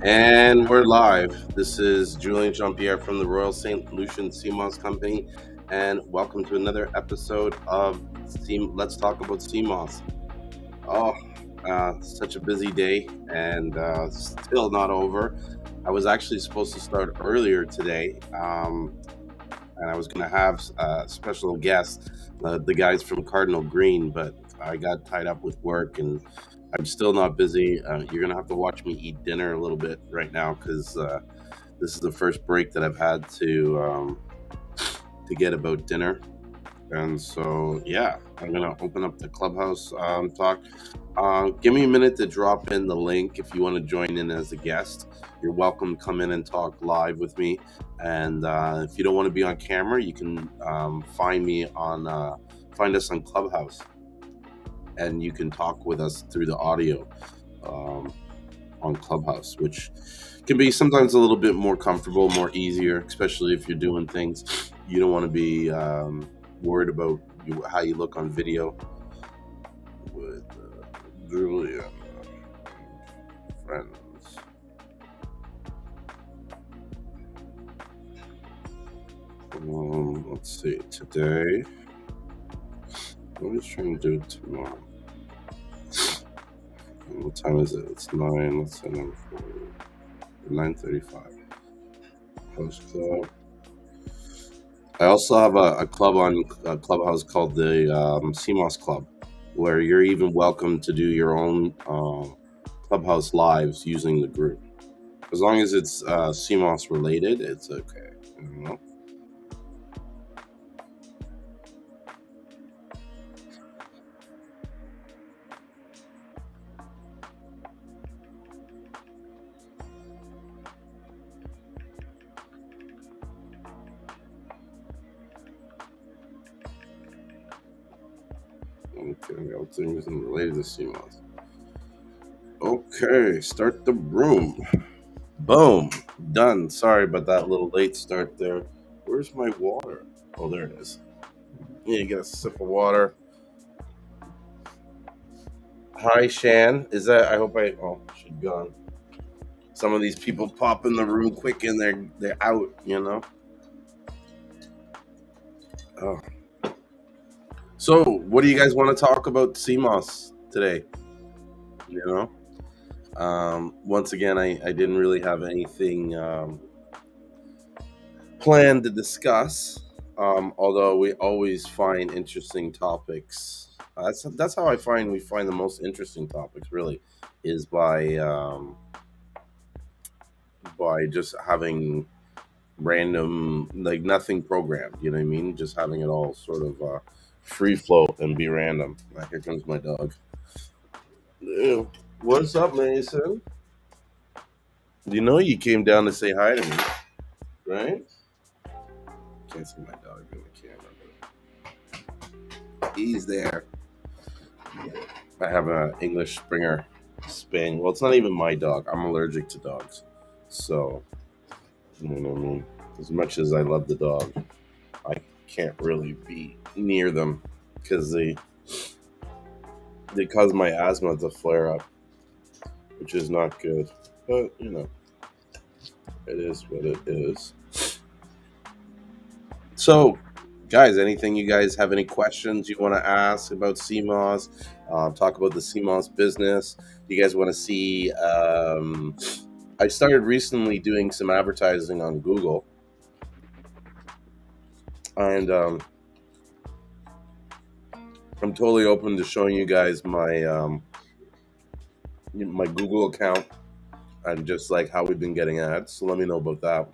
And we're live. This is Julian Jean-Pierre from the Royal St. Lucian Seamoss Company, and welcome to another episode of Let's Talk About Seamoss. Oh, such a busy day, and still not over. I was actually supposed to start earlier today, and I was going to have a special guest, the guys from Cardinal Green, but I got tied up with work and I'm still not busy. You're going to have to watch me eat dinner a little bit right now because this is the first break that I've had to get about dinner. And so, yeah, I'm going to open up the clubhouse talk. Give me a minute to drop in the link if you want to join in as a guest. You're welcome to come in and talk live with me. And if you don't want to be on camera, you can find us on Clubhouse, and you can talk with us through the audio um, on Clubhouse, which can be sometimes a little bit more comfortable, more easier, especially if you're doing things you don't want to be worried about how you look on video with Julia friends. Let's see. Today, I'm just trying to do it tomorrow. What time is it? It's 9. Let's say 9:35. Host club. I also have a club on Clubhouse called the Seamoss Club, where you're even welcome to do your own Clubhouse lives using the group. As long as it's Seamoss related, it's okay. You know? Okay, all things related to Seamoss. Okay, start the room. Boom, done. Sorry about that little late start there. Where's my water? Oh, there it is. Yeah, you get a sip of water. Hi, Shan. Is that? I hope I. Oh, she's gone. Some of these people pop in the room quick and they're out. You know. Oh. So, what do you guys want to talk about CMOS today? You know. Once again, I didn't really have anything planned to discuss. Although we always find interesting topics. That's how I find we find the most interesting topics. Really, is by just having random, like nothing programmed. You know what I mean? Just having it all sort of free flow and be random. Here comes my dog. Ew. What's up, Mason? You know you came down to say hi to me, right? Can't see my dog in the camera. He's there. I have an English Springer Spaniel. Well, it's not even my dog. I'm allergic to dogs, so you know what I mean. As much as I love the dog, I can't really be near them because they cause my asthma to flare up, which is not good. But you know, it is what it is. So, guys, anything you guys have any questions you want to ask about CMOS? Talk about the CMOS business. You guys want to see? I started recently doing some advertising on Google, and I'm totally open to showing you guys my Google account and just like how we've been getting ads. So let me know about that.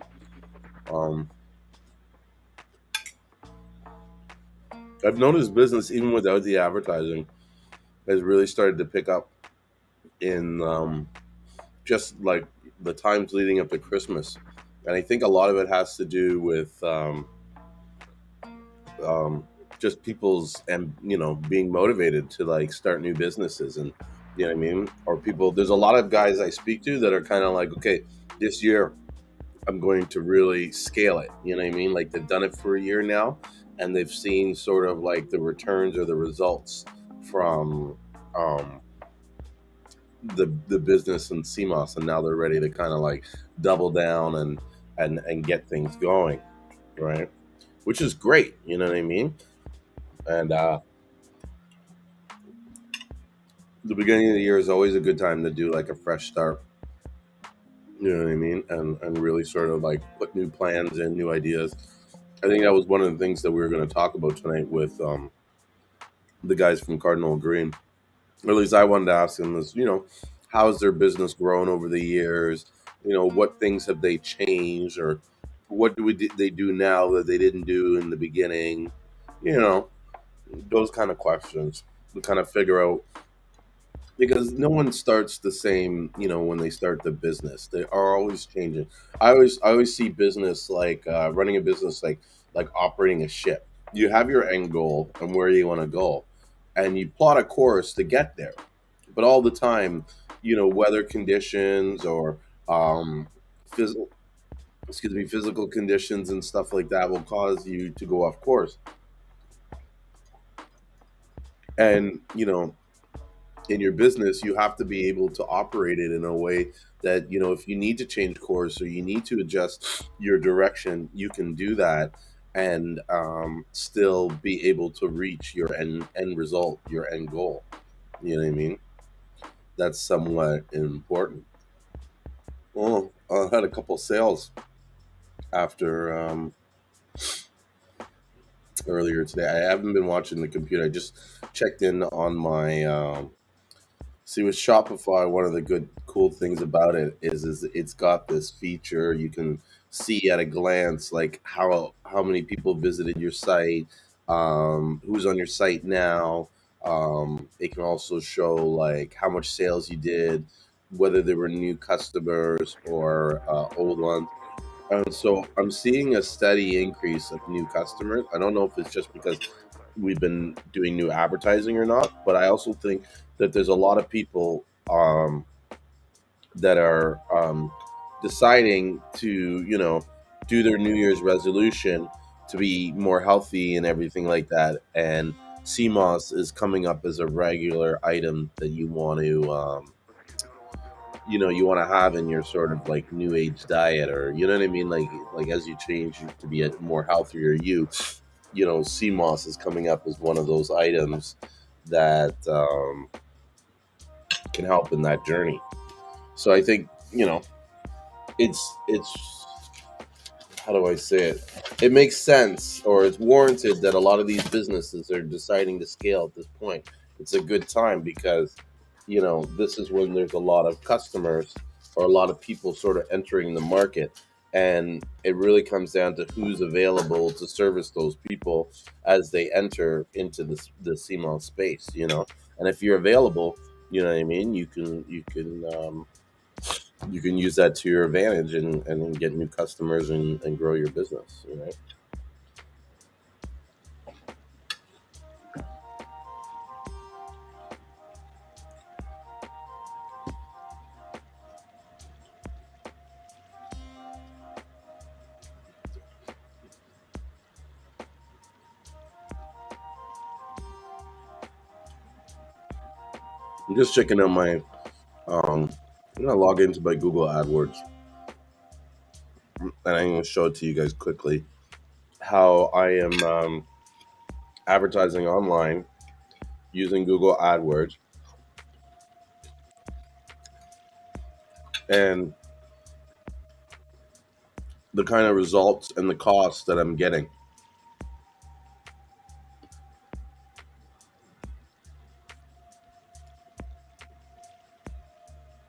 Um, I've noticed business even without the advertising has really started to pick up in just like the times leading up to Christmas, and I think a lot of it has to do with um, just people's and being motivated to like start new businesses, and you know what I mean, or people. There's a lot of guys I speak to that are kind of like, okay, this year I'm going to really scale it. You know what I mean? Like they've done it for a year now, and they've seen sort of like the returns or the results from um, the business in CMOS, and now they're ready to kind of like double down and get things going, right? Which is great, you know what I mean? And the beginning of the year is always a good time to do like a fresh start, you know what I mean? And really sort of like put new plans in, new ideas. I think that was one of the things that we were going to talk about tonight with the guys from Cardinal Green. Or at least I wanted to ask them is, how has their business grown over the years? What things have they changed, or what they do now that they didn't do in the beginning? You know, those kind of questions to kind of figure out, because no one starts the same, when they start the business. They are always changing. I always see business like running a business like operating a ship. You have your end goal and where you want to go, and you plot a course to get there. But all the time, weather conditions or um, physical physical conditions and stuff like that will cause you to go off course. And in your business, you have to be able to operate it in a way that, if you need to change course or you need to adjust your direction, you can do that and still be able to reach your end result, your end goal. You know what I mean? That's somewhat important. Well, I had a couple sales after earlier today. I haven't been watching the computer. I just checked in on my see, with Shopify, one of the cool things about it is it's got this feature you can see at a glance, like how many people visited your site, who's on your site now. It can also show like how much sales you did, whether they were new customers or old ones. And so I'm seeing a steady increase of new customers. I don't know if it's just because we've been doing new advertising or not, but I also think that there's a lot of people that are deciding to, do their New Year's resolution to be more healthy and everything like that. And CMOS is coming up as a regular item that you want to have in your sort of like new age diet, or you know what I mean, like as you change to be a more healthier CMOS is coming up as one of those items that can help in that journey. So I think it's how do I say it? It makes sense, or it's warranted that a lot of these businesses are deciding to scale at this point. It's a good time because, this is when there's a lot of customers or a lot of people sort of entering the market. And it really comes down to who's available to service those people as they enter into the CMOS space. And if you're available, you know what I mean, you can use that to your advantage and get new customers and grow your business. I'm just checking out my I'm gonna log into my Google AdWords, and I'm gonna show it to you guys quickly how I am advertising online using Google AdWords and the kind of results and the costs that I'm getting.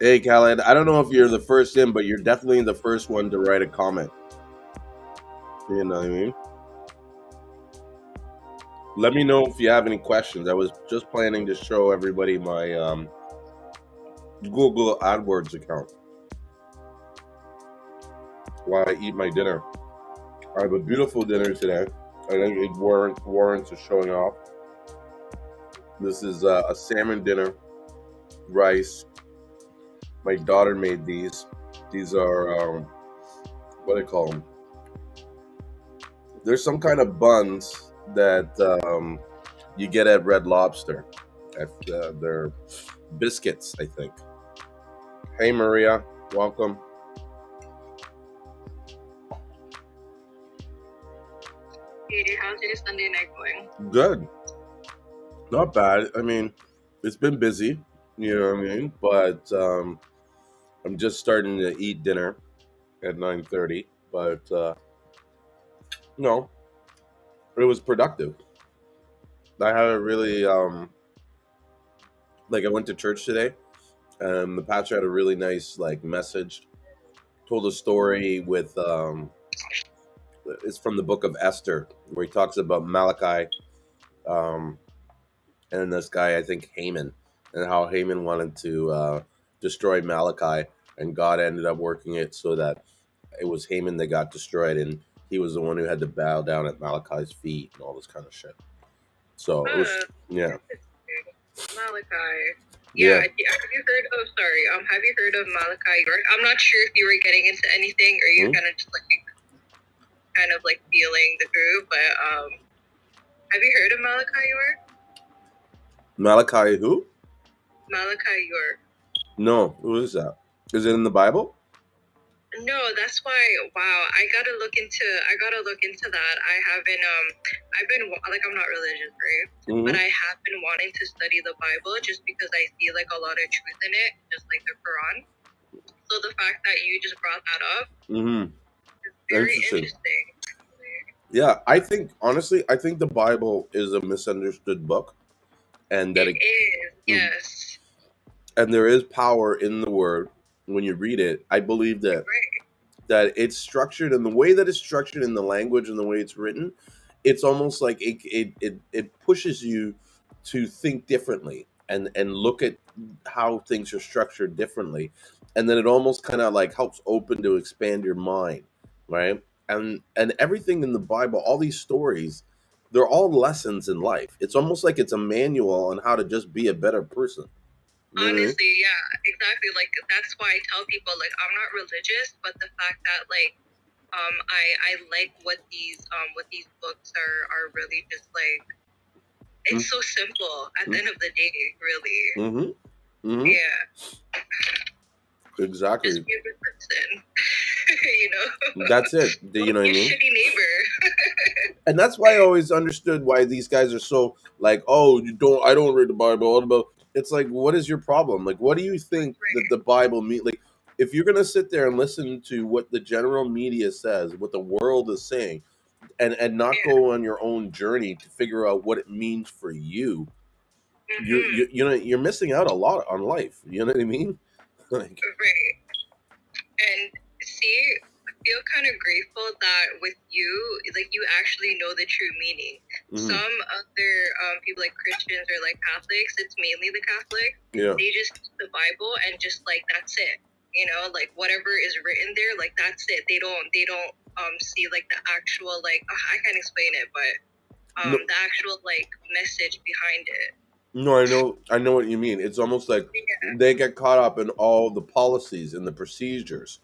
Hey, Khaled, I don't know if you're the first in, but you're definitely the first one to write a comment. You know what I mean? Let me know if you have any questions. I was just planning to show everybody my Google AdWords account while I eat my dinner. I have a beautiful dinner today. I think it warrants a showing off. This is a salmon dinner, rice. My daughter made these. These are what do I call them? There's some kind of buns that you get at Red Lobster. They're biscuits, I think. Hey Maria, welcome. Hey, how's your Sunday night going? Good. Not bad. I mean, it's been busy, you know what I mean? But I'm just starting to eat dinner at 9:30, but no, it was productive. I had a really like I went to church today and the pastor had a really nice like message, told a story with it's from the book of Esther where he talks about Malachi um and this guy, I think Haman, and how Haman wanted to destroy Malachi, and God ended up working it so that it was Haman that got destroyed, and he was the one who had to bow down at Malachi's feet and all this kind of shit. So it was, Uh, yeah, interesting. Malachi. Yeah, yeah. have you heard of, sorry, have you heard of Malachi York? I'm not sure if you were getting into anything or you're Hmm? kind of just like, kind of like feeling the groove, but have you heard of Malachi York? Malachi who? Malachi York. No, who is that? Is it in the Bible? No, that's why. Wow, I gotta look into that. I've been like I'm not religious, right? But Hmm. I have been wanting to study the Bible just because I see like a lot of truth in it, just like the Quran. So the fact that you just brought that up Hmm. is very Interesting. interesting. Yeah, I think honestly, I think the Bible is a misunderstood book, and that It it, is, mhm, yes, and there is power in the word when you read it. I believe right. that it's structured, and the way that it's structured in the language and the way it's written, it's almost like it pushes you to think differently and look at how things are structured differently, and then it almost kind of like helps open to expand your mind, right? And everything in the Bible, all these stories, they're all lessons in life. It's almost like it's a manual on how to just be a better person. You know what I mean? Honestly, yeah, exactly. Like that's why I tell people like I'm not religious, but the fact that like I like what these books are really just like it's so simple at the end of the day, really. Mm-hmm. Mm-hmm. Yeah, just Exactly. be a good person, you know. That's it. You Don't know what I be a mean? shitty neighbor. And that's why I always understood why these guys are so like, oh, you don't, I don't read the Bible. What about? It's like, what is your problem? Like, what do you think that Right. the Bible mean? Like, if you're gonna sit there and listen to what the general media says, what the world is saying, and not Yeah. go on your own journey to figure out what it means for you, Mhm. you're missing out a lot on life. You know what I mean? Like, Right. And see, I feel kind of grateful that with you, like you actually know the true meaning. mhm, Some other people like Christians or like Catholics, it's mainly the Catholics. yeah. They just read the Bible and just like that's it. You know, like whatever is written there, like that's it. They don't see like the actual like I can't explain it, but No, the actual like message behind it. no, I know what you mean. It's almost like Yeah, they get caught up in all the policies and the procedures.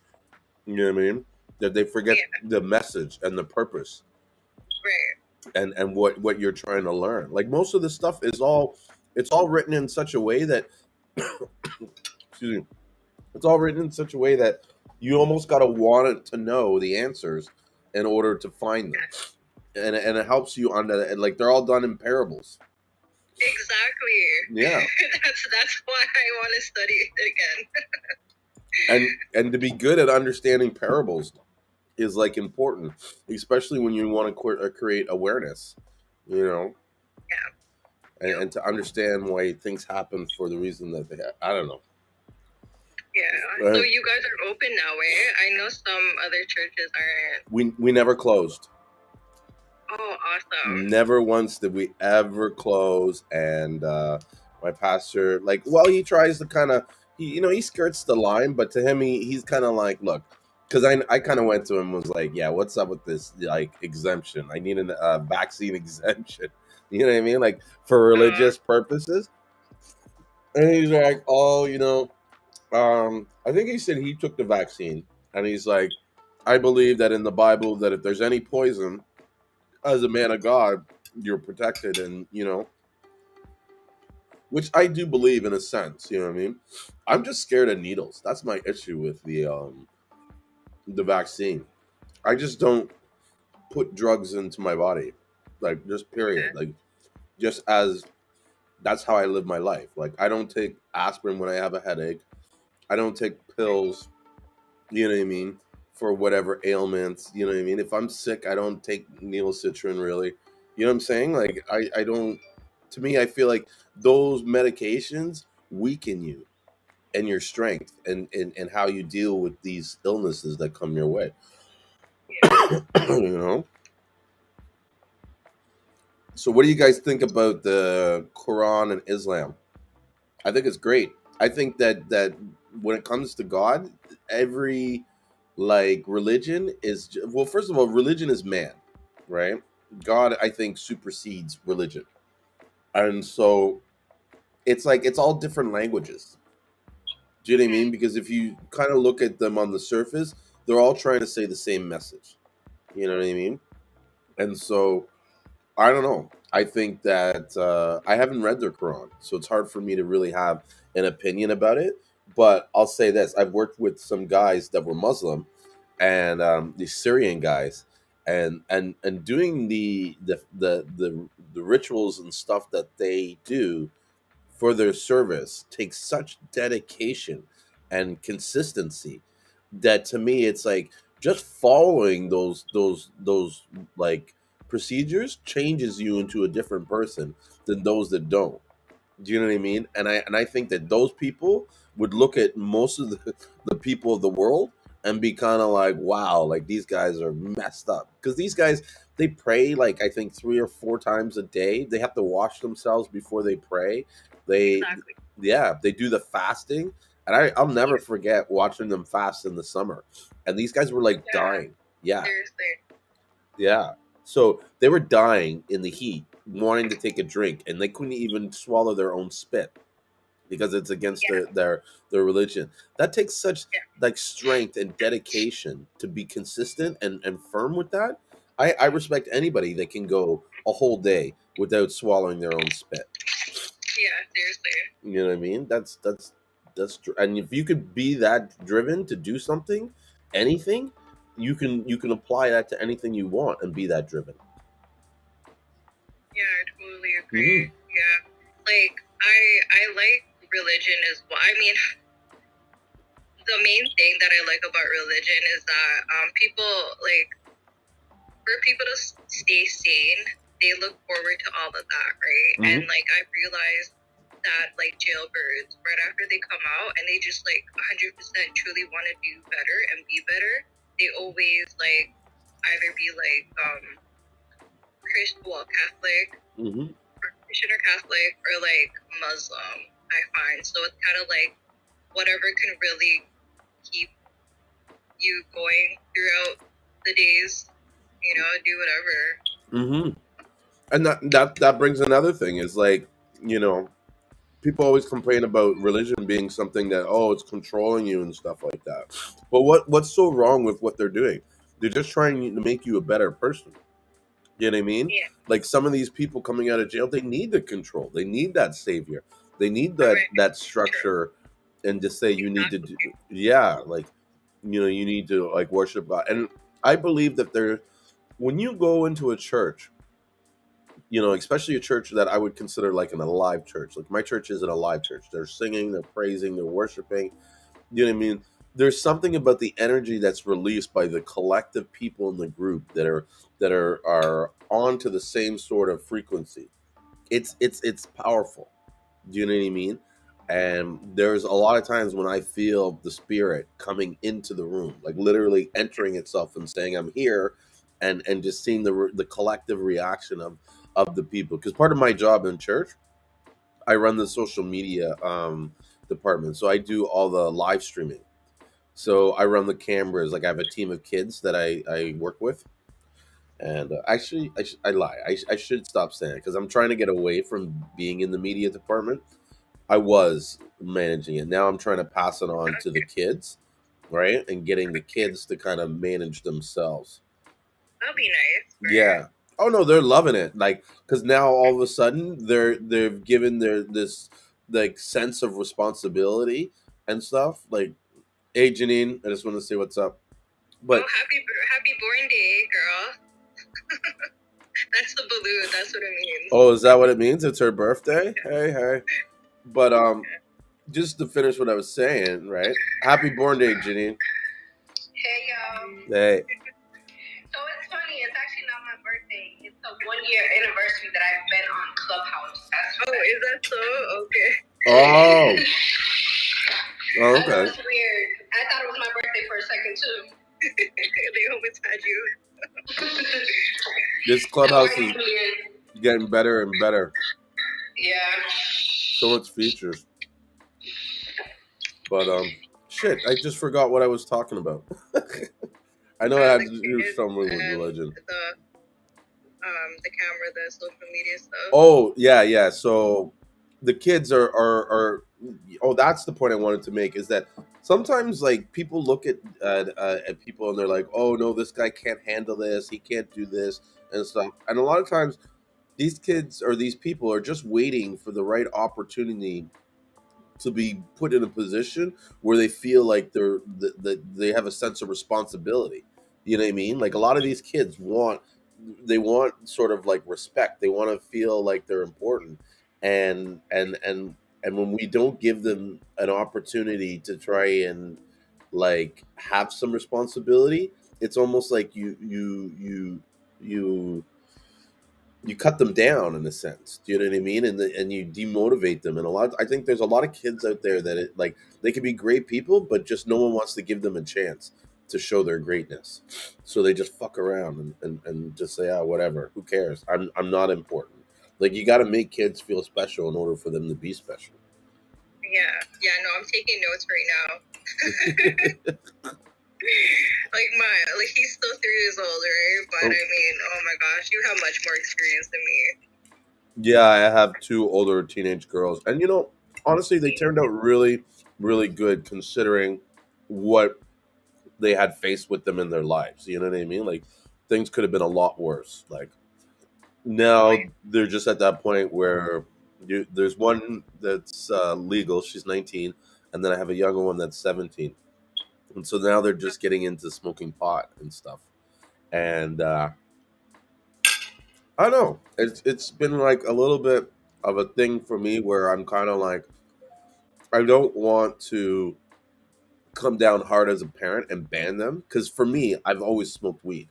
You know what I mean? That they forget yeah, the message and the purpose right. and what you're trying to learn. Like most of the stuff is all it's all written in such a way that excuse me, it's all written in such a way that you almost got to want it to know the answers in order to find them. And it helps you on the and like they're all done in parables. Exactly. Yeah. That's why I want to study it again. And to be good at understanding parables is like important, especially when you want to create awareness, you know, Yeah. Yep. and to understand why things happen for the reason that they I don't know. Yeah. So Right? you guys are open now, eh? I know some other churches aren't. We never closed. Oh, awesome. Never once did we ever close. And my pastor, like, well, he tries to kind of, he skirts the line, but to him, he's kind of like, look, because I kind of went to him and was like, yeah, what's up with this like exemption? I need a vaccine exemption. You know what I mean? Like for Uh, religious purposes. And he's like, oh, I think he said he took the vaccine, and he's like, I believe that in the Bible that if there's any poison, as a man of God, you're protected, and which I do believe in a sense. You know what I mean? I'm just scared of needles. That's my issue with the vaccine. I just don't put drugs into my body, like just period. Yeah. Like just as that's how I live my life. Like I don't take aspirin when I have a headache. I don't take pills. You know what I mean? For whatever ailments. You know what I mean? If I'm sick, I don't take needlecitrin really. You know what I'm saying? Like I don't. To me, I feel like those medications weaken you and your strength and how you deal with these illnesses that come your way. Yeah. You know. So, what do you guys think about the Quran and Islam? I think it's great. I think that when it comes to God, every like religion is well. First of all, religion is man, right? God, I think, supersedes religion, and so it's like it's all different languages. Do you know what I mean? Because if you kind of look at them on the surface, they're all trying to say the same message. You know what I mean? And so I don't know. I think that I haven't read their Quran, so it's hard for me to really have an opinion about it. But I'll say this: I've worked with some guys that were Muslim, and these Syrian guys, and doing the rituals and stuff that they do for their service takes such dedication and consistency that to me it's like just following those like procedures changes you into a different person than those that don't. Do you know what I mean? And I think that those people would look at most of the people of the world and be kind of like, wow, like these guys are messed up. Because these guys, they pray like I think 3 or 4 times a day. They have to wash themselves before they pray. They Exactly. yeah, they do the fasting. And I'll never forget watching them fast in the summer. And these guys were like Yeah. dying. Yeah. Seriously. Yeah. So they were dying in the heat, wanting to take a drink, and they couldn't even swallow their own spit because it's against Yeah. their religion. That takes such Yeah. like strength and dedication to be consistent and firm with that. I respect anybody that can go a whole day without swallowing their own spit. Yeah. Seriously. You know what I mean? And if you could be that driven to do something, anything, you can apply that to anything you want and be that driven. Yeah. I totally agree. Hmm. Yeah. Like I like religion as well. I mean, the main thing that I like about religion is that people like for people to stay sane, they look forward to all of that, right? And Hmm. like I realized that like jailbirds, right after they come out and they just like 100% truly want to do better and be better, they always like either be like Christian, well, Catholic, Hmm. or Christian or Catholic, or like Muslim. I find so it's kind of like whatever can really keep you going throughout the days. Do whatever. Hmm. And that brings another thing is like, you know, people always complain about religion being something that, oh, it's controlling you and stuff like that. But what's so wrong with what they're doing? They're just trying to make you a better person. You know what I mean? Yeah, Like some of these people coming out of jail, they need the control. They need that savior. They need that correct. that True. structure, and to say you need to do, Exactly. yeah, like you need to like worship God. And I believe that there, when you go into a church, especially a church that I would consider like an alive church. Like my church is an alive church. They're singing, they're praising, they're worshiping. You know what I mean? There's something about the energy that's released by the collective people in the group that are onto the same sort of frequency. It's powerful. Do you know what I mean? And there's a lot of times when I feel the spirit coming into the room, like literally entering itself and saying, "I'm here," and just seeing the collective reaction of the people. Because part of my job in church, I run the social media department, so I do all the live streaming. So I run the cameras. Like I have a team of kids that I work with. And actually, I lie. I should stop saying it because I'm trying to get away from being in the media department. I was managing it. Now I'm trying to pass it on to the kids, right? And getting the kids to kind of manage themselves. That'll be nice for Yeah. Oh no, they're loving it. Like, because now all of a sudden they've given their this. like sense of responsibility and stuff. Like, hey Janine, I just want to say what's up. Oh, But happy born day, girl. That's the balloon. That's what it means. oh, is that what it means? It's her birthday? Hey, hey. But just to finish what I was saying, right? Happy born day, Janine. Hey y'all. Hey. So it's funny, it's actually not my birthday. It's a 1 year anniversary that I've been on Clubhouse. Oh, is that so? Okay. Oh. Oh, I know okay. it's weird. I thought it was my birthday for a second too. They always had you. This clubhouse is getting better and better. Yeah. So much features. But shit, I just forgot what I was talking about. I know it had to do something with religion. The camera, the social media stuff. Oh yeah. So the kids are oh, that's the point I wanted to make, is that sometimes like people look at people and they're like, oh no, this guy can't handle this, he can't do this and stuff. And a lot of times these kids or these people are just waiting for the right opportunity to be put in a position where they feel like they have a sense of responsibility. You know what I mean? Like a lot of these kids want sort of like respect. They want to feel like they're important, and when we don't give them an opportunity to try and like have some responsibility, it's almost like you you cut them down in a sense. Do you know what I mean? And you demotivate them. And I think there's a lot of kids out there that like they could be great people, but just no one wants to give them a chance to show their greatness. So they just fuck around and just say, ah, whatever. Who cares? I'm not important. Like you got to make kids feel special in order for them to be special. Yeah. No, I'm taking notes right now. Like he's still 3 years old, right? But I mean, oh my gosh, you have much more experience than me. Yeah, I have two older teenage girls, and honestly, they turned out really, really good considering what they had faced with them in their lives. You know what I mean? Like things could have been a lot worse. Like now they're just at that point where there's one that's legal. She's 19, and then I have a younger one that's 17. And so now they're just getting into smoking pot and stuff. And I don't know. It's been like a little bit of a thing for me where I'm kind of like I don't want to come down hard as a parent and ban them because for me, I've always smoked weed.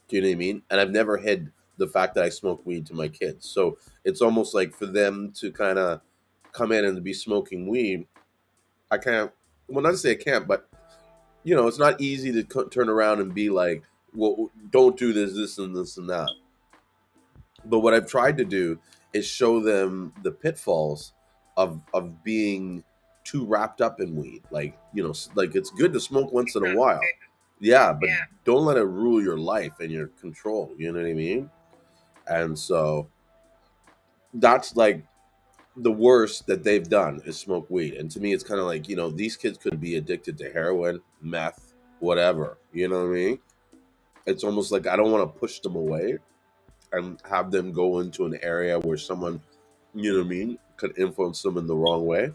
Do you know what I mean? And I've never hid the fact that I smoke weed to my kids. So it's almost like for them to kind of come in and be smoking weed, I can't. Well, not to say I can't, but it's not easy to turn around and be like, well, don't do this and this and that. But what I've tried to do is show them the pitfalls of being too wrapped up in weed. Like, like it's good to smoke once in a while. Yeah, but don't let it rule your life and your control. You know what I mean? And so that's like the worst that they've done is smoke weed. And to me, it's kind of like, these kids could be addicted to heroin, meth, whatever. You know what I mean? It's almost like I don't want to push them away and have them go into an area where someone, you know what I mean, could influence them in the wrong way.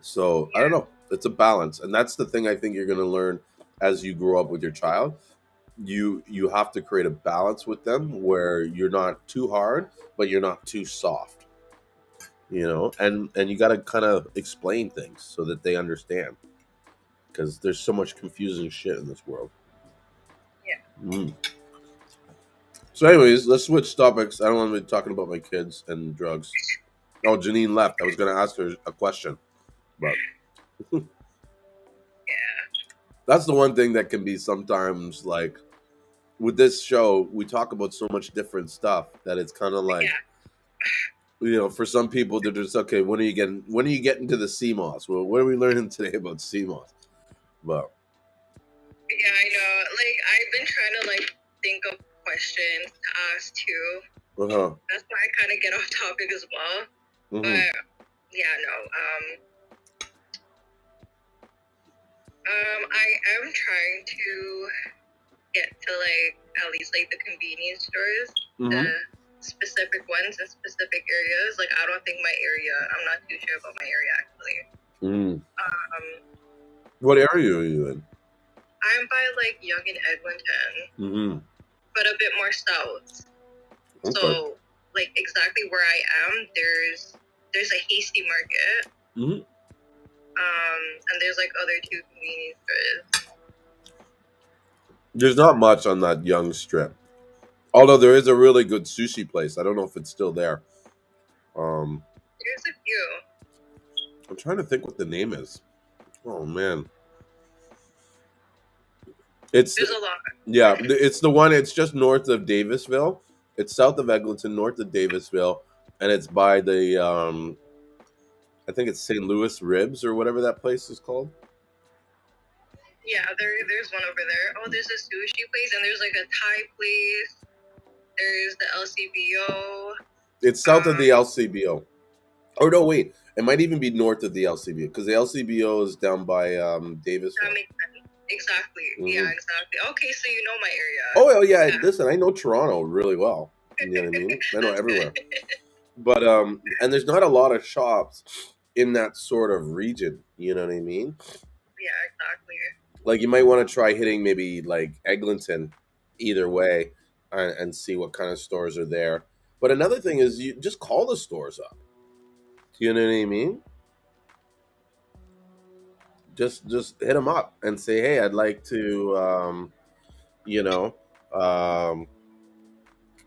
So I don't know. It's a balance, and that's the thing I think you're going to learn as you grow up with your child. You have to create a balance with them where you're not too hard, but you're not too soft. And you got to kind of explain things so that they understand, because there's so much confusing shit in this world. Yeah. Mm. So, anyways, let's switch topics. I don't want to be talking about my kids and drugs. Oh, Janine left. I was going to ask her a question, but Yeah. that's the one thing that can be sometimes like with this show. We talk about so much different stuff that it's kind of like, for some people they're just okay. When are you getting to the Seamoss? Well, what are we learning today about Seamoss? But yeah, I know. Like I've been trying to like think of questions to ask too. That's why I kind of get off topic as well. But yeah, no. I am trying to get to like at least like the convenience stores to specific ones in specific areas. Like I don't think my area. I'm not too sure about my area actually. Mm. Um, What area are you in? I'm by like Young and Eglinton, Mm-hmm. but a bit more south. Okay. So like exactly where I am, there's a hasty market. Mm-hmm. And there's like other two convenience stores. There's not much on that young strip. Although there is a really good sushi place. I don't know if it's still there. There's a few. I'm trying to think what the name is. Oh man. It's There's a lot. yeah, it's the one. It's just north of Davisville. It's south of Eglinton, north of Davisville, and it's by the I think it's St. Louis Ribs or whatever that place is called. Yeah, there's one over there. Oh, there's a sushi place and there's like a Thai place. There's the LCBO. It's south of the LCBO. Oh no, wait. It might even be north of the LCBO because the LCBO is down by Davisville. That makes sense. Exactly. Mhm. Yeah, exactly. Okay, so you know my area. Oh well, yeah. Listen, I know Toronto really well. You know what I mean? I know That's everywhere. good. But and there's not a lot of shops in that sort of region. You know what I mean? Yeah, exactly. Like you might want to try hitting maybe like Eglinton, either way, and see what kind of stores are there. But another thing is you just call the stores up. You know what I mean? Just hit them up and say, hey, I'd like to, you know, um,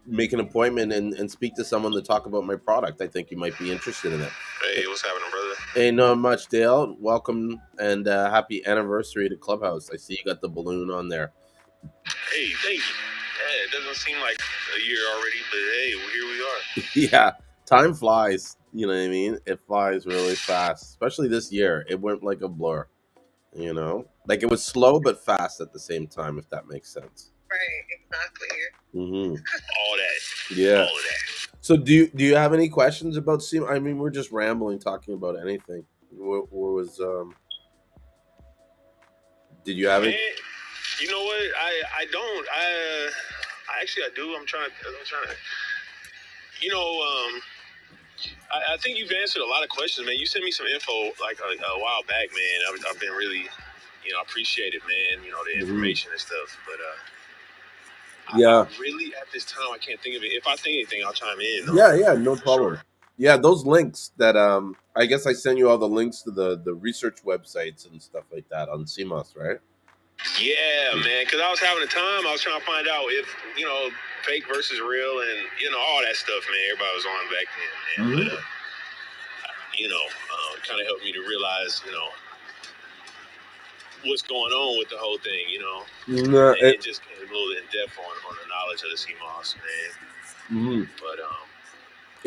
make an appointment and speak to someone to talk about my product. I think you might be interested in it. Hey, what's happening, brother? Hey, not much, Dale. Welcome and happy anniversary to Clubhouse. I see you got the balloon on there. Hey, thank you. Yeah, it doesn't seem like a year already, but hey, well, here we are. Yeah, time flies. You know what I mean? It flies really fast, especially this year. It went like a blur. You know, like it was slow but fast at the same time. If that makes sense. Right, exactly. Mm-hmm. All that. Yeah. All of that. So do you have any questions about Seam? I mean, we're just rambling, talking about anything. What was Did you have Man, it? you know what? I don't. I actually I do. I'm trying to. You know, I think you've answered a lot of questions, man. You sent me some info like a while back, man. I've been really, I appreciate it, man. You know, the information and stuff, but Yeah. I really at this time I can't think of it. If I think anything, I'll chime in. Yeah, no for problem. sure. Yeah, those links that I guess I sent you all the links to the research websites and stuff like that on Seamoss, right? Yeah, man. Because I was having a time. I was trying to find out if fake versus real, and all that stuff, man. Everybody was on back then, man. But it kind of helped me to realize, what's going on with the whole thing, No, and it just came a little in depth on the knowledge of the Seamoss, man. But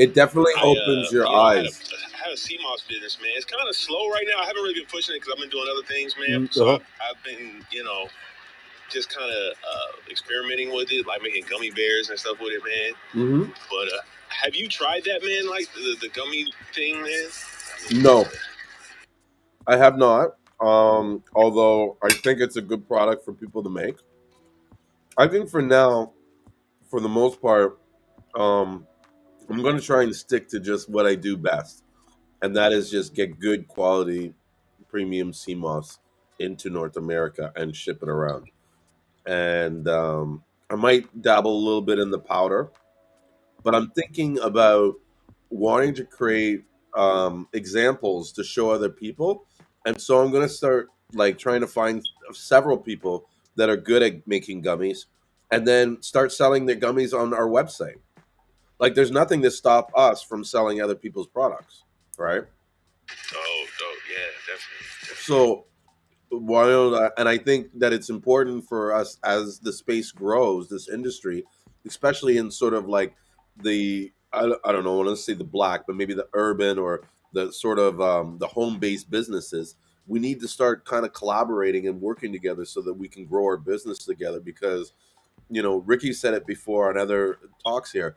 it definitely opens your eyes. I had a Seamoss business, man. It's kind of slow right now. I haven't really been pushing it because I've been doing other things, man. So I've been, just kind of experimenting with it, like making gummy bears and stuff with it, man. But have you tried that, man? Like the gummy thing, man? No, I have not. Although I think it's a good product for people to make. I think for now, for the most part, I'm going to try and stick to just what I do best, and that is just get good quality premium CMOS into North America and ship it around. And I might dabble a little bit in the powder, but I'm thinking about wanting to create examples to show other people, and so I'm going to start like trying to find several people that are good at making gummies, and then start selling their gummies on our website. Like, there's nothing to stop us from selling other people's products, right? Oh, yeah, definitely. So why don't I, and I think that it's important for us as the space grows, this industry, especially in sort of like I don't know, I want to say the black, but maybe the urban or the sort of the home-based businesses. We need to start kind of collaborating and working together so that we can grow our business together. Because Ricky said it before on other talks here.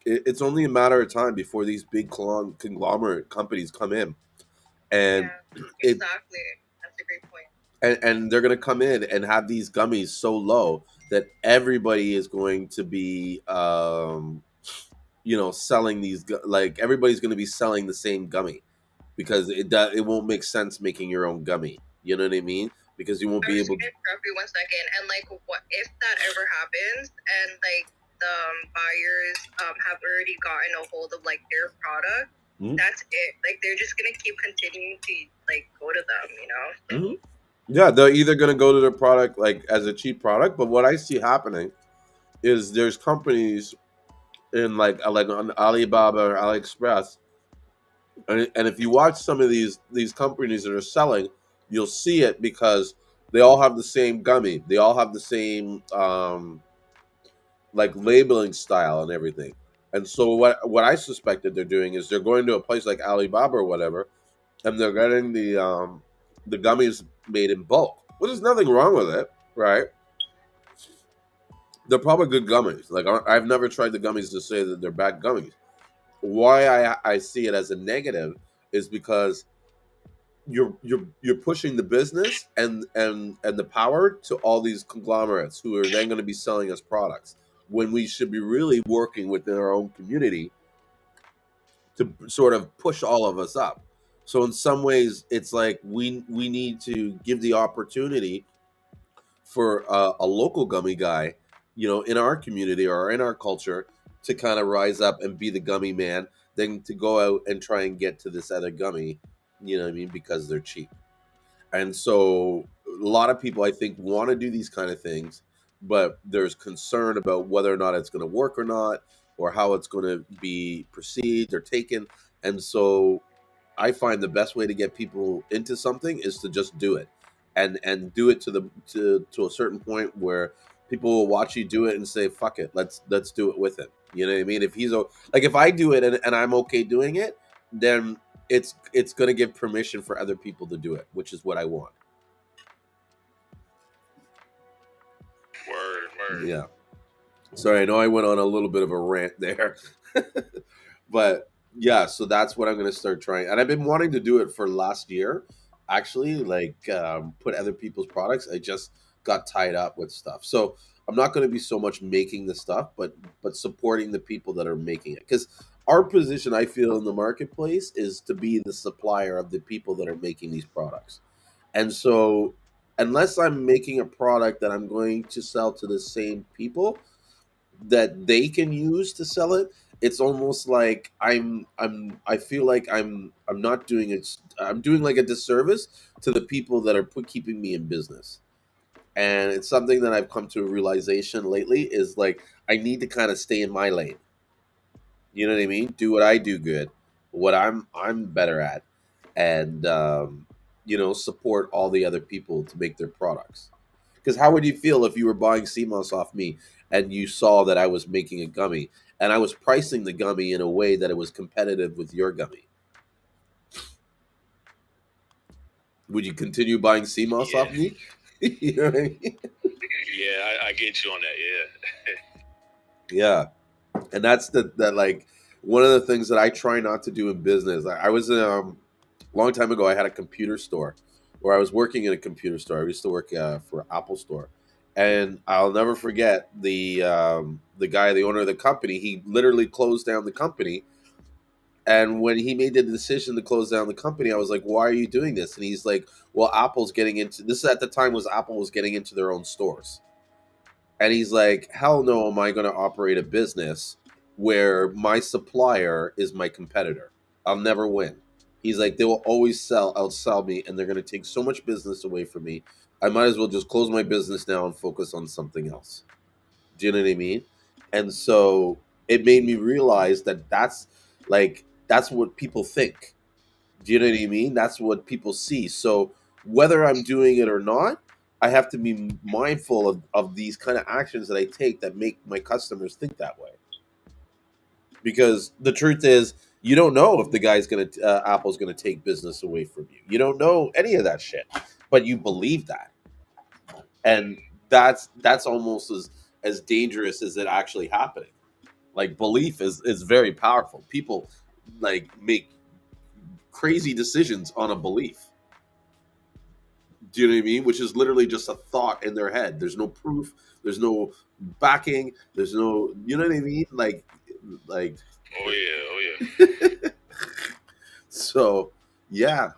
It's only a matter of time before these big conglomerate companies come in, and yeah, exactly. That's a great point. and they're going to come in and have these gummies so low that everybody is going to be selling like everybody's going to be selling the same gummy because it won't make sense making your own gummy. You know what I mean? Because you won't I'm be just able. gonna interrupt you 1 second. And like, what if that ever happens and like the buyers have already gotten a hold of like their product? Mhm. That's it. Like they're just gonna keep continuing to like go to them, you know? So, Yeah, they're either going to go to their product like as a cheap product, but what I see happening is there's companies in like on Alibaba or AliExpress, and if you watch some of these companies that are selling, you'll see it because they all have the same gummy, they all have the same like labeling style and everything. And so what I suspected they're doing is they're going to a place like Alibaba or whatever, and they're getting the gummies made in bulk, which is nothing wrong with it, right? They're probably good gummies. Like I've never tried the gummies to say that they're bad gummies. Why I see it as a negative is because you're pushing the business and the power to all these conglomerates who are then going to be selling us products when we should be really working within our own community to sort of push all of us up. So in some ways, it's like we need to give the opportunity for a local gummy guy, in our community or in our culture, to kind of rise up and be the gummy man, than to go out and try and get to this other gummy, you know what I mean, because they're cheap. And so a lot of people, I think, want to do these kind of things, but there's concern about whether or not it's going to work or not, or how it's going to be perceived or taken. And so I find the best way to get people into something is to just do it, and do it to a certain point where people will watch you do it and say, "Fuck it, let's do it with him." You know what I mean? If like if I do it and I'm okay doing it, then it's gonna give permission for other people to do it, which is what I want. Word. Yeah. Sorry, I know I went on a little bit of a rant there, but yeah, so that's what I'm going to start trying, and I've been wanting to do it for last year. Actually, like put other people's products. I just got tied up with stuff, so I'm not going to be so much making the stuff, but supporting the people that are making it. Because our position, I feel, in the marketplace is to be the supplier of the people that are making these products, and so unless I'm making a product that I'm going to sell to the same people that they can use to sell it, it's almost like I feel like I'm not doing it. I'm doing like a disservice to the people that are keeping me in business. And it's something that I've come to a realization lately is like I need to kind of stay in my lane. You know what I mean? Do what I do good, what I'm better at, and support all the other people to make their products. Because how would you feel if you were buying Seamoss off me and you saw that I was making a gummy and I was pricing the gummy in a way that it was competitive with your gummy? Would you continue buying Seamoss Yeah, off me? You know what I mean? yeah, I get you on that. Yeah, and that's that like one of the things that I try not to do in business. I was a long time ago. I had a computer store where I was working in a computer store. I used to work for Apple Store, and I'll never forget the guy, the owner of the company. He literally closed down the company. And when he made the decision to close down the company, I was like, "Why are you doing this?" And he's like, "Well, Apple's getting into this." At the time, was Apple was getting into their own stores. And he's like, hell no, am I going to operate a business where my supplier is my competitor? I'll never win. He's like, they will always outsell me, and they're going to take so much business away from me. I might as well just close my business now and focus on something else. Do you know what I mean? And so it made me realize that that's what people think. Do you know what I mean? That's what people see. So whether I'm doing it or not, I have to be mindful of these kind of actions that I take that make my customers think that way. Because the truth is, you don't know if the guy's Apple's gonna take business away from you. You don't know any of that shit, but you believe that, and that's almost as dangerous as it actually happening. Like belief is very powerful. People like make crazy decisions on a belief. Do you know what I mean? Which is literally just a thought in their head. There's no proof. There's no backing. There's no. You know what I mean? Like Oh yeah, oh yeah. So yeah,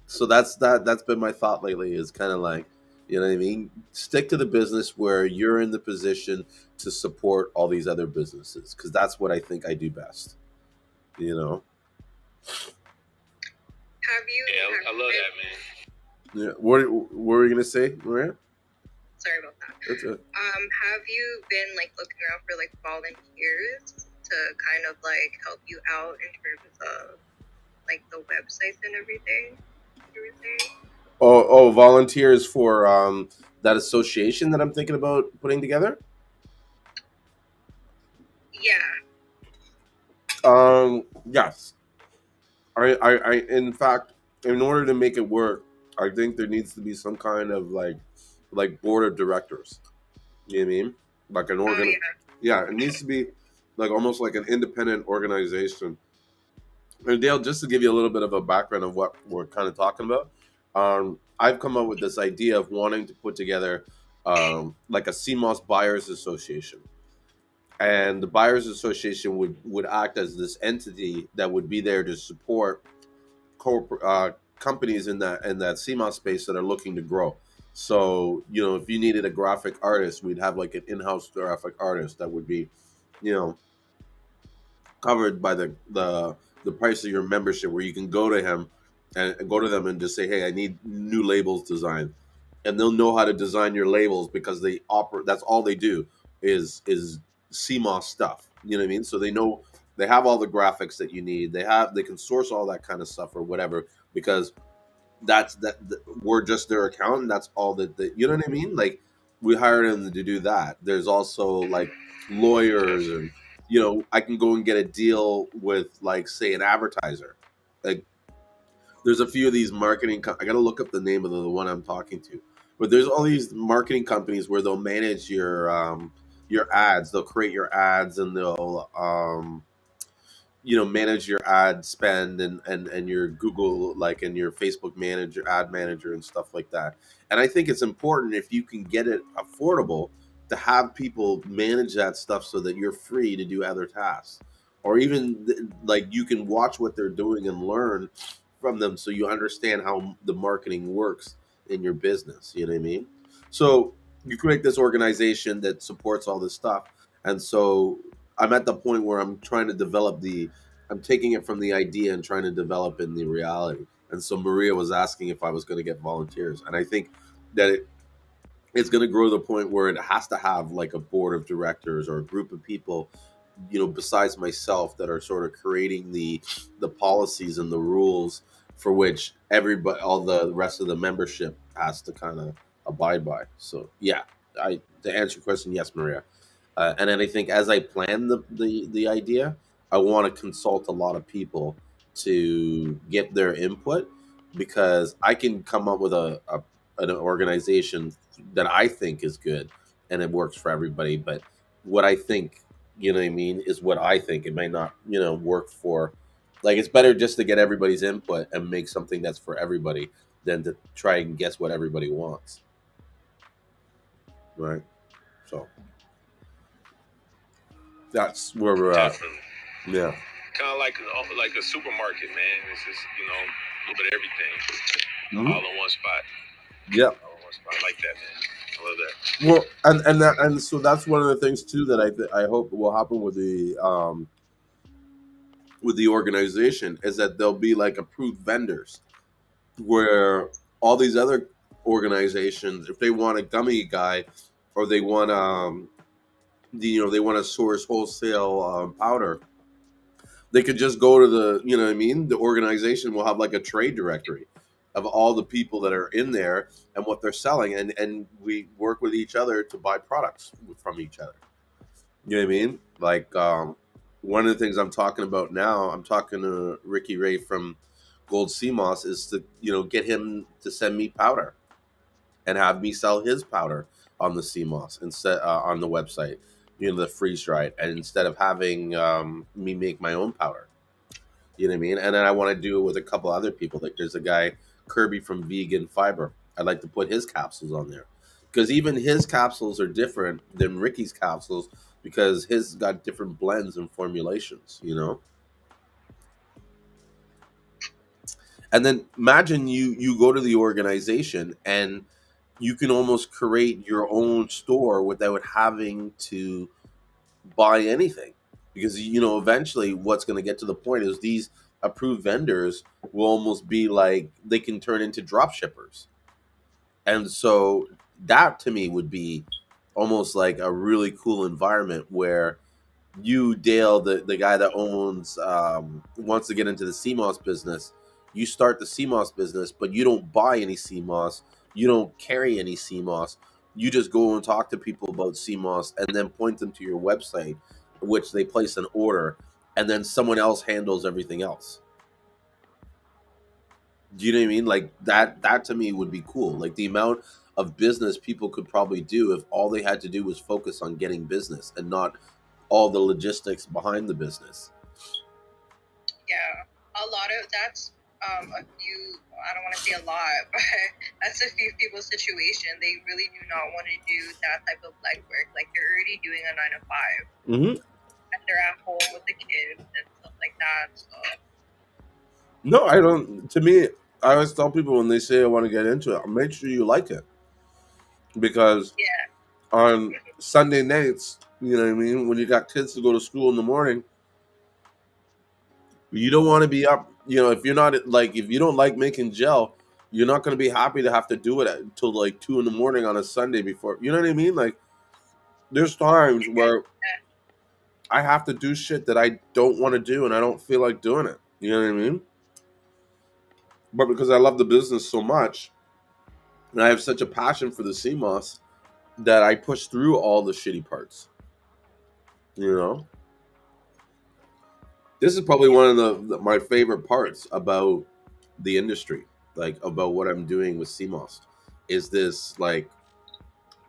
so that's been my thought lately. Is kind of like, you know what I mean. Stick to the business where you're in the position to support all these other businesses, because that's what I think I do best. You know. Have you Yeah, I love been, that, man. Yeah. What were you gonna say, Maria? sorry about that. That's it. Have you been like looking around for like volunteers to kind of like help you out in terms of like the websites and everything? You were saying? Oh, volunteers for that association that I'm thinking about putting together. Yeah. Yes. In fact, in order to make it work, I think there needs to be some kind of like board of directors. You know what I mean? Like an Oh organ. yeah. Yeah, it needs to be like almost like an independent organization. And Dale, just to give you a little bit of a background of what we're kind of talking about, I've come up with this idea of wanting to put together like a CMOS buyers association, and the buyers association would act as this entity that would be there to support companies in that CMOS space that are looking to grow. So, if you needed a graphic artist, we'd have like an in-house graphic artist that would be, you know, covered by the price of your membership, where you can go to him and go to them and just say, hey, I need new labels designed, and they'll know how to design your labels because they operate. That's all they do is CMOS stuff. You know what I mean? So they have all the graphics that you need. They can source all that kind of stuff or whatever, because we're just their accountant. That's all that you know what I mean. Like, we hired them to do that. There's also like lawyers, and I can go and get a deal with, like, say, an advertiser. Like, there's a few of these I gotta look up the name of the one I'm talking to, but there's all these marketing companies where they'll manage your ads. They'll create your ads, and they'll manage your ad spend, and your Google, like, and your Facebook manager, ad manager, and stuff like that. And I think it's important, if you can get it affordable, to have people manage that stuff so that you're free to do other tasks, or even like, you can watch what they're doing and learn from them, so you understand how the marketing works in your business. You know what I mean? So you create this organization that supports all this stuff. And so I'm at the point where I'm taking it from the idea and trying to develop in the reality. And so Maria was asking if I was going to get volunteers, and I think that it's going to grow to the point where it has to have like a board of directors or a group of people, besides myself, that are sort of creating the policies and the rules for which everybody, all the rest of the membership, has to kind of abide by. So yeah, I to answer your question, yes, Maria. And then I think, as I plan the idea, I want to consult a lot of people to get their input, because I can come up with an organization that I think is good and it works for everybody. But what I think, you know what I mean, is what I think. It may not, work for, like, it's better just to get everybody's input and make something that's for everybody than to try and guess what everybody wants. Right. So that's where we're at. Definitely. Yeah. Kind of like a supermarket, man. It's just a little bit of everything, Mhm. all in one spot. Yeah. All in one spot. I like that, man. I love that. Well, and so that's one of the things too that I hope will happen with the organization, is that there'll be like approved vendors, where all these other organizations, if they want a gummy guy, or they want they want to source wholesale powder, they could just go to what I mean, the organization will have like a trade directory of all the people that are in there and what they're selling, and we work with each other to buy products from each other. You know what I mean? Like, one of the things I'm talking about now, I'm talking to Ricky Ray from Gold Seamoss, is to get him to send me powder and have me sell his powder on the Seamoss, instead, on the website, the freeze dried, and instead of having me make my own powder. You know what I mean? And then I want to do it with a couple other people. Like, there's a guy, Kirby from Vegan Fiber. I'd like to put his capsules on there, because even his capsules are different than Ricky's capsules, because his got different blends and formulations, you know. And then imagine you go to the organization and you can almost create your own store without having to buy anything, because you know eventually what's going to get to the point is these approved vendors will almost be like they can turn into drop shippers. And so that to me would be almost like a really cool environment where you, Dale, the guy that owns wants to get into the Seamoss business, you start the Seamoss business, but you don't buy any Seamoss, you don't carry any Seamoss. You just go and talk to people about Seamoss and then point them to your website, which they place an order, and then someone else handles everything else. Do you know what I mean? Like that to me would be cool. Like the amount of business people could probably do if all they had to do was focus on getting business and not all the logistics behind the business. Yeah, a lot of that's a few. I don't want to say a lot, but that's a few people's situation. They really do not want to do that type of legwork. Like they're already doing a 9 to 5, Mm-hmm. and they're at home with the kids and stuff like that. So No, I don't. To me, I always tell people when they say I want to get into it, make sure you like it, because yeah, on Sunday nights, you know what I mean, when you got kids to go to school in the morning, you don't want to be up. You know, if you're not like if you don't like making gel, you're not going to be happy to have to do it until like 2 in the morning on a Sunday before. You know what I mean? Like there's times where I have to do shit that I don't want to do and I don't feel like doing it. You know what I mean? But because I love the business so much and I have such a passion for the CMOS that I push through all the shitty parts. You know? This is probably one of my favorite parts about the industry, like about what I'm doing with CMOS, is this like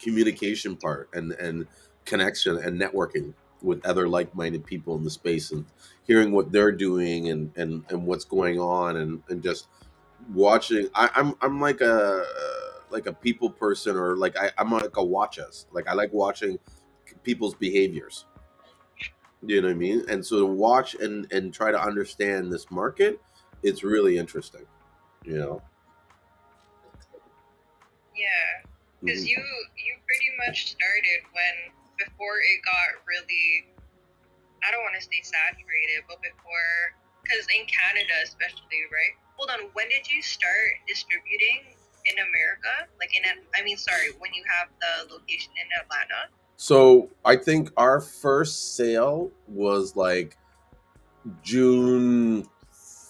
communication part and connection and networking with other like-minded people in the space and hearing what they're doing and what's going on and just watching. I'm like a people person, or like I'm like a watch us. Like I like watching people's behaviors. You know what I mean? And so to watch and try to understand this market, it's really interesting. You know. yeah, because Mhm. you pretty much started when before it got really. I don't want to say saturated, but before, because in Canada especially, right? Hold on, when did you start distributing in America? Like I mean, sorry, when you have the location in Atlanta? So I think our first sale was like June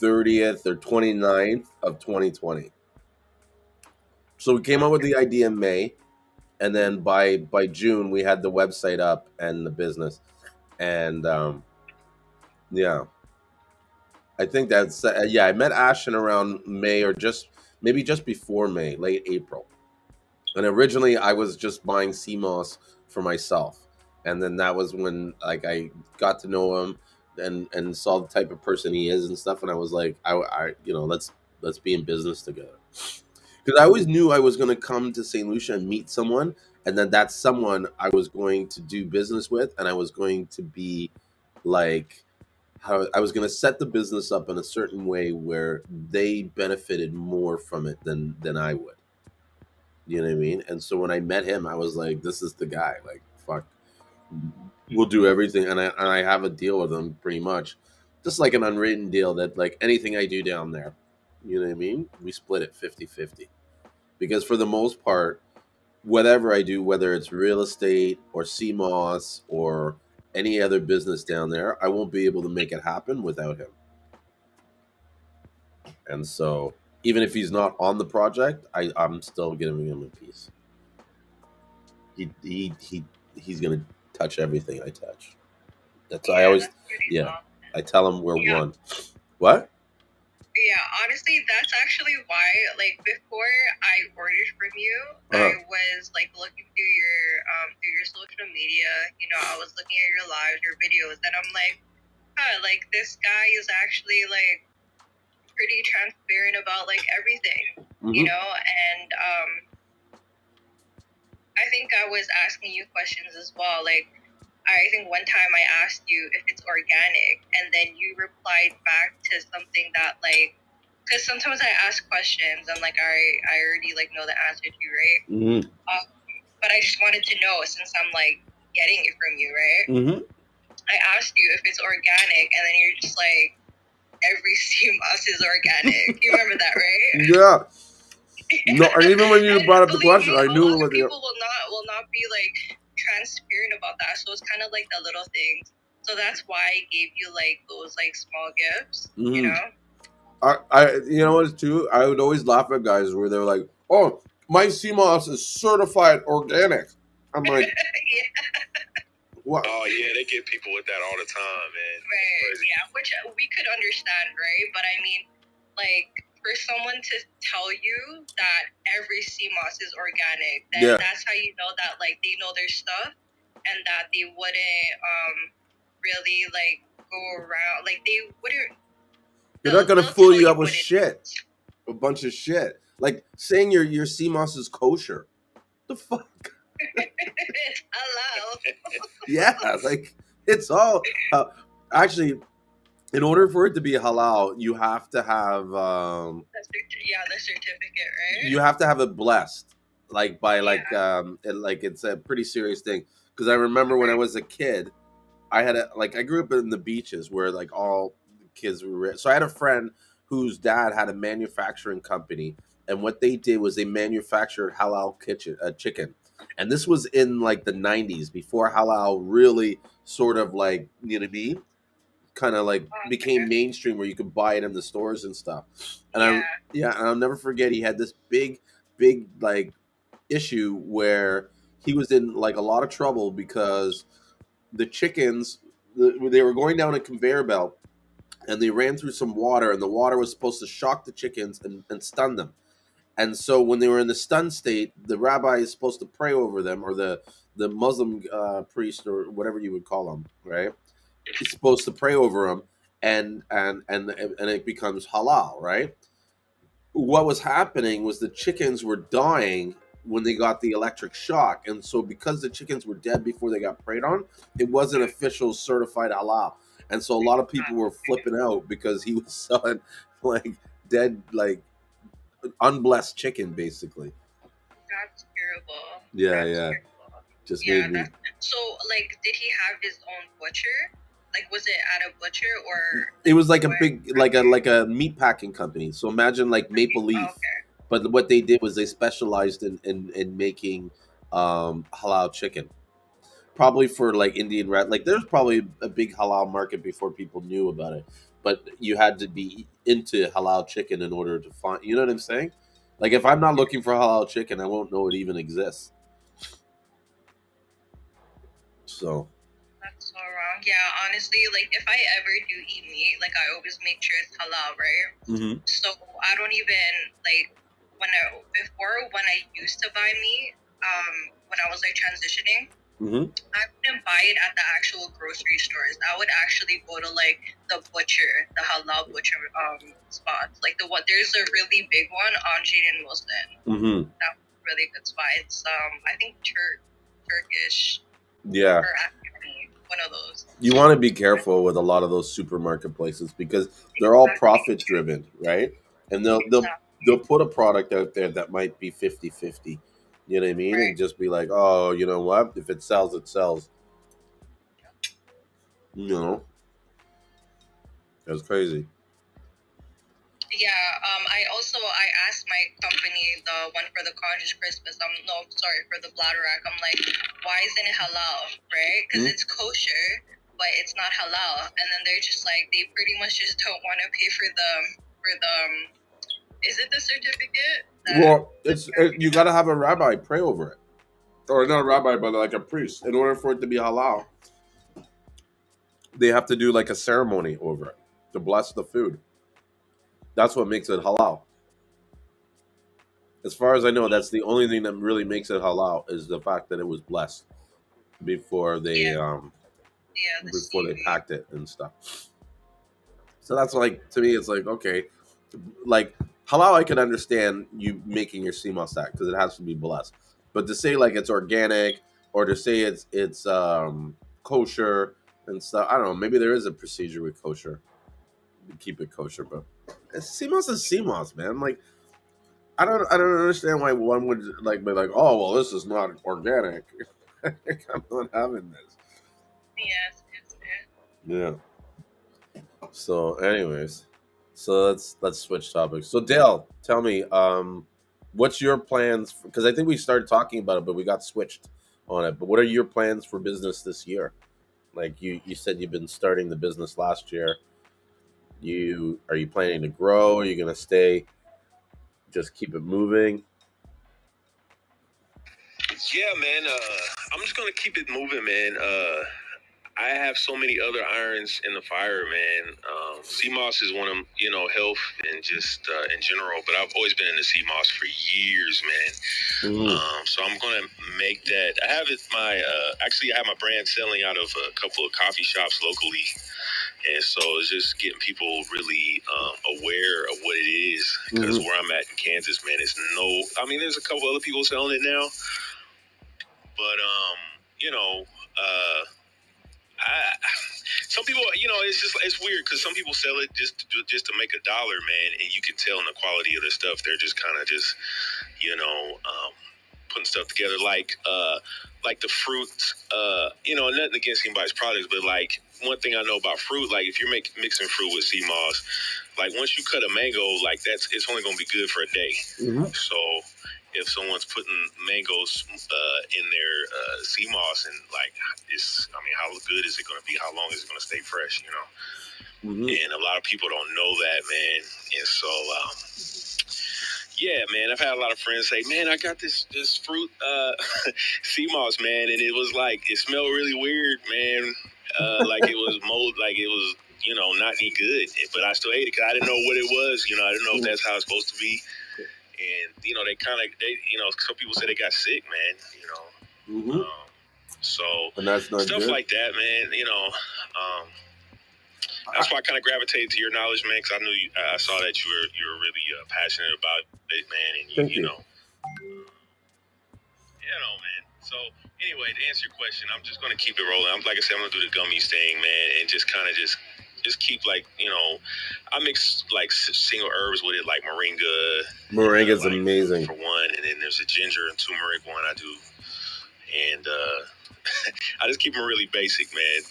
30th or 29th of 2020. So we came up with Okay. the idea in May, and then by June we had the website up and the business, and yeah, I think that's yeah. I met Ashton around May or just maybe just before May, late April. And originally I was just buying CMOS for myself, and then that was when like I got to know him and saw the type of person he is and stuff, and I was like, I you know let's be in business together, because I always knew I was going to come to St. Lucia and meet someone, and then that's someone I was going to do business with, and I was going to be like how I was going to set the business up in a certain way where they benefited more from it than I would. You know what I mean? And so when I met him, I was like, "This is the guy." Like, fuck, we'll do everything, and I have a deal with him pretty much, just like an unwritten deal that like anything I do down there, you know what I mean? We split it 50-50, because for the most part, whatever I do, whether it's real estate or CMOS or any other business down there, I won't be able to make it happen without him. And so even if he's not on the project, I'm still giving him a piece. He he's gonna touch everything I touch. That's I Yeah, always, that's pretty yeah. awesome. I tell him we're Yeah, one. What? yeah. Honestly, that's actually why. Like before I ordered from you, Uh-huh. I was like looking through your social media. You know, I was looking at your lives, your videos, and I'm like, huh, like this guy is actually like pretty transparent about like everything, you Hmm. know. And I think I was asking you questions as well. Like I think one time I asked you if it's organic, and then you replied back to something that like, because sometimes I ask questions and like I already like know the answer to, right? Mm-hmm. But I just wanted to know since I'm like getting it from you, right? Mm-hmm. I asked you if it's organic, and then you're just like, every Seamoss is organic. You remember that, right? Yeah. No, and even when you And brought up the believe question, me, I a knew lot of what the. people will not be like transparent about that. So it's kind of like the little things. So that's why I gave you like those like small gifts, you Mm-hmm. know? You know what, too? I would always laugh at guys where they're like, "Oh, my CMOS is certified organic." I'm like, Yeah, "What?" Oh yeah, they get people with that all the time, man. right. Crazy. Yeah, which we could understand, right? But I mean, like for someone to tell you that every CMOS is organic, then Yeah. that's how you know that like they know their stuff and that they wouldn't really like go around like they wouldn't They're not gonna they'll fool tell you you up with what it shit, is. a bunch of shit. Like saying your CMOS is kosher. The fuck? It's halal. Yeah, like it's all. Actually, in order for it to be halal, you have to have The certificate, right? you have to have it blessed, like by Yeah. like it's a pretty serious thing. Because I remember when I was a kid, I grew up in the beaches where like all the kids were rich. So I had a friend whose dad had a manufacturing company, and what they did was they manufactured halal chicken, and this was in like the '90s before halal really sort of like you know what I mean, kind of like became Okay. mainstream where you could buy it in the stores and stuff. And I Yeah. yeah, and I'll never forget he had this big like issue where he was in like a lot of trouble because the chickens they were going down a conveyor belt and they ran through some water and the water was supposed to shock the chickens and stun them. And so when they were in the stun state, the rabbi is supposed to pray over them, or the Muslim priest or whatever you would call them, right? He's supposed to pray over them, and it becomes halal, right? What was happening was the chickens were dying when they got the electric shock, and so because the chickens were dead before they got preyed on, it wasn't official certified halal, and so a lot of people were flipping out because he was selling like dead, like unblessed chicken, basically. That's terrible. Yeah, That's yeah, terrible. just Yeah, made me. that's so like did he have his own butcher? Like was it at a butcher or It was like a what? big, like a meat packing company. So imagine like Maple Leaf, Okay. but what they did was they specialized in making halal chicken. Probably for like Indian red. Like there's probably a big halal market before people knew about it, but you had to be into halal chicken in order to find. You know what I'm saying? Like if I'm not looking for halal chicken, I won't know it even exists. So. That's so wrong. Yeah, honestly, like if I ever do eat meat, like I always make sure it's halal, right? Hmm. So I don't even like when I used to buy meat, when I was like transitioning, Hmm. I wouldn't buy it at the actual grocery stores. I would actually go to like the butcher, the halal butcher spots. Like the one there's a really big one on Jade and Wilson. Hmm. That's a really good spot. It's I think Turkish Yeah. or Afghani, one of those. You want to be careful with a lot of those supermarket places because they're all Exactly. profit driven, right? And they'll Exactly. put a product out there that might be 50-50. You know what I mean? And Right. just be like, "Oh, you know what? If it sells, it sells." You know, that's crazy. Yeah. I asked my company, the one for the conscious Christmas. No, sorry, for the bladder rack. I'm like, why isn't it halal? Right? Because Hmm? it's kosher, but it's not halal. And then they're just like, they pretty much just don't want to pay for the. Is it the certificate? Well, you got to have a rabbi pray over it, or not a rabbi, but like a priest. In order for it to be halal, they have to do like a ceremony over it to bless the food. That's what makes it halal. As far as I know, that's the only thing that really makes it halal is the fact that it was blessed before they Yeah. Yeah. The before they seaweed. packed it and stuff. So that's like to me, it's like okay, like halal, I can understand you making your sea moss because it has to be blessed. But to say like it's organic or to say it's kosher and stuff. I don't know. Maybe there is a procedure with kosher to keep it kosher, but CMOS is CMOS, man. Like I don't understand why one would like be like, oh well, this is not organic. I'm not having this. Yes, yes, yes. Yeah. So, anyways, so let's switch topics. So, Dale, tell me, what's your plans? Because I think we started talking about it, but we got switched on it. But what are your plans for business this year? Like you said, you've been starting the business last year. Are you planning to grow? Are you gonna stay? Just keep it moving. Yeah, man. I'm just gonna keep it moving, man. I have so many other irons in the fire, man. CMOS is one of them, health and just in general. But I've always been in the CMOS for years, man. Mm-hmm. So I'm gonna make that. I have it. Actually, I have my brand selling out of a couple of coffee shops locally, and so it's just getting people really aware of what it is. Because Mm-hmm. where I'm at in Kansas, man, it's no. I mean, there's a couple other people selling it now, but you know. I, some people, it's weird because some people sell it just to make a dollar, man, and you can tell in the quality of the stuff. They're just kind of just, putting stuff together like the fruit. Nothing against anybody's products, but like one thing I know about fruit, like if you're mixing fruit with sea moss, like once you cut a mango, like it's only gonna be good for a day. Mm-hmm. So if someone's putting mangoes in their sea moss and like how good is it going to be? How long is it going to stay fresh? Mm-hmm. And a lot of people don't know that, man. And so, yeah, man, I've had a lot of friends say, "Man, I got this fruit sea moss, man, and it was like it smelled really weird, man. Like it was mold, like it was." Not any good, but I still ate it because I didn't know what it was. I didn't know if that's how it's supposed to be. And some people say they got sick, man. Mm-hmm. So And that's not stuff good. like that, man. That's why I kind of gravitated to your knowledge, man, because I knew I saw that you were really passionate about it, man. And Thank you. Man. So anyway, to answer your question, I'm just gonna keep it rolling. Like I said, I'm gonna do the gummies thing, man, and just kind of just keep I mix like single herbs with it, like moringa. Moringa is like, amazing. for one, and then there's a ginger and turmeric one I do, and I just keep them really basic, man.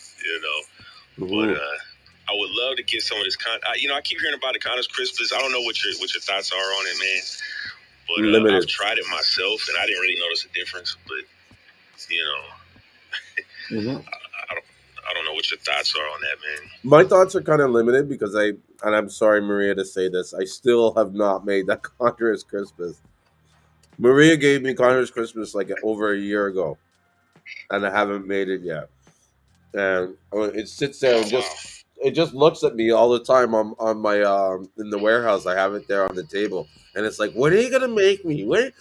Mm-hmm. But I would love to get some of this I keep hearing about the Connor's Crispus. I don't know what your thoughts are on it, man. But Limited. I've tried it myself, and I didn't really notice a difference. But Mm-hmm. I don't know what your thoughts are on that, man. My thoughts are kind of limited because and I'm sorry, Maria, to say this, I still have not made that Congress Christmas. Maria gave me Congress Christmas like over a year ago, and I haven't made it yet. And it sits there and it just looks at me all the time on my in the warehouse. I have it there on the table, and it's like, when are you gonna make me? When?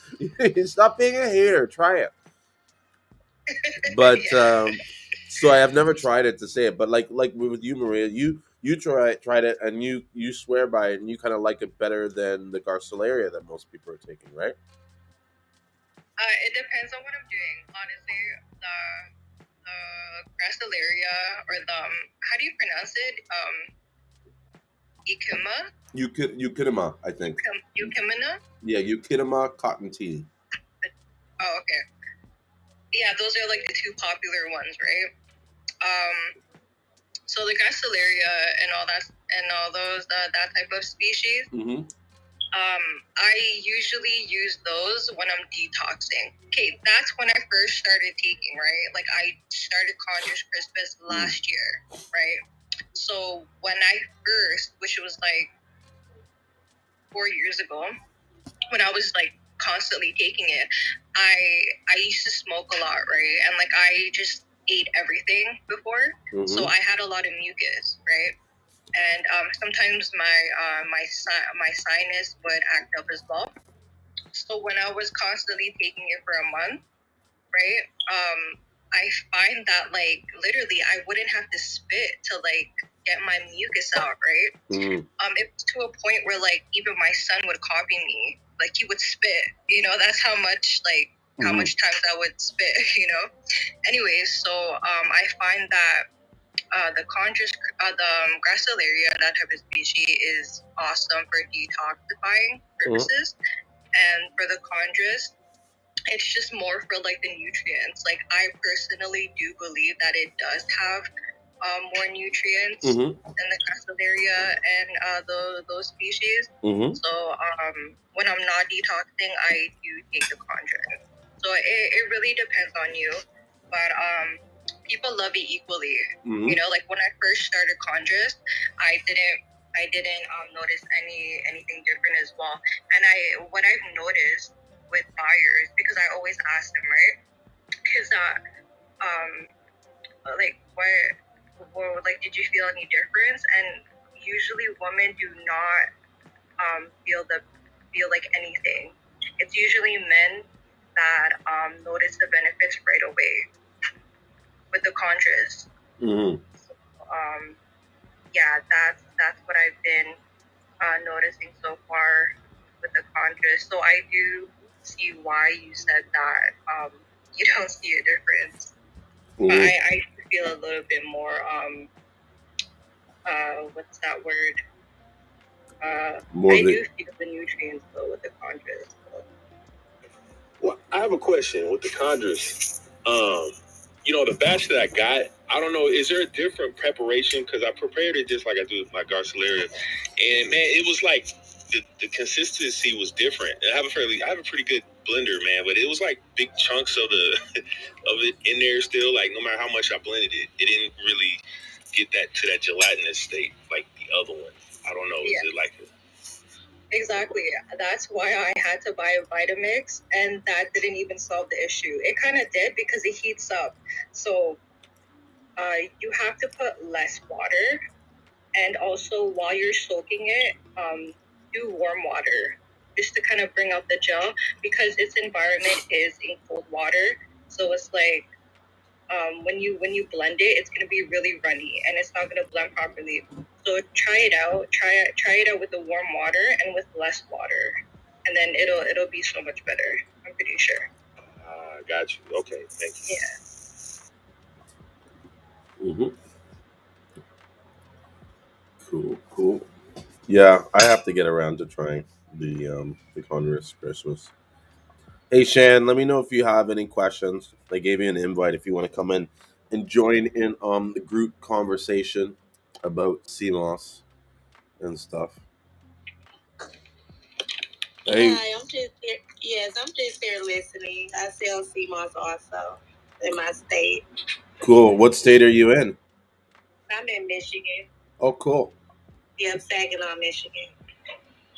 Stop being a hater. Try it. But so I have never tried it to say it, but like with you, Maria, you tried it and you swear by it and you kind of like it better than the Garcilaria that most people are taking, right? It depends on what I'm doing. Honestly, the gracilaria or the how do you pronounce it? Ikima? Eukitima, I think. Eukimina? Yeah, Eukitima cotton tea. Oh, okay. Yeah, those are like the two popular ones, right? So the gracilaria and all that and all those that type of species. Mm-hmm. I usually use those when I'm detoxing. Okay, that's when I first started taking, right? Like I started Conjures Crispus last year, right? So when I first, which was like 4 years ago, when I was like constantly taking it, I used to smoke a lot, right? And like I just ate everything before, so I had a lot of mucus, right? And sometimes my sinus would act up as well. So when I was constantly taking it for a month, right? I find that like literally I wouldn't have to spit to like get my mucus out, right? It was to a point where like even my son would copy me. Like he would spit, that's how much like how Mhm. much times I would spit, Anyways, so I find that the chondrous, the gracilaria, that type of species, is awesome for detoxifying purposes. And for the chondrous, it's just more for like the nutrients. Like I personally do believe that it does have more nutrients Mhm. than the gracilaria and those species. Mhm. So when I'm not detoxing, I do take the chondrous. So it really depends on you, but people love it equally. Mhm. Like when I first started chondrous, I didn't notice anything different as well. And what I've noticed with buyers, because I always ask them, right, is that like like did you feel any difference? And usually women do not feel like anything. It's usually men that notice the benefits right away with the chondrous. Mhm. Um, yeah, that's what I've been noticing so far with the chondrous. So I do see why you said that you don't see a difference. But Mhm. I feel a little bit more what's that word? More I the do feel the nutrients though with the chondrous. So. Well, I have a question with the chondrous. The batch that I got, I don't know, is there a different preparation? Because I prepared it just like I do with my Garcilaria. And man, it was like the consistency was different. And I have a pretty good blender, man, but it was like big chunks of the of it in there still. Like no matter how much I blended it, it didn't really get that to that gelatinous state like the other one. I don't know. Yeah. Is it like Exactly. That's why I had to buy a Vitamix, and that didn't even solve the issue. It kind of did because it heats up. So you have to put less water, and also while you're soaking it, do warm water just to kind of bring out the gel because its environment is in cold water. So it's like when you blend it, it's gonna be really runny and it's not gonna blend properly. So try it out. Try it out with the warm water and with less water, and then it'll be so much better. I'm pretty sure. got you. Okay, thank you. Yeah. Mhm. Cool. Yeah, I have to get around to trying the Congress Christmas. Hey Shan, let me know if you have any questions. I gave you an invite if you want to come in and join in the group conversation about CMOS and stuff. Hey, Hi, I'm just here. Yes, I'm just here listening. I sell Seamoss also in my state. cool. What state are you in? I'm in Michigan. Oh, cool. Yeah, I'm Saginaw, Michigan.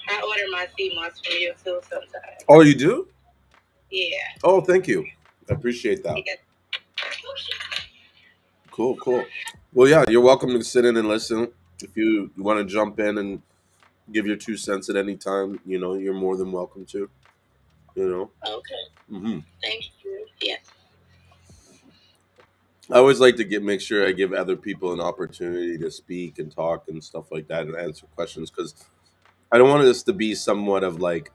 I order my Seamoss from you too sometimes. Oh, you do? Yeah. Oh, thank you. I appreciate that. Yeah. Cool. Well, yeah, you're welcome to sit in and listen. If you want to jump in and give your 2 cents at any time, you're more than welcome to. Okay. Hmm. Thank you. Yeah. I always like to make sure I give other people an opportunity to speak and talk and stuff like that and answer questions because I don't want this to be somewhat of like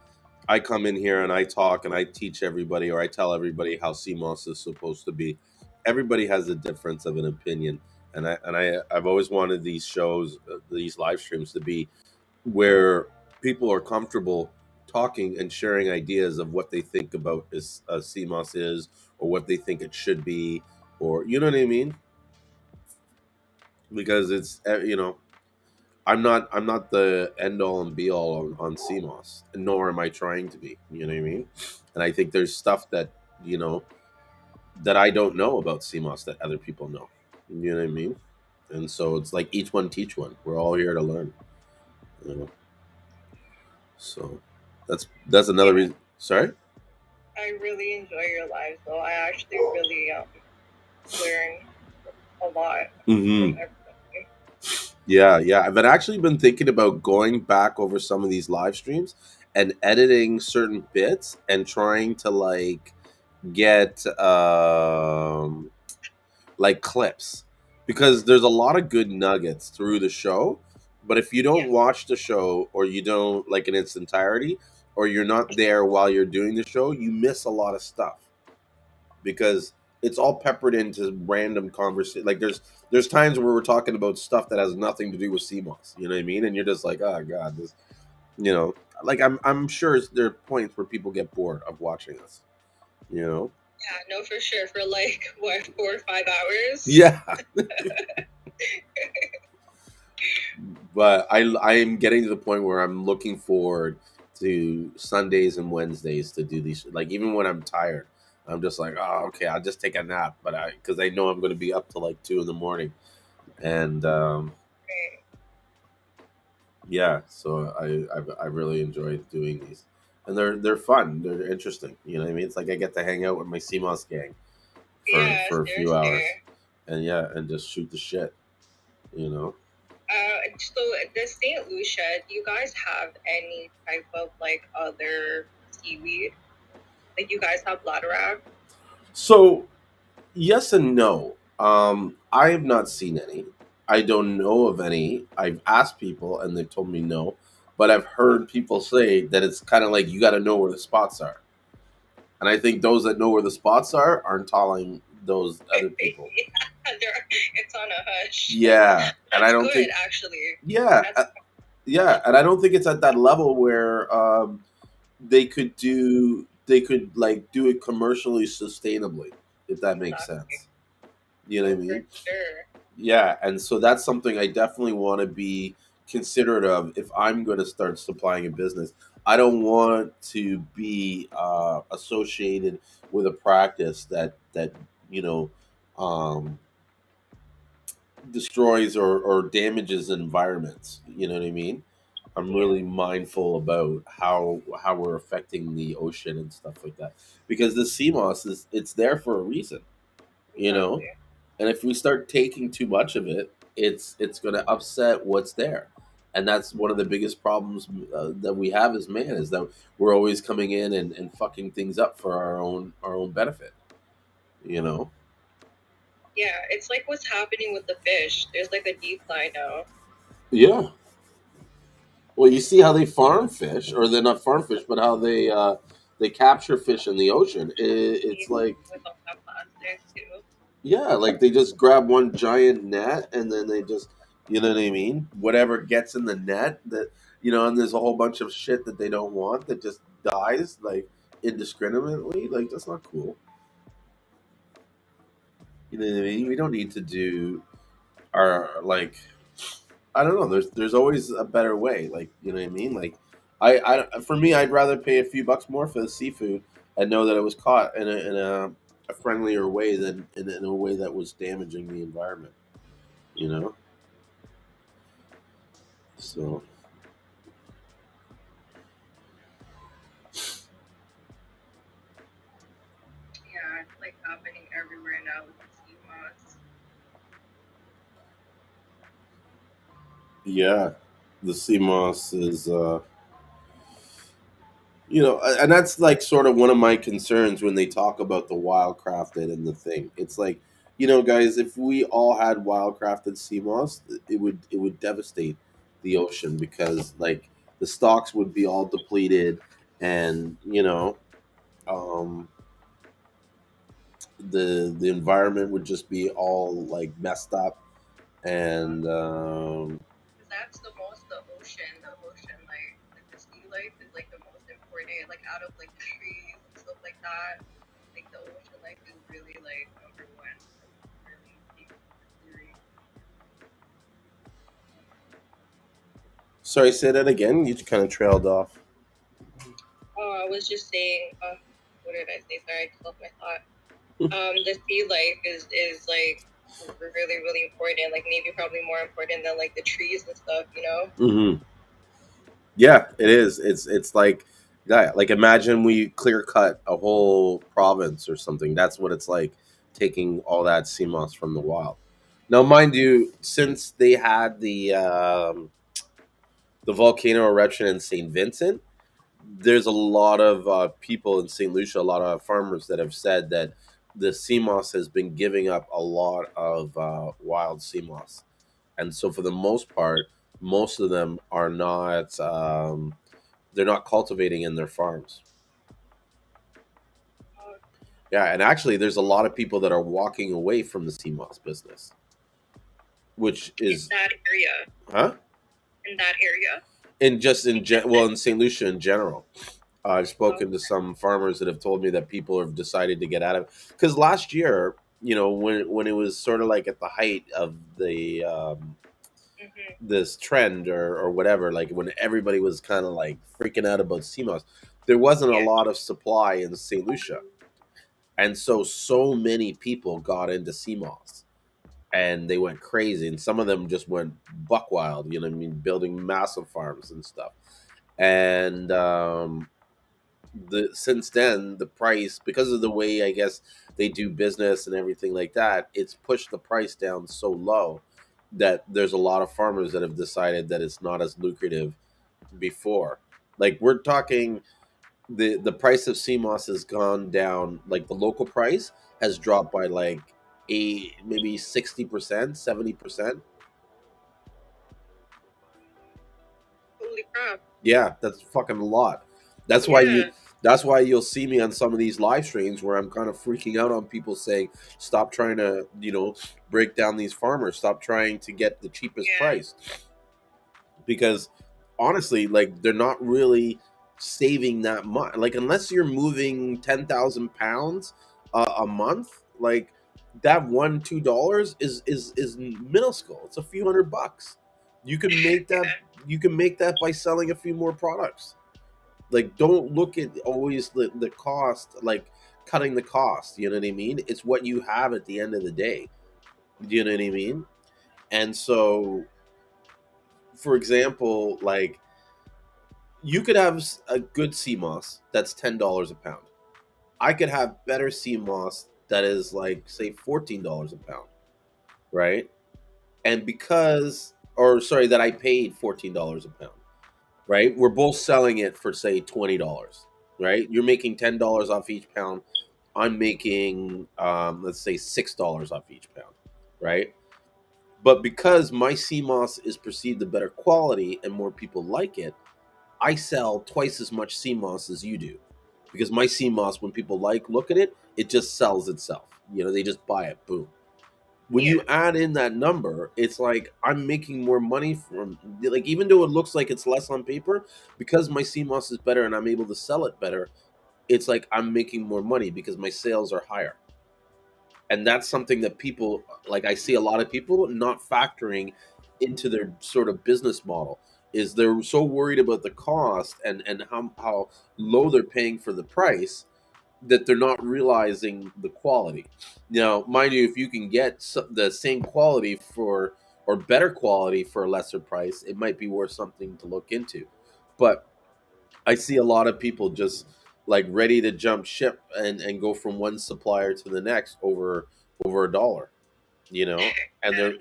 I come in here and I talk and I teach everybody or I tell everybody how CMOS is supposed to be. Everybody has a difference of an opinion, and I've always wanted these shows, these live streams, to be where people are comfortable talking and sharing ideas of what they think about is CMOS is or what they think it should be, or you know what I mean? Because it's I'm not the end all and be all on CMOS, nor am I trying to be. You know what I mean? And I think there's stuff that you know that I don't know about CMOS that other people know. You know what I mean? And so it's like each one teach one. We're all here to learn. You know. So that's another Yeah. reason. Sorry. I really enjoy your lives though. I actually really learn a lot from Mm-hmm. everybody. Yeah. I've actually been thinking about going back over some of these live streams and editing certain bits and trying to get like clips because there's a lot of good nuggets through the show, but if you don't Yeah. watch the show or you don't like in its entirety or you're not there while you're doing the show, you miss a lot of stuff. because it's all peppered into random conversation. Like there's times where we're talking about stuff that has nothing to do with CMOS. You know what I mean? And you're just like, oh god, this. You know, like I'm sure there are points where people get bored of watching us. You know. Yeah, no, for sure. For like what, 4 or 5 hours? Yeah. But I'm getting to the point where I'm looking forward to Sundays and Wednesdays to do these. Like even when I'm tired, I'm just like, oh, okay, I'll just take a nap. But because I know I'm going to be up till like 2 in the morning, and Right. yeah, so I really enjoy doing these, and they're fun. They're interesting. You know what I mean? It's like I get to hang out with my CMOS gang Yeah, for a few hours, seriously. and yeah, and just shoot the shit. You know. So the St. Lucia, do you guys have any type of like other seaweed? Like you guys have bladderwrack? So yes and no. I have not seen any. I don't know of any. I've asked people and they've told me no, but I've heard people say that it's kind of like you got to know where the spots are, and I think those that know where the spots are aren't telling those other people. Yeah, it's on a hush. Yeah, and I That's don't good, think. actually. Yeah, That's yeah, and I don't think it's at that level where they could like do it commercially sustainably, if that makes exactly. sense. You know what No, I for mean? sure. Yeah, and so that's something I definitely want to be considerate of if I'm going to start supplying a business. I don't want to be associated with a practice that you know um, destroys or damages environments. You know what I mean? I'm Yeah, really mindful about how we're affecting the ocean and stuff like that because the sea moss is it's there for a reason, you know. exactly. And if we start taking too much of it, it's going to upset what's there, and that's one of the biggest problems that we have as man is that we're always coming in and fucking things up for our own benefit, you know. Yeah, it's like what's happening with the fish. There's like a decline now. Yeah. Well, you see how they farm fish, or they're not farm fish, but how they capture fish in the ocean. It's like With all that plastic too. yeah, like they just grab one giant net and then they just, you know what I mean? Whatever gets in the net that, you know, and there's a whole bunch of shit that they don't want that just dies like indiscriminately. Like that's not cool. You know what I mean? We don't need to do our like I don't know. There's always a better way. Like you know what I mean? Like I for me, I'd rather pay a few bucks more for the seafood and know that it was caught a friendlier way than in a way that was damaging the environment. You know. So Yeah, it's like happening everywhere now with the sea moss. yeah, the sea moss is you know, and that's like sort of one of my concerns when they talk about the wildcrafted and the thing. It's like, you know, guys, if we all had wildcrafted sea moss, it would devastate the ocean because like the stocks would be all depleted, and you know, um, the environment would just be all like messed up, and 'Cause that's the most the ocean like the sea life is like the most important. Like out of like the trees and stuff like that. Like the ocean life is really like number one. Like, really deep, really. sorry, say that again. You kind of trailed off. Oh, I was just saying. What did I say? Sorry, I just lost my thought. The sea life is like really important. Like maybe probably more important than like the trees and stuff. You know? Hmm. Yeah, it is. It's like yeah, like imagine we clear cut a whole province or something. That's what it's like taking all that sea moss from the wild. Now, mind you, since they had the volcano eruption in St. Vincent, there's a lot of people in St. Lucia, a lot of farmers that have said that the sea moss has been giving up a lot of wild sea moss, and so for the most part, most of them are not. They're not cultivating in their farms. Yeah, and actually, there's a lot of people that are walking away from the CMOS business, which In is, that area. huh? In that area. And just in Like just well, in St. Lucia in general. I've oh, spoken to some farmers that have told me that people have decided to get out of, because last year, when it was sort of like at the height of the mhm. this trend or whatever, like when everybody was kind of like freaking out about CMOS, there wasn't a Yeah. lot of supply in St. Lucia, and so many people got into CMOS and they went crazy, and some of them just went buck wild. You know what I mean? Building massive farms and stuff, and since then the price, because of the way I guess they do business and everything like that, it's pushed the price down so low that there's a lot of farmers that have decided that it's not as lucrative before. Like we're talking, the price of CMOS has gone down. Like the local price has dropped by like maybe 60%, 70%. Holy crap. Yeah, that's fucking a lot. That's why you Yeah. that's why you'll see me on some of these live streams where I'm kind of freaking out on people saying, stop trying to, break down these farmers, stop trying to get the cheapest Yeah. price. Because honestly, like they're not really saving that much. Like unless you're moving 10,000 pounds a month, like that $1-2 is minuscule. It's a few $100. You can make that Yeah. you can make that by selling a few more products. Like don't look at always the cost, like cutting the cost. You know what I mean? It's what you have at the end of the day. You know what I mean? And so, for example, like you could have a good sea moss that's $10 a pound. I could have better sea moss that is like say $14 a pound, right? And because, or sorry, that I paid $14 a pound, right? We're both selling it for say $20, right? You're making $10 off each pound. I'm making let's say $6 off each pound, right? But because my sea moss is perceived a better quality and more people like it, I sell twice as much sea moss as you do, because my sea moss, when people look at it, it just sells itself. They just buy it. Boom. When Yeah. you add in that number, it's like I'm making more money from, like, even though it looks like it's less on paper, because my sea moss is better and I'm able to sell it better. It's like I'm making more money because my sales are higher. And that's something that people, like, I see a lot of people not factoring into their sort of business model, is they're so worried about the cost and how low they're paying for the price, that they're not realizing the quality. Now mind you, if you can get the same quality for, or better quality for a lesser price, it might be worth something to look into. But I see a lot of people just like ready to jump ship and go from one supplier to the next over a dollar, and Yeah.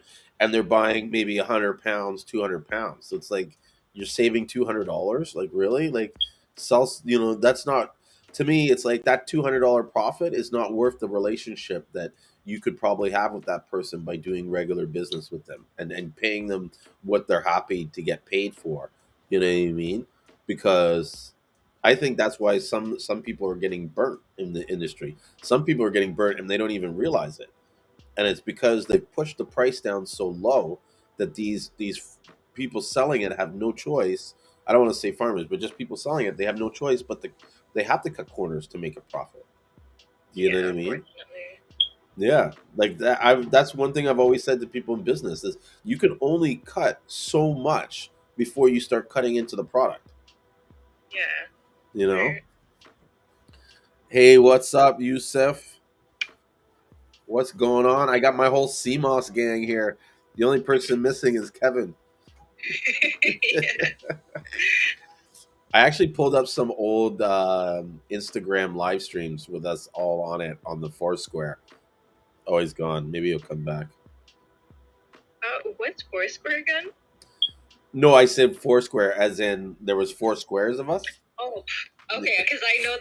they're buying maybe 100 pounds, 200 pounds. So it's like you're saving $200. Like really, like sells. That's not, to me. It's like that $200 profit is not worth the relationship that you could probably have with that person by doing regular business with them and paying them what they're happy to get paid for. You know what I mean? Because I think that's why some people are getting burnt in the industry. Some people are getting burnt and they don't even realize it, and it's because they've pushed the price down so low that these people selling it have no choice. I don't want to say farmers, but just people selling it, they have no choice but they have to cut corners to make a profit. You know what Yeah. I mean? Unfortunately. Yeah, like that. That's one thing I've always said to people in business is you can only cut so much before you start cutting into the product. Yeah. You know? Right. Hey, what's up, Yusuf? What's going on? I got my whole CMOS gang here. The only person missing is Kevin. Yeah. I actually pulled up some old Instagram live streams with us all on it on the Foursquare. Oh, he's gone. Maybe he'll come back. What's Foursquare again? No, I said Foursquare, as in there was 4 squares of us. Oh, okay. Because I know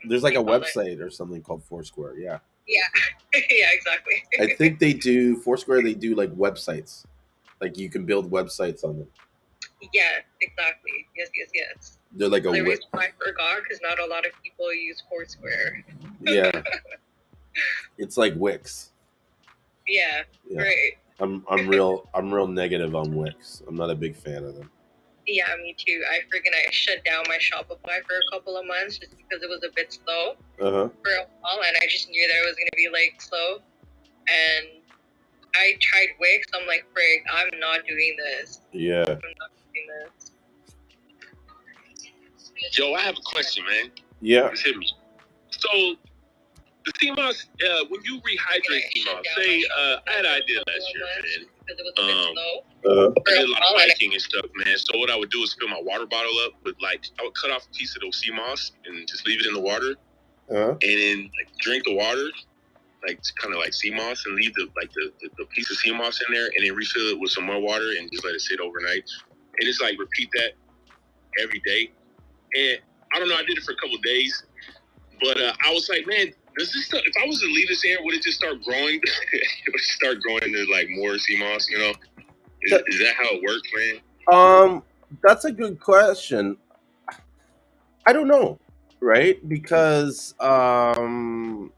There's what like do a you call it? website or something called Foursquare. Yeah, Yeah. Yeah. Exactly. I think they do Foursquare. They do like websites. Like you can build websites on them. Yeah. Exactly. Yes. Yes. Yes. They're like a The wick. reason why I forgot because not a lot of people use Foursquare. Yeah, it's like Wix. Yeah, Yeah, right. I'm real negative on Wix. I'm not a big fan of them. Yeah, me too. I shut down my Shopify for a couple of months just because it was a bit slow Uh huh. for a while, and I just knew that it was gonna be like slow. And I tried Wix. I'm like, frig, I'm not doing this. Yeah. I'm not doing this. Yo, I have a question, man. Yeah. Just hit me. So the Seamoss, when you rehydrate Seamoss, say I had an idea last year, man. Because it was a bit slow. I did a lot of biking and stuff, man. So what I would do is fill my water bottle up with I would cut off a piece of those Seamoss and just leave it in the water, and then drink the water, kind of like Seamoss, and leave the piece of Seamoss in there, and then refill it with some more water and just let it sit overnight. And it's repeat that every day. And I don't know, I did it for a couple of days, but I was like, man, does this stuff, if I was to leave this in, would it just start growing? It would start growing into more Seamoss, you know? Is that how it works, man? That's a good question. I don't know, right? Because the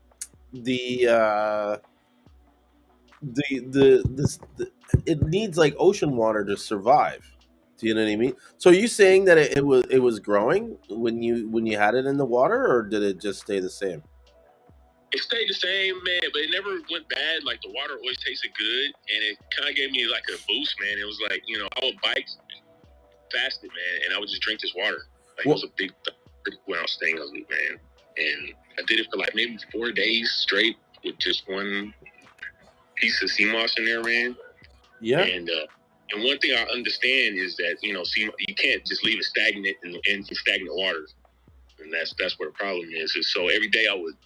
it needs like ocean water to survive. Do you know what I mean? So are you saying that it was growing when you had it in the water, or did it just stay the same? It stayed the same, man, but it never went bad. Like the water always tasted good, and it kind of gave me like a boost, man. It was like, I would bike fasted, man, and I would just drink this water. It was a big when I was staying up, man, and I did it for maybe 4 days straight with just one piece of Seamoss in there, man. Yeah. And one thing I understand is that you can't just leave it stagnant in stagnant water, and that's where the problem is. So every day I would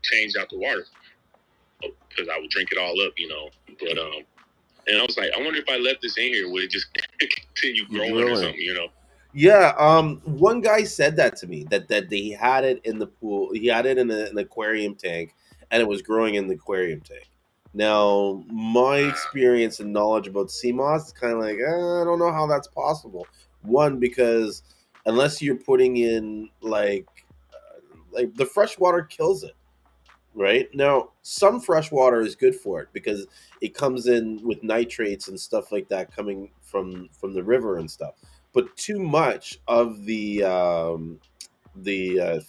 change out the water because I would drink it all up, But and I was like, I wonder if I left this in here, would it just continue growing or something, Yeah, one guy said that to me that they had it in the pool. He had it in an aquarium tank, and it was growing in the aquarium tank. Now, my experience and knowledge about Seamoss is kind of like I don't know how that's possible. One, because unless you're putting in like the fresh water kills it. Right now, some fresh water is good for it because it comes in with nitrates and stuff like that coming from the river and stuff. But too much of the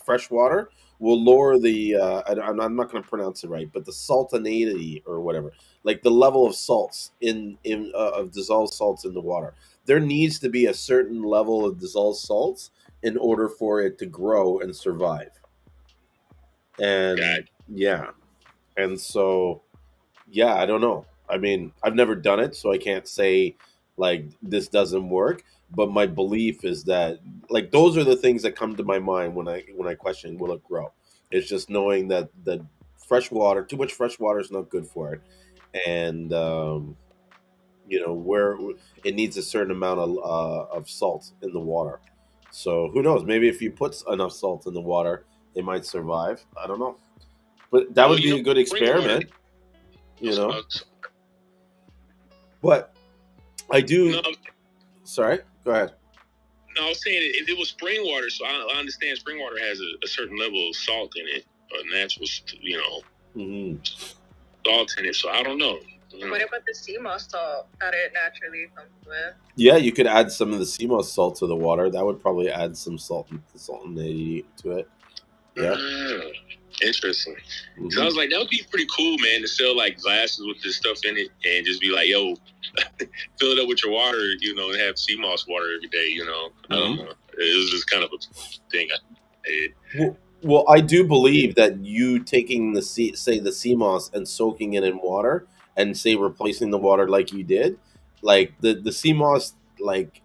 fresh water will lower the I'm not going to pronounce it right, but the saltinity or whatever, like the level of salts in of dissolved salts in the water. There needs to be a certain level of dissolved salts in order for it to grow and survive. And yeah, and so yeah, I don't know. I mean, I've never done it, so I can't say like this doesn't work. But my belief is that those are the things that come to my mind when I question will it grow. It's just knowing that fresh water, too much fresh water is not good for it, and where it needs a certain amount of salt in the water. So who knows? Maybe if you put enough salt in the water, it might survive. I don't know, but that would be a good experiment. But I do. No, sorry, go ahead. No, I was saying it was spring water, so I understand spring water has a certain level of salt in it, natural, salt in it. So I don't know. What about the Seamoss salt that it naturally comes with? Yeah, you could add some of the Seamoss salt to the water. That would probably add some saltinity to it. Yeah. Interesting. So I was like, that would be pretty cool, man, to sell glasses with this stuff in it and just be like, yo, fill it up with your water, and have Seamoss water every day, I don't know. It was just kind of a thing I did. Well, I do believe that you taking the Seamoss and soaking it in water and say replacing the water like you did, like the Seamoss,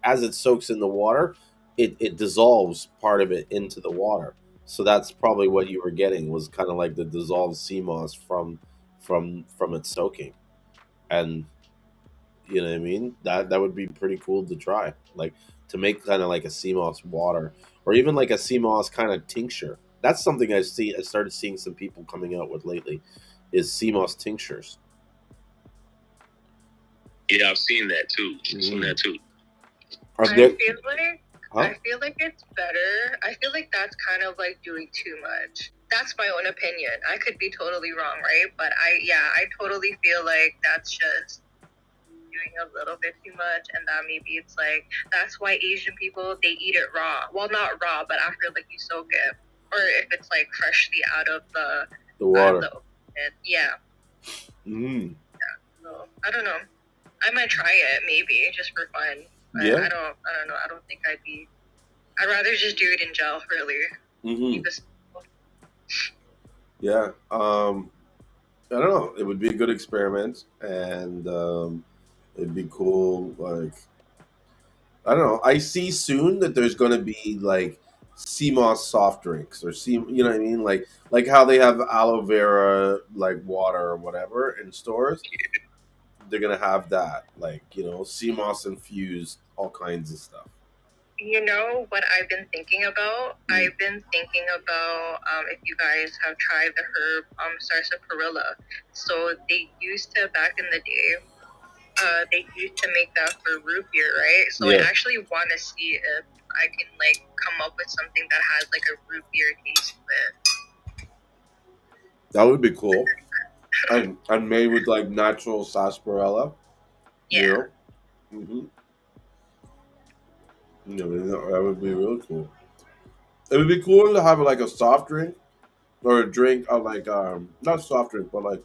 as it soaks in the water, it dissolves part of it into the water. So that's probably what you were getting was kind of like the dissolved Seamoss from its soaking, and you know what I mean. That would be pretty cool to try, to make kind of like a Seamoss water, or even like a Seamoss kind of tincture. That's something I started seeing some people coming out with lately, is Seamoss tinctures. Yeah, I've seen that too. I feel like Huh? I feel like it's better. I feel like that's kind of like doing too much. That's my own opinion. I could be totally wrong, right? But I totally feel like that's just doing a little bit too much, and that maybe it's like that's why Asian people they eat it raw. Well, not raw, but after like you soak it, or if it's like freshly out of the The water. ocean. Yeah. Mm. So I don't know. I might try it maybe just for fun, but Yeah. I don't know. I don't think I'd be. I'd rather just do it in gel, really. Mm-hmm. Keep it simple. Yeah. I don't know. It would be a good experiment, and it'd be cool. Like, I don't know. I see soon that there's going to be like Seamoss soft drinks or you know what I mean? Like how they have aloe vera like water or whatever in stores. They're gonna have that, like, you know, Seamoss infused all kinds of stuff. You know what I've been thinking about? Mm. I've been thinking about if you guys have tried the herb sarsaparilla. So they used to back in the day. They used to make that for root beer, right? So I Yeah, actually want to see if I can like come up with something that has like a root beer taste to it. that would be cool. And made with like natural sarsaparilla, you Yeah. know. Mm-hmm. You know, that would be really cool. It would be cool to have like a soft drink or a drink of like not soft drink, but like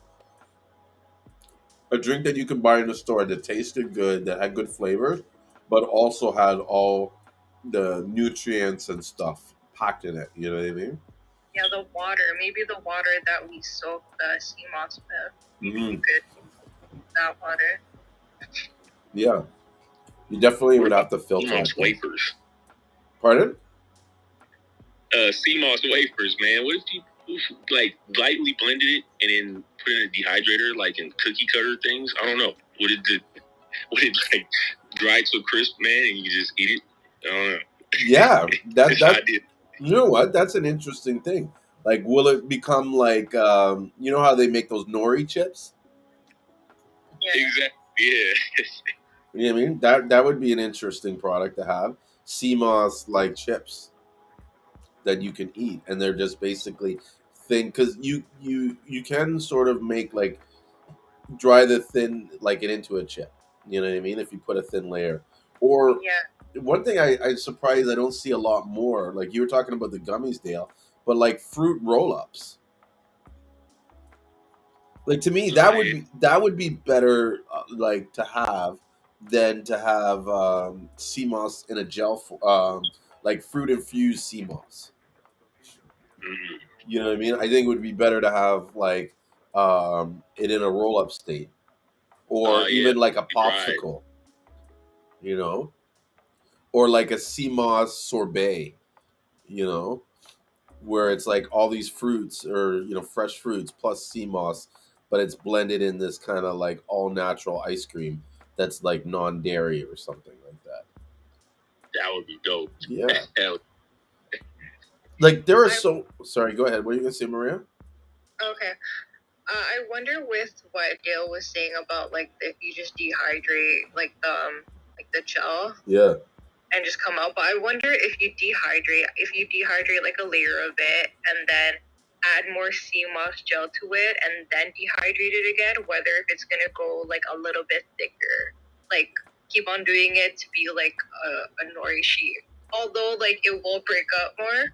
a drink that you could buy in the store that tasted good, that had good flavors, but also had all the nutrients and stuff packed in it. You know what I mean? Yeah, the water. Maybe the water that we soak the sea moss with. Maybe Mm-hmm. you could use that water. Yeah, you definitely What would have about to filter Seamoss it though. wafers? Pardon? Seamoss wafers, man. What if you like lightly blended it and then put it in a dehydrator, like in cookie cutter things? I don't know. Would it like dry to a crisp, man, and you just eat it? I don't know. Yeah, that It's an that idea. you know what? That's an interesting thing. Like, will it become like you know how they make those nori chips? Yeah. Exactly. Yeah. You know what I mean? That would be an interesting product to have. CMOS like chips that you can eat, and they're just basically thin because you can sort of make like dry the thin like it into a chip. You know what I mean? If you put a thin layer, or Yeah. one thing I'm surprised I don't see a lot more. Like you were talking about the gummies, Dale, but like fruit roll-ups. Like to me, that would be better, like to have than to have CMOS in a gel, like fruit infused CMOS. Mm. You know what I mean? I think it would be better to have like it in a roll up state, or Yeah. even like a Right. popsicle. You know, or like a CMOS sorbet. You know, where it's like all these fruits or you know fresh fruits plus sea moss, but it's blended in this kind of like all natural ice cream that's like non dairy or something like that. That would be dope. Yeah, Hell, like there are I so sorry. Go ahead. What are you gonna say, Maria? okay. I wonder with what Dale was saying about like if you just dehydrate like the gel Yeah, and just come out. But I wonder if you dehydrate like a layer of it and then add more sea moss gel to it and then dehydrate it again, whether if it's gonna go like a little bit thicker. Like keep on doing it to be like a nori sheet. Although like it will break up more,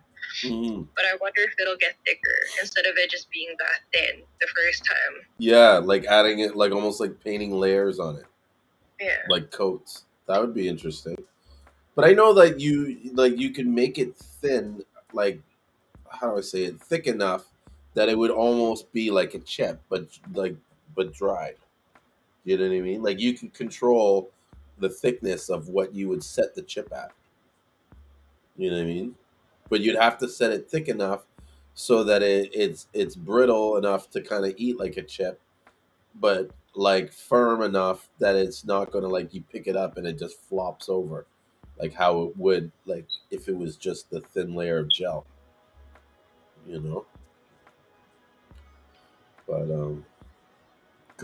mm-hmm. but I wonder if it'll get thicker instead of it just being that thin the first time. Yeah, like adding it like almost like painting layers on it, Yeah. like coats. That would be interesting. But I know that you can make it thin, like how do I say it, thick enough that it would almost be like a chip, but dried. You know what I mean? Like you can control the thickness of what you would set the chip at. You know what I mean? But you'd have to set it thick enough so that it's brittle enough to kind of eat like a chip, but like firm enough that it's not gonna like you pick it up and it just flops over, like how it would like if it was just the thin layer of gel. You know, but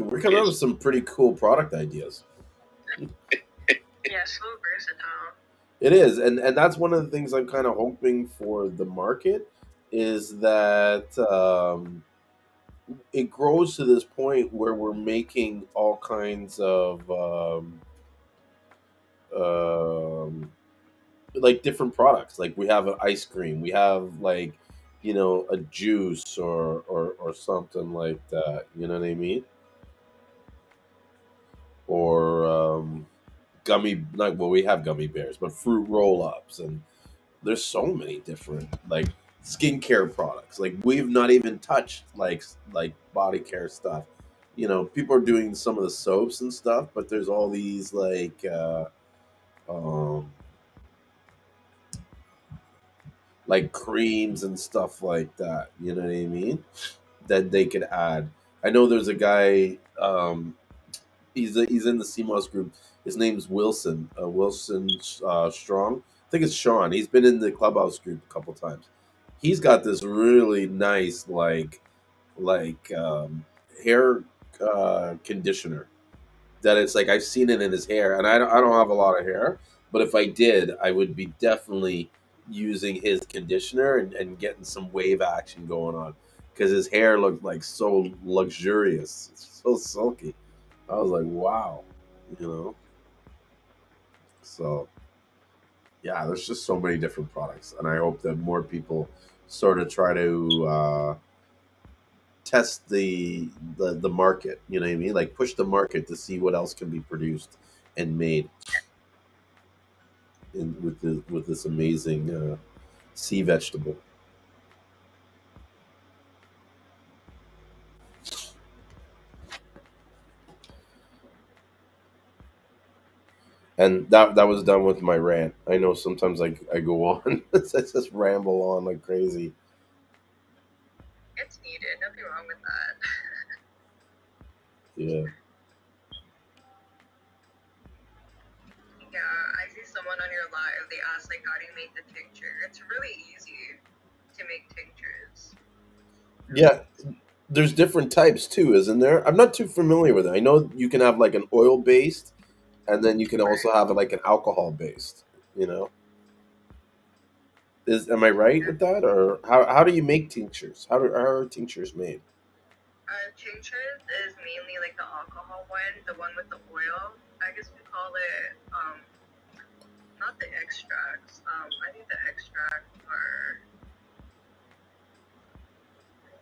we're coming up with yes. some pretty cool product ideas. Yeah, so versatile. It is, and that's one of the things I'm kind of hoping for the market is that it grows to this point where we're making all kinds of um, like different products. Like we have an ice cream, we have like a juice or something like that. You know what I mean? Or gummy like well we have gummy bears, but fruit roll ups and there's so many different like skincare products. Like we've not even touched like body care stuff. People are doing some of the soaps and stuff, but there's all these um like creams and stuff like that. You know what I mean? That they could add. I know there's a guy. He's in the CMOS group. His name's Wilson. Wilson Strong. I think it's Sean. He's been in the clubhouse group a couple times. He's got this really nice like hair conditioner that it's like I've seen it in his hair, and I don't have a lot of hair, but if I did, I would be definitely using his conditioner and getting some wave action going on because his hair looked like so luxurious, it's so silky. I was like, wow, you know. So yeah, there's just so many different products, and I hope that more people sort of try to test the market. You know what I mean? Like push the market to see what else can be produced and made with this amazing sea vegetable. And that was done with my rant. I know sometimes I go on, I just ramble on like crazy. It's needed. Nothing wrong with that. Yeah. Yeah, I see someone on your live. They ask like, how do you make the tincture? It's really easy to make tinctures. Yeah. There's different types too, isn't there? I'm not too familiar with it. I know you can have like an oil based, and then you can also Right. have like an alcohol based. You know, is am I right Yeah. with that, or how do you make tinctures? How are tinctures made? Tinctures is mainly like the alcohol one, the one with the oil. I guess we call it not the extracts. I think the extracts are.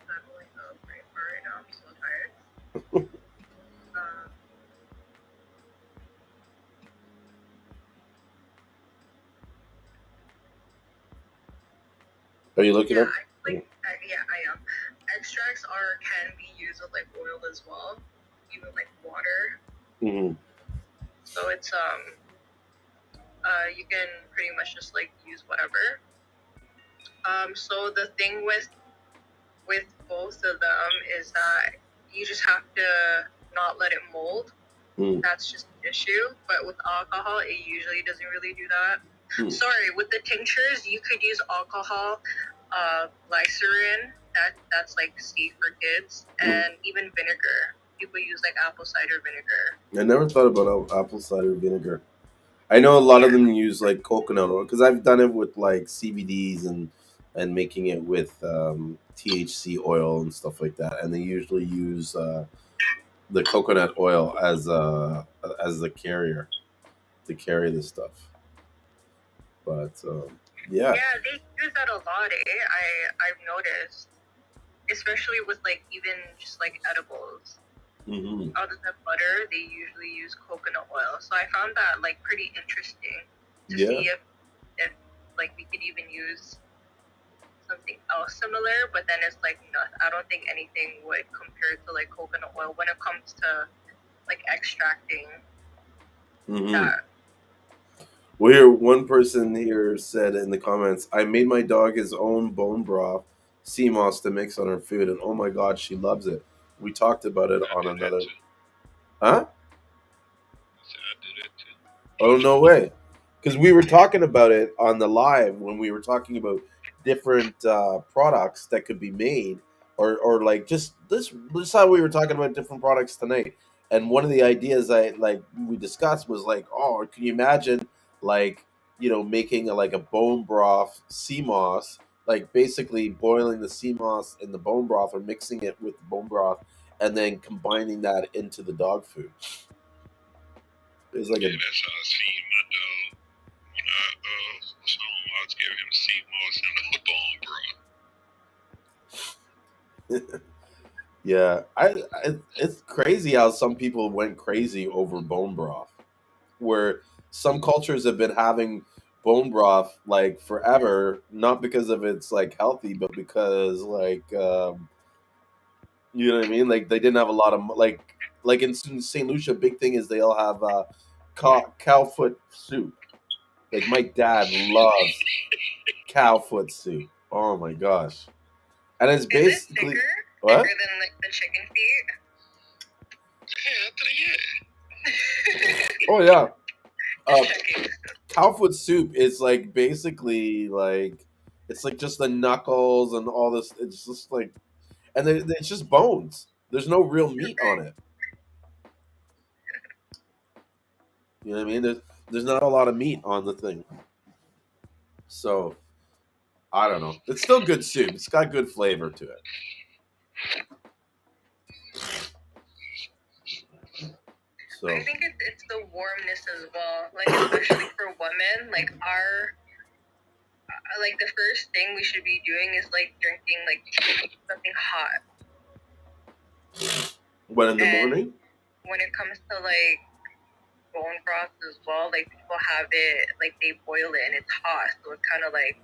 I'm like the brain fart right now. I'm so tired. Um, Are you looking yeah, up? yeah, I am. Extracts are can be used with like oil as well, even like water. Mm-hmm. So it's you can pretty much just like use whatever. So the thing with both of them is that you just have to not let it mold. Mm. That's just an issue. But with alcohol, it usually doesn't really do that. Mm. Sorry, with the tinctures, you could use alcohol, glycerin. That's like safe for kids, and even vinegar. People use like apple cider vinegar. I never thought about apple cider vinegar. I know a lot of Yeah, them use like coconut oil because I've done it with like CBDs and making it with THC oil and stuff like that, and they usually use the coconut oil as the carrier to carry the stuff. But yeah. yeah, they use that a lot. I've noticed, especially with like even just like edibles. Hmm. Other than butter, they usually use coconut oil. So I found that like pretty interesting to Yeah. see if like we could even use something else similar. But then it's like no, I don't think anything would compare to like coconut oil when it comes to like extracting Hmm. that. Well, here one person here said in the comments, "I made my dog his own bone broth, Seamoss to mix on her food, and oh my god, she loves it." We talked about it I on do that another. too. Huh? I do that too. Oh no way! Because we were talking about it on the live when we were talking about different products that could be made, or like just this how we were talking about different products tonight. And one of the ideas I like we discussed was like, oh, can you imagine like making like a bone broth sea moss, like basically boiling the sea moss in the bone broth or mixing it with the bone broth, and then combining that into the dog food. It's like Yeah, a that's how I see my dog. When someone else give him Seamoss and a bone broth. yeah. It's crazy how some people went crazy over bone broth, where some cultures have been having bone broth like forever, not because of it's like healthy, but because like you know what I mean. Like they didn't have a lot of like in St. Lucia. Big thing is they all have cow foot soup. Like my dad loves cow foot soup. Oh my gosh. And it's Is it basically thicker? what? Thicker than like the chicken feet? Yeah, Oh yeah. Just Uh, checking. cow foot soup is like basically like it's like just the knuckles and all this. It's just like and it's just bones. There's no real meat on it. You know what I mean? There's not a lot of meat on the thing. So I don't know. It's still good soup. It's got good flavor to it. I So think it's the warmness as well. Like especially for women, like our like the first thing we should be doing is like drinking like something hot. what in the And morning? when it comes to like bone broth as well, like people have it like they boil it and it's hot, so it's kind of like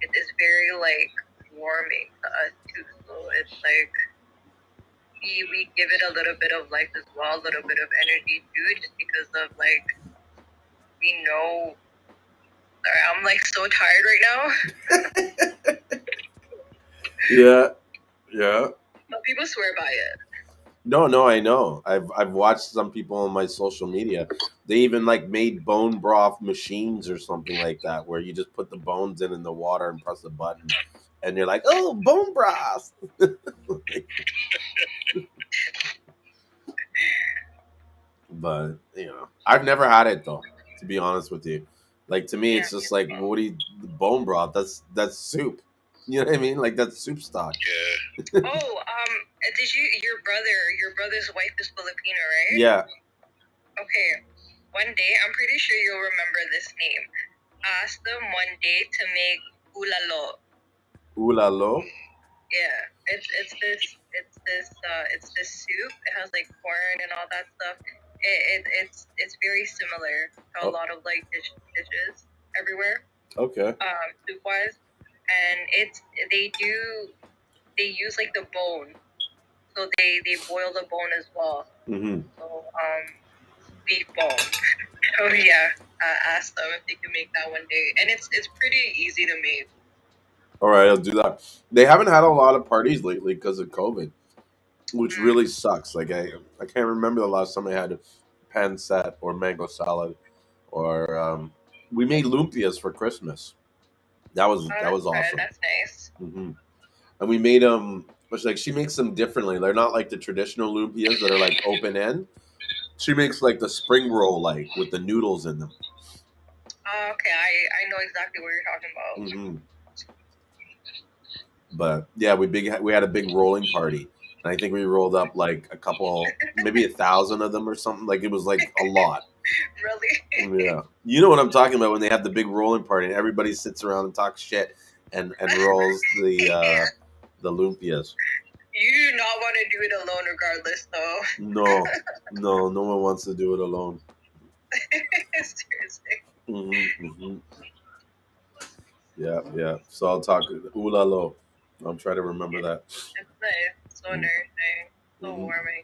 it is very like warming to us too. So it's like we give it a little bit of life as well, a little bit of energy too, just because of like we know. Sorry, I'm like so tired right now. Yeah, yeah. But people swear by it. No, I know. I've watched some people on my social media. They even like made bone broth machines or something like that, where you just put the bones in the water and press a button, and you're like, oh, bone broth. But I've never had it though. To be honest with you, like to me, Yeah. it's just like, what do you bone broth? That's soup. You know what I mean? Like that's soup stock. yeah. Oh, did your brother's wife is Filipino, right? Yeah. Okay. One day, I'm pretty sure you'll remember this name. Ask them one day to make ulalo. Ulalo. Yeah, it's this soup. It has like corn and all that stuff. It's very similar to a Oh, lot of like dishes everywhere. okay. Soup wise, and they use like the bone, so they boil the bone as well. Mm-hmm. So beef bone. Oh yeah, ask them if they can make that one day, and it's pretty easy to make. All right, I'll do that. They haven't had a lot of parties lately because of COVID, which Mm. really sucks. Like I can't remember the last time I had pancetta or mango salad, or we made lumpias for Christmas. That was Oh, that that's was good. awesome. That's nice. Hmm. And we made which like she makes them differently. They're not like the traditional lumpias that are like open end. She makes like the spring roll like with the noodles in them. Oh, okay, I know exactly what you're talking about. Hmm. But yeah, we had a big rolling party, and I think we rolled up like a couple, maybe 1,000 of them or something. Like it was like a lot. Really? Yeah, you know what I'm talking about when they have the big rolling party and everybody sits around and talks shit and rolls Yeah. the lumpias. You do not want to do it alone, regardless, though. No, no one wants to do it alone. Seriously. Hmm. Yeah, yeah. So I'll talk ulalo. I'll try to remember that. It's nice. It's so nourishing. So Hmm. warming,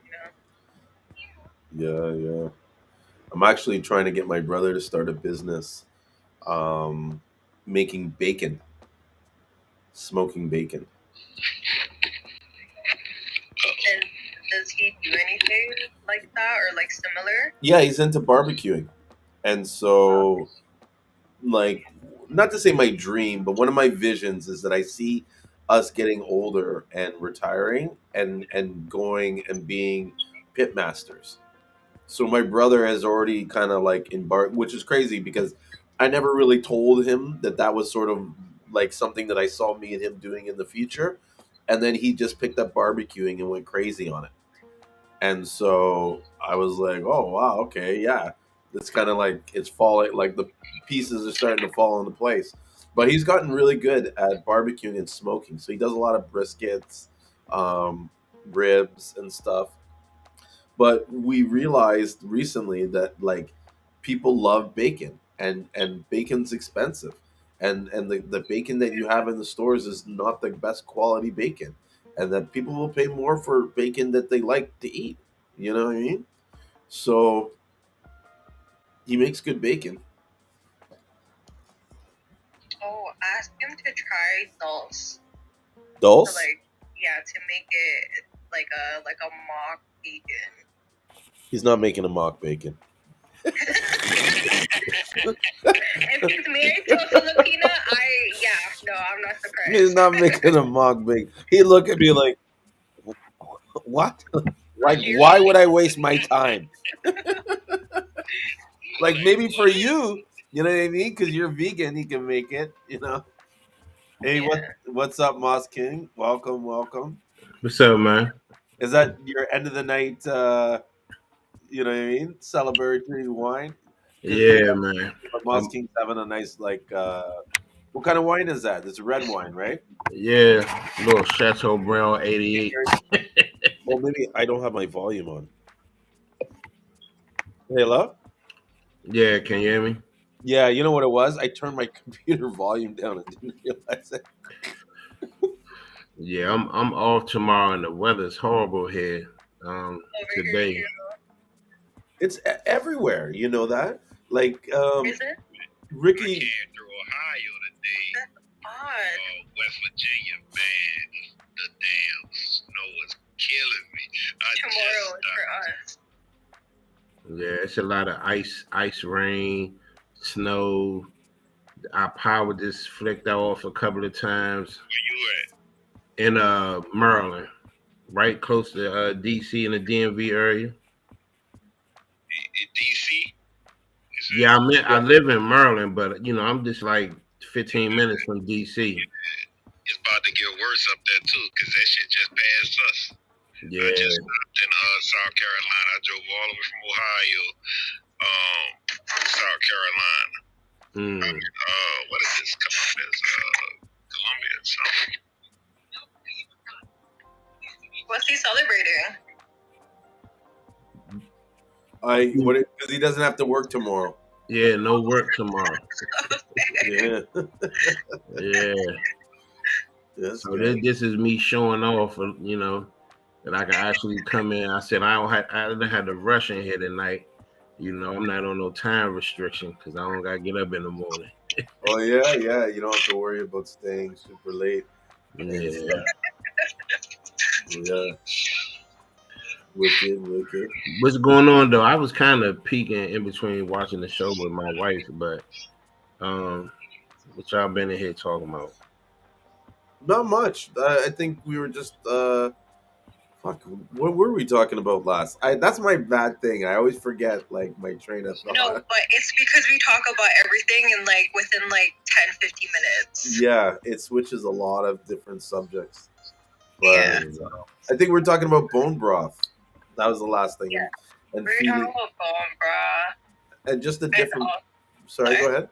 Yeah, yeah. I'm actually trying to get my brother to start a business, um, making bacon, smoking bacon. And does he do anything like that or like similar? Yeah, he's into barbecuing, and so like, not to say my dream, but one of my visions is that I see us getting older and retiring and going and being pit masters. So my brother has already kind of like embarked, which is crazy because I never really told him that that was sort of like something that I saw me and him doing in the future. And then he just picked up barbecuing and went crazy on it. And so I was like, oh wow, okay, yeah. It's kind of like it's falling, like the pieces are starting to fall into place. But he's gotten really good at barbecuing and smoking. So he does a lot of briskets, um, ribs, and stuff. But we realized recently that like people love bacon, and bacon's expensive, and the bacon that you have in the stores is not the best quality bacon, and that people will pay more for bacon that they like to eat. You know what I mean? So he makes good bacon. Oh, ask him to try dulse. To Dulce? like, yeah, to make it like a mock vegan. He's not making a mock bacon. If he's married to a Filipina, no, I'm not He's surprised. not making a mock bacon. He look at me like, what? Like, You're why would I waste my time? Like maybe for you know what I mean? Because you're vegan, he can make it. You know. Hey, yeah. what's up, Moss King? Welcome, welcome. What's up, man? Is that your end of the night? You know what I mean? Celebratory wine. Because Yeah, man. Moss King's having a nice like. What kind of wine is that? It's red wine, right? Yeah, little Chateau Brown 88. Well, maybe I don't have my volume on. Hello. Yeah, can you hear me? Yeah, you know what it was? I turned my computer volume down and didn't realize it. Yeah, I'm off tomorrow, and the weather's horrible here. Over here Today. too. It's everywhere. You know that? Like Is it? Ricky. came through Ohio today. That's odd. West Virginia, man, the damn snow is killing me. Tomorrow is for us. Yeah, it's a lot of ice rain, snow. Our power just flicked off a couple of times. Where you at? In Maryland, right close to DC in the DMV area. In DC? Yeah, I live in Maryland, but I'm just like 15 minutes from DC. It's about to get worse up there too, cause that shit just passed us. Yeah. I just stopped in South Carolina. I drove all the way from Ohio, South Carolina. What is this coming up as? Columbia or something. What's he celebrating? Because he doesn't have to work tomorrow. Yeah, no work tomorrow. Yeah. Yeah. That's So good. this is me showing off, that I can actually come in. I said I didn't have to rush in here tonight. I'm not on no time restriction because I don't gotta get up in the morning. Oh yeah, yeah. You don't have to worry about staying super late. Yeah. Yeah. Wicked. What's going on though? I was kind of peeking in between watching the show with my wife, but what y'all been in here talking about? Not much. I think we were just fuck. What were we talking about last? That's my bad thing. I always forget like my train of thought. No, but it's because we talk about everything in like within like 10-15 minutes. Yeah, it switches a lot of different subjects. But Yeah. I think we're talking about bone broth. That was the last thing. Yeah. And We're feeding, talking about bone broth. and just a And different. also, Sorry, go ahead.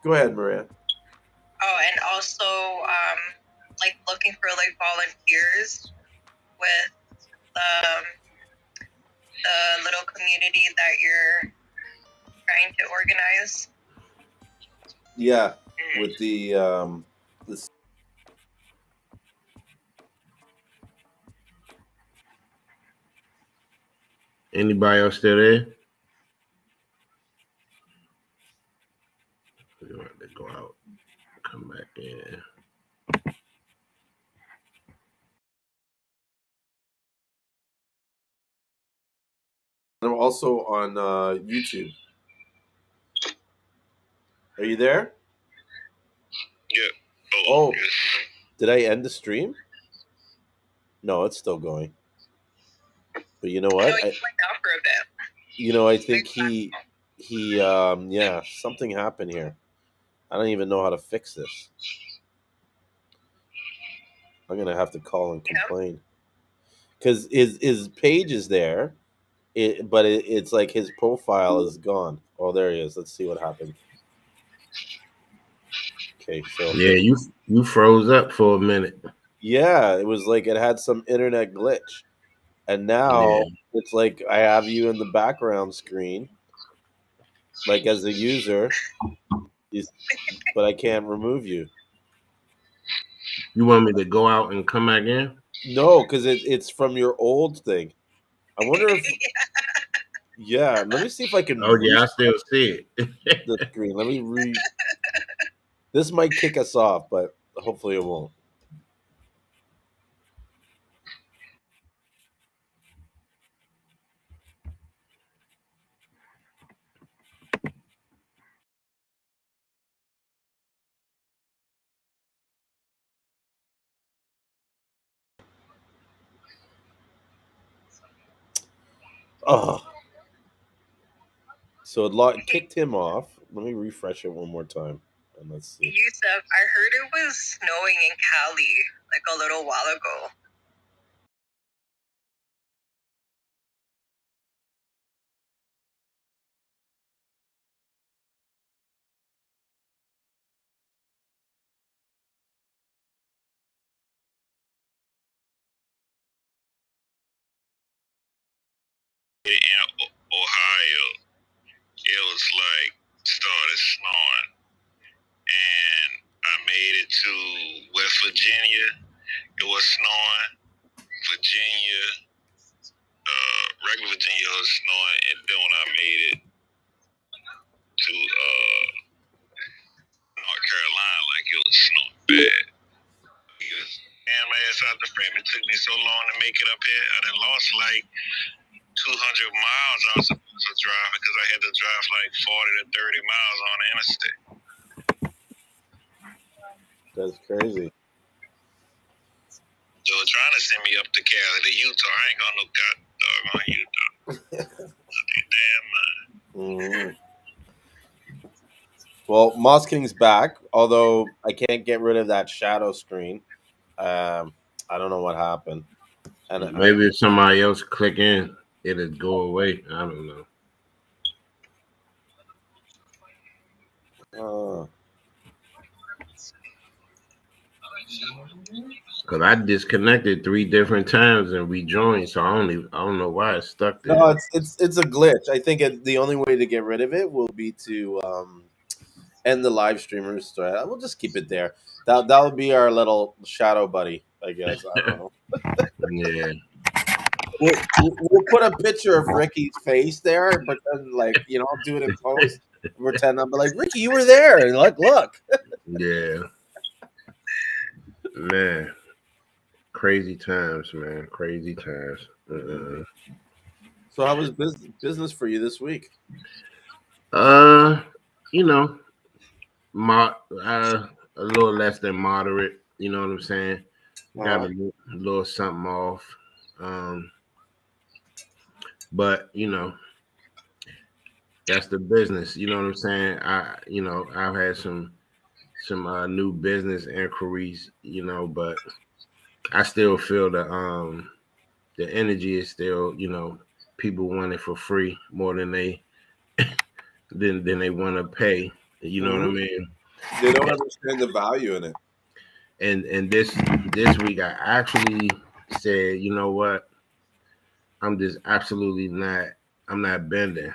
Go ahead, Maria. oh, and also like looking for like volunteers with the little community that you're trying to organize. Yeah, with the Anybody else still there? We want to go out, come back in. I'm also on YouTube. Are you there? Yeah. Oh, did I end the stream? No, it's still going. But you know what? No, you went down for a bit. I think he he yeah, something happened here. I don't even know how to fix this. I'm gonna have to call and Yeah. complain because his page is there, but it's like his profile is gone. Oh, there he is. Let's see what happened. Okay, so Yeah, you froze up for a minute. yeah, it was like it had some internet glitch, and now Yeah, it's like I have you in the background screen, like as a user, is- but I can't remove you. you want me to go out and come back in? No, because it's from your old thing. I wonder if yeah. Let me see if I can Oh yeah, I still see it. the screen. Let me re. This might kick us off, but hopefully it won't. Oh, so kicked him off. Let me refresh it one more time, and let's see. Yusuf, I heard it was snowing in Cali like a little while ago. In Ohio, it was like started snowing, and I made it to West Virginia. It was snowing. Virginia, regular Virginia was snowing, and then when I made it to North Carolina, like it was snowing bad. Damn ass out the frame. It took me so long to make it up here. I done lost like 200 miles I was supposed to drive because I had to drive like 40 to 30 miles on the interstate. That's crazy. So trying to send me up to Cali to Utah. I ain't got no god dog on Utah. Damn man. Mhm. Well, Moss King's back, although I can't get rid of that shadow screen. Um, I don't know what happened, and Maybe if somebody else click in, it'll go away. I don't know. uh, Cause I disconnected 3 different times and rejoined, so I don't know why it's stuck there. no, it's a glitch. I think the only way to get rid of it will be to end the live stream and restore it. We'll just keep it there. That'll be our little shadow buddy, I guess. I don't know. Yeah, We'll put a picture of Ricky's face there, but then like I'll do it in post. Pretend I'm like Ricky, you were there, and like look. yeah, man. Crazy times, man. Crazy times. So how was business for you this week? Uh, you know, a little less than moderate. You know what I'm saying? Got a little something off. Um, but that's the business. You know what I'm saying? I've had some new business inquiries. But I still feel the energy is still people want it for free more than they want to pay. You know what I Mhm. mean? They don't understand the value in it. And this week I actually said, you know what? I'm just absolutely not. I'm not bending.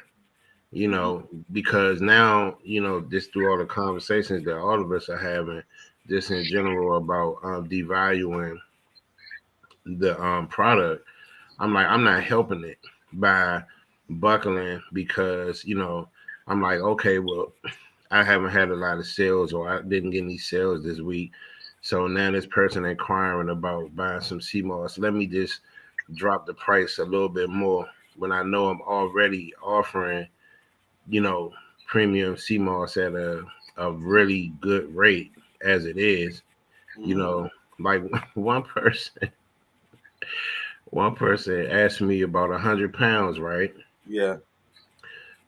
Because now just through all the conversations that all of us are having, just in general about devaluing the product. I'm like, I'm not helping it by buckling because I'm like, okay, well, I haven't had a lot of sales or I didn't get any sales this week. So now this person inquiring about buying some Seamoss. Let me just drop the price a little bit more when I know I'm already offering, you know, premium Seamoss at a really good rate as it is. You Mhm. know, like one person asked me about 100 pounds, right? Yeah.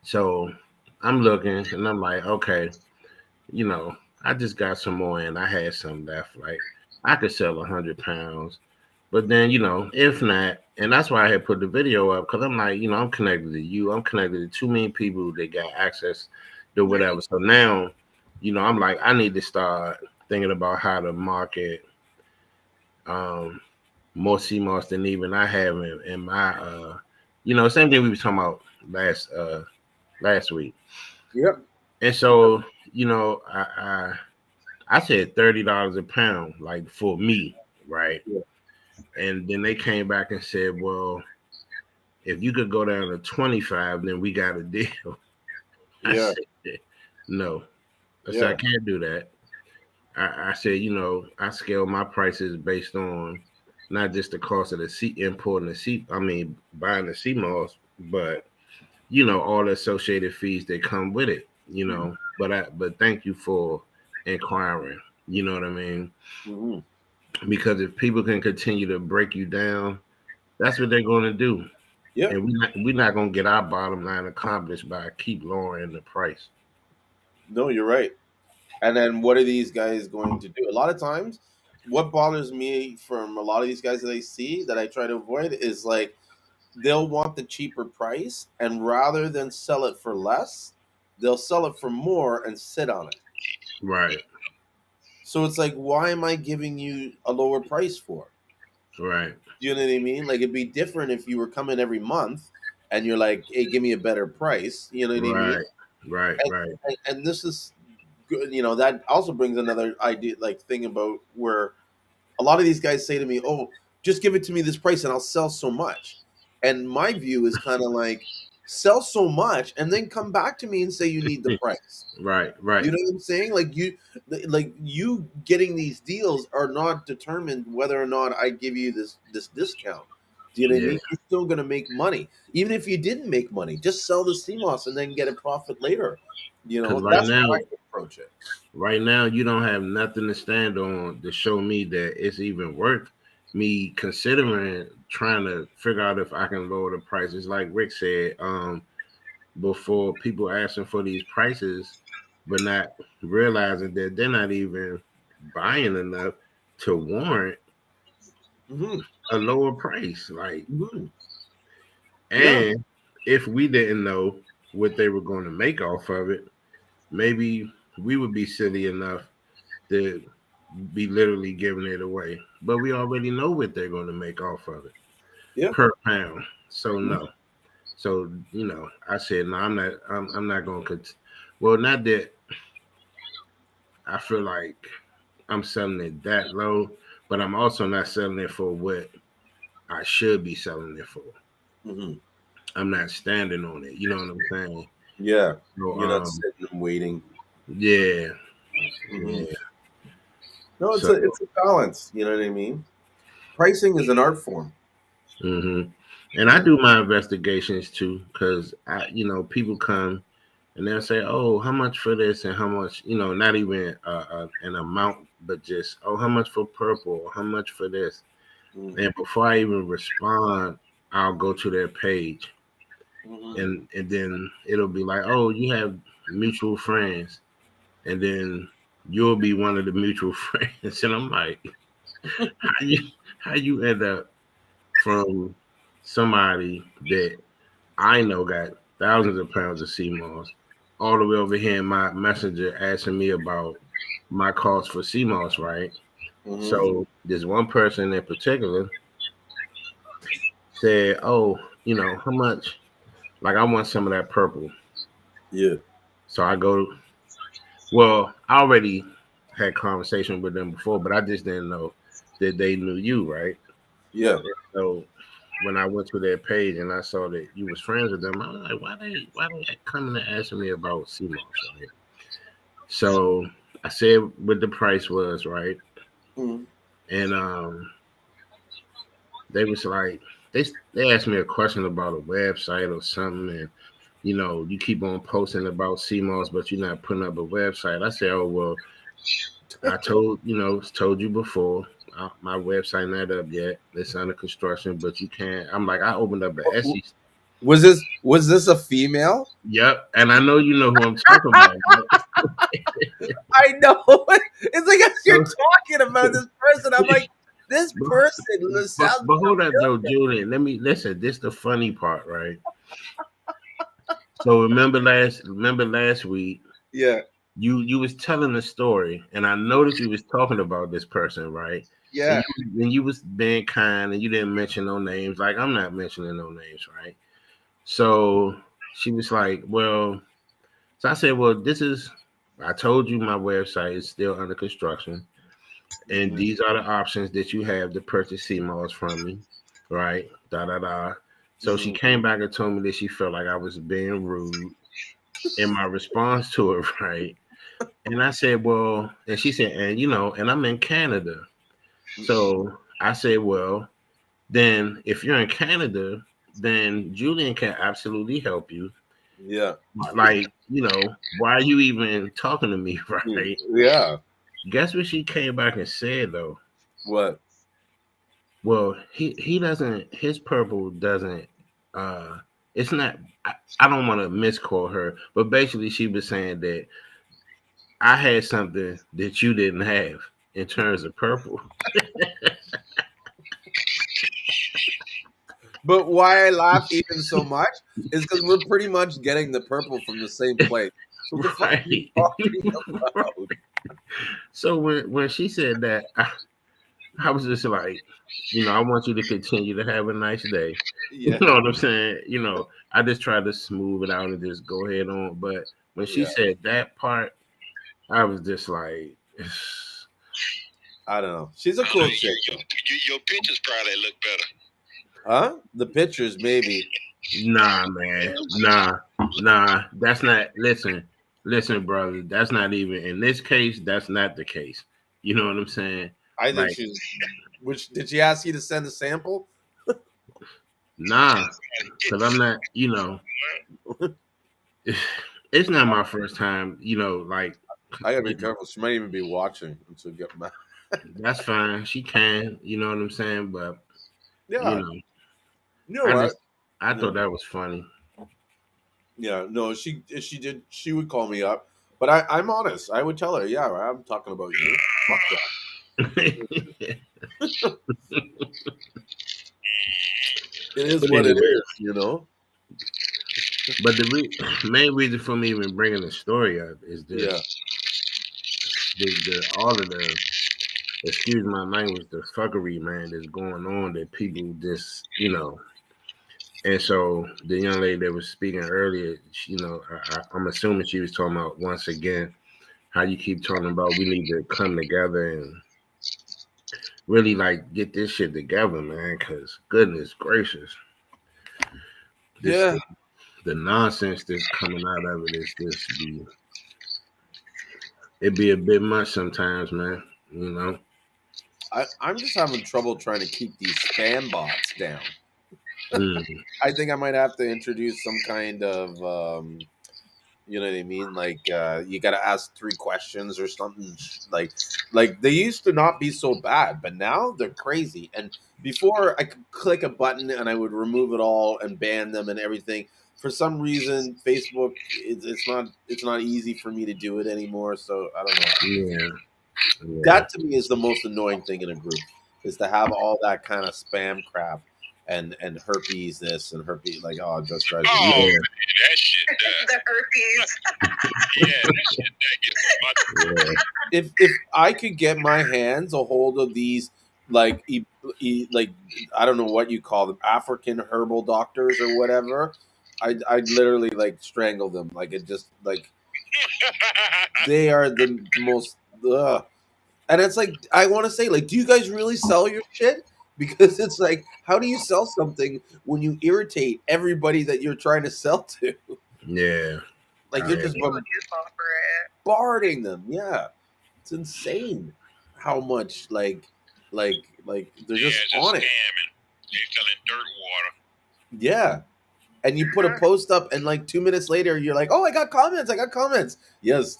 So I'm looking and I'm like, okay, you know, I just got some more and I had some left. Like I could sell 100 pounds, but then if not, and that's why I had put the video up because I'm like, I'm connected to you. I'm connected to too many people that got access to whatever. So now, I'm like, I need to start thinking about how to market um more CMOS than even I have in my same thing we was talking about last week. Yep. And so, I said $30 a pound, like for me, right? Yeah. And then they came back and said, well, if you could go down to 25, then we got a deal. I Yeah. said, no. I said, I Yeah. can't do that. I said, I scale my prices based on not just the cost of the seat importing the seat, I mean buying the sea moss, but all the associated fees that come with it, but thank you for inquiring. You know what I mean? Hmm. Because if people can continue to break you down, that's what they're going to do. Yeah. And we're not going to get our bottom line accomplished by keep lowering the price. No, you're right. And then what are these guys going to do? A lot of times, what bothers me from a lot of these guys that I see that I try to avoid is like they'll want the cheaper price, and rather than sell it for less, they'll sell it for more and sit on it. Right, So it's like, why am I giving you a lower price for? right, Do you know what I mean? Like it'd be different if you were coming every month and you're like, hey, give me a better price. You know what I mean? right, right, And, right. and this is good. You know, that also brings another idea, like thing about where a lot of these guys say to me, "Oh, just give it to me this price and I'll sell so much." And my view is kind of like sell so much and then come back to me and say you need the price. Right, You right. know what I'm saying? Like you getting these deals are not determined whether or not I give you this discount. Do you know what I Yeah. mean? You're still gonna make money, even if you didn't make money. Just sell the CMOS and then get a profit later. You Because know, that's how I approach it. right now, you don't have nothing to stand on to show me that it's even worth me considering trying to figure out if I can lower the prices. Like Rick said, before people asking for these prices, but not realizing that they're not even buying enough to warrant Hmm. a lower price. Like, Hmm. Yeah. and if we didn't know what they were going to make off of it, maybe we would be silly enough to be literally giving it away. But we already know what they're going to make off of it Yeah. per pound. So Mhm. no. So I said no. I'm not going to. Well, not that I feel like I'm selling it that low, but I'm also not selling it for what I should be selling it for. Mhm. I'm not standing on it. You know what I'm saying? Yeah. So You're not sitting and waiting. yeah, Hmm. yeah. No, So it's a balance. You know what I mean? Pricing is an art form. hmm and I Yeah. do my investigations too, because people come and they'll say, "Oh, how much for this and how much?" Not even an amount, but just, "Oh, how much for purple? How much for this?" Mm-hmm. And before I even respond, I'll go to their page, Hmm. and then it'll be like, "Oh, you have mutual friends," and then you'll be one of the mutual friends, and I'm like, "How you end up from somebody that I know got thousands of pounds of sea moss all the way over here in my messenger asking me about my cost for sea moss, right?" Hmm. So this one person in particular said, "Oh, how much? Like, I want some of that purple." Yeah. So I go, well, I already had conversation with them before, but I just didn't know that they knew you, right? Yeah. So when I went to their page and I saw that you was friends with them, I was like, why they coming and asking me about sea moss, right? So I said what the price was, right? Hmm. And they was like, they asked me a question about a website or something, and you keep on posting about CMOS, but you're not putting up a website. I said, oh well, I told you before, my website not up yet. It's under construction, but you can't. I'm like, I opened up an What, Etsy. Was this a female? Yep, and I know you know who I'm talking about. Right? I know. It's like as you're So, talking about this person, I'm like, this but, person sounds but hold up though, Julian. Let me listen. This the funny part, right? So remember last week yeah, you was telling the story, and I noticed you was talking about this person, right? And yeah, you was being kind, and you didn't mention no names. Like I'm not mentioning no names, right? So she was like, "Well," so I said, "Well, this is." I told you my website is still under construction, and mhm, these are the options that you have to purchase CMOS from me, right? Da da da. So she mhm, came back and told me that she felt like I was being rude in my response to it, right? And I said, well, and she said, and and I'm in Canada. So I said, well, then if you're in Canada, then Julian can absolutely help you. yeah, Like, why are you even talking to me, mm, right? yeah. Guess what she came back and said though? What? Well, he doesn't his purple doesn't it's not I don't want to misquote her, but basically she was saying that I had something that you didn't have in terms of purple. But why I laugh even so much is because we're pretty much getting the purple from the same place. So what the fuck are you Right. talking about? So when she said that, I was just like, I want you to continue to have a nice day. You Yeah, know what I'm saying? I just tried to smooth it out and just go ahead on. But when she yeah. said that part, I was just like, I don't know. She's a I don't know. cool chick though. Your pictures probably look better. Huh? The pictures, maybe. nah, man, nah. That's not. Listen, brother. That's not even in this case. That's not the case. You know what I'm saying? I think Like, she's. Which did she ask you to send a sample? nah, because I'm not. It's not my first time. Like, I gotta be you know, careful. She might even be watching and she'll get mad. that's fine. She can. You know what I'm saying? But you Yeah. know, You know I what? just I Yeah. thought that was funny. Yeah. No, she did. She would call me up, but I'm honest. I would tell her, yeah, I'm talking about you. Fuck It that. It is what it is. is. But the main reason for me even bringing the story up is Yeah. this: all of the excuse my language, the fuckery, man, that's going on that people just, And so the young lady that was speaking earlier, I'm assuming she was talking about once again how you keep talking about we need to come together and really like get this shit together, man. Because goodness gracious, this Yeah. the nonsense that's coming out of it is just it be a bit much sometimes, man. You know. I'm just having trouble trying to keep these spam bots down. Mm, I think I might have to introduce some kind of you know what I mean? Like you got to ask 3 questions or something. Like they used to not be so bad, but now they're crazy. And before I could click a button and I would remove it all and ban them and everything. For some reason, Facebook it's not easy for me to do it anymore. So I don't know. yeah, yeah. That to me is the most annoying thing in a group is to have all that kind of spam crap and herpes this and herpes like oh it just drives me Oh crazy. Yeah, man, that shit does. The herpes. Yeah, that shit that gets my yeah, If I could get my hands a hold of these like like I don't know what you call them African herbal doctors or whatever, I'd literally like strangle them like it just like they are the most ugh. And it's like I want to say like do you guys really sell your shit? Because it's like how do you sell something when you irritate everybody that you're trying to sell to? yeah. Like you're I, just People do fall for it. bombarding them. Yeah. It's insane how much like they're Yeah, just it's a on it. scam and they selling dirt water. Yeah. And you put a post up and like 2 minutes later you're like, "Oh, I got comments." Yes,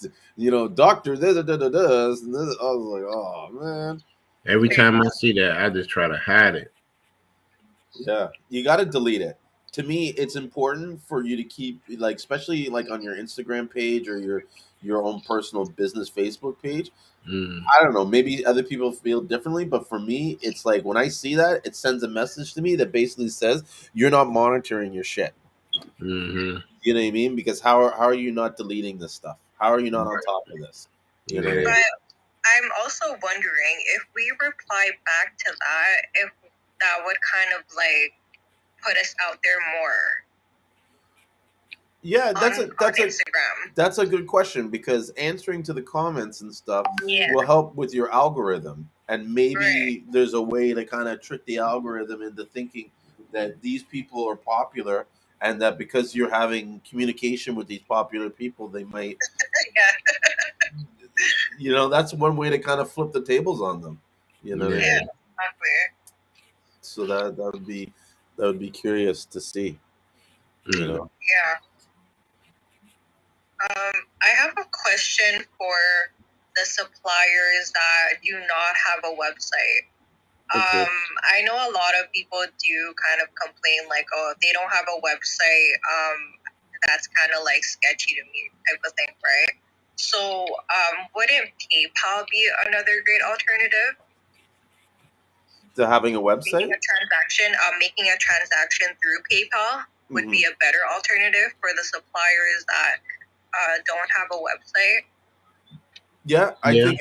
doctor this and this and this. I was like, "Oh, man." every time I see that, I just try to hide it. Yeah. You got to delete it. to me it's important for you to keep, like, especially like on your Instagram page or your own personal business Facebook page. Mm, I don't know, maybe other people feel differently, but for me it's like when I see that, it sends a message to me that basically says you're not monitoring your shit. mm-hmm. You know what I mean? Because how are you not deleting this stuff? How are you not on top of this? You know what I Yeah. mean? But I'm also wondering if we reply back to that, if that would kind of like put us out there more Yeah, on Instagram. that's a good question, because answering to the comments and stuff Yeah, will help with your algorithm, and right. maybe there's a way to kind of trick the algorithm into thinking that these people are popular, and that because you're having communication with these popular people, they might, Yeah, that's one way to kind of flip the tables on them. You know what I Yeah. yeah, mean? exactly. So that would be curious to see. You Mm. know. Yeah. I have a question for the suppliers that do not have a website. Okay. I know a lot of people do kind of complain like, oh, they don't have a website. That's kind of like sketchy to me, type of thing, right? So, wouldn't PayPal be another great alternative? To having a website. Making a transaction through PayPal would Hmm. be a better alternative for the suppliers that don't have a website. Yeah, I Yeah. think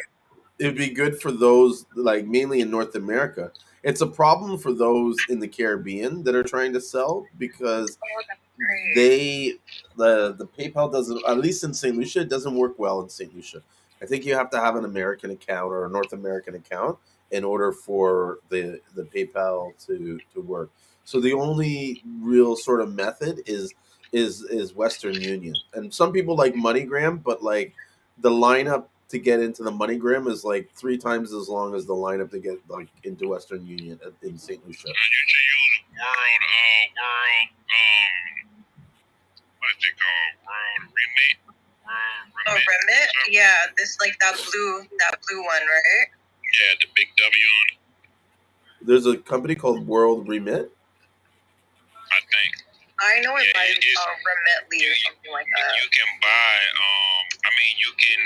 it would be good for those, like, mainly in North America. It's a problem for those in the Caribbean that are trying to sell, because Oh, that's great. they the PayPal doesn't, at least in St. Lucia, it doesn't work well in St. Lucia. I think you have to have an American account or a North American account in order for the PayPal to work. So the only real sort of method is Western Union. And some people like MoneyGram, but like the lineup to get into the MoneyGram is like three times as long as the lineup to get like into Western Union in St. Lucia. And you should use what is it called? World Remit. World Oh, Remit. Remit? Yeah, this like that blue one, right? Yeah, the big W on it, There's a company called World Remit. I think. I know it Yeah, by it's Remitly or something like that. you can buy I mean you can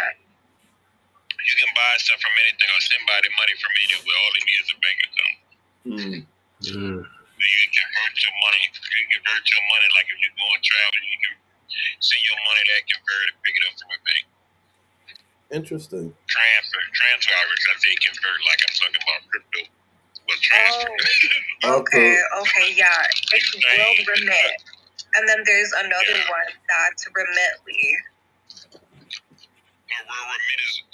buy stuff from anything or send somebody money from anywhere. All they need is a bank account. Mm. Mm. So you can convert your money. You can convert your money like if you're going traveling, you can send your money there, convert it, pick it up from a bank. Interesting. Transfer, I say convert like I'm talking about crypto. But transfer. Okay, Also, okay, yeah. It's World Remit. And then there's another one that's Remitly. The Real Remit is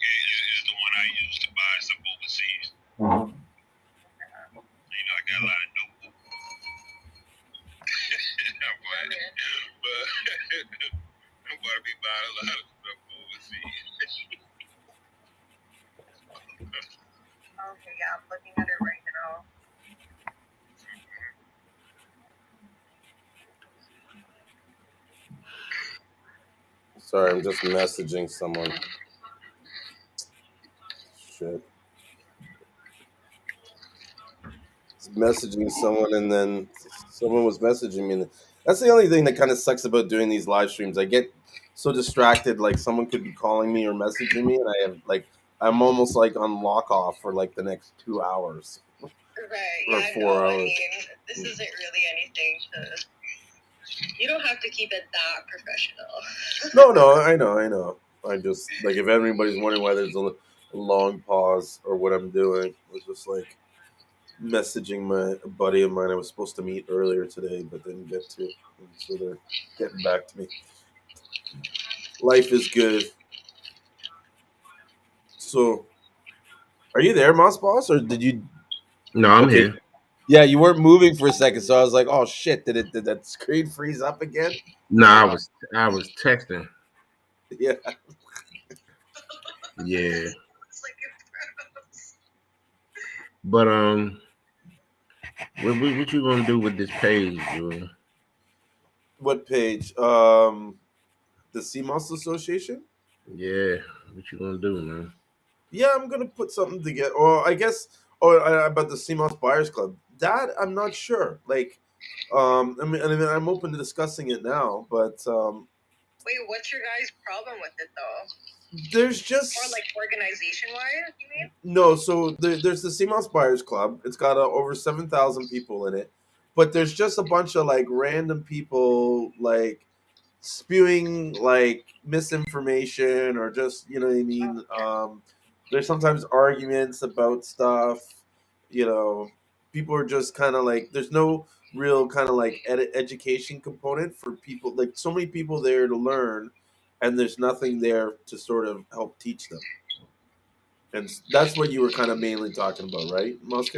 the one I use to buy stuff overseas. You know, I got a lot of notebooks. but I'm going to be buying a lot of stuff overseas. Okay, yeah, I'm looking at it right now. sorry, I'm just messaging someone. Shit. Messaging someone, and then someone was messaging me. That's the only thing that kind of sucks about doing these live streams. I get so distracted, like someone could be calling me or messaging me, and I'm almost like on lock off for like the next 2 hours Right, or yeah, 4 hours. I mean, this isn't really anything to. You don't have to keep it that professional. No, I know. I just, like, if anybody's wondering why there's a long pause or what I'm doing, it's just like messaging my a buddy of mine I was supposed to meet earlier today, but didn't get to. And so they're getting back to me. Life is good. So, are you there, Moss Boss, or did you? No, I'm Okay, here. yeah, you weren't moving for a second, so I was like, "Oh shit! Did that screen freeze up again?" No, I was texting. Yeah. Yeah. It's like But what you gonna do with this page, Julian? What page? The Seamoss Association. Yeah. What you gonna do, man? Yeah, I'm gonna put something together, or I guess, or about the CMOS Buyers Club. That I'm not sure. Like, I mean, I'm open to discussing it now, but Wait, what's your guys' problem with it though? there's just Or like organization wise, you mean? no. So there's the Seamoss Buyers Club. It's got over 7,000 people in it, but there's just a bunch of like random people like spewing like misinformation or just you know what I mean. There's sometimes arguments about stuff. You know, people are just kind of like there's no real kind of like education component for people. Like so many people there to learn, and there's nothing there to sort of help teach them. And that's what you were kind of mainly talking about, right, Mosque?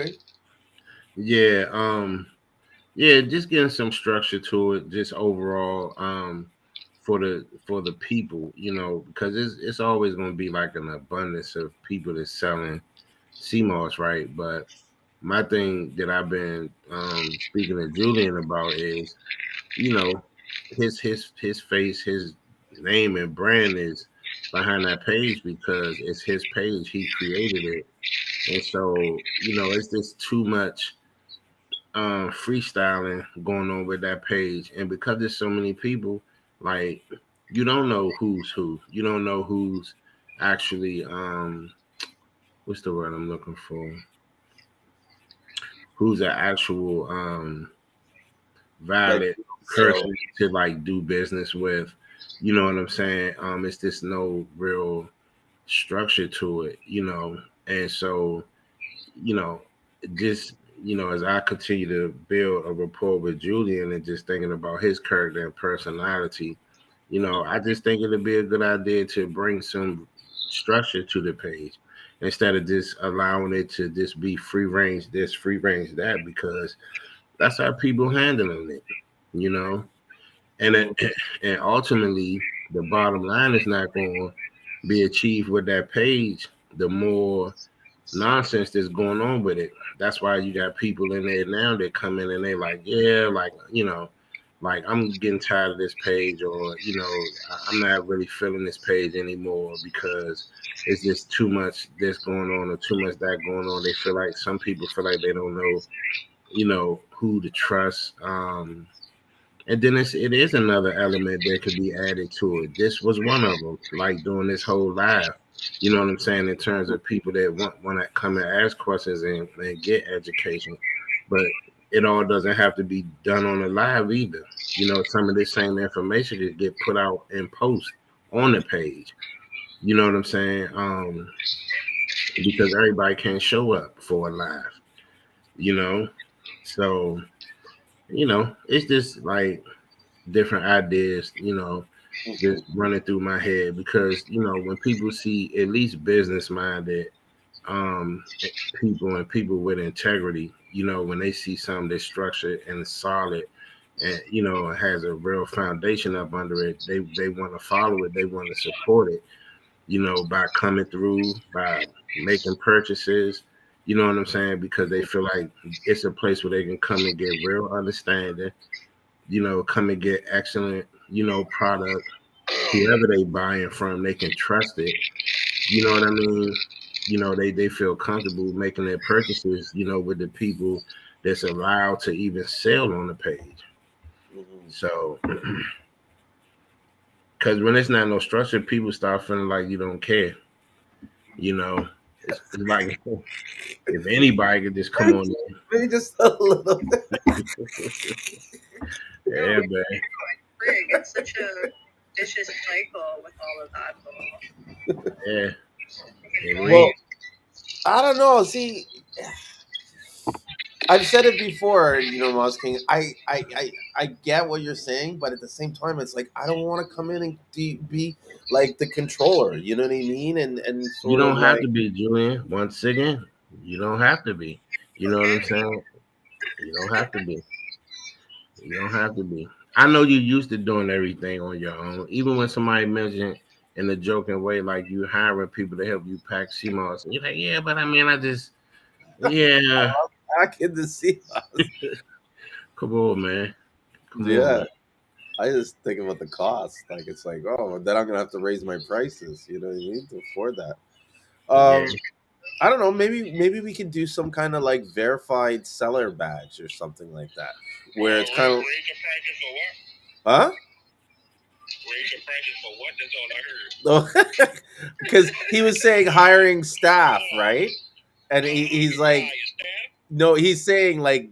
Yeah, yeah, just getting some structure to it, just overall, for the people, because it's always going to be like an abundance of people that's selling CMOS, right? But my thing that I've been speaking to Julian about is, you know, his face, his name and brand is behind that page because it's his page. He created it, and so it's just too much freestyling going on with that page, and because there's so many people, like you don't know who's who. You don't know who's actually what's the word I'm looking for? Who's an actual Like valid so. person to like do business with. You know what I'm saying? It's just no real structure to it, and so you know, just as I continue to build a rapport with Julian and just thinking about his character and personality, I just think it'd be a good idea to bring some structure to the page instead of just allowing it to just be free range this, free range that, because that's how people handling it, you know. And Mhm. it, and ultimately, the bottom line is not going to be achieved with that page. The more nonsense that's going on with it. That's why you got people in there now that come in and they like, yeah, like, like I'm getting tired of this page, or, I'm not really feeling this page anymore because it's just too much this going on or too much that going on. They feel like some people feel like they don't know, who to trust. And then it is another element that could be added to it. This was one of them, like doing this whole live. You know what I'm saying? In terms of people that want to come and ask questions and get education, but it all doesn't have to be done on the live either. Some of this same information could get put out in post on the page. You know what I'm saying? Because everybody can't show up for a live. You know, so it's just like different ideas, just running through my head because when people see at least business minded people and people with integrity, when they see something that's structured and solid and has a real foundation up under it, they want to follow it, they want to support it, by coming through, by making purchases. You know what I'm saying? Because they feel like it's a place where they can come and get real understanding, come and get excellent, product. Whoever they buying from, they can trust it. You know what I mean? They feel comfortable making their purchases, with the people that's allowed to even sell on the page. Mhm. So, because when it's not no structure, people start feeling like you don't care. You know, it's like if anybody could just come on Maybe just a little bit. No, there, yeah, man. it's frig. It's such a vicious cycle with all of that though. Yeah, It's it annoying. Well, is. I don't know. See, I've said it before, Moss King. I get what you're saying, but at the same time, it's like I don't want to come in and be like the controller. You know what I mean? And You sort of don't have like to be, Julian. Once again, you don't have to be. You know what I'm saying? You don't have to be. You don't have to be. I know you used to doing everything on your own. Even when somebody mentioned in a joking way, like you hiring people to help you pack CMOS, and you're like, yeah, but I mean, yeah, back in the sea. come on, man, come on, Yeah, man. I just think about the cost. Like it's like, oh, then I'm gonna have to raise my prices. You know what I mean to afford that. Yeah, I don't know. Maybe we could do some kind of like verified seller badge or something like that, where it's kind of Raise the prices for what? huh. Raise the prices for what? That's all I heard. No, because he was saying hiring staff, right? And he's You said like, how you stand? no, he's saying like,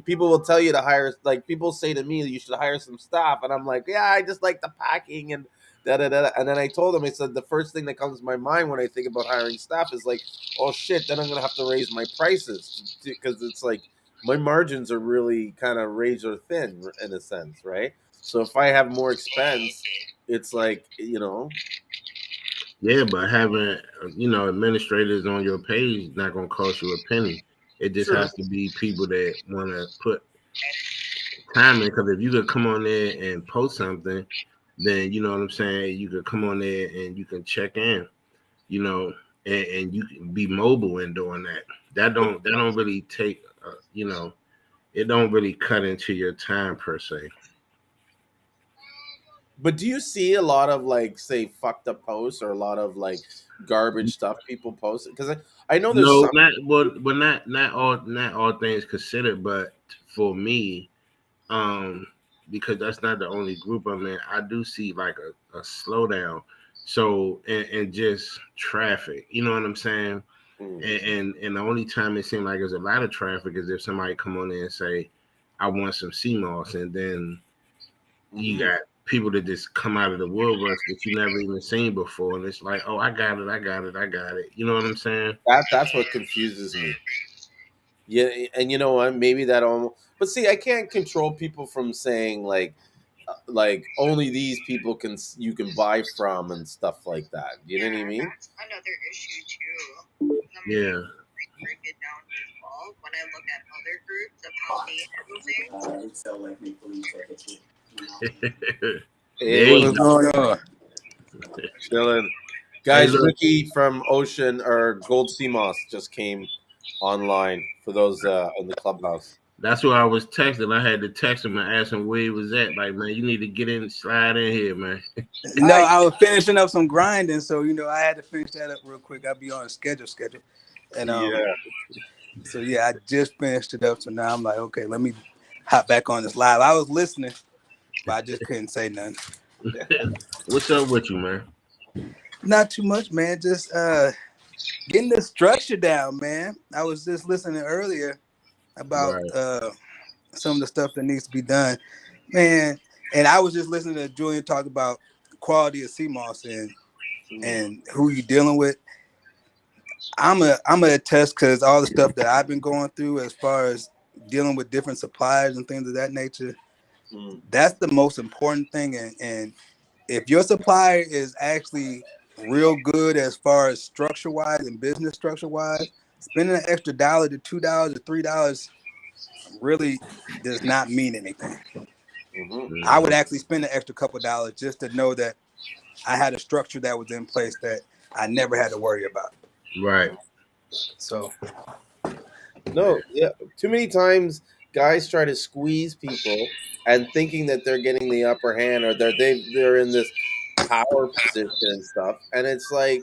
people will tell you to hire. Like people say to me, you should hire some staff, and I'm like, yeah, I just like the packing and da da da. And then I told him, I said the first thing that comes to my mind when I think about hiring staff is like, oh shit, then I'm gonna have to raise my prices because it's like my margins are really kind of razor thin in a sense, right? So if I have more Oh, expense, okay. it's like Yeah, but having administrators on your page not gonna cost you a penny. It just true. has to be people that want to put time in. Because if you could come on there and post something, then you know what I'm saying. You could come on there and you can check in. You know, and you can be mobile in doing that. That don't really take. It don't really cut into your time per se. But do you see a lot of like say fucked up posts or a lot of like garbage stuff people post? Because I know there's No, some. not all things considered, but for me, um, because that's not the only group I'm in. I do see like a slowdown. So and just traffic, you know what I'm saying? Mm, And the only time it seems like there's a lot of traffic is if somebody come on there and say, "I want some CMOS," and then you mhm. got people that just come out of the woodworks that you never even seen before, and it's like, "Oh, I got it, I got it, I got it." You know what I'm saying? That's what confuses me. Yeah, and you know what? Maybe that almost. But see, I can't control people from saying like only these people you can buy from and stuff like that. You know Yeah, what I mean? that's another issue too. Let me Yeah. break it down as well. When I look at other groups of how they handle things, Hey, There what's you What's go. going on? chilling? Hey, Guys, look, Ricky from Ocean or Gold Sea Moss just came online for those in the clubhouse. that's why I was texting. I had to text him and ask him where he was at. Like, man, you need to get in, slide in here, man. No, I was finishing up some grinding, so I had to finish that up real quick. I'll be on a schedule, and Yeah. so yeah, I just finished it up. So now I'm like, okay, let me hop back on this live. I was listening, but I just couldn't say nothing. What's up with you, man? Not too much, man. Just getting the structure down, man. I was just listening earlier about Right. some of the stuff that needs to be done, man. And I was just listening to Julian talk about the quality of CMOS Mm, and who you dealing with. I'm a attest because all the stuff that I've been going through as far as dealing with different suppliers and things of that nature, mm, that's the most important thing. And if your supplier is actually real good as far as structure wise and business structure wise, spending an extra dollar to $2 to $3 really does not mean anything. mhm. I would Hmm. actually spend an extra couple dollars just to know that I had a structure that was in place that I never had to worry about. Right. So No, yeah. Too many times guys try to squeeze people and thinking that they're getting the upper hand or they're in this power position and stuff. And it's like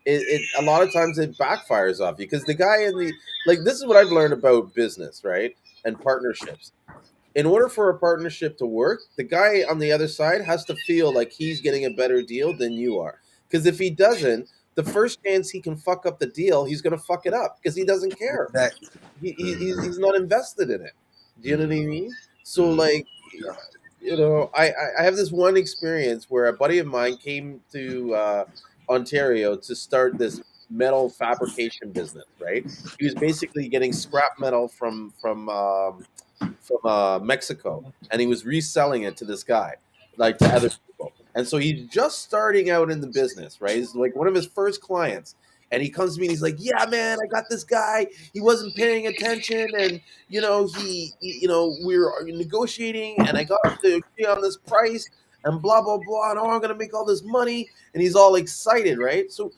it a lot of times it backfires off you because the guy in the like this is what I've learned about business, right? And partnerships. In order for a partnership to work, the guy on the other side has to feel like he's getting a better deal than you are. Because if he doesn't, the first chance he can fuck up the deal, he's going to fuck it up because he doesn't care. that He's not invested in it. Do you know what I Hmm. mean? So Hmm. like, I have this one experience where a buddy of mine came to Ontario to start this metal fabrication business. Right? He was basically getting scrap metal from Mexico, and he was reselling it to this guy, like to other people. And so he's just starting out in the business, right? He's like one of his first clients. And he comes to me and he's like, "Yeah, man, I got this guy. He wasn't paying attention, and we were negotiating, and I got him to agree on this price, and blah blah blah, and I'm gonna make all this money." And he's all excited, right? So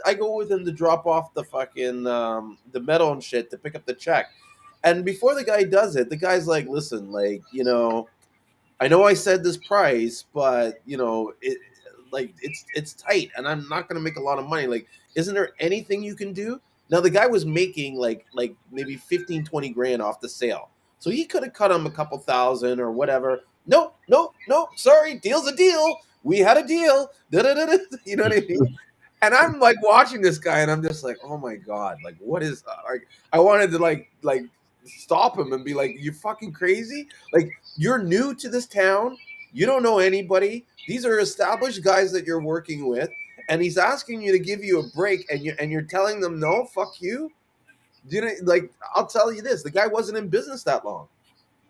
I go with him to drop off the fucking the metal and shit to pick up the check. And before the guy does it, the guy's like, "Listen, like, I know I said this price, but like it's tight, and I'm not gonna make a lot of money. Like, isn't there anything you can do? Now the guy was making like maybe 15, 20 grand off the sale, so he could have cut him a couple thousand or whatever. No, no, no, sorry, deal's a deal. We had a deal. Da-da-da-da. You know what I mean? And I'm like watching this guy, and I'm just like, oh my god, like what is like? I wanted to like stop him and be like, you fucking crazy? Like you're new to this town, you don't know anybody. These are established guys that you're working with, and he's asking you to give you a break, and you're telling them no, fuck you. Do you know? Like I'll tell you this: the guy wasn't in business that long.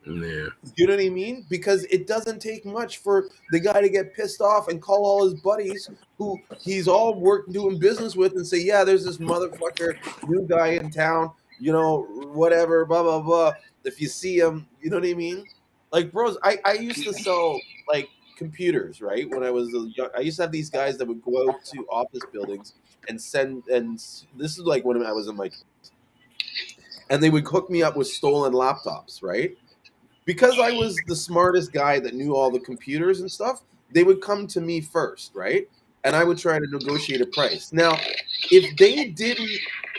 Yeah. You know what I mean? Because it doesn't take much for the guy to get pissed off and call all his buddies who he's all work doing business with and say, "Yeah, there's this motherfucker, new guy in town, you know, whatever, blah blah blah." If you see him, you know what I mean? Like, bros, I used to sell like computers, right? When I was young, I used to have these guys that would go out to office buildings and send, and this is like when I was in my, and they would hook me up with stolen laptops, right? Because I was the smartest guy that knew all the computers and stuff, they would come to me first, right? And I would try to negotiate a price. Now, if they didn't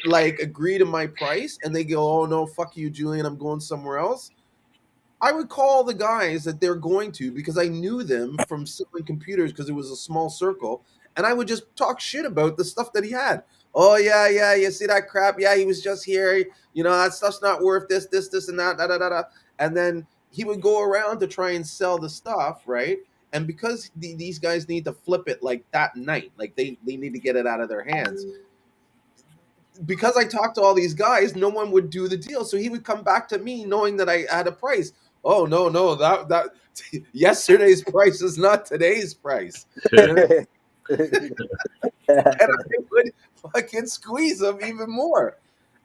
like agree to my price and they go, "Oh no, fuck you, Julian, I'm going somewhere else," I would call the guys that they're going to because I knew them from selling computers because it was a small circle, and I would just talk shit about the stuff that he had. Oh yeah, yeah, you see that crap? Yeah, he was just here. You know that stuff's not worth this, and that, da da da da. And then he would go around to try and sell the stuff, right? And because these guys need to flip it like that night, like they need to get it out of their hands, because I talked to all these guys, no one would do the deal. So he would come back to me knowing that I had a price. Oh no, no, that yesterday's price is not today's price. You know? And I would fucking squeeze them even more.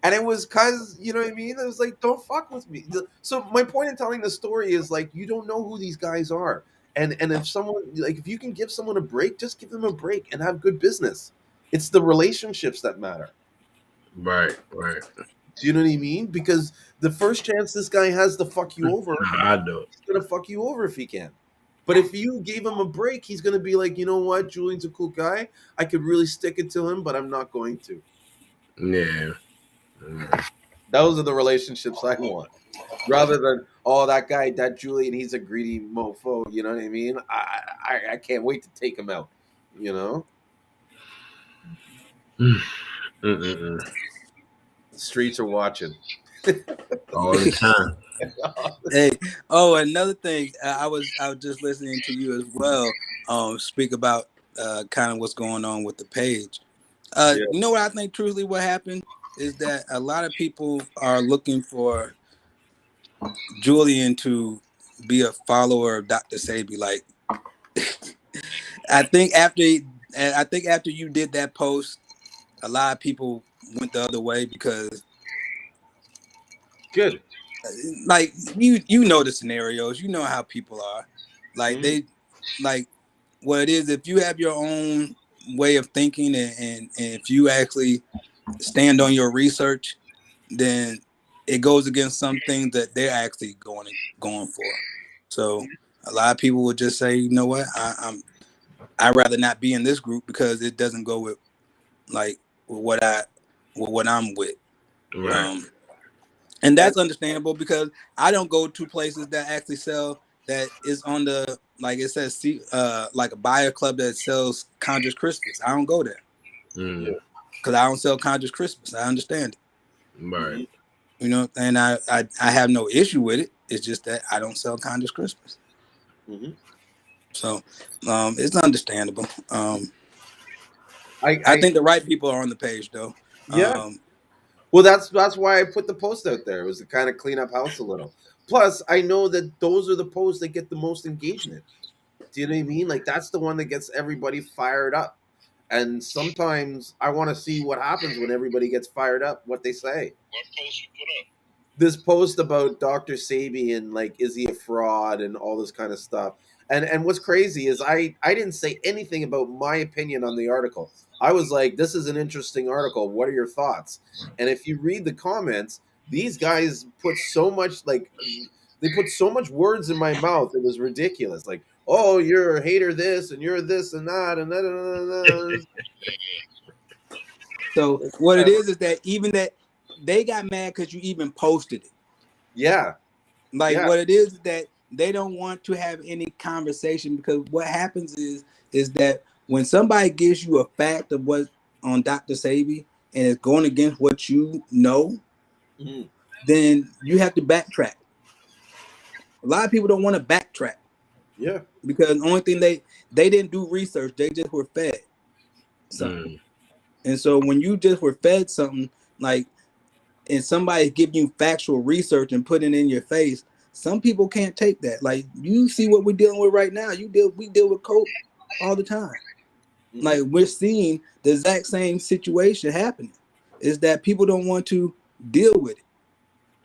And it was cause you know what I mean? It was like, don't fuck with me. So my point in telling the story is like you don't know who these guys are. And if someone like if you can give someone a break, just give them a break and have good business. It's the relationships that matter. Right. Right. Do you know what I mean? Because the first chance this guy has to fuck you over, I do. he's gonna fuck you over if he can. But if you gave him a break, he's gonna be like, you know what, Julian's a cool guy. I could really stick it to him, but I'm not going to. Yeah. Those are the relationships I want. Rather than, oh, that guy, that Julian, he's a greedy mofo. You know what I mean? I can't wait to take him out. You know, Mm-mm-mm. the streets are watching. All the time. Hey, oh, another thing, I was just listening to you as well. Speak about kind of what's going on with the page. Yeah. You know what I think? Truly, what happened is that a lot of people are looking for Julian to be a follower of Dr. Sabi. Like, I think after you did that post, a lot of people went the other way because Good. like you know the scenarios, you know how people are. Like they like what it is, if you have your own way of thinking and if you actually stand on your research, then it goes against some things that they're actually going for. So a lot of people would just say, you know what, I'd rather not be in this group because it doesn't go with like with what I'm with. Right. And that's understandable because I don't go to places that actually sell that is on the like it says like a buyer club that sells Conjures Christmas. I don't go there because I don't sell Conjures Christmas. I understand it, Right. you know, and I have no issue with it. It's just that I don't sell Conjures Christmas. Mm-hmm. So it's understandable. I I think the right people are on the page though. yeah. Well, that's why I put the post out there. It was to kind of clean up house a little. Plus, I know that those are the posts that get the most engagement. Do you know what I mean? Like that's the one that gets everybody fired up. And sometimes I want to see what happens when everybody gets fired up, what they say. What post you put up? This post about Dr. Sabi and like is he a fraud and all this kind of stuff. And what's crazy is I didn't say anything about my opinion on the article. I was like, this is an interesting article. What are your thoughts? And if you read the comments, these guys put so much like they put so much words in my mouth. It was ridiculous. Like, oh, you're a hater this and you're this and that and that. So what it is that even that they got mad because you even posted it. Yeah, Like yeah. what it is that they don't want to have any conversation because what happens is that when somebody gives you a fact of what on Dr. Sabi and it's going against what you know, Mhm. then you have to backtrack. A lot of people don't want to backtrack Yeah, because the only thing they didn't do research, they just were fed something. Mm, And so when you just were fed something like and somebody's giving you factual research and putting it in your face, some people can't take that. Like you see what we're dealing with right now. We deal with coke all the time. hmm, Like we're seeing the exact same situation happening. Is that people don't want to deal with it.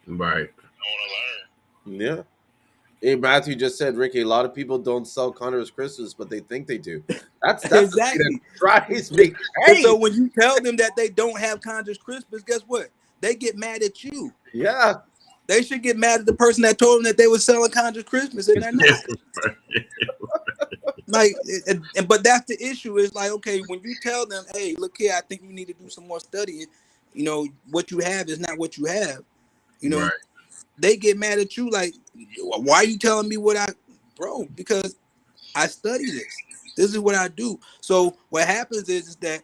right. yeah. Hey, Matthew just said, Ricky, a lot of people don't sell Connor's Christmas, but they think they do. That's the thing that Exactly. drives me. And Hey, so when you tell them that they don't have conscious Christmas, guess what? They get mad at you. yeah, They should get mad at the person that told them that they were selling conscious Christmas and they're not. Like, but that's the issue. Is like, okay, when you tell them, hey, look here, I think you need to do some more studying. You know, what you have is not what you have. You know, Right. they get mad at you. Like, why are you telling me what I, bro? Because I study this. This is what I do. So what happens is that,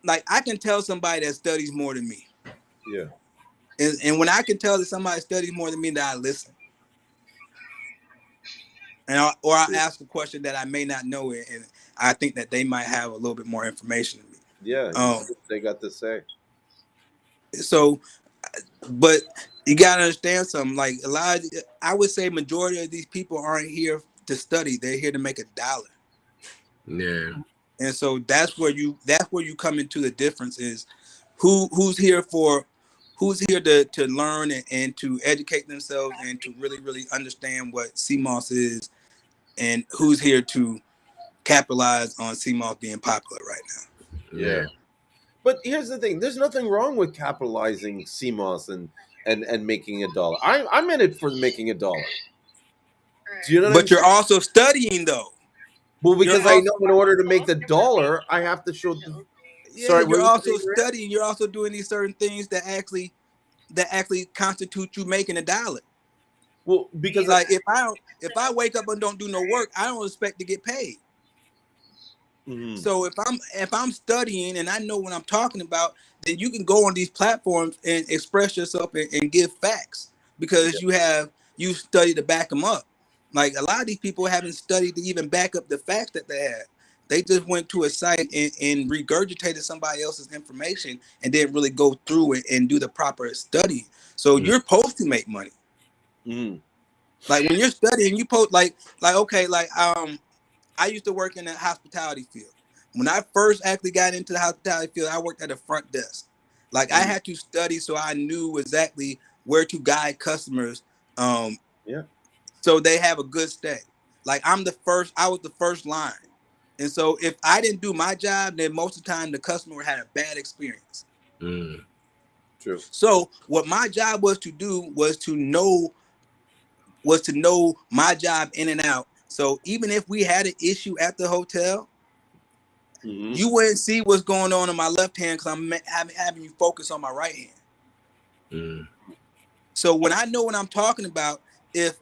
like, I can tell somebody that studies more than me, yeah, and when I can tell that somebody studies more than me, that I listen. Or I ask a question that I may not know, and I think that they might have a little bit more information than me. yeah. You see Um, what they got to say. so, but you gotta understand something. Like a lot, I would say, majority of these people aren't here to study; they're here to make a dollar. Yeah. And so that's where you come into the difference is who's here for who's here to learn and to educate themselves and to really understand what CMOS is and who's here to capitalize on CMOS being popular right now. Yeah. Yeah. But here's the thing: there's nothing wrong with capitalizing CMOS and making a dollar. I'm in it for making a dollar. Do you know what I'm But you're saying? also studying though. Well, You're because I also know in order to make the dollar, I have to show the. yeah, Sorry, what you're were you also saying, Rand? studying, you're also doing these certain things that actually constitute you making a dollar. Well, because Like if I wake up and don't do no work, I don't expect to get paid. mhm, So if I'm studying and I know what I'm talking about, then you can go on these platforms and express yourself and give facts yeah, because you studied to back them up. Like a lot of these people haven't studied to even back up the facts that they had. They just went to a site and regurgitated somebody else's information and didn't really go through it and do the proper study. So Mm, you're supposed to make money. mhm, Like when you're studying, you post like okay, like I used to work in the hospitality field. When I first actually got into the hospitality field, I worked at a front desk. Like I mhm, had to study so I knew exactly where to guide customers, um, yeah, so they have a good stay. Like I was the first line. And so if I didn't do my job, then most of the time the customer had a bad experience. mm, true. So what my job was to do was to know my job in and out. So even if we had an issue at the hotel, Hmm. you wouldn't see what's going on my left hand because I'm having you focus on my right hand. mm, So when I know what I'm talking about, if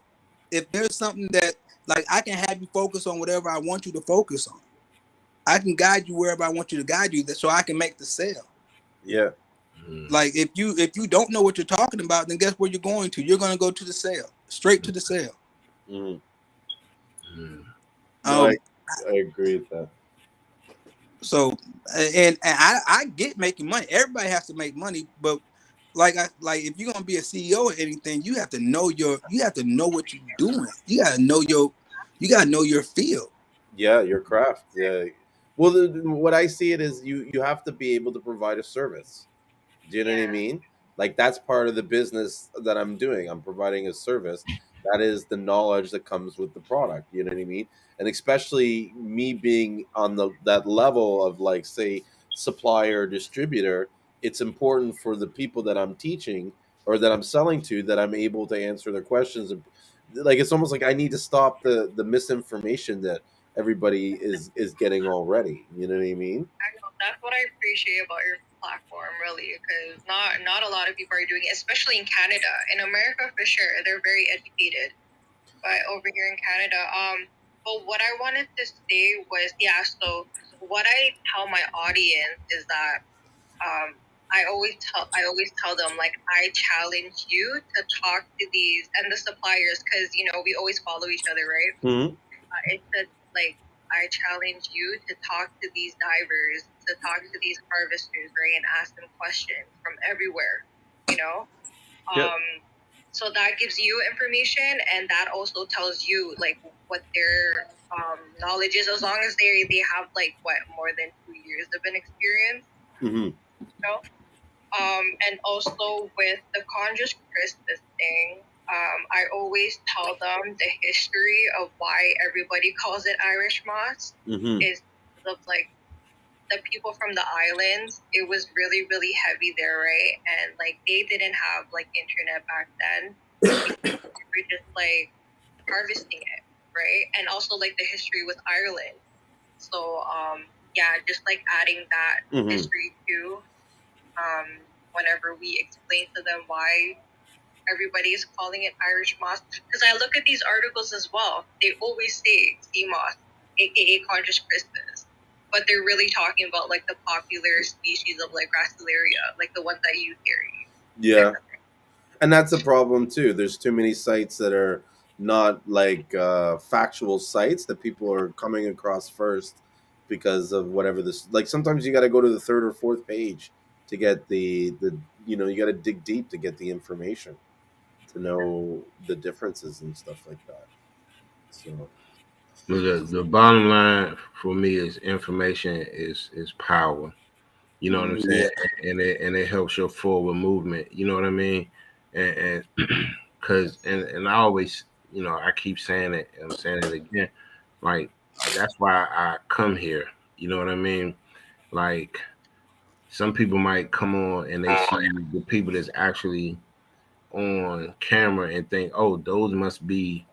if there's something that like I can have you focus on whatever I want you to focus on. I can guide you wherever I want you to guide you, so I can make the sale. Yeah. mm, Like if you don't know what you're talking about, then guess where you're going to? You're going to go to the sale, straight to the sale. Hmm. mm. No, I Um, I agree with that. So and I get making money. Everybody has to make money, but like if you're gonna be a CEO or anything, you have to know what you're doing. You gotta know your field. Yeah, your craft. Yeah. Well, what I see it is you have to be able to provide a service. Do you know what I Yeah. mean? Like that's part of the business that I'm doing. I'm providing a service. That is the knowledge that comes with the product. You know what I mean? And especially me being on the that level of like say supplier distributor, it's important for the people that I'm teaching or that I'm selling to that I'm able to answer their questions like it's almost like I need to stop the misinformation that everybody is getting already. You know what I mean? I know that's what I appreciate about your platform, really, because not a lot of people are doing it, especially in Canada. In America, for sure, they're very educated, but over here in Canada, but what I wanted to say was, yeah. So what I tell my audience is that I always tell them, like, I challenge you to talk to these and the suppliers, because we always follow each other, right? Mm-hmm. It said, like, I challenge you to talk to these divers, to talk to these harvesters, right, and ask them questions from everywhere, you know. Yep. So that gives you information, and that also tells you, like, what their knowledge is, as long as they have, like, what, more than 2 years of an experience, Mm-hmm. you know. And also with the conscious Christmas thing, I always tell them the history of why everybody calls it Irish moss Mm-hmm. is because of, like, the people from the islands. It was really, really heavy there, right? And, like, they didn't have, like, internet back then. They were just, like, harvesting it, right? And also, like, the history with Ireland. So, yeah, just, like, adding that Mm-hmm. history too, whenever we explain to them why everybody is calling it Irish moss. Because I look at these articles as well. They always say Seamoss, aka Conscious Christmas. But they're really talking about, like, the popular species of, like, Gracilaria, like the ones that you carry. Yeah. And that's a problem too. There's too many sites that are not like factual sites that people are coming across first because of whatever this. Like sometimes you got to go to the third or fourth page to get the you got to dig deep to get the information to know the differences and stuff like that. So The bottom line for me is information is power. You know what I'm saying? yeah, And it helps your forward movement. You know what I mean? And because and I always, I keep saying it, and I'm saying it again. Like, that's why I come here. You know what I mean? Like, some people might come on and they see the people that's actually on camera and think, oh, those must be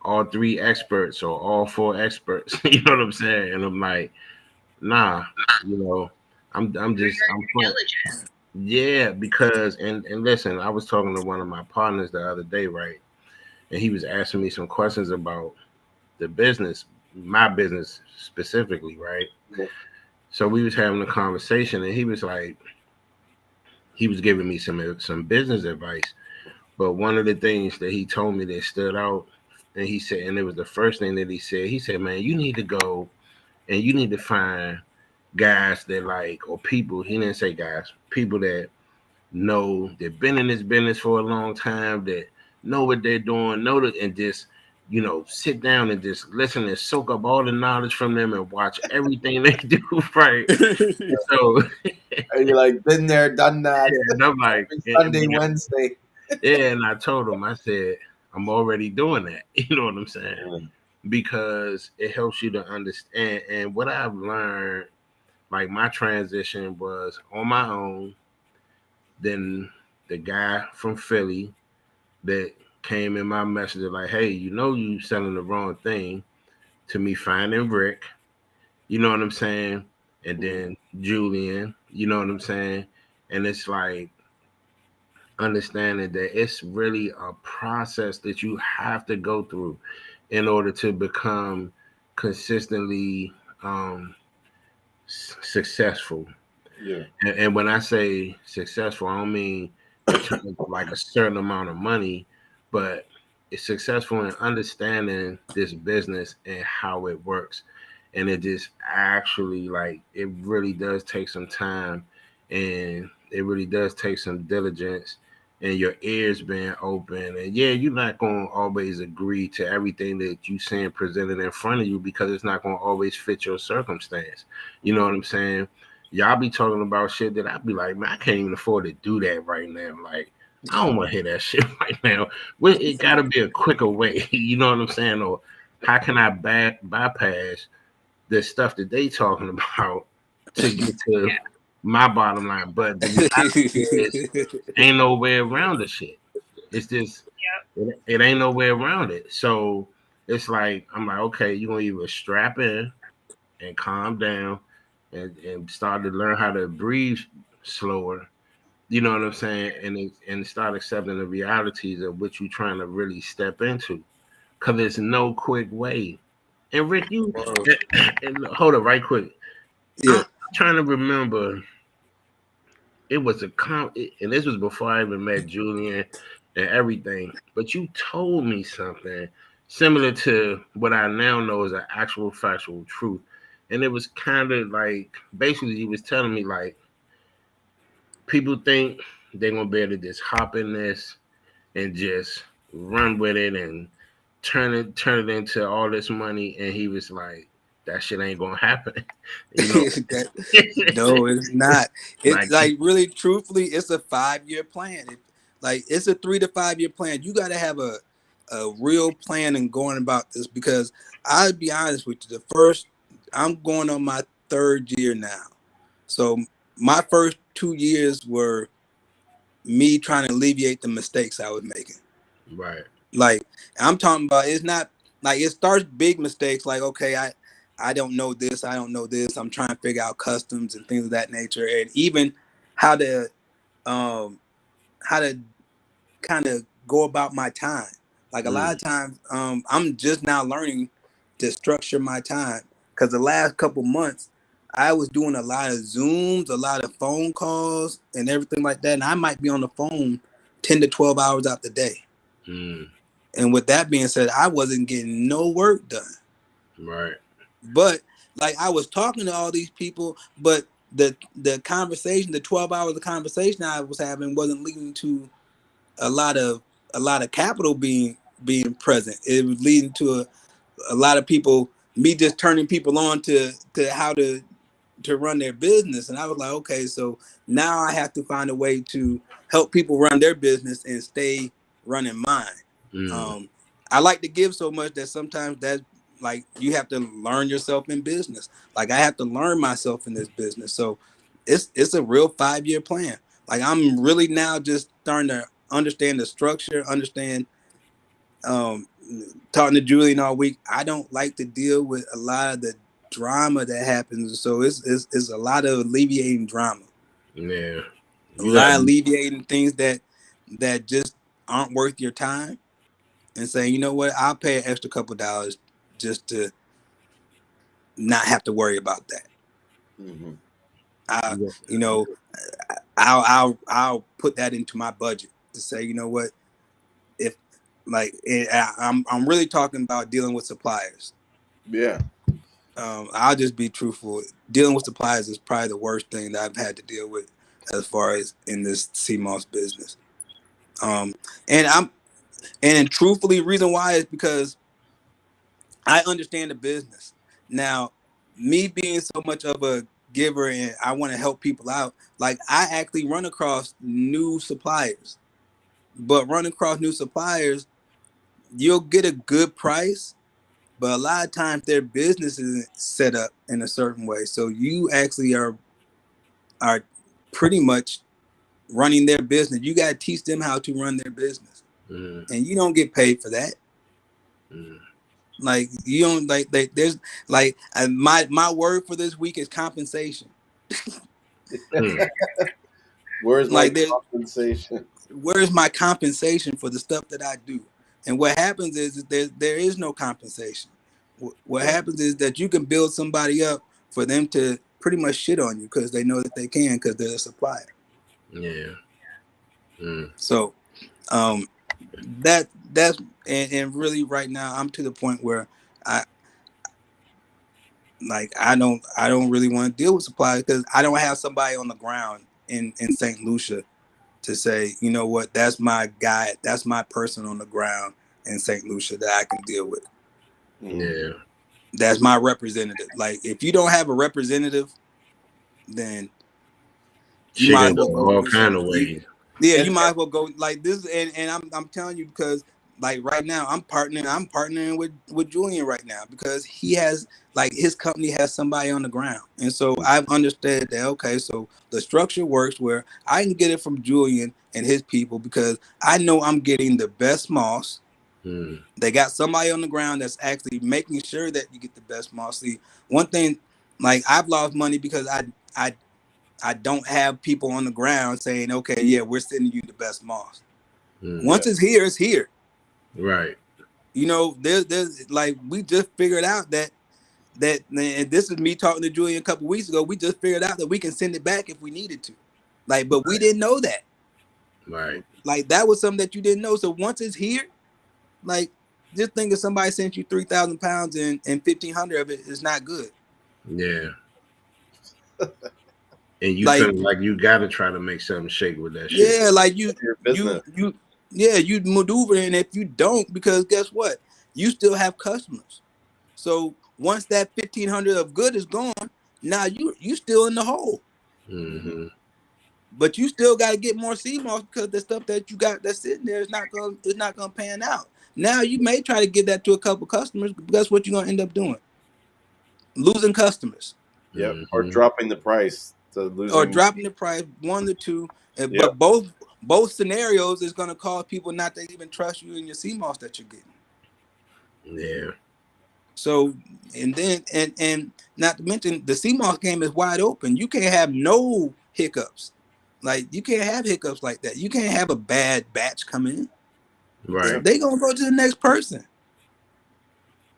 all three experts or all four experts. You know what I'm saying? And I'm like, nah, you know, I'm fun. Diligent. Yeah, because and listen, I was talking to one of my partners the other day, right? And he was asking me some questions about the business, my business specifically, right? yeah. So we was having a conversation, and he was like, he was giving me some business advice. But one of the things that he told me that stood out, and he said, and it was the first thing that he said, man, you need to go and you need to find guys that like, or people, he didn't say guys, people that know they've been in this business for a long time, that know what they're doing, know that, and just, sit down and just listen and soak up all the knowledge from them and watch everything they do, right? So, And you're like, been there, done that. yeah, and I'm like, Every Sunday, Wednesday. yeah, and I told him, I said, I'm already doing that. You know what I'm saying? Mm. Because it helps you to understand. And what I've learned, like my transition was on my own. Then the guy from Philly that came in my message like, hey, you selling the wrong thing, to me finding Rick, you know what I'm saying? And then Julian, you know what I'm saying? And it's like understanding that it's really a process that you have to go through in order to become consistently successful. Yeah. And when I say successful, I don't mean in terms of like a certain amount of money, but it's successful in understanding this business and how it works. And it just actually, like, it really does take some time, and it really does take some diligence, and your ears being open. And yeah, you're not going to always agree to everything that you seeing presented in front of you, because it's not going to always fit your circumstance. You know what I'm saying? Y'all be talking about shit that I'd be like, man, I can't even afford to do that right now. Like, I don't want to hear that shit right now. Well, it got to be a quicker way. You know what I'm saying? Or how can I bypass the stuff that they talking about to get to my bottom line? But the reality is, ain't no way around the shit. It's just It ain't no way around it. So it's like I'm like, okay, you're gonna either strap in and calm down and start to learn how to breathe slower. You know what I'm saying? And start accepting the realities of what you're trying to really step into. Cause there's no quick way. And Rick, you Well, and hold up right quick. yeah, I'm trying to remember. It was and this was before I even met Julian and everything. But you told me something similar to what I now know is an actual factual truth. And it was kind of like basically he was telling me like people think they're gonna be able to just hop in this and just run with it and turn it into all this money. And he was like, that shit ain't gonna happen. You know, that, no, it's not. It's like like really, truthfully, it's a 5 year plan. Like it's a 3 to 5 year plan. You got to have a real plan and going about this because I'll be honest with you. I'm going on my 3rd year now. So my first 2 years were me trying to alleviate the mistakes I was making. right. Like I'm talking about, it's not like it starts big mistakes. Like okay, I don't know this. I don't know this. I'm trying to figure out customs and things of that nature, and even how to um how to kind of go about my time. Like a lot Mm, of times, I'm just now learning to structure my time because the last couple months I was doing a lot of Zooms, a lot of phone calls, and everything like that. And I might be on the phone 10 to 12 hours out the day. mm, And with that being said, I wasn't getting no work done. right. But like I was talking to all these people, but the conversation, the 12 hours of conversation I was having wasn't leading to a lot of a lot of capital being present. It was leading to a lot of people, me just turning people on to how to run their business. And I was like, okay, so now I have to find a way to help people run their business and stay running mine. Mm, Um, I like to give so much that sometimes that like you have to learn yourself in business. Like I have to learn myself in this business. So it's a real 5 year plan. Like I'm really now just starting to understand the structure, understand um talking to Julian all week. I don't like to deal with a lot of the drama that happens. So it's a lot of alleviating drama. yeah. A You got. lot of alleviating things that just aren't worth your time and saying, you know what, I'll pay an extra couple dollars just to not have to worry about that. Hmm. I, You you know, I'll put that into my budget to say, you know what, if like I'm really talking about dealing with suppliers. Yeah. I'll just be truthful. Dealing with suppliers is probably the worst thing that I've had to deal with as far as in this Seamoss business. Um, and I'm and truthfully, reason why is because I understand the business. Now, me being so much of a giver and I want to help people out, like I actually run across new suppliers. But run across new suppliers, you'll get a good price, but a lot of times their business isn't set up in a certain way. So you actually are pretty much running their business. You got to teach them how to run their business. mm, And you don't get paid for that. mm, Like you don't like there's like my word for this week is compensation. mm, Where's my Like there, compensation? where's my compensation for the stuff that I do? And what happens is there is no compensation. What Yeah. happens is that you can build somebody up for them to pretty much shit on you because they know that they can because they're a supplier. yeah. Mm, So um that's and really right now I'm to the point where I I don't really want to deal with suppliers because I don't have somebody on the ground in St. Lucia to say, you know what, that's my guy, that's my person on the ground in St. Lucia that I can deal with. Hmm. yeah. That's my representative. Like if you don't have a representative, then you Shit might can as go well go all do kind some of ways. yeah, you And might as well go like this and I'm telling you because like right now, I'm partnering with Julian right now because he has like his company has somebody on the ground, and so I've understood that. Okay, so the structure works where I can get it from Julian and his people because I know I'm getting the best moss. Mm, They got somebody on the ground that's actually making sure that you get the best moss. See, one thing, like I've lost money because I I don't have people on the ground saying, okay, yeah, we're sending you the best moss. mm, Once it's here, it's here. right. You know, there's like we just figured out that and this is me talking to Julian a couple weeks ago. We just figured out that we can send it back if we needed to. Like, but we didn't know that. Right. Like that was something that you didn't know. So once it's here, like just think if somebody sent you 3,000 pounds and 1,500 of it is not good. Yeah. And you Like feel like you got to try to make something shake with that shit. yeah, like you Your you business. you yeah, you maneuver, and if you don't, because guess what? You still have customers. So once that 1,500 of good is gone, now you still in the hole. Hmm. But you still got to get more CMOS because the stuff that you got that's sitting there is not gonna pan out. Now you may try to give that to a couple customers, but that's what you're gonna end up doing, losing customers Yep. Or Hmm. dropping the price to or losing. dropping the price one to two. Yep. But both scenarios is gonna cause people not to even trust you in your CMOS that you're getting. Yeah. So and not to mention the CMOS game is wide open. You can't have no hiccups. Like you can't have hiccups like that. You can't have a bad batch come in. Yeah. Right. They gonna go to the next person.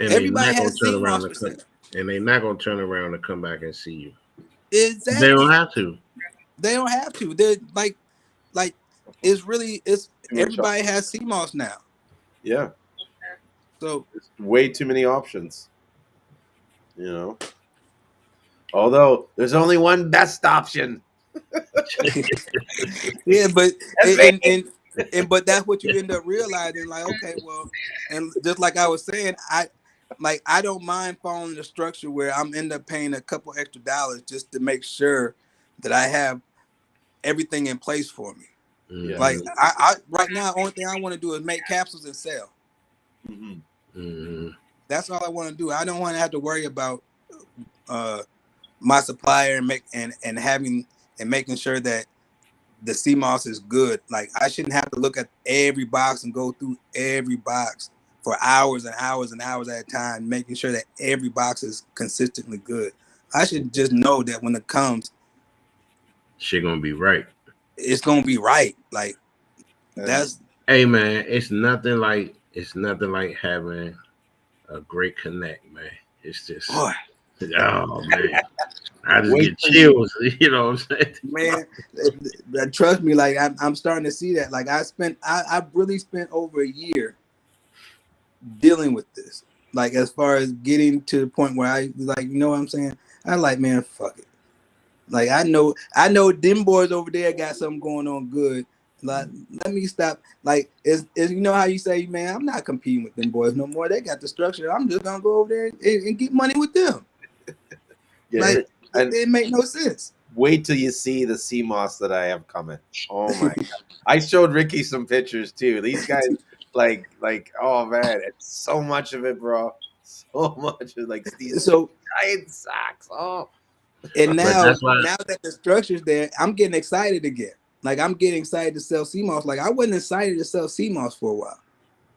And they Everybody not gonna has turn around CMOS and come. percent. And they not gonna turn around and come back and see you. They don't Exactly. have to. They don't have to. They're like it's Too much. everybody has CMOS now. Yeah. So There's way too many options. You know. Although there's only one best option. yeah, but That's me. and but that's what you end up realizing. Like, okay, well, and just like I was saying, I don't mind following the structure where I'm end up paying a couple extra dollars just to make sure that I have everything in place for me. Yeah. Like Hmm. I right now, only thing I want to do is make capsules and sell. Hmm. Hmm. That's all I want to do. I don't want to have to worry about uh my supplier and having and making sure that the CMOS is good. Like I shouldn't have to look at every box and go through every box for hours and hours and hours at a time, making sure that every box is consistently good. I should just know that when it comes, Shit gonna be right. it's gonna be right. Like And that's Hey man, it's nothing like having a great connect, man. It's just boy, oh man. I just wait get till you. chills, you know what I'm saying? man. Trust me, like I'm starting to see that. Like I really spent over a year dealing with this. Like as far as getting to the point where I like, you know what I'm saying? I like, man, fuck it. Like I know them boys over there got something going on good. Like let me stop. Like is you know how you say, man, I'm not competing with them boys no more. They got the structure. I'm just gonna go over there and get money with them. Yeah. Like And it make no sense. wait till you see the CMOS that I have coming. Oh my god! I showed Ricky some pictures too. These guys, oh man, it's so much of it, bro. So much of like these So giant sacks. Oh, and But now that's why now that the structure's there, I'm getting excited again. Like I'm getting excited to sell CMOS. Like I wasn't excited to sell CMOS for a while.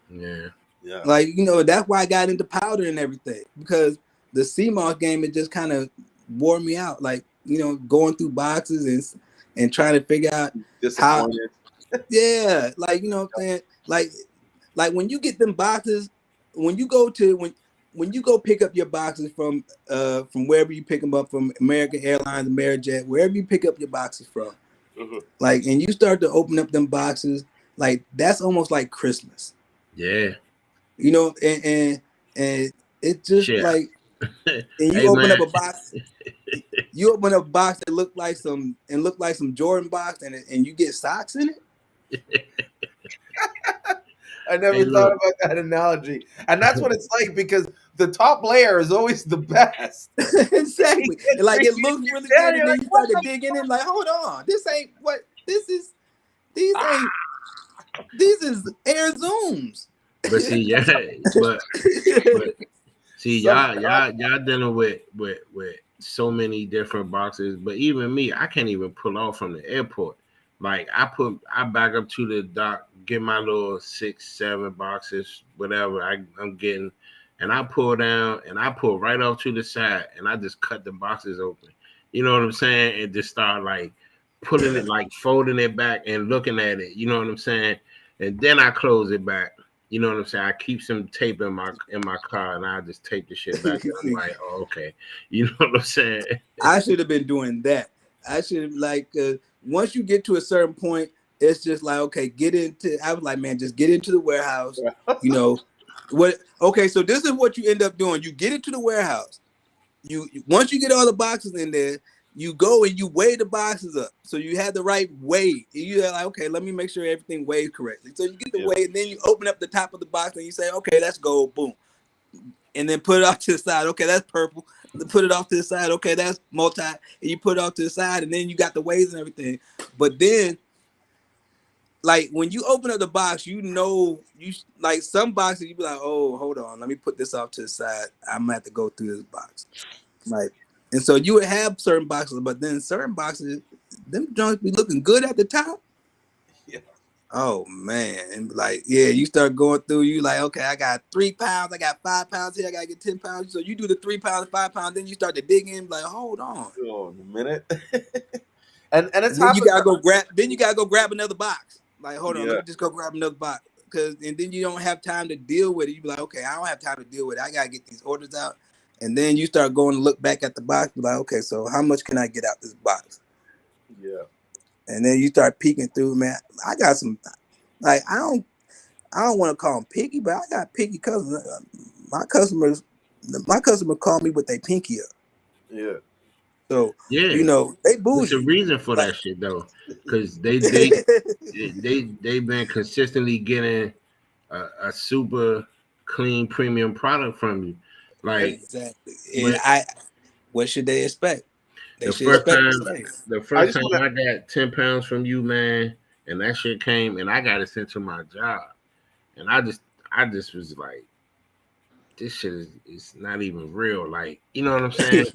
yeah. yeah, Like, you know, that's why I got into powder and everything. Because the CMOS game, it just kind of wore me out. Like, you know, going through boxes and trying to figure out how disappointed. yeah, like you know what I'm saying? Like when you get them boxes, when you go to when you go pick up your boxes from wherever you pick them up from American Airlines, Amerijet, wherever you pick up your boxes from, Mhm. like and you start to open up them boxes, like that's almost like Christmas. Yeah. You know, and it's just Shit. like and you Hey open up man. a box, you open up a box that look like some Jordan box and you get socks in I Hey never thought look. about that analogy, and that's what it's like because the top layer is always the best. it. You Exactly. get And like it you looks get really down, good, and you're then like, you what start to the dig in and like, hold on, this ain't what this is these fuck? ain't these is air zooms. But see, yeah, but see, Some y'all dealing with so many different boxes. But even me, I can't even pull off from the airport. Like I back up to the dock, get my little 6, 7 boxes, whatever I'm getting, and I pull down and I pull right off to the side and I just cut the boxes open. You know what I'm saying? And just start like pulling it, like folding it back and looking at it. You know what I'm saying? And then I close it back. You know what I'm saying? I keep some tape in my car, and I just tape the shit back. I'm like, oh, okay. You know what I'm saying? I should have been doing that. I should have once you get to a certain point, it's just like, okay, get into. I was like, man, just get into the warehouse. You know what? Okay, so this is what you end up doing. You get into the warehouse. You once you get all the boxes in there, you go and you weigh the boxes up. So you have the right weight. You're like, okay, let me make sure everything weighs correctly. So you get the weight, and then you open up the top of the box and you say, okay, let's go, boom. And then put it off to the side. Okay, that's purple. Put it off to the side. Okay, that's multi. And you put it off to the side, and then you got the weights and everything. But then, like when you open up the box, you know, you like some boxes, you be like, oh, hold on, let me put this off to the side. I'm gonna have to go through this box. Like, and so you would have certain boxes, but then certain boxes, them joints be looking good at the top. Yeah. Oh man, and like, yeah, you start going through. You like, okay, I got 3 pounds, I got 5 pounds here, I gotta get 10 pounds. So you do the 3 pounds, 5 pounds, then you start to dig in. Like, hold on, Oh, a minute. and it's and then you happened. gotta go grab. Then you gotta go grab another box. Like, hold on, let Yeah. me just go grab another box. And then you don't have time to deal with it. You be like, okay, I don't have time to deal with it. I gotta get these orders out. And then you start going to look back at the box. Be like, okay, so how much can I get out this box? Yeah. And then you start peeking through. Man, I got some. Like, I don't want to call them picky, but I got picky customers. My customers call me with their pinky up. Yeah. So Yeah, you know they there's a bougie. reason for Like, that shit though, because they've been consistently getting a super clean premium product from you. Like exactly. And when what should they expect? They the should first expect the time same. the I first just time want I got 10 pounds from you, man, and that shit came and I got it sent to my job, and I just was like, this shit is not even real. Like, you know what I'm saying?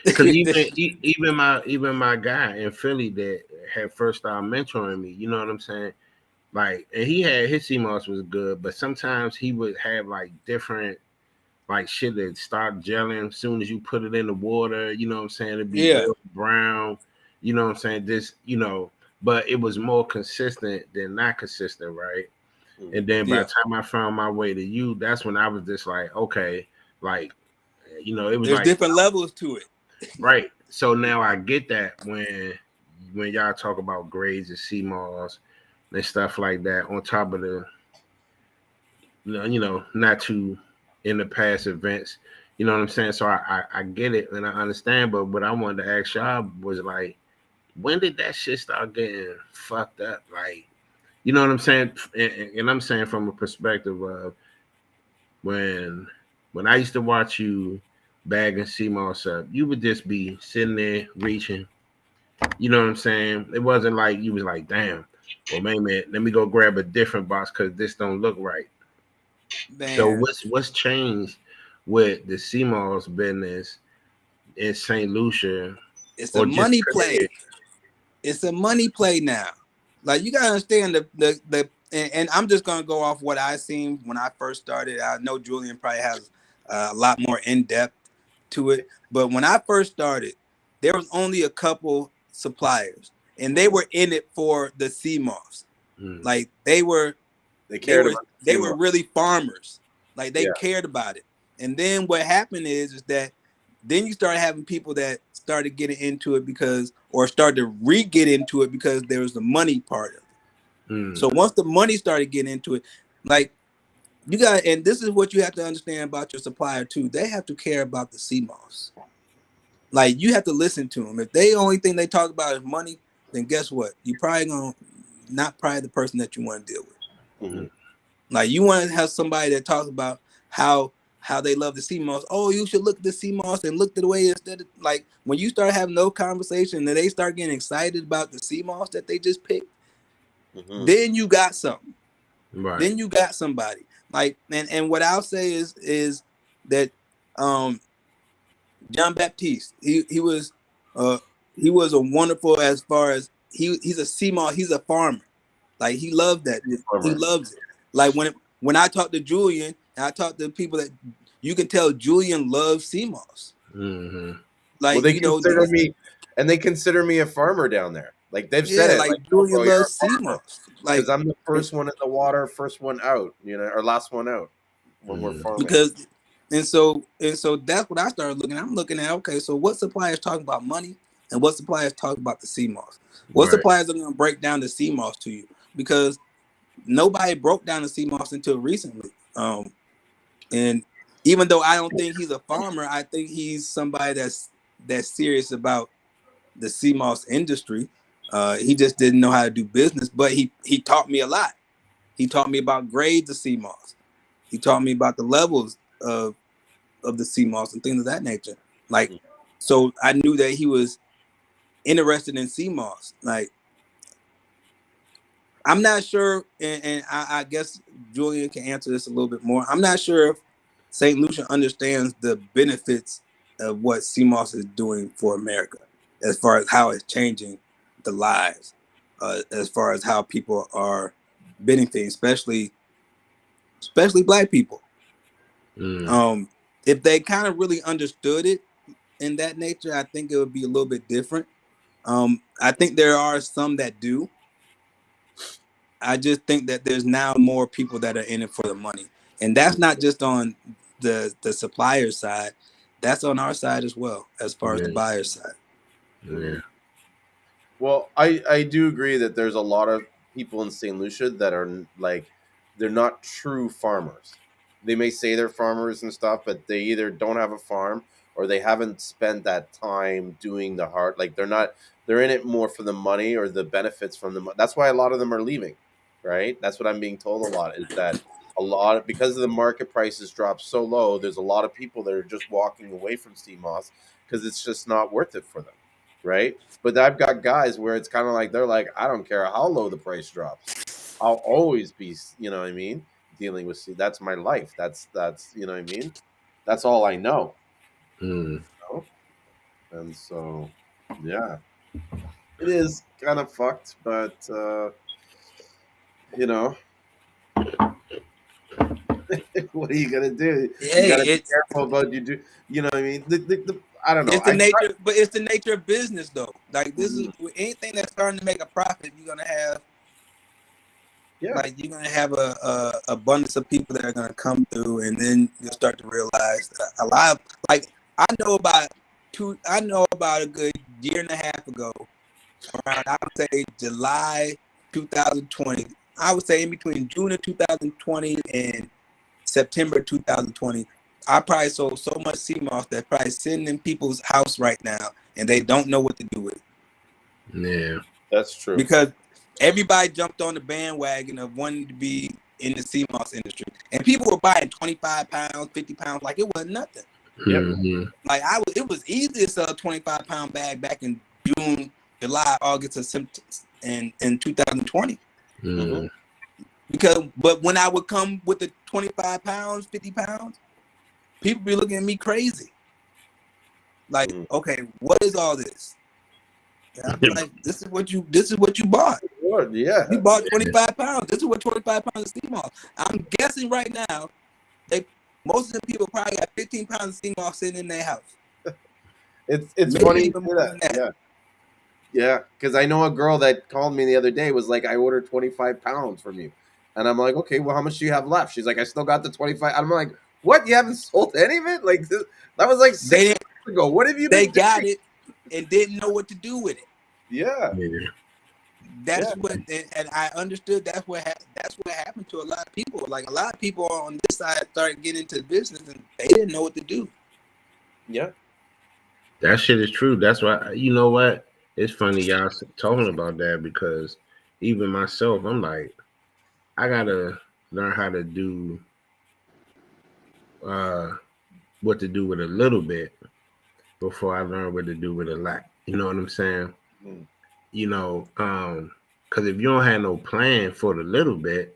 Because even my guy in Philly that had first started mentoring me, you know what I'm saying? Like, and he had his CMOS was good, but sometimes he would have like different like shit that start gelling as soon as you put it in the water. You know what I'm saying? It'd be Yeah, real brown. You know what I'm saying? This, but it was more consistent than not consistent, right? And then by yeah. the time I found my way to you, that's when I was just like, okay, like, it was There's like, different levels to it. right. So now I get that when y'all talk about grades and CMOS and stuff like that, on top of the, not too in the past events. You know what I'm saying? So I get it and I understand, but what I wanted to ask y'all was like, when did that shit start getting fucked up? Like, you know what I'm saying? And I'm saying from a perspective of when I used to watch you bag and CMOS up, you would just be sitting there reaching. You know what I'm saying? It wasn't like you was like, damn, well, man, let me go grab a different box because this don't look right. So Man, what's changed with the CMOS business in St. Lucia it's a or just money play. period? It's a money play now. Like, you gotta understand and I'm just gonna go off what I seen when I first started. I know Julian probably has a lot more in depth to it, but when I first started, there was only a couple suppliers, and they were in it for the CMOS. Hmm. Like they were They they cared were about the they team. were really farmers. Like they Yeah. cared about it. And then what happened is that then you start having people that started getting into it or started to re-get into it because there was the money part of it. Hmm. So once the money started getting into it, like and this is what you have to understand about your supplier too. They have to care about the CMOS. Like, you have to listen to them. If they only thing they talk about is money, then guess what? You probably gonna not probably the person that you want to deal with. Mm-hmm. Like, you want to have somebody that talks about how they love the CMOS. Oh, you should look at the CMOS and look at the way instead of, like, when you start having no conversation and they start getting excited about the CMOS that they just picked, Mm-hmm. then you got something. Right. then you got somebody. Like, and what I'll say is that John Baptiste, uh he was a wonderful, as far as he's a Seamoss, he's a farmer. Like, he loved that. He Farmer. loves it. Like, when I talk to Julian, and I talk to people, that you can tell Julian loves Seamoss. Mm-hmm. Well, Like, they consider me, and they consider me a farmer down there. Like they've said yeah, it, like like, "Oh, bro, Julian you're loves a farmer," Seamoss. because Like, I'm the first one in the water, first one out, or last one out when we're Mm. farming. because and so that's what I started looking at. I'm looking at, okay, so what suppliers talk about money, and what suppliers talk about the Seamoss? What Right. suppliers are going to break down the Seamoss to you? Because nobody broke down the Seamoss until recently. And even though I don't think he's a farmer, I think he's somebody that's serious about the Seamoss industry. He just didn't know how to do business, but he taught me a lot. He taught me about grades of Seamoss. He taught me about the levels of the Seamoss and things of that nature. Like, so I knew that he was interested in Seamoss. Like, I'm not sure, and I guess Julian can answer this a little bit more. I'm not sure if St. Lucia understands the benefits of what Seamoss is doing for America, as far as how it's changing the lives, as far as how people are benefiting, especially Black people. Mm. If they kind of really understood it in that nature, I think it would be a little bit different. I think there are some that do. I just think that there's now more people that are in it for the money, and that's not just on the supplier side. That's on our side as well, as far as the Yeah. buyer side. Yeah. Well, I do agree that there's a lot of people in St. Lucia that are like, they're not true farmers. They may say they're farmers and stuff, but they either don't have a farm, or they haven't spent that time doing the hard. Like they're in it more for the money or the benefits from the. That's why a lot of them are leaving, right? That's what I'm being told a lot, is that because of the market prices drop so low. There's a lot of people that are just walking away from CMOS because it's just not worth it for them, right? But I've got guys where it's kind of like, they're like, I don't care how low the price drops. I'll always be, what I mean, dealing with. That's my life. That's what I mean. That's all I know. Mm. You know? And so, yeah, it is kind of fucked, but you know, what are you gonna do? You Hey, gotta be careful about you do. You know what I mean? I don't know. it's the nature, but it's the nature of business, though. Like, this is Mhm. anything that's starting to make a profit. Yeah. You're gonna have a abundance of people that are gonna come through, and then you'll start to realize a lot of, like, I know about a good year and a half ago, around, I would say July 2020. I would say in between June of 2020 and September 2020, I probably sold so much CMOS that probably sitting in people's house right now, and they don't know what to do with it, Yeah. That's true. because everybody jumped on the bandwagon of wanting to be in the CMOS industry, and people were buying 25 pounds, 50 pounds, like it wasn't nothing. Yep. Mm-hmm. Like, it was easy to sell a 25-pound bag back in June, July, August, or September in 2020. Mm. But when I would come with the 25 pounds, 50 pounds, people be looking at me crazy. Like, Mhm. okay, what is all this? And I'd be like, this is what you bought. Lord, yeah. You bought 25 pounds. This is what 25 pounds of sea moss. I'm guessing right now, most of the people probably got 15 pounds of sea moss sitting in their house. It's Maybe funny you even say more that. than that. Yeah. Yeah, because I know a girl that called me the other day, was like, I ordered 25 pounds from you. And I'm like, okay, well, how much do you have left? She's like, I still got the 25. I'm like, what? You haven't sold any of it? Like, that was like They 6 months ago. What have you they been got doing? it and didn't know what to do with it. Yeah. Yeah. That's Yeah. what, and I understood that's what happened to a lot of people. Like, a lot of people on this side started getting into business and they didn't know what to do. Yeah. That shit is true. That's why, you know what? It's funny y'all talking about that, because even myself, I'm like, I gotta learn how to do uh what to do with a little bit before I learn what to do with a lot. You know what I'm saying? Mm. You know, because if you don't have no plan for the little bit,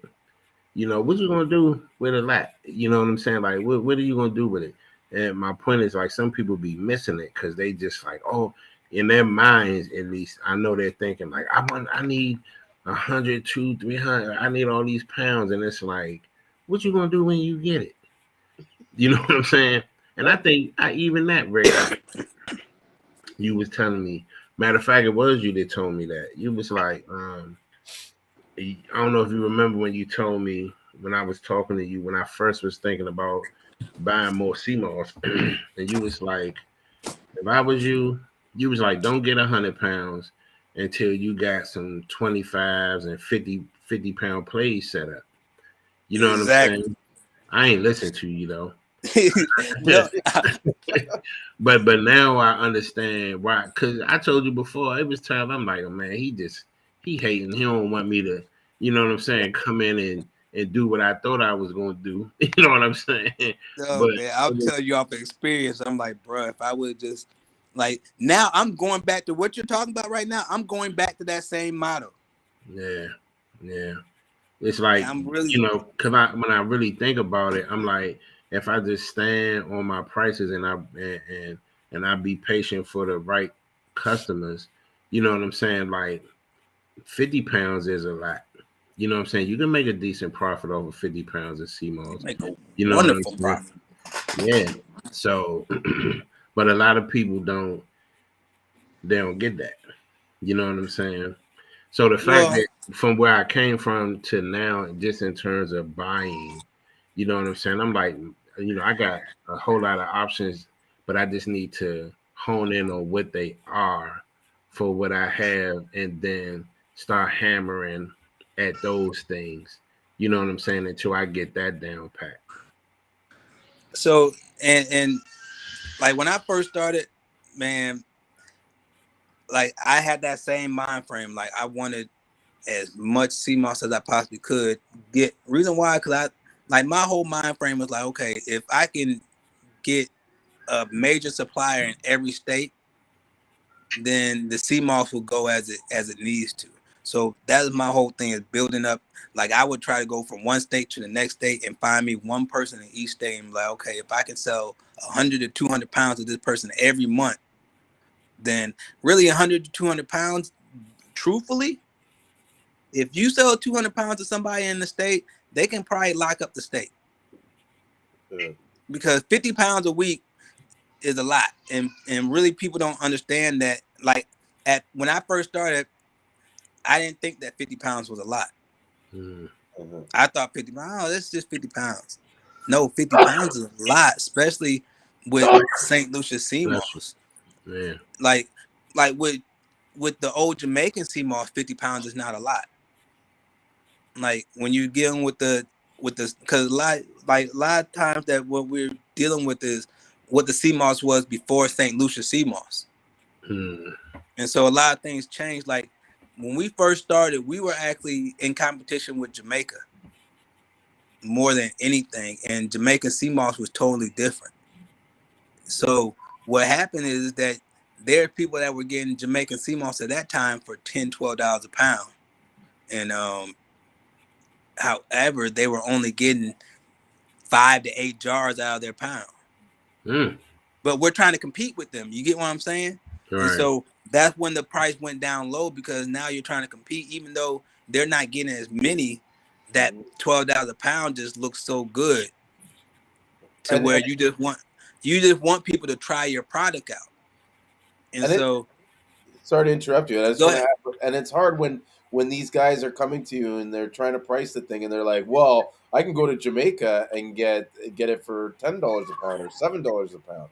what you gonna do with a lot? You know what I'm saying? Like, what are you gonna do with it? And my point is, like, some people be missing it because they just like, oh, in their minds, at least, I know they're thinking like, I need 100, 200, 300. I need all these pounds, and it's like, what you gonna do when you get it? You know what I'm saying? And I think even that, Rick, you was telling me. Matter of fact, it was you that told me that. You was like, I don't know if you remember when you told me when I was talking to you when I first was thinking about buying more Seamoss, and you was like, if I was you was like, don't get 100 pounds until you got some 25s and 50 pound plays set up. You know what I'm Exactly. saying? I ain't listen to you though. No, But now I understand why. Cause I told you before, it was time. I'm like, oh, man, he hating. He don't want me to, you know what I'm saying, come in and do what I thought I was gonna do. You know what I'm saying? no, But man. I'll tell you off experience. I'm like, bro, if I would just like now, I'm going back to what you're talking about right now. I'm going back to that same motto. yeah, yeah. It's like, I'm really cause when I really think about it, I'm like, if I just stand on my prices and I be patient for the right customers, you know what I'm saying? Like 50 pounds is a lot. You know what I'm saying? You can make a decent profit over 50 pounds of CMOS. make a You know what I'm wonderful saying? profit. Yeah. So, but a lot of people they don't get that. You know what I'm saying? So the fact Well, that from where I came from to now, just in terms of buying, you know what I'm saying? I'm like, I got a whole lot of options, but I just need to hone in on what they are for what I have and then start hammering at those things. You know what I'm saying? Until I get that down pat. so and like when I first started, man, like I had that same mind frame. Like I wanted as much CMOS as I possibly could get. Reason why, because I like my whole mind frame was like, okay, if I can get a major supplier in every state, then the CMOS will go as it needs to. So that is my whole thing is building up. Like I would try to go from one state to the next state and find me one person in each state and be like, okay, if I can sell 100 to 200 pounds of this person every month, then really 100 to 200 pounds, truthfully, if you sell 200 pounds to somebody in the state, they can probably lock up the state. Because 50 pounds a week is a lot. And really people don't understand that. Like when I first started, I didn't think that 50 pounds was a lot. Mm. I thought 50 pounds, oh, that's just 50 pounds. No, 50 pounds is a lot, especially with St. Lucia Seamoss. Yeah. Like with the old Jamaican Seamoss, 50 pounds is not a lot. Like when you're dealing with because a lot of times that what we're dealing with is what the Seamoss was before St. Lucia Seamoss. Mm. And so a lot of things changed. Like when we first started, we were actually in competition with Jamaica more than anything, and Jamaican Seamoss was totally different. So what happened is that there are people that were getting Jamaican Seamoss at that time for $10, $12 a pound, and however they were only getting 5 to 8 jars out of their pound. Mm. But we're trying to compete with them. You get what I'm saying? And Right. so that's when the price went down low because now you're trying to compete, even though they're not getting as many. That $12 a pound just looks so good to where And you just want people to try your product out. And and it so sorry to interrupt you. And I just go want to ahead. have, and it's hard when these guys are coming to you and they're trying to price the thing and they're like, well, I can go to Jamaica and get it for $10 a pound or $7 a pound,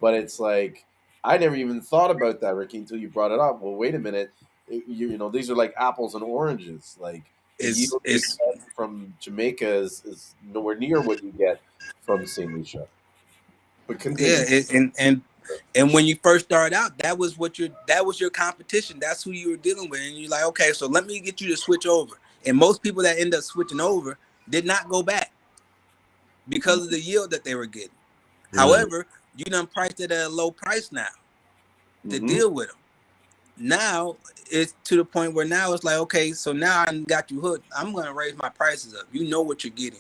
but it's like I never even thought about that, Ricky, until you brought it up. Well, wait a minute, these are like apples and oranges. Like the yield you It's get from Jamaica is nowhere near what you get from Saint Lucia. But yeah, continue. and when you first started out, that was your competition. That's who you were dealing with, and you're like, okay, so let me get you to switch over. And most people that end up switching over did not go back because of the yield that they were getting. Mm. However, you done priced it at a low price now to Mm-hmm. deal with them. now it's to the point where now it's like, okay, so now I got you hooked. I'm gonna raise my prices up. You know what you're getting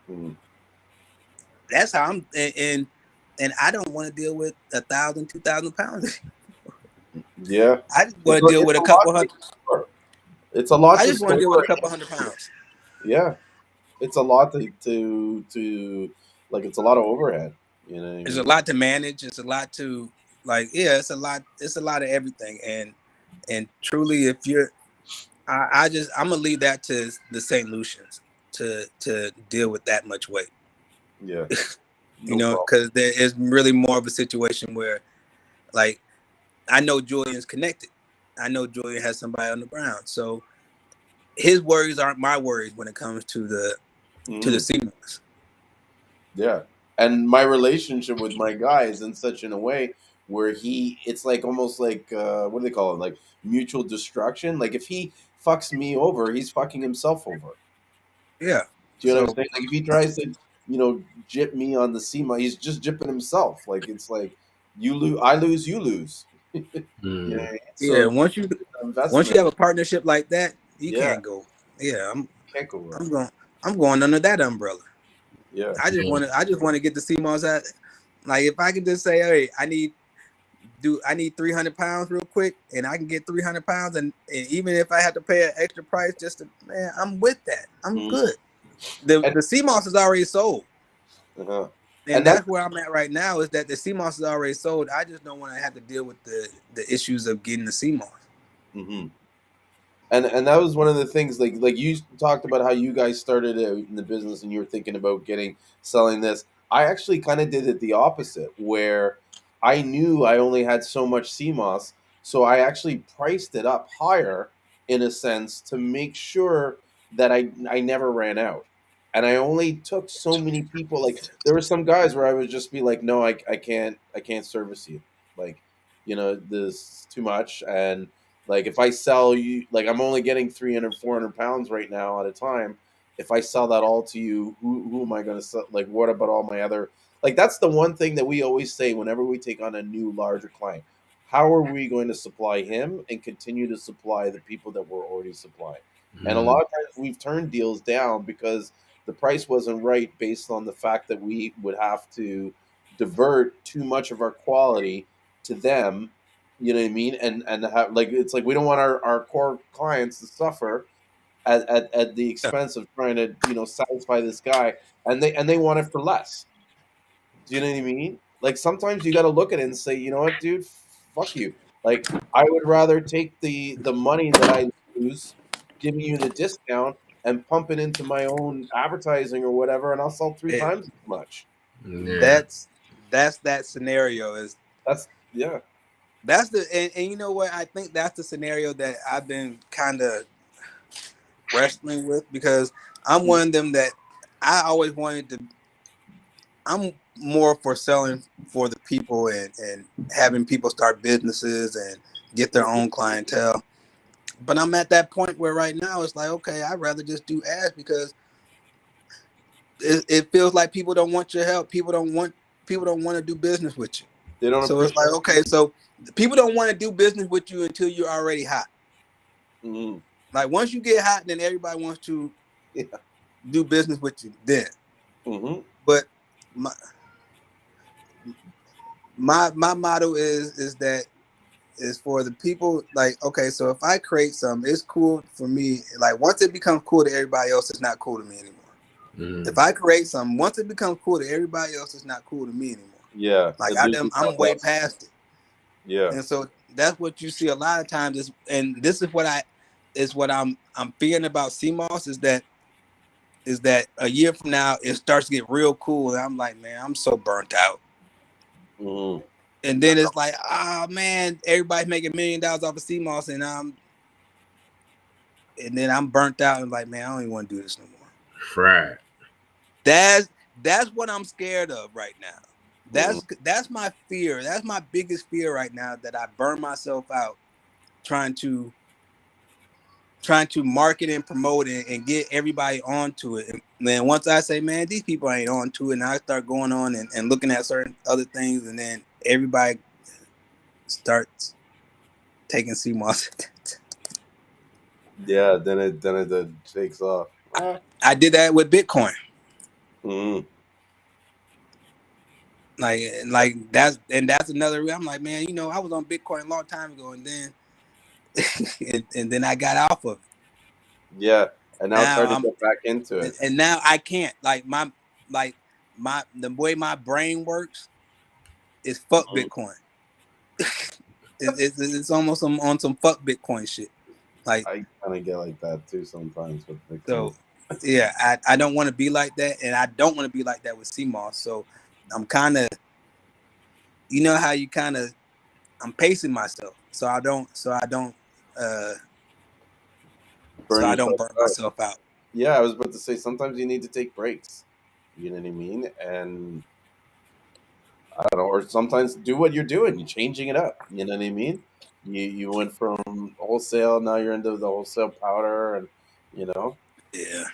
now. Mm. That's how I'm, and I don't want to deal with 1,000, 2,000 pounds. Yeah, I just want to deal it's with a a lot couple to hundred. store. It's a lot I to just want to deal with a store. couple hundred pounds. Yeah, it's a lot to like. It's a lot of overhead. You know what I It's a mean? lot to manage. It's a lot to like. Yeah, it's a lot. It's a lot of everything. And truly, if you're, I'm gonna leave that to the St. Lucians to deal with that much weight. Yeah, You no know, problem. because there is really more of a situation where, like, I know Julian's connected. I know Julian has somebody on the ground, so his worries aren't my worries when it comes to the Mm. Seamoss. Yeah. And my relationship with my guy is in such in a way where it's like almost like what do they call it? Like mutual destruction. Like if he fucks me over, he's fucking himself over. Yeah. Do you know what I'm So saying? Like if he tries to, jip me on the SEMA, he's just jipping himself. Like it's like you lose, I lose, you lose. You know what I mean? So yeah, it's an once you investment. have a partnership like that, you Yeah, can't go. Yeah, can't go wrong. I'm going I'm going under that umbrella. Yeah. I just want to get the Seamoss out. Like if I can just say, hey, I need 300 pounds real quick, and I can get 300 pounds, and even if I have to pay an extra price, man, I'm with that. I'm Mhm. good. And, The Seamoss is already sold, uh-huh. and And that's that's where I'm at right now. Is that the Seamoss is already sold? I just don't want to have to deal with the issues of getting the Seamoss. mhm. And that was one of the things like you talked about how you guys started in the business and you were thinking about selling this. I actually kind of did it the opposite where I knew I only had so much CMOS, so I actually priced it up higher in a sense to make sure that I never ran out. And I only took so many people. Like there were some guys where I would just be like, no, I can't service you. Like, this is too much. And like if I sell you, like I'm only getting 300, 400 pounds right now at a time. If I sell that all to you, who am I going to sell? Like, what about all my other? Like that's the one thing that we always say whenever we take on a new larger client. How are we going to supply him and continue to supply the people that we're already supplying? And a lot of times we've turned deals down because the price wasn't right based on the fact that we would have to divert too much of our quality to them. You know what I mean? And have, like it's like we don't want our core clients to suffer at the expense of trying to satisfy this guy, and they want it for less. Do you know what I mean? Like sometimes you got to look at it and say, you know what, dude, fuck you. Like I would rather take the money that I lose, giving you the discount, and pump it into my own advertising or whatever, and I'll sell three Yeah, times as much. Yeah. that's that scenario is That's yeah. that's the and you know what, I think that's the scenario that I've been kind of wrestling with because I'm one of them that I always wanted to. I'm more for selling for the people and having people start businesses and get their own clientele. But I'm at that point where right now it's like, okay, I'd rather just do ads because it feels like people don't want your help. People don't want to do business with you. They don't So it's appreciate. like, okay, so people don't want to do business with you until you're already hot. Mm, Like once you get hot, then everybody wants to yeah. do business with you then. Hmm. But my my motto is that is for the people. Like, okay, so if I create something, it's cool for me. Like once it becomes cool to everybody else, it's not cool to me anymore. If I create something, once it becomes cool to everybody else, it's not cool to me anymore. Yeah, Like it loses that I'm way luster. past it. Yeah. And so that's what you see a lot of times is, and this is what I'm fearing about CMOS is that a year from now it starts to get real cool, and I'm like, man, I'm so burnt out. Hmm. And then it's like, oh man, everybody's making $1 million off of CMOS, and then I'm burnt out and like, man, I don't even want to do this no more. Fried. That's what I'm scared of right now. Hmm. That's my fear. That's my biggest fear right now, that I burn myself out trying to market and promote it and get everybody onto it. And then once I say, man, these people ain't onto it, and I start going on and looking at certain other things, and then everybody starts taking Seamoss. Yeah, then it takes off. I did that with Bitcoin. Mm. Like that's another. I'm like, man, I was on Bitcoin a long time ago, and then and then I got off of it. Yeah, and now it's Now hard to I'm get back into it. and now I can't. Like the way my brain works is fuck Mm. Bitcoin. It's almost on some fuck Bitcoin shit. Like I kind of get like that too sometimes with Bitcoin. so, yeah. I don't want to be like that, and I don't want to be like that with CMOS. So I'm kind of, how you kind of, I'm pacing myself, uh so Burn I don't yourself burn out. myself out. Yeah, I was about to say sometimes you need to take breaks. You know what I mean? And I don't know, or sometimes do what you're doing. You're changing it up. You know what I mean? You went from wholesale, now you're into the wholesale powder, and you know. Yeah.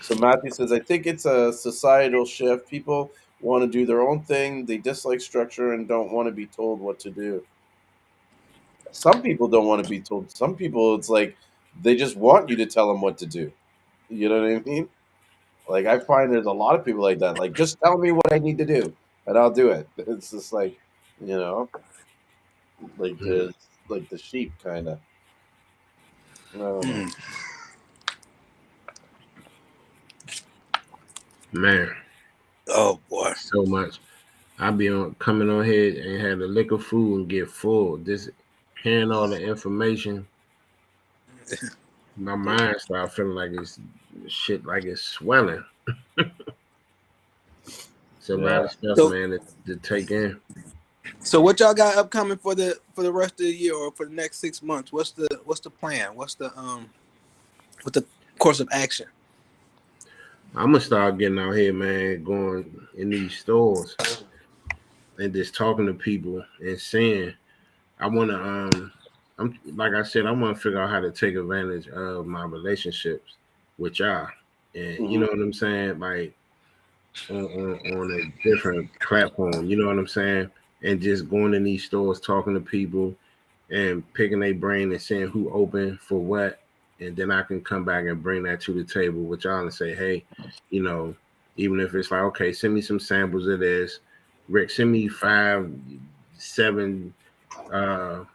So Matthew says, I think it's a societal shift. People want to do their own thing. They dislike structure and don't want to be told what to do. Some people don't want to be told. Some people, it's like they just want you to tell them what to do. You know what I mean? Like I find there's a lot of people like that. Like just tell me what I need to do, and I'll do it. It's just like, you know, like Mm, the sheep kind of. I don't know. Mm. man, Oh boy. so much. I be on coming on here and have the liquor food and get full. Just hearing all the information, my mind start feeling like it's shit, like it's swelling. It's a lot Yeah. of stuff, So man, to take in. so what y'all got upcoming for the rest of the year or for the next 6 months? What's the plan? What's the course of action? I'm gonna start getting out here, man, going in these stores and just talking to people and seeing. I want to, I'm like I said, I want to figure out how to take advantage of my relationships with y'all, and you Hmm. know what I'm saying, like on a different platform. You know what I'm saying, and just going in these stores, talking to people, and picking their brain and seeing who open for what, and then I can come back and bring that to the table with y'all and say, hey, you know, even if it's like, okay, send me some samples of this, Rick, send me 5, 7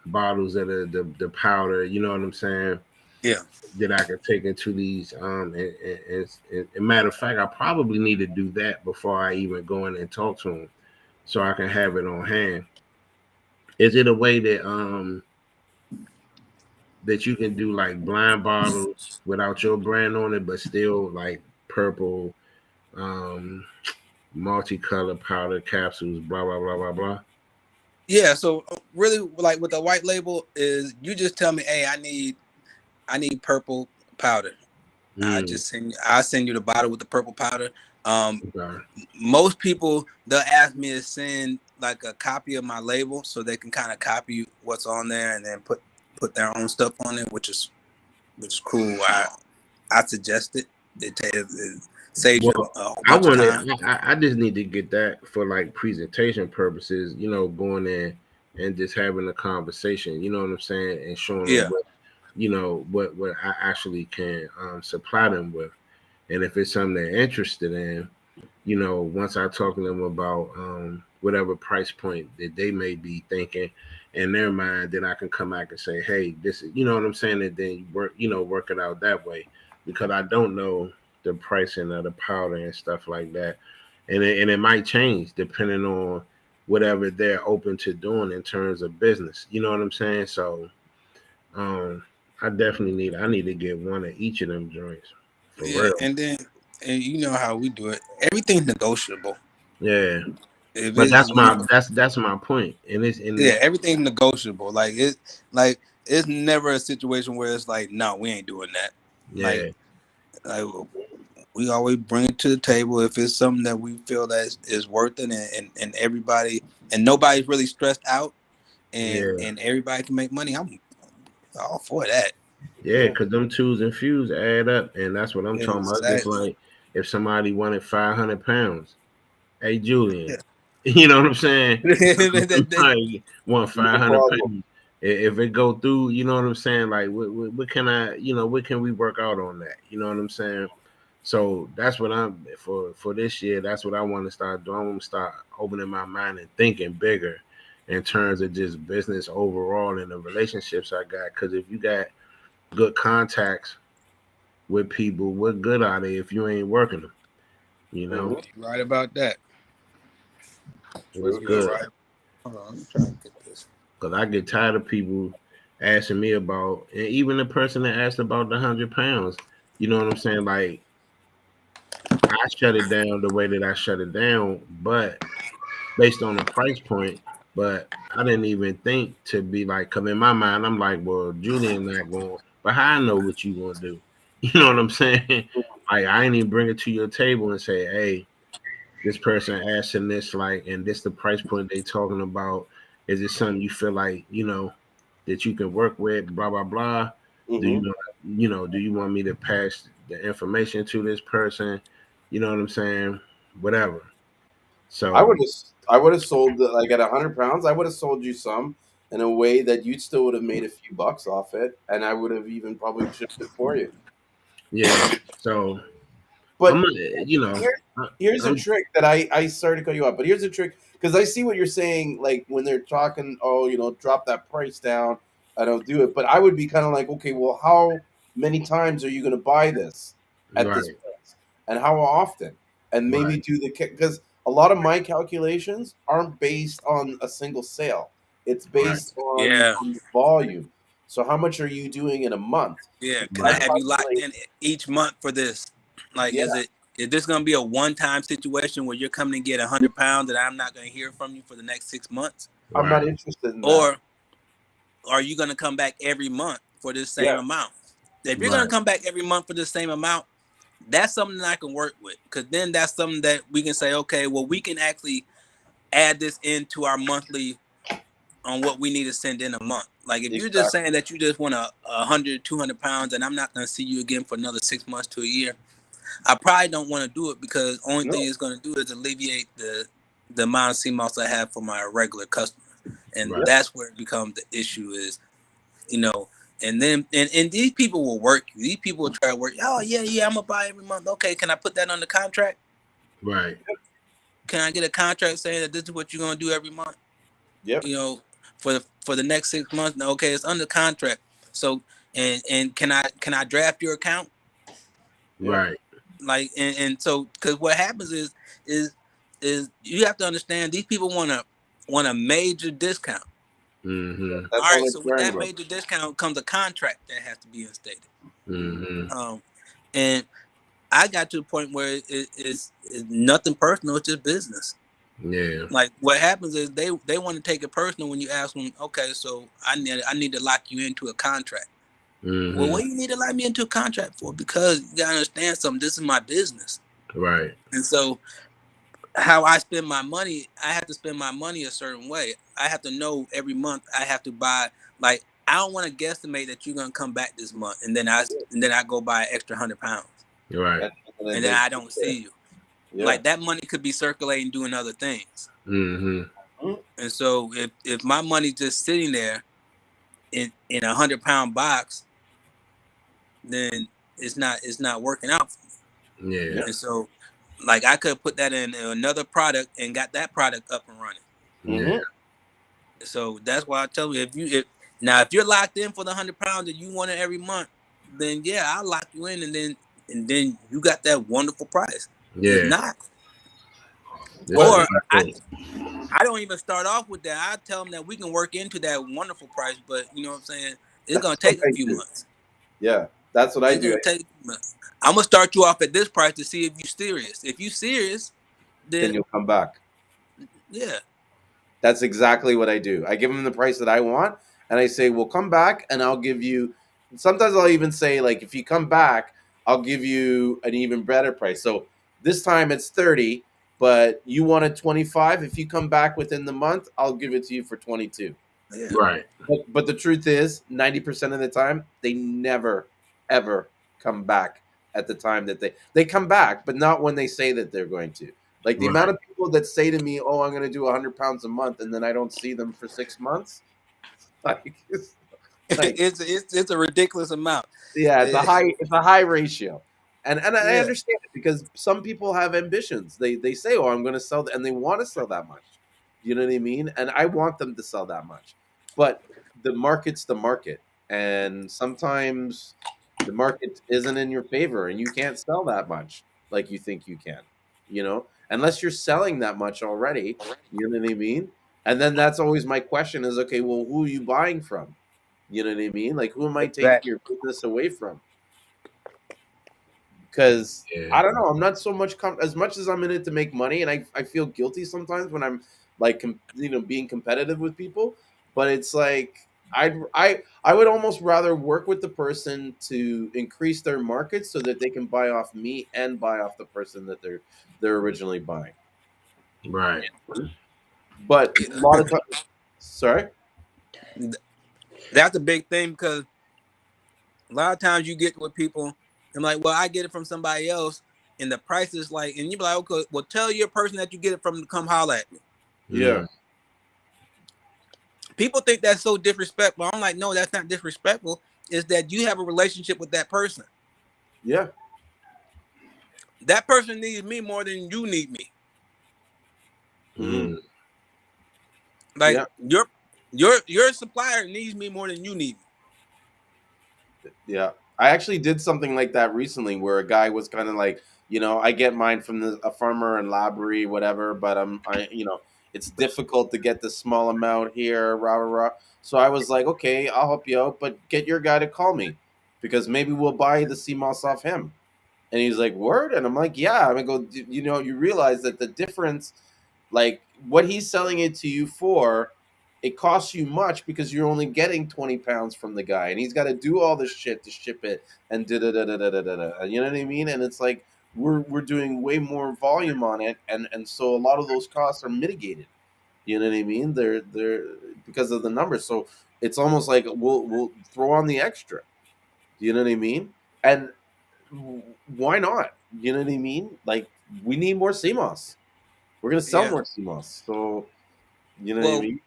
bottles of the powder. You know what I'm saying? Yeah. That I could take into these. And matter of fact, I probably need to do that before I even go in and talk to them, so I can have it on hand. Is it a way that you can do like blind bottles without your brand on it, but still like purple, um, multicolor powder capsules, blah blah blah blah blah. Yeah, so really, like with the white label, is you just tell me, hey, I need purple powder. Hmm. I send you the bottle with the purple powder. Um, Okay. Most people they'll ask me to send like a copy of my label so they can kind of copy what's on there and then put their own stuff on it, which is cool. I suggest it. It saves you Well, a whole I bunch of want time. to. I just need to get that for like presentation purposes. You know, going in and just having a conversation. You know what I'm saying, and showing them Yeah, what what I actually can supply them with, and if it's something they're interested in, once I talk to them about whatever price point that they may be thinking in their mind, then I can come back and say, hey, this is, you know what I'm saying, and then work it out that way, because I don't know the pricing of the powder and stuff like that, and it might change depending on whatever they're open to doing in terms of business. You know what I'm saying? So, um, I need to get one of each of them joints for yeah, real. and you know how we do it. Everything's negotiable. Yeah. If But it's that's my point, and yeah, everything's negotiable. Like it's never a situation where it's like, no, we ain't doing that. Like yeah, like we always bring it to the table if it's something that we feel that is worth it, and everybody and nobody's really stressed out, yeah, and everybody can make money. I'm all for that. yeah. Because them twos and fews add up, and that's what I'm talking about. Just Exactly. like if somebody wanted 500 pounds, hey Julian, Yeah. You know what I'm saying? I want No 500 problem. pennies. If it go through, you know what I'm saying? Like, what can I, what can we work out on that? You know what I'm saying? So that's what I'm for this year. That's what I want to start doing. I want to start opening my mind and thinking bigger in terms of just business overall and the relationships I got. Because if you got good contacts with people, what good are they if you ain't working them? You know, Mhm. Right about that. what's True, You are true. good? right. Hold on, let me try to get this. Because I get tired of people asking me about, and even the person that asked about the 100 pounds. You know what I'm saying? Like I shut it down the way that I shut it down, but based on the price point. But I didn't even think to be like, come in my mind, I'm like, well, Julian not going, but how I know what you gonna do? You know what I'm saying? Like I ain't even bring it to your table and say, hey, this person asking this, like, and this the price point they talking about. Is it something you feel like, that you can work with, blah blah blah? Do Hmm. do you want me to pass the information to this person? You know what I'm saying? Whatever. I So would have, I would have sold like at 100 pounds. I would have sold you some in a way that you still would have made a few bucks off it, and I would have even probably shipped it for you. yeah. So I'm But gonna, here, I, here's a I'm trick that I started to cut you off. But here's a trick because I see what you're saying. Like when they're talking, oh, drop that price down. I don't do it. But I would be kind of like, okay, well, how many times are you going to buy this at this right, price, and how often? And maybe right, do the because a lot of my calculations aren't based on a single sale. It's right, based on Yeah, the volume. So how much are you doing in a month? yeah. Can I That's right, have you locked probably in each month for this? Like, yeah. is this gonna be a one-time situation where you're coming to get 100 pounds and I'm not gonna hear from you for the next 6 months, I'm not right, interested in that. or are you gonna come back every month for this same Yeah. amount? If you're gonna right, come back every month for the same amount, that's something that I can work with, because then that's something that we can say, okay, well, we can actually add this into our monthly on what we need to send in a month. Like if you're just Exactly. saying that you just want 100, 200 pounds, and I'm not going to see you again for another 6 months to a year, I probably don't want to do it, because the only thing No. it's going to do is alleviate the amount of Seamoss I have for my regular customers, and Yeah. right, that's where it becomes the issue is, you know. And then and these people will work you. These people will try to work. Oh yeah, I'm gonna buy every month. Okay, can I put that on the contract? right, Can I get a contract saying that this is what you're gonna do every month? Yep. For the next 6 months. No, okay, it's under contract. So and can I draft your account? Yep. right. Like and so, because what happens is is you have to understand, these people want a major discount. Mm-hmm. That's All all right, they're so with caring that about. major discount comes a contract that has to be instated. Mm-hmm. And I got to the point where it's nothing personal, it's just business. Yeah. Like what happens is they want to take it personal when you ask them, okay, so I need to lock you into a contract. Well, Mm-hmm. what do you need to lock me into a contract for? Because you gotta understand something. This is my business, Right. and so how I spend my money, I have to spend my money a certain way. I have to know every month I have to buy. Like I don't want to guesstimate that you're gonna come back this month, and then I go buy an extra 100 pounds, Right. And then and then they I sit don't there. see you. Yeah. Like that money could be circulating doing other things. Mm-hmm. Mhm. And so if my money's just sitting there in 100 pound box, then it's not working out for me. Yeah. Yep. And so, like, I could put that in another product and got that product up and running. Yeah. Hmm. So that's why I tell you, if you're locked in for the 100 pounds and you want it every month, then yeah, I'll lock you in, and then you got that wonderful price. If Yeah. not, This is But or what I I think. I don't even start off with that. I tell them that we can work into that wonderful price, but you know what I'm saying. It's gonna that's what take a I few do. months. Yeah. That's what I It's do. gonna take. I'm gonna start you off at this price to see if you're serious. If you're serious, Then then you'll come back. yeah, That's exactly what I do. I give them the price that I want, and I say, "Well, come back, and I'll give you." Sometimes I'll even say, like, if you come back, I'll give you an even better price. So this time it's 30, but you wanted 25. If you come back within the month, I'll give it to you for 22. yeah, Right. But the truth is, 90% of the time, they never ever come back at the time that they come back, but not when they say that they're going to. Like the Right. amount of people that say to me, "Oh, I'm going to do 100 pounds a month," and then I don't see them for 6 months. Like, like It's a ridiculous amount. yeah, Eh, it's a high ratio, and I yeah, understand it because some people have ambitions. They say, "Oh, I'm going to sell," and they want to sell that much. You know what I mean? And I want them to sell that much, but the market's the market, and sometimes the market isn't in your favor, and you can't sell that much like you think you can. You know, unless you're selling that much already. You know what I mean? And then that's always my question: is okay, well, who are you buying from? You know what I mean? Like, who am I taking exactly. your business away from? Because Yeah. I don't know. I'm not so much as much as I'm in it to make money, and I feel guilty sometimes when I'm like being competitive with people. But it's like I would almost rather work with the person to increase their market so that they can buy off me and buy off the person that they're originally buying. Right. But a lot of times, sorry. That's a big thing because a lot of times you get with people and like, well, I get it from somebody else, and the price is like, and you be like, okay, well, tell your person that you get it from to come holler at me. Yeah, Mm. People think that's so disrespectful. I'm like, no, that's not disrespectful. Is that you have a relationship with that person? yeah, That person needs me more than you need me. hmm, Mm. Like yeah. your supplier needs me more than you need me. Yeah. I actually did something like that recently where a guy was kind of like, I get mine from a farmer in Labrie, whatever, but it's difficult to get this small amount here, rah, rah, rah. So I was like, okay, I'll help you out, but get your guy to call me because maybe we'll buy the CMOS off him. And he's like, word? And I'm like, yeah. I'm go, you realize that the difference, like what he's selling it to you for, it costs you much because you're only getting 20 pounds from the guy and he's got to do all this shit to ship it and da da da da da da da da. You know what I mean? And it's like we're doing way more volume on it, and so a lot of those costs are mitigated. You know what I mean? They're because of the numbers. So it's almost like we'll throw on the extra. Do you know what I mean? And why not? You know what I mean? Like we need more CMOS. We're gonna sell Yeah. more CMOS. So you know what I Well, mean?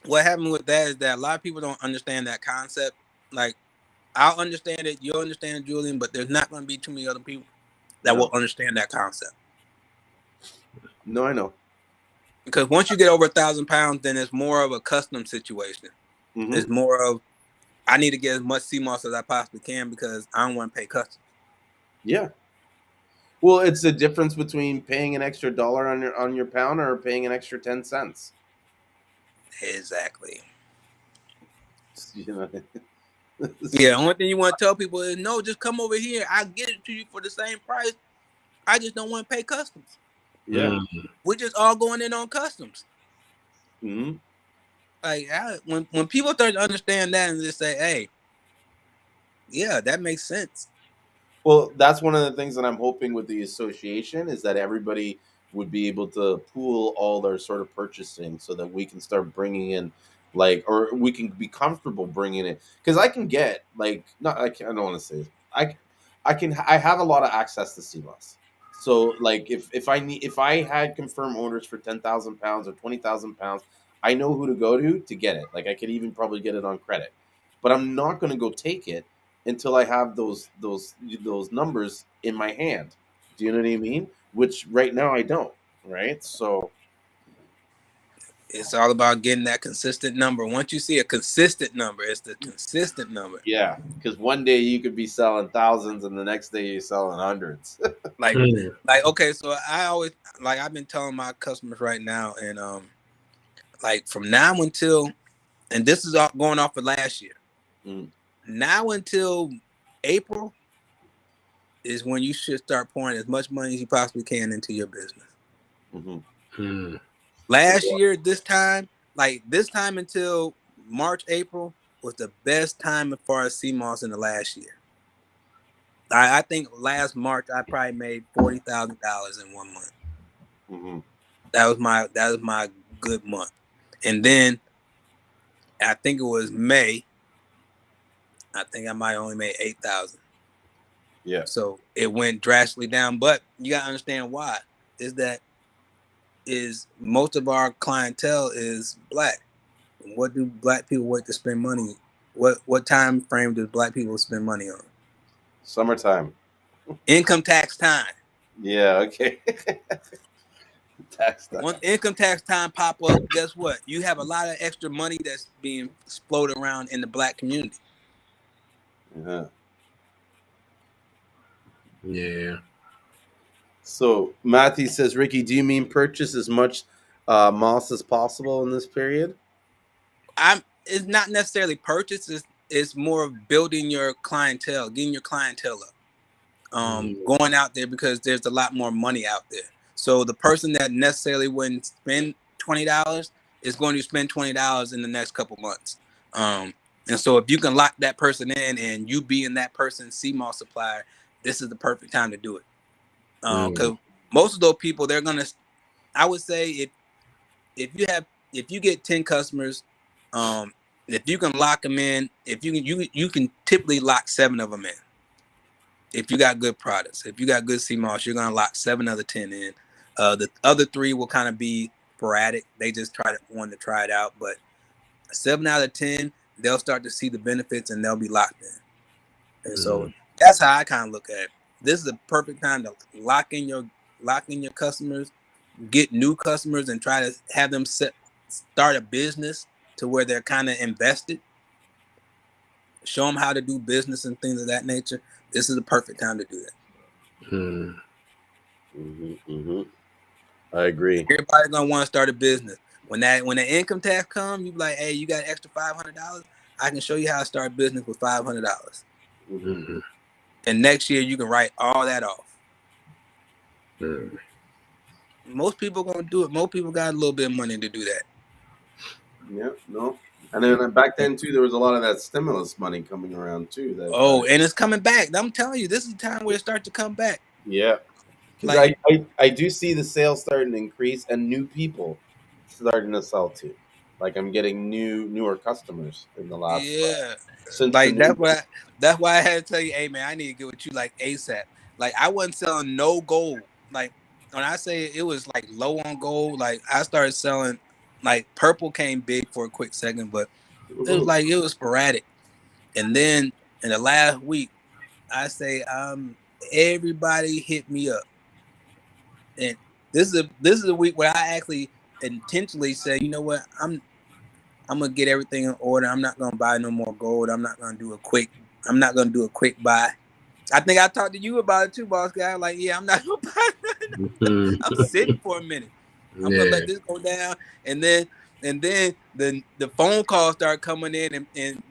what happened with that is that a lot of people don't understand that concept. Like I'll understand it, you'll understand it, Julian, but there's not going to be too many other people that will No, understand that concept. no, I know. Because once you get over 1,000 pounds, then it's more of a custom situation. Hmm. It's more of I need to get as much CMOS as I possibly can because I don't want to pay customs. Yeah. Well, it's the difference between paying an extra dollar on your pound or paying an extra 10 cents. Exactly. You know. Yeah, only thing you want to tell people is no, just come over here. I'll get it to you for the same price. I just don't want to pay customs. Yeah. Mm. We're just all going in on customs. Hmm. Like when people start to understand that and just say, hey, yeah, that makes sense. Well, that's one of the things that I'm hoping with the association is that everybody would be able to pool all their sort of purchasing so that we can start bringing in or we can be comfortable bringing it because I can get not I don't want to say this. I have a lot of access to CMOS. So like if I had confirmed orders for 10,000 pounds or 20,000 pounds, I know who to go to get it. Like I could even probably get it on credit, but I'm not going to go take it until I have those numbers in my hand. Do you know what I mean? Which right now I don't. Right. So It's all about getting that consistent number. Once you see a consistent number, it's the consistent number. yeah, because one day you could be selling thousands and the next day you're selling hundreds. Like, Mm. okay, so I always I've been telling my customers right now, and like from now until, and this is all going off of last year. Mm, Now until April is when you should start pouring as much money as you possibly can into your business. mm-hmm. Mm. Last year, this time until March, April was the best time as far as CMOS in the last year. I think last March I probably made $40,000 in 1 month. Mm-hmm. That was my good month. And then I think it was May. I think I might only made 8,000. Yeah. So it went drastically down. But you gotta understand why. is that is most of our clientele is black. What do black people wait to spend money? What time frame do black people spend money on? Summertime. Income tax time. Yeah. Okay. Tax time. Once income tax time pop up, guess what? You have a lot of extra money that's being floated around in the black community. Yeah. Yeah. So Matthew says, Ricky, do you mean purchase as much moss as possible in this period? It's not necessarily purchase. It's more of building your clientele, getting your clientele up. Going out there because there's a lot more money out there. So the person that necessarily wouldn't spend $20 is going to spend $20 in the next couple months. And so if you can lock that person in and you being that person's Seamoss supplier, this is the perfect time to do it. Because most of those people, they're gonna. I would say if you get 10 customers, if you can lock them in, if you can typically lock 7 of them in. If you got good products, if you got good Seamoss, you're gonna lock 7 of the 10 in. The other 3 will kind of be sporadic. They just want to try it out, but 7 out of 10, they'll start to see the benefits and they'll be locked in. And so that's how I kind of look at it. This is the perfect time to lock in your customers, get new customers, and try to have them start a business to where they're kind of invested. Show them how to do business and things of that nature. This is the perfect time to do that. I agree. Everybody's gonna want to start a business. When the income tax comes, you be like, hey, you got extra $500? I can show you how to start a business with $500. And next year you can write all that off. Most people gonna do it. Most people got a little bit of money to do that. Yeah, no. And then back then too, there was a lot of that stimulus money coming around too. And it's coming back. I'm telling you, this is the time where it starts to come back. Yeah, because Like, I do see the sales starting to increase and new people starting to sell too. Like I'm getting newer customers in the last since like the new. that's why I had to tell you, hey man, I need to get with you like ASAP. Like I wasn't selling no gold. Like when I say it was like low on gold, like I started selling like purple came big for a quick second, but it was sporadic. And then in the last week, I say everybody hit me up. And this is a week where I actually intentionally say, you know what, I'm gonna get everything in order. I'm not gonna buy no more gold. I'm not gonna do a quick buy. I think I talked to you about it too, boss guy. Like, yeah, I'm not gonna buy nothing. I'm sitting for a minute. I'm gonna let this go down, and then the phone calls start coming in, and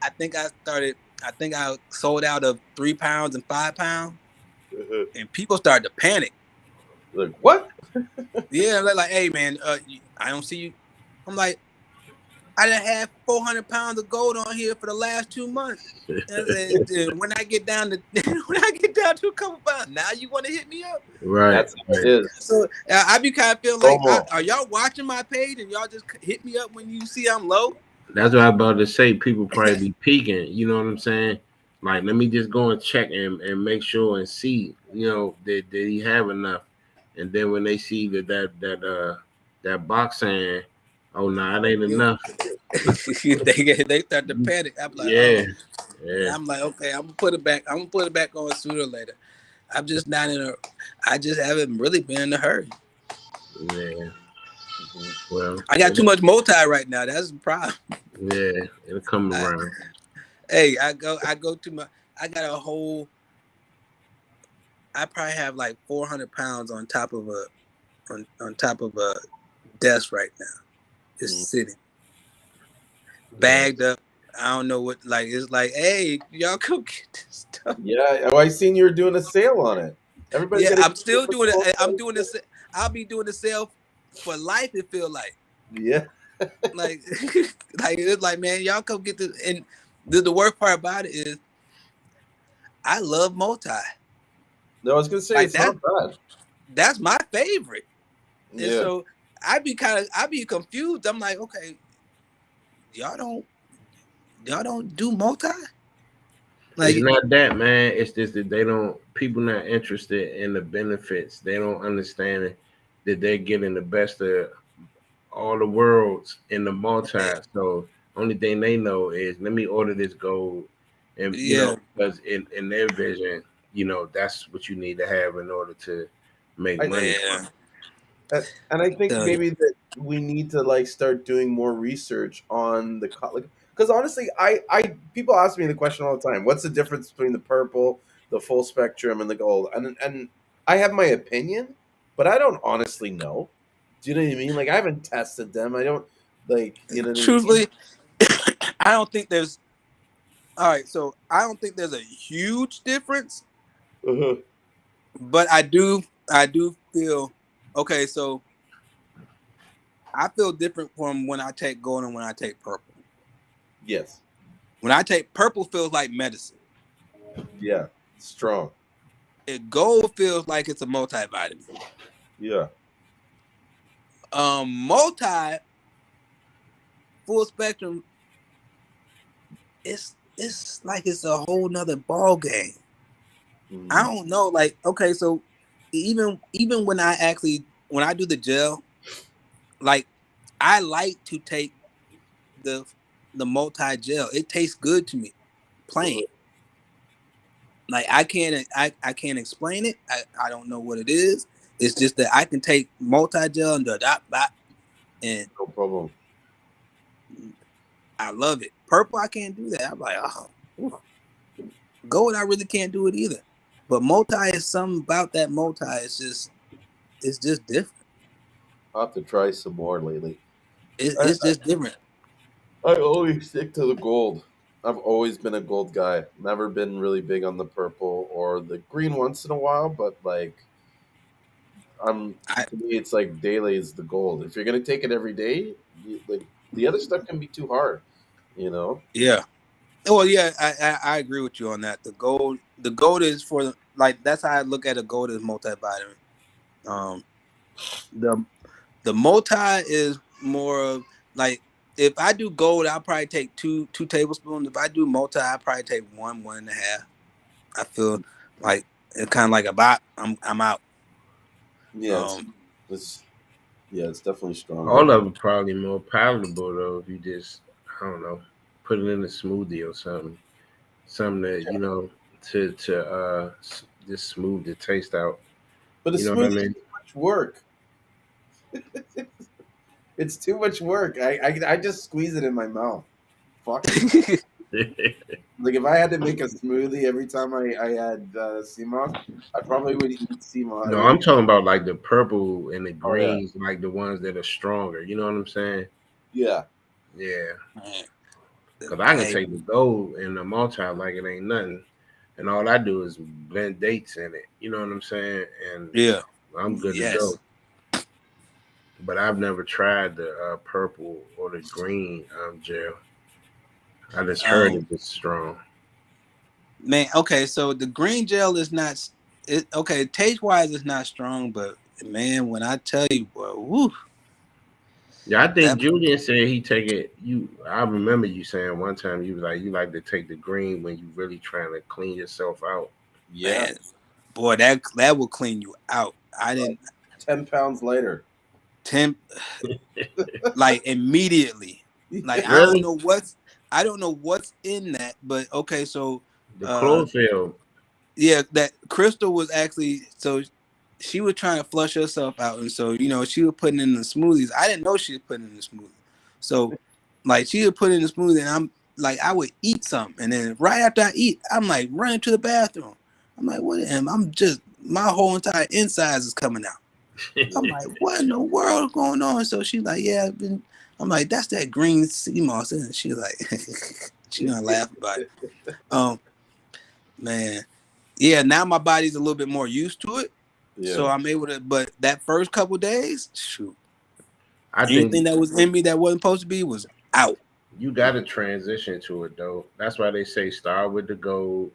I think I sold out of 3 pounds and 5 pounds, and people started to panic. Like what? Yeah, they're like, hey man, I don't see you. I'm like, I done had 400 pounds of gold on here for the last 2 months. And when I get down to a couple pounds, now you want to hit me up? Right. That's how it is. So I be kind of feeling like, are y'all watching my page and y'all just hit me up when you see I'm low? That's what I'm about to say. People probably be peeking. You know what I'm saying? Like, let me just go and check and make sure and see. You know, did he have enough? And then when they see that box saying, "Oh no, it ain't enough," they start to panic. I'm like, yeah. I'm like, okay, I'm gonna put it back. I'm gonna put it back on sooner or later. I'm just not I just haven't really been in a hurry. Yeah. Well, I got too much multi right now. That's the problem. Yeah, it'll come around. I go to I got a whole. I probably have like 400 pounds on top of a desk right now. Just sitting, bagged up. I don't know what. Like it's like, hey, y'all come get this stuff. Yeah, I seen you were doing a sale on it. Everybody. Yeah, I'm still doing it. I'm doing this. I'll be doing the sale for life. It feel like. Yeah. like it's like, man, y'all come get this. And the worst part about it is, I love multi. No, I was gonna say it's not bad. That's my favorite. Yeah. And so I be confused. I'm like, okay, y'all don't do multi? It's Like, not that, man. It's just that they don't. People not interested in the benefits. They don't understand that they're getting the best of all the worlds in the multi. So only thing they know is let me order this gold, and yeah, because in their vision, that's what you need to have in order to make I money from man. it. and I think Tell you. maybe that we need to like start doing more research on the like, because honestly, I people ask me the question all the time: what's the difference between the purple, the full spectrum, and the gold? And I have my opinion, but I don't honestly know. Do you know what I mean? Like I haven't tested them. I don't like you know what I mean. Truthfully, I don't think there's. All right, so I don't think there's a huge difference, Uh-huh. but I do feel okay. So I feel different from when I take gold and when I take purple. Yes. When I take purple, feels like medicine. Yeah. Strong. Gold feels like it's a multivitamin. Yeah. Multi full spectrum, it's like it's a whole nother ball game. I Hmm. don't know. Like, okay, so even when I do the gel, like I like to take the the multi gel. It tastes good to me, plain. Uh-huh. Like I can't explain it. I don't know what it is. It's just that I can take multi gel and and No problem. I love it. Purple, I can't do that. I'm like, oh, oof. Gold, I really can't do it either. But multi is something about that multi. It's just different. I'll have to try some more lately. It's just different. I always stick to the gold. I've always been a gold guy. Never been really big on the purple or the green once in a while, but like I'm I to me it's like daily is the gold. If you're gonna take it every day, like the other stuff can be too hard, you know? Yeah. Well, yeah, I agree with you on that. The gold is for like that's how I look at a gold as multivitamin. Um, the the multi is more of like if I do gold, I'll probably take two tablespoons. If I do multi, I probably take one and a half. I feel like it's kind of like a bot. I'm out. Yeah, Um, it's yeah, it's definitely stronger. All of it probably more palatable though if you just I don't know put it in a smoothie or something that to just smooth the taste out. But a You know what I smoothie is mean? too much work. It's too much work. I just squeeze it in my mouth. Fuck it. Like if I had to make a smoothie every time I had Seamoss, I probably would eat Seamoss. I No, would I'm eat. talking about like the purple and the Oh yeah, greens, like the ones that are stronger. You know what I'm saying? yeah. Yeah, man, because I can hey, take the gold and the multi like it ain't nothing, and all I do is blend dates in it. You know what I'm saying? And yeah, I'm good to yes. go. But I've never tried the purple or the green gel. I just heard Um, it was strong. man, okay, so the green gel is not. It okay, taste wise, it's not strong, but man, when I tell you, boy, woo, Yeah, I think that Julian said he take it. I remember you saying one time you was like you like to take the green when you really trying to clean yourself out. Yeah. man, boy, that will clean you out. I Like didn't 10 pounds later. temp like immediately. Like Really, I don't know what's in that, but okay, so the uh chlorophyll. yeah, that Crystal was actually so she was trying to flush herself out, and so she was putting in the smoothies. I didn't know she was putting in the smoothie, so like she would put in the smoothie, and I'm like I would eat something, and then right after I eat, I'm like running to the bathroom. I'm like, what am I'm just my whole entire insides is coming out. I'm like, what in the world is going on? So she's like, yeah, I've been. I'm like, that's that green sea moss, and she's like, she gonna laugh about it. Um, man, yeah. Now my body's a little bit more used to it, so Yeah. I'm able to. But that first couple days, shoot, I anything think that was in me that wasn't supposed to be was out. you got to transition to it though. That's why they say start with the gold.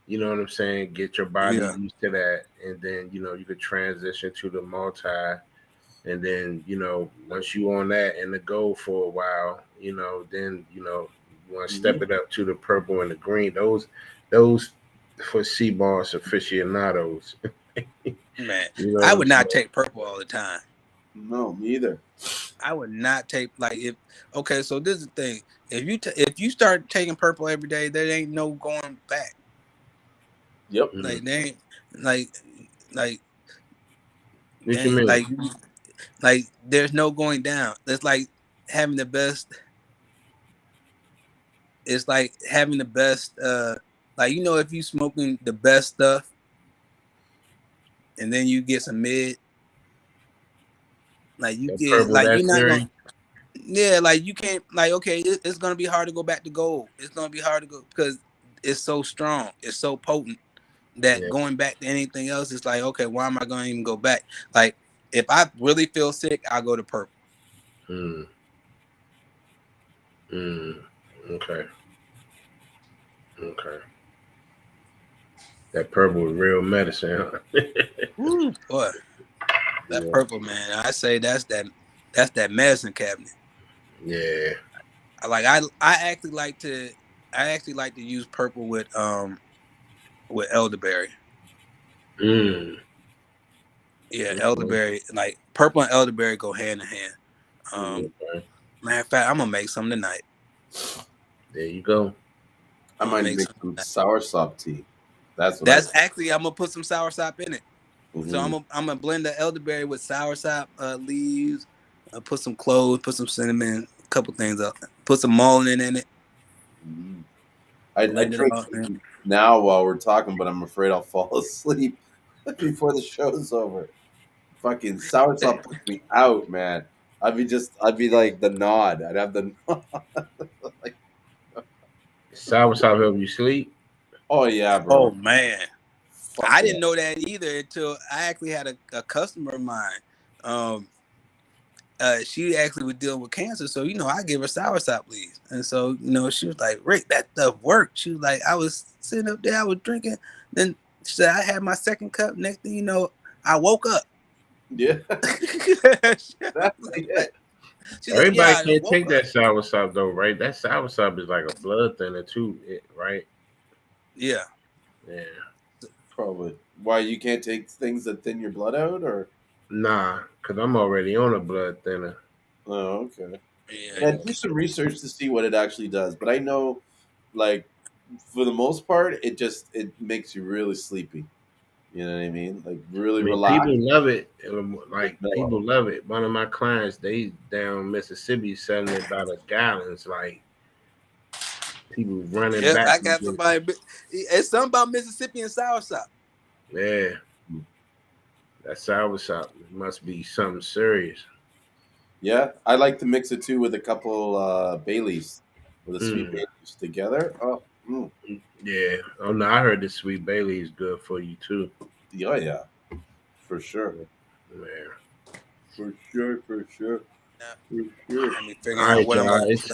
You know what I'm saying? Get your body Yeah. used to that, and then you could transition to the multi, and then once you on that and the gold for a while, then you want to Hmm. step it up to the purple and the green. Those for Seamoss aficionados. Man, You know I what I'm would not saying? take purple all the time. No, me either. I would not take like if okay. So this is the thing: if you start taking purple every day, there ain't no going back. Yep. Mm. Like they ain't like like What they you ain't mean? like there's no going down. It's like having the best. It's like having the best. Like if you smoking the best stuff and then you get some mid, like you That get purple, like that you're not gonna. serious? Yeah, like you can't like okay, it's gonna be hard to go back to gold. It's gonna be hard to go because it's so strong, it's so potent that Yeah. going back to anything else is like okay, why am I gonna even go back? Like if I really feel sick, I'll go to purple. Mm. Mm. Okay. Okay. That purple is real medicine, huh? Woo, boy, that Yeah. purple man, I say that's that medicine cabinet. Yeah. I actually like to use purple with elderberry. Mm. Yeah, Okay. elderberry like purple and elderberry go hand in hand. Um, Okay. Matter of fact, I'm gonna make some tonight. There you go. I I'm gonna might make make some. some soursop tea. That's what I That's think. actually I'm gonna put some soursop in it. So Hmm. I'm gonna blend the elderberry with soursop leaves. Put some cloves, put some cinnamon, a couple things up. Put some mullein in it. Hmm. I Blend it drink all in. now while we're talking, but I'm afraid I'll fall asleep before the show's over. Fucking soursop puts me out, man. I'd be like the nod. I'd have the like, Soursop help you sleep? oh yeah, Oh bro. man, Fuck I yeah. didn't know that either until I actually had a customer of mine. Um, she actually was dealing with cancer, so I give her soursop leaves, and so she was like, "Rick, that stuff worked." She was like, "I was sitting up there, I was drinking, then she said I had my second cup. Next thing you know, I woke up." Yeah, She was that's like, "What?" it. She said, "Yeah, Everybody I can't woke take up." that soursop though, right? That soursop is like a blood thinner too, right? Yeah, Yeah. Probably. Why you can't take things that thin your blood out, or Nah, cause I'm already on a blood thinner. oh, okay. yeah, Yeah, do some research to see what it actually does. But I know, like, for the most part, it makes you really sleepy. You know what I mean? Like really I mean, relaxed, people love it. just Like mellow. people love it. One of my clients, they down Mississippi selling it by the gallons. Like people running yep. back. I got somebody. It's something about Mississippi and soursop. Yeah, that soursop must be something serious. Yeah, I like to mix it too with a couple Baileys, with a sweet Mm, Baileys together. Oh, yeah. Oh no, I heard the sweet Bailey is good for you too. yeah, yeah, for sure, Yeah. for sure, for sure, Yeah. for sure. Let me figure All out right, what I'm about y'all. to It's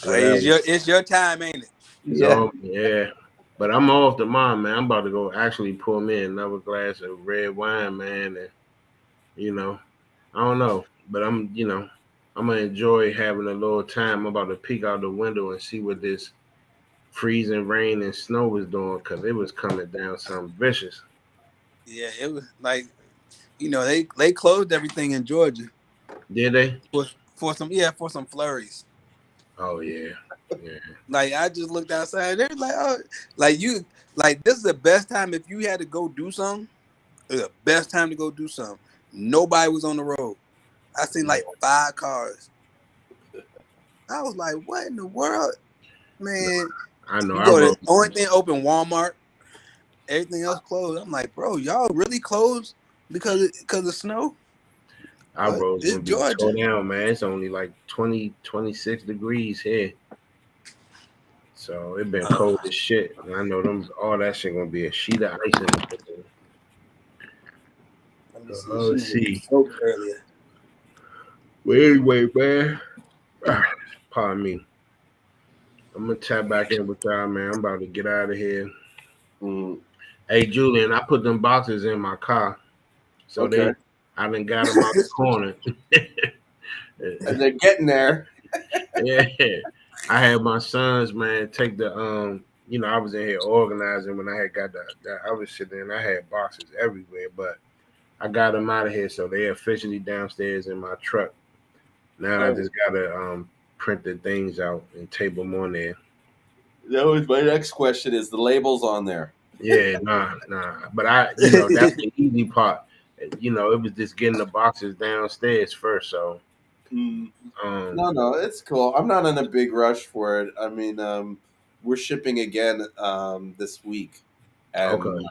Hey, whatever. it's your time, ain't it? Yeah, So yeah. But I'm off tomorrow, man. I'm about to go actually pour me another glass of red wine, man. And you know, I don't know, but I'm gonna enjoy having a little time. I'm about to peek out the window and see what this freezing rain and snow was doing because it was coming down something vicious. Yeah, it was like they closed everything in Georgia Did they? for for some flurries. Oh yeah, yeah. Like I just looked outside, they're like, oh, like you, like this is the best time if you had to go do something. It's the best time to go do something. Nobody was on the road. I seen like 5 cars. I was like, what in the world, man? I know. You I go to rode. only thing open Walmart. Everything else closed. I'm like, bro, y'all really closed because of snow? Our But road's it's gonna be Georgia. tore down, man. It's only like 20, 26 degrees here, so it been Uh, cold as shit. And I know them. All that shit gonna be a sheet of ice in the morning. Let me see. Oh, She let's was see. soaked earlier. Well, anyway, man. Pardon me. I'm gonna tap back in with y'all, man. I'm about to get out of here. mm, Hey, Julian, I put them boxes in my car, so okay. I done got them out the corner. And they're getting there. Yeah, I had my sons, man, take I was in here organizing when I had got that other shit in. I had boxes everywhere, but I got them out of here, so they're officially downstairs in my truck. Now I Oh, just gotta print the things out and tape them on there. that was my next question. Is the labels on there? Yeah, nah. But that's the easy part. It was just getting the boxes downstairs first. So, Mm, um, no, it's cool. I'm not in a big rush for it. I mean, we're shipping again this week, and okay.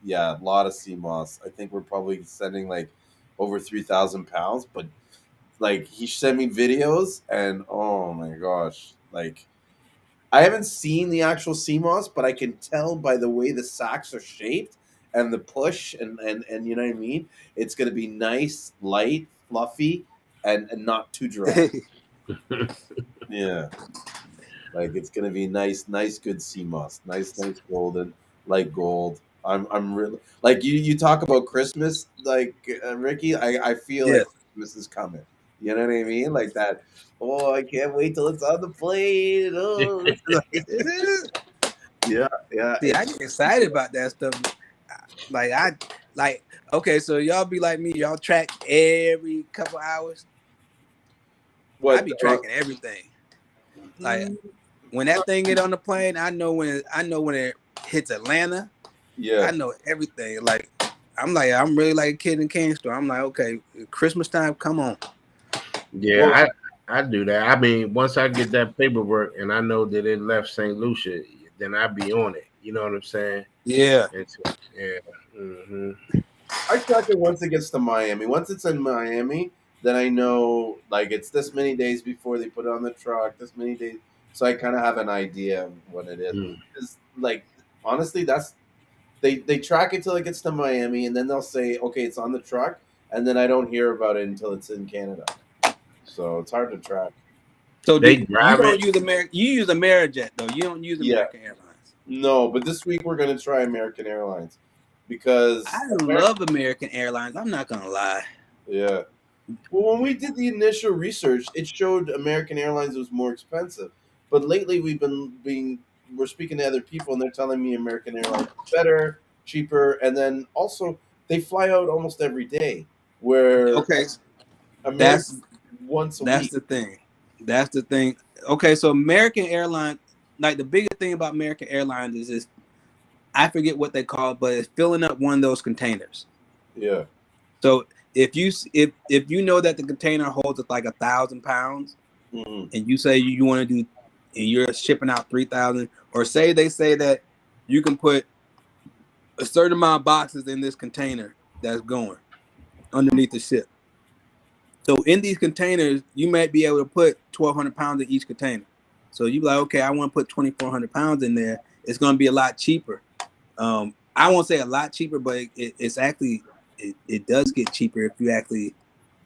yeah, a lot of CMOS. I think we're probably sending like over 3,000 pounds. But like he sent me videos, and oh my gosh, like I haven't seen the actual CMOS, but I can tell by the way the sacks are shaped and the push, and you know what I mean. It's gonna be nice, light, fluffy, and not too dry. Yeah. Like it's gonna be nice, good sea moss, nice golden, light gold. I'm really like you talk about Christmas, like Ricky. I feel Yeah. like Christmas is coming. You know what I mean? Like that. Oh, I can't wait till it's on the plate. Oh, yeah, yeah. See, I get excited about that stuff. Like I like okay, so y'all be like me, y'all track every couple hours. I What? be tracking everything. Like Mm, when that thing get on the plane, I know when it hits Atlanta. yeah. I know everything. Like I'm really like a kid in a candy store. I'm like, okay, Christmas time, come on. Well, Yeah, I do that. I mean, once I get that paperwork and I know that it left St. Lucia, then I be on it. You know what I'm saying? Yeah. It's, yeah. Hmm. I track it once it gets to Miami. Once it's in Miami, then I know like it's this many days before they put it on the truck. This many days, so I kind of have an idea of what it is. Mm. It's like honestly, that's they track it till it gets to Miami, and then they'll say, okay, it's on the truck, and then I don't hear about it until it's in Canada. So it's hard to track. So They you drive don't it. use American? You use Amerijet though. You don't use Yeah, American Airlines. no, but this week we're gonna try American Airlines I because love American Airlines. I'm not gonna lie. yeah. Well, when we did the initial research, it showed American Airlines was more expensive. But lately, we're speaking to other people, and they're telling me American Airlines is better, cheaper, and then also they fly out almost every day, where Okay, American that's once a that's week. the thing. That's the thing. Okay, so American Airlines, like the biggest thing about American Airlines is I forget what they call it, but it's filling up one of those containers. Yeah. So if you know that the container holds like 1,000 pounds, Hmm. and you say you want to do, and you're shipping out 3,000, or say they say that you can put a certain amount of boxes in this container that's going underneath the ship. So in these containers, you might be able to put 1,200 pounds in each container. So you be like, okay, I want to put 2,400 pounds in there. It's going to be a lot cheaper. I won't say a lot cheaper, but it's actually it does get cheaper if you actually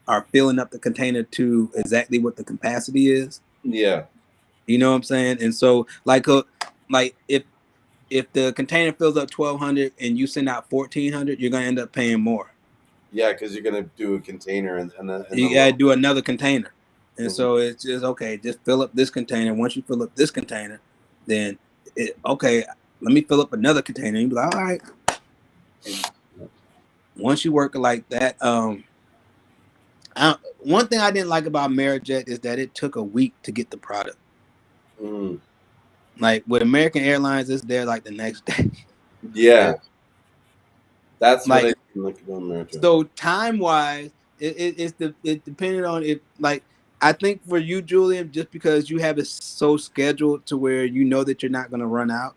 are filling up the container to exactly what the capacity is. Yeah. You know what I'm saying? And so like if the container fills up 1,200 and you send out 1,400, you're gonna end up paying more. Yeah, because you're gonna do a container and the You gotta load. do another container. And Hmm. so it's just okay, just fill up this container. Once you fill up this container, then okay, let me fill up another container. You be like, all right. And once you work like that, one thing I didn't like about Amerijet is that it took a week to get the product. Hmm. Like with American Airlines, it's there like the next day. Yeah. Yeah, that's what Like I like about America. so, time wise, it depended on if like I think for you, Julian, just because you have it so scheduled to where you know that you're not gonna run out,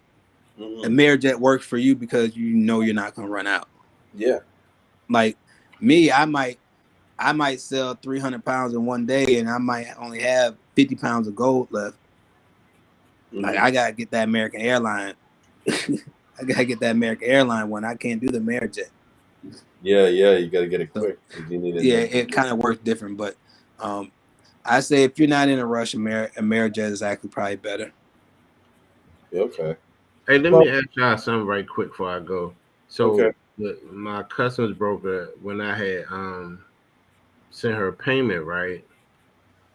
Hmm. Amerijet works for you because you know you're not gonna run out. Yeah. Like me, I might sell 300 pounds in one day, and I might only have 50 pounds of gold left. Like Hmm. I gotta get that American airline. I gotta get that American airline one. I can't do the Amerijet. Yeah, yeah. You got to get it So quick because you need it yeah, next. it kind of works different, but um, I say if you're not in a rush, Amerijet is actually probably better. Yeah, okay. Hey, let Well, me ask y'all something right quick before I go. okay. So my customs broker, when I had sent her a payment, right,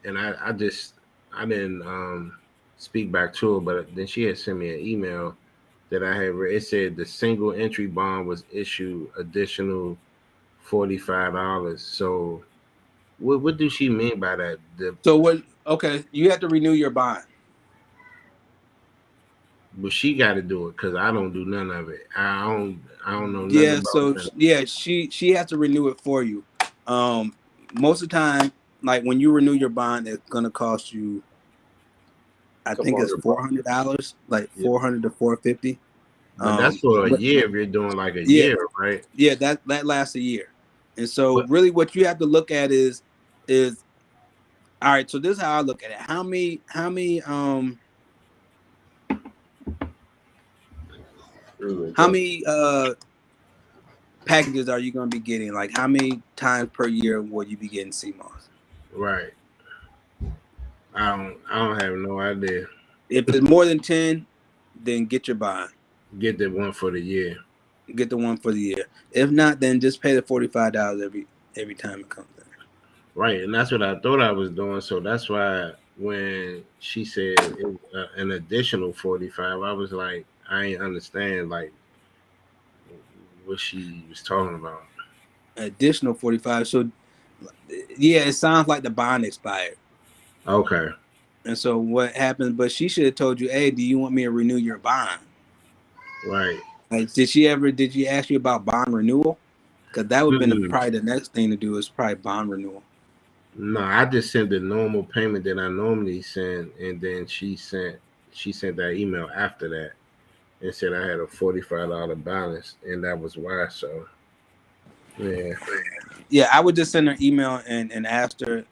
and I didn't speak back to her, but then she had sent me an email that I had read. It said the single entry bond was issued additional $45. So what does she mean by that? So what? Okay, you have to renew your bond. But she got to do it because I don't do none of it. I don't know nothing Yeah. about So that. yeah, she has to renew it for you. Most of the time, like when you renew your bond, it's gonna cost you. I Couple think it's $100. $400, like Yeah. 400 to 450. But that's for a But year if you're doing like a yeah, year, right? yeah, that lasts a year. And so But really what you have to look at is all right, so this is how I look at it. How Go. many packages are you gonna be getting? Like how many times per year will you be getting CMOS? right, I don't have no idea. If it's more than 10, then get your bond. Get the one for the year. Get the one for the year. If not, then just pay the $45 every time it comes in. Right, and that's what I thought I was doing. So that's why when she said an additional 45, I was like, I ain't understand like what she was talking about. Additional 45. So yeah, it sounds like the bond expired. Okay, And so what happened? But she should have told you, "Hey, do you want me to renew your bond?" right. Like, did she ever? Did you ask you about bond renewal? Because that would have been Mm-mm. probably the next thing to do is probably bond renewal. No, I just sent the normal payment that I normally send, and then she sent that email after that and said I had a $45 balance, and that was why. So yeah, Yeah, I would just send her email and ask her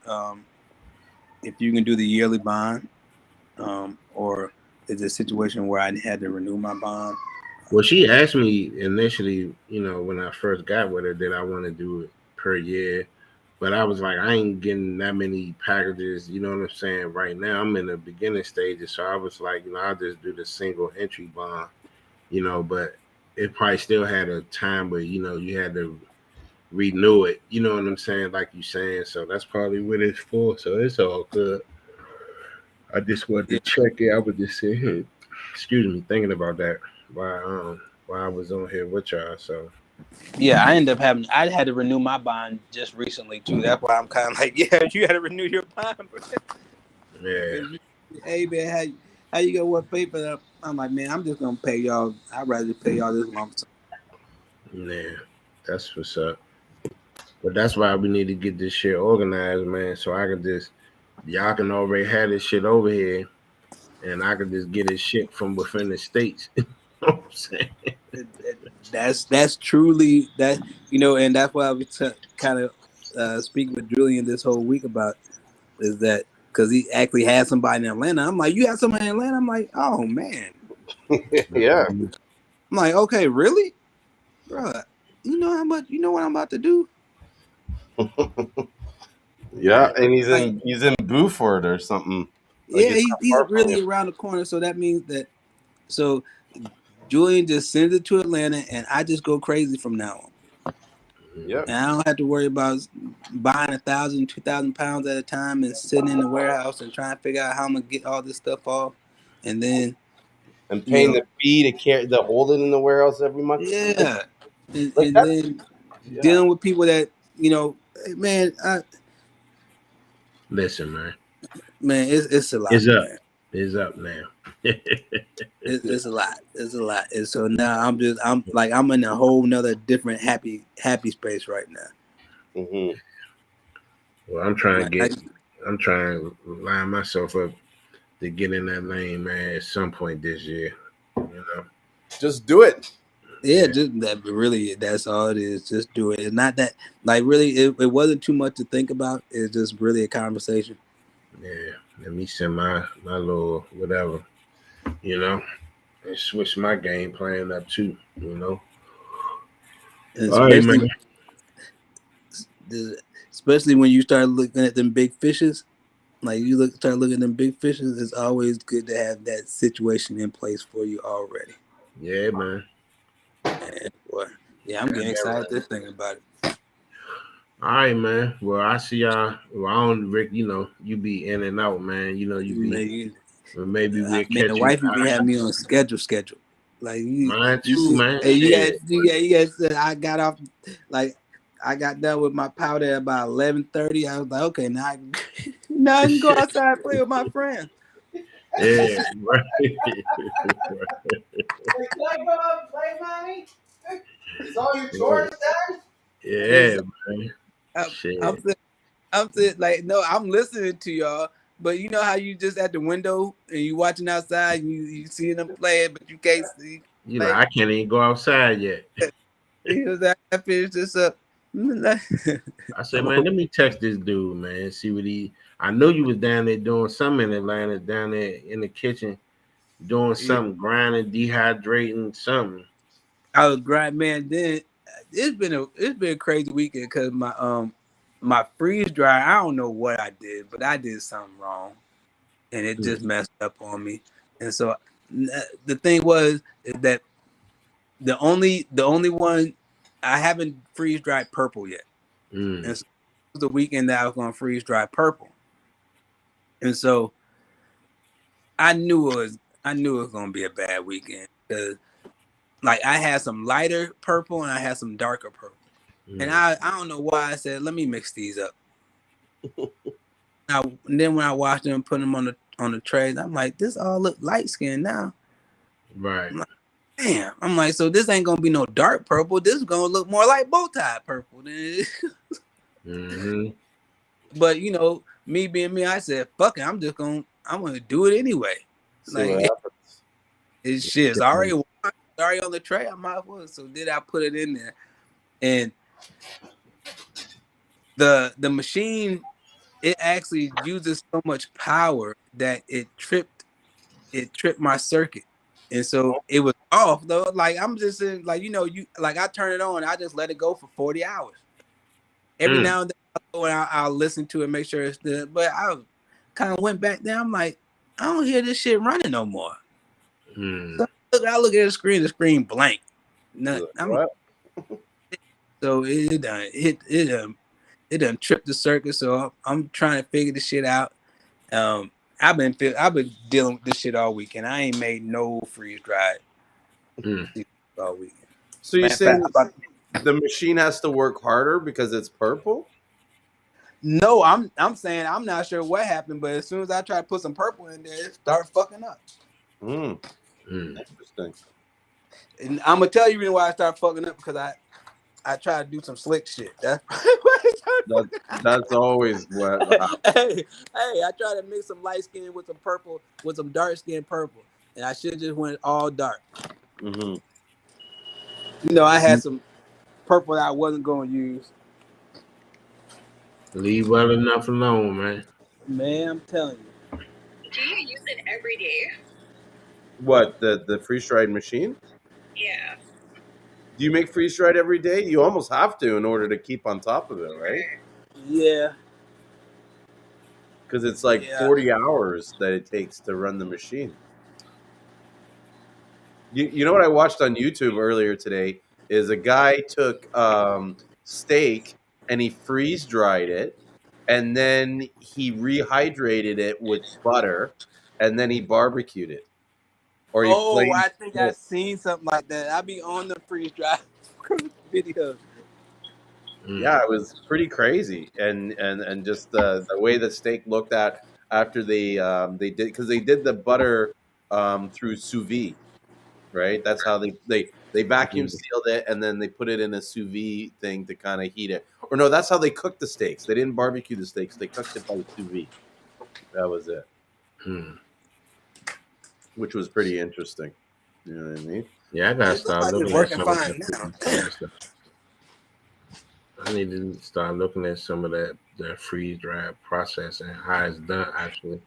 if you can do the yearly bond, or is it a situation where I had to renew my bond? well, she asked me initially, when I first got with her, did I want to do it per year, but I was like, I ain't getting that many packages. You know what I'm saying? Right now, I'm in the beginning stages, so I was like, I'll just do the single entry bond. But it probably still had a time where you had to renew it. You know what I'm saying? Like you saying. So that's probably what it's for. So it's all good. I just wanted to Yeah, check it. I was just sitting here, excuse me, thinking about that while I was on here with y'all. So yeah. I had to renew my bond just recently too. That's why I'm kind of like, yeah, you had to renew your bond, bro. yeah, Because hey man, how you gonna what paper? I'm like, man, I'm just gonna pay y'all. I'd rather pay y'all this lump sum. yeah, that's what's up. But that's why we need to get this shit organized, man. So I can just y'all can already have this shit over here, and I can just get it shipped from within the states. You know what I'm saying? That's truly that and that's why I was kind of speaking with Julian this whole week about is that because he actually had somebody in Atlanta. I'm like, you have somebody in Atlanta? I'm like, oh man. Yeah. I'm like, okay, really, bro? You know how much? You know what I'm about to do? Yeah, and Like, he's in Buford or something. Like yeah, it's not he's far from you. really around the corner. So that means that so Julian just sends it to Atlanta, and I just go crazy from now on. Yep. And I don't have to worry about buying 1,000, 2,000 pounds at a time and sitting in the warehouse and trying to figure out how I'm gonna get all this stuff off. And then, And you paying know, the fee to carry to hold it in the warehouse every month. yeah. And, Like and that's then yeah. dealing with people that, hey, man, Listen, man, it's a lot, it's up. man. It's up now. It's a lot. It's a lot. And so now I'm in a whole nother different happy space right now. Hmm. Well, I'm trying to Like, I'm trying to line myself up to get in that lane, man, at some point this year. You know? Just do it. yeah, Yeah, just that really that's all it is. Just do it. It's not that like really it wasn't too much to think about. It's just really a conversation. yeah. Let me send my little whatever, you know, and switch my game plan up too. And All right, man. especially when you start looking at them big fishes, like start looking at them big fishes, it's always good to have that situation in place for you already. Yeah, man. And boy, yeah, I'm Got getting that excited right. just thinking about it. All right, man. Well, I see y'all. Well, I don't, Rick. You be in and out, man. You be. Man, Well, maybe I we'll mean, the catch you. wife be having me on schedule. Like Mine you too, see, man. hey, Shit. you guys. I got off, like, I got done with my powder at about 11:30. I was like, okay, now I can go outside and play with my friends. Yeah, right. Hey, can I go out and play, mommy? Is all your Yeah, chores done? And yeah, so man. I'm, I'm, Shit. sitting- I'm sitting like, no, I'm listening to y'all. But you know how you just at the window and you watching outside, and you seeing them playing, but you can't see. You know, Like, I can't even go outside yet. he was like, I finished this up. I said, man, let me text this dude, man, see what he. I know you was down there doing something in Atlanta, down there in the kitchen, doing Yeah, something, grinding, dehydrating, something. I was grind man. Then it's been a crazy weekend because my freeze dryer. I don't know what I did, but I did something wrong, and it Mm, just messed up on me. And so the thing was is that the only one I haven't freeze dried purple yet, mm, and so it was the weekend that I was going to freeze dry purple, and so I knew it was going to be a bad weekend because like I had some lighter purple and I had some darker purple. And mm, I don't know why I said, let me mix these up. And then when I washed them and put them on the trays, I'm like, this all look light skinned now. right. I'm like, damn. I'm like, so this ain't gonna be no dark purple. This is gonna look more like bow tie purple. Mm-hmm. But you know, me being me, I said, fuck it, I'm gonna do it anyway. See what Like happens. it's shit. It's already washed, it's already on the tray. I might as well. So did I put it in there? And the machine, it actually uses so much power that it tripped my circuit, and so it was off though. Like I'm just in, like you like I turn it on, I just let it go for 40 hours. Every Mm, now and then I'll go and I'll listen to it, make sure it's good. But I kind of went back there. I'm like, I don't hear this shit running no more. mm, So I look at the screen blank. None. I'm What? so it done tripped the circuit. So I'm trying to figure this shit out. Um, I've been dealing with this shit all weekend. I ain't made no freeze dried mm. all weekend. So you're Matter of fact, saying the machine has to work harder because it's purple? no, I'm saying I'm not sure what happened, but as soon as I try to put some purple in there, it start fucking up. Hmm. Mm. Interesting. And I'm gonna tell you the reason why I start fucking up because I try to do some slick shit. That's why it started That fucking that's always what up. happens. I try to mix some light skin with some purple with some dark skin purple, and I should just went all dark. Hmm. You know, I had some purple that I wasn't gonna use. Leave well enough alone, man. Man, I'm telling you. Do you use it every day? What, the freeze dried machine? Yeah. Do you make freeze dried every day? You almost have to in order to keep on top of it, right? Right. Yeah, Because it's like yeah. 40 hours that it takes to run the machine. You know what I watched on YouTube earlier today is a guy took steak and he freeze dried it, and then he rehydrated it with butter, and then he barbecued it, or he Oh, flamed I think I seen something like that. I be on the freeze drive videos. Yeah, Mm, it was pretty crazy, and just the way the steak looked at after they did, because they did the butter through sous vide, right? That's how they vacuum mm, sealed it, and then they put it in a sous vide thing to kind of heat it. Or no, that's how they cooked the steaks. They didn't barbecue the steaks; they cooked it by sous vide. That was it, mm. which was pretty interesting. You know what I mean? Yeah, I gotta It looks start like it's looking at working some of that fine now. freaking dried stuff. I need to start looking at some of that freeze dried process and how it's done actually.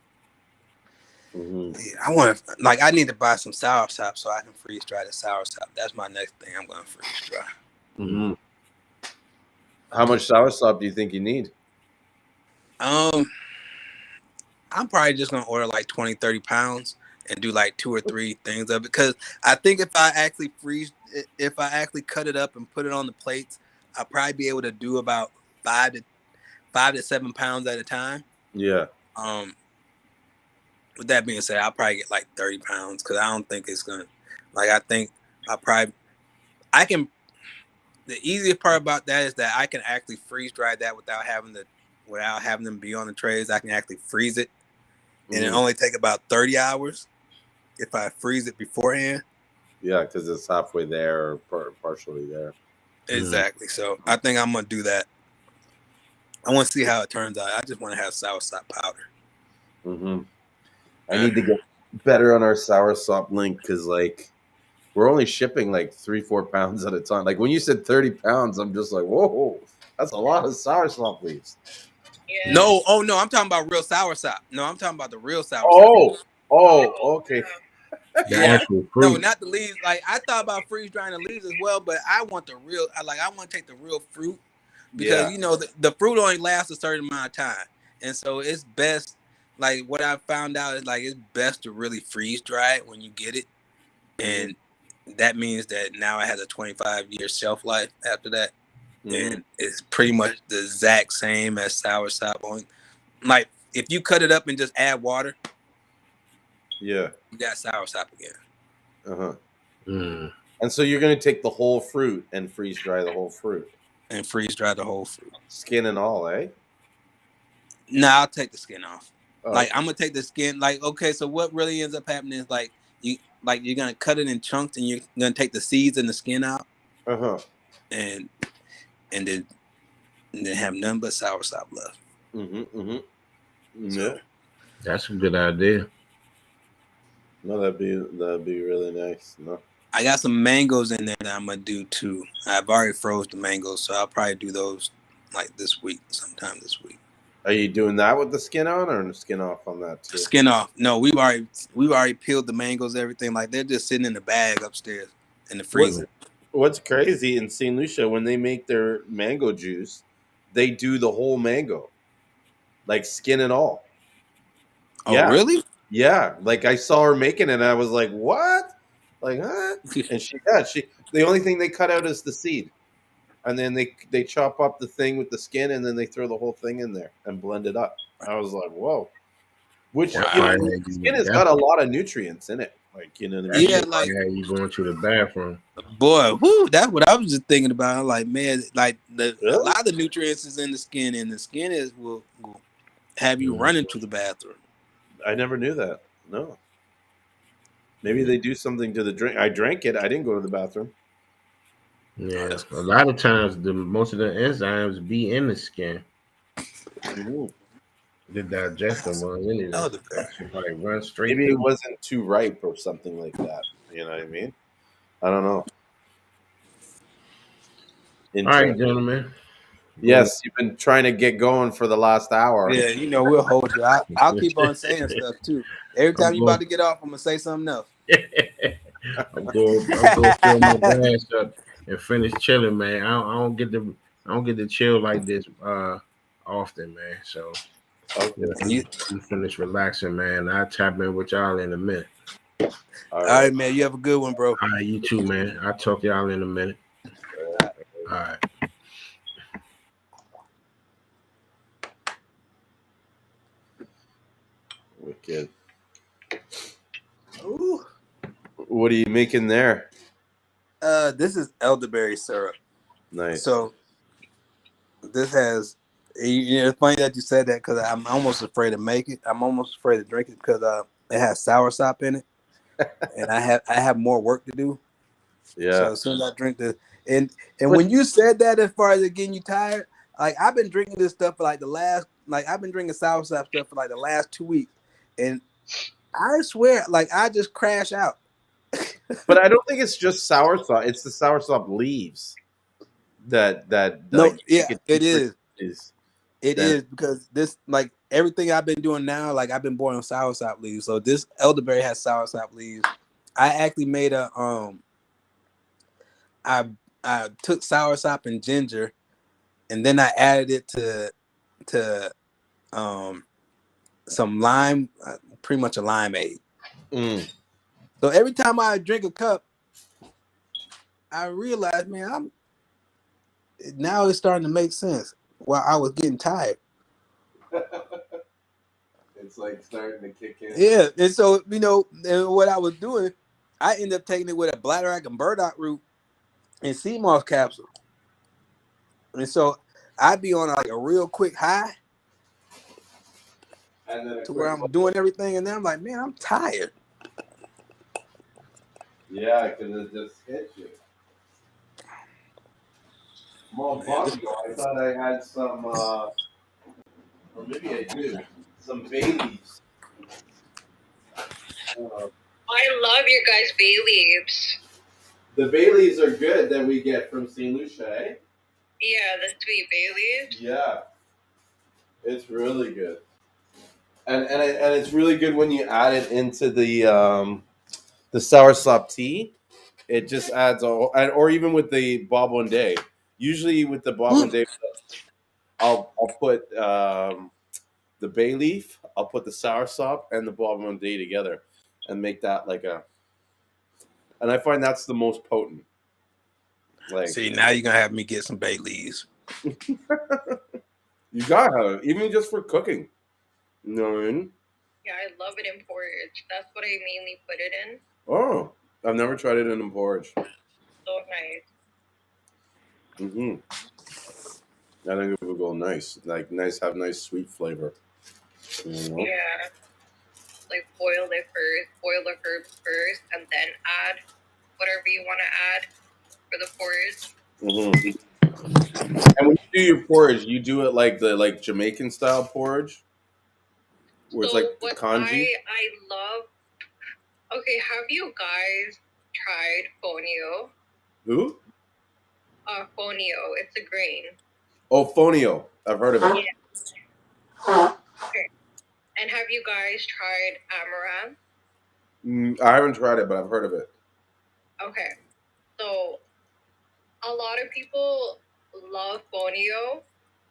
Hmm. Yeah, I want to like I need to buy some sour sop so I can freeze dry the sour sop. That's my next thing I'm gonna freeze dry. Mm. Hmm. How much sour sop do you think you need? Um, I'm probably just gonna order like 20, 30 pounds and do like 2 or 3 things of it because I think if I actually cut it up and put it on the plates, I'll probably be able to do about 5 to 7 pounds at a time. Yeah. Um, with that being said, I'll probably get like 30 pounds because I don't think it's gonna. Like I think I can. The easiest part about that is that I can actually freeze dry that without having them be on the trays. I can actually freeze it, and it only take about 30 hours if I freeze it beforehand. Yeah, because it's halfway there or partially there. Exactly. So I think I'm gonna do that. I want to see how it turns out. I just want to have soursop powder. I need to get better on our soursop link because like we're only shipping like 3-4 pounds at a time. Like when you said 30 pounds, I'm just like, whoa, that's a lot of soursop leaves. Yeah. No, I'm talking about real soursop. No, I'm talking about the real soursop. Okay. The Yeah. actual No, fruit. not the leaves. Like I thought about freeze drying the leaves as well, but I want the real. I want to take the real fruit because you know the fruit only lasts a certain amount of time, and so it's best. Like what I found out is like it's best to really freeze dry it when you get it, and that means that now it has a 25-year shelf life after that, and it's pretty much the exact same as soursop. Only like if you cut it up and just add water, Yeah. you got soursop again. And so you're going to take the whole fruit and freeze dry the whole fruit. And freeze dry the whole fruit. Skin and all, eh? Nah, I'll take the skin off. Oh, like I'm gonna take the skin. Like, okay, so what really ends up happening is like you're gonna cut it in chunks and you're gonna take the seeds and the skin out. And then have none but soursop left. Yeah. That's a good idea. No, that'd be really nice. No. I got some mangoes in there that I'm gonna do too. I've already froze the mangoes, so I'll probably do those like this week, sometime this week. Are you doing that with the skin on or the skin off on that too? Skin off. No, we've already peeled the mangoes, everything. Like they're just sitting in the bag upstairs in the freezer. What's crazy in St. Lucia, when they make their mango juice, they do the whole mango, like skin and all. Oh, really? Yeah. Like I saw her making it, and I was like, "What? Like, huh?" And she the only thing they cut out is the seed, and then they chop up the thing with the skin, and then they throw the whole thing in there and blend it up. I was like, "Whoa!" Which skin has got a lot of nutrients in it. Like, you know what I mean? Yeah, like you going to the bathroom. Boy, whoo, that's what I was just thinking about. I'm like, man, like a lot of the nutrients is in the skin, and the skin will have you running to the bathroom. I never knew that. No. Maybe they do something to the drink. I drank it. I didn't go to the bathroom. Yeah, a lot of times most of the enzymes be in the skin. The digestive ones anyway. Run straight. Maybe it wasn't too ripe or something like that. You know what I mean? I don't know. All right, gentlemen. Yes, you've been trying to get going for the last hour. Yeah, you know, we'll hold you. I'll keep on saying stuff too. Every time you about to get off, I'm gonna say something else. I'm going to fill my glass up and finish chilling, man. I don't get to chill like this often, man. So you finish relaxing, man. I'll tap in with y'all in a minute. All right, man. You have a good one, bro. All right, you too, man. I'll talk to y'all in a minute. All right. Wicked. Ooh. What are you making there? This is elderberry syrup. Nice. So this has. It's funny that you said that because I'm almost afraid to make it. I'm almost afraid to drink it because it has soursop in it, and I have more work to do. Yeah. So as soon as I drink this, and when you said that, as far as it getting you tired, like I've been drinking this stuff for I've been drinking soursop stuff for like the last 2 weeks, and I swear, like I just crash out. But I don't think it's just soursop. It's the soursop leaves that no, yeah, it is. It is because this, like everything I've been doing now, like I've been boiling soursop leaves. So this elderberry has soursop leaves. I actually made a I took soursop and ginger, and then I added it to some lime, pretty much a limeade. So every time I drink a cup, I realize, man, now it's starting to make sense. While I was getting tired. It's like starting to kick in. Yeah, and so and what I was doing, I ended up taking it with a bladderwrack and burdock root and Seamoss capsule. And so I'd be on like a real quick high And then a to where quick I'm doing everything, and then I'm like, man, I'm tired. yeah, because it just hits you. I'm all Man, bummed, though. I thought I had some, or maybe I do, some bay leaves. Uh, I love your guys' bay leaves. the bay leaves are good that we get from St. Lucia, eh? Yeah, the sweet bay leaves. Yeah, it's really good. And it's really good when you add it into the soursop tea. It just adds all, or even with the bob day. Usually with the bob day, I'll put the bay leaf, I'll put the soursop and the bob day together, and make that like a. And I find that's the most potent. Like see, now you're gonna have me get some bay leaves. you gotta even just for cooking. You know what I mean? Yeah, I love it in porridge. That's what I mainly put it in. Oh, I've never tried it in a porridge. So nice. Mm-hmm. I think it would go nice, like nice, have nice sweet flavor. You know? Yeah. Like boil the herbs first, and then add whatever you want to add for the porridge. Mm-hmm. And when you do your porridge, you do it like the Jamaican style porridge, where it's So like the what congee. I love. Okay, have you guys tried fonio? Who? Fonio. It's a grain. Oh, fonio. I've heard of it. Yeah. Okay. And have you guys tried amaranth? I haven't tried it, but I've heard of it. Okay. So a lot of people love fonio,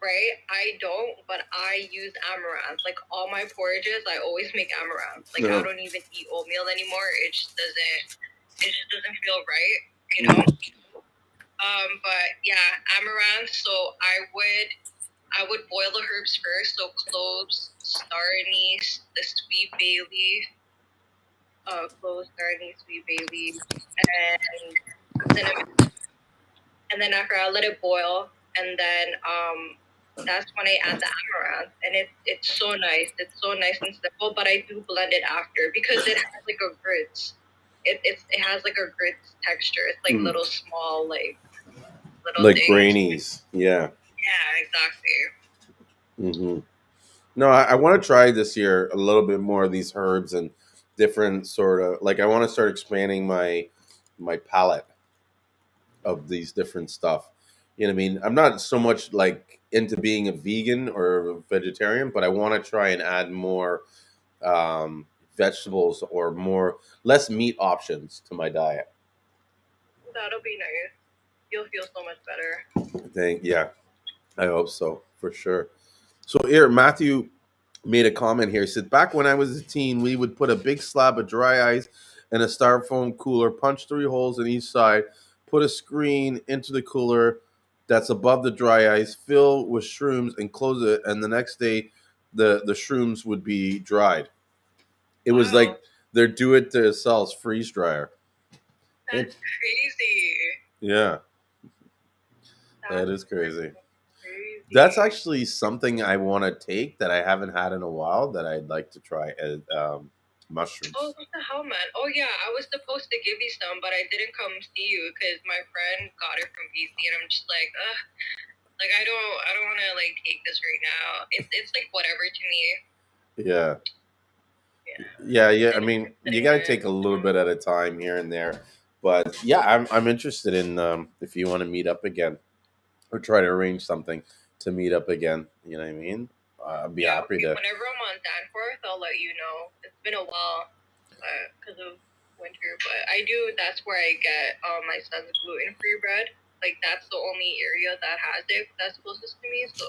right? I don't, but I use amaranth. Like all my porridges, I always make amaranth. Like I don't even eat oatmeal anymore. It just doesn't feel right, you know? But yeah, amaranth. So I would boil the herbs first. So cloves, star anise, the sweet bay leaf, cloves, star anise, sweet bay leaf, and cinnamon. And then after I let it boil, and then that's when I add the amaranth, and it's so nice. It's so nice and simple. But I do blend it after because it has like a grits. It has like a grits texture. It's like little small little Like things. grainies. Yeah. Yeah, exactly. Mm-hmm. No, I want to try this year a little bit more of these herbs and different sort of like I want to start expanding my palette of these different stuff. You know what I mean? I'm not so much like into being a vegan or a vegetarian, but I want to try and add more vegetables or more less meat options to my diet. That'll be nice. You'll feel so much better. I think, yeah, I hope so for sure. So here, Matthew made a comment here. He said, "Back when I was a teen, we would put a big slab of dry ice in a styrofoam cooler, punch 3 holes in each side, put a screen into the cooler that's above the dry ice, fill with shrooms, and close it. And the next day, the shrooms would be dried. It was like their do-it-yourself freeze dryer. That's crazy. Yeah, that is crazy. That's actually something I want to take that I haven't had in a while that I'd like to try as mushrooms. Oh, what the hell, man? Oh, yeah, I was supposed to give you some, but I didn't come see you because my friend got it from BC, and I'm just like, ugh. Like, I don't want to, like, take this right now. It's like, whatever to me. Yeah. I mean, you got to take a little bit at a time here and there, but yeah, I'm interested in if you want to meet up again or try to arrange something to meet up again. You know what I mean? I'd be happy to. Whenever I'm on Danforth, I'll let you know. It's been a while because of winter, but I do. That's where I get my son's gluten-free bread. Like that's the only area that has it. That's closest to me, so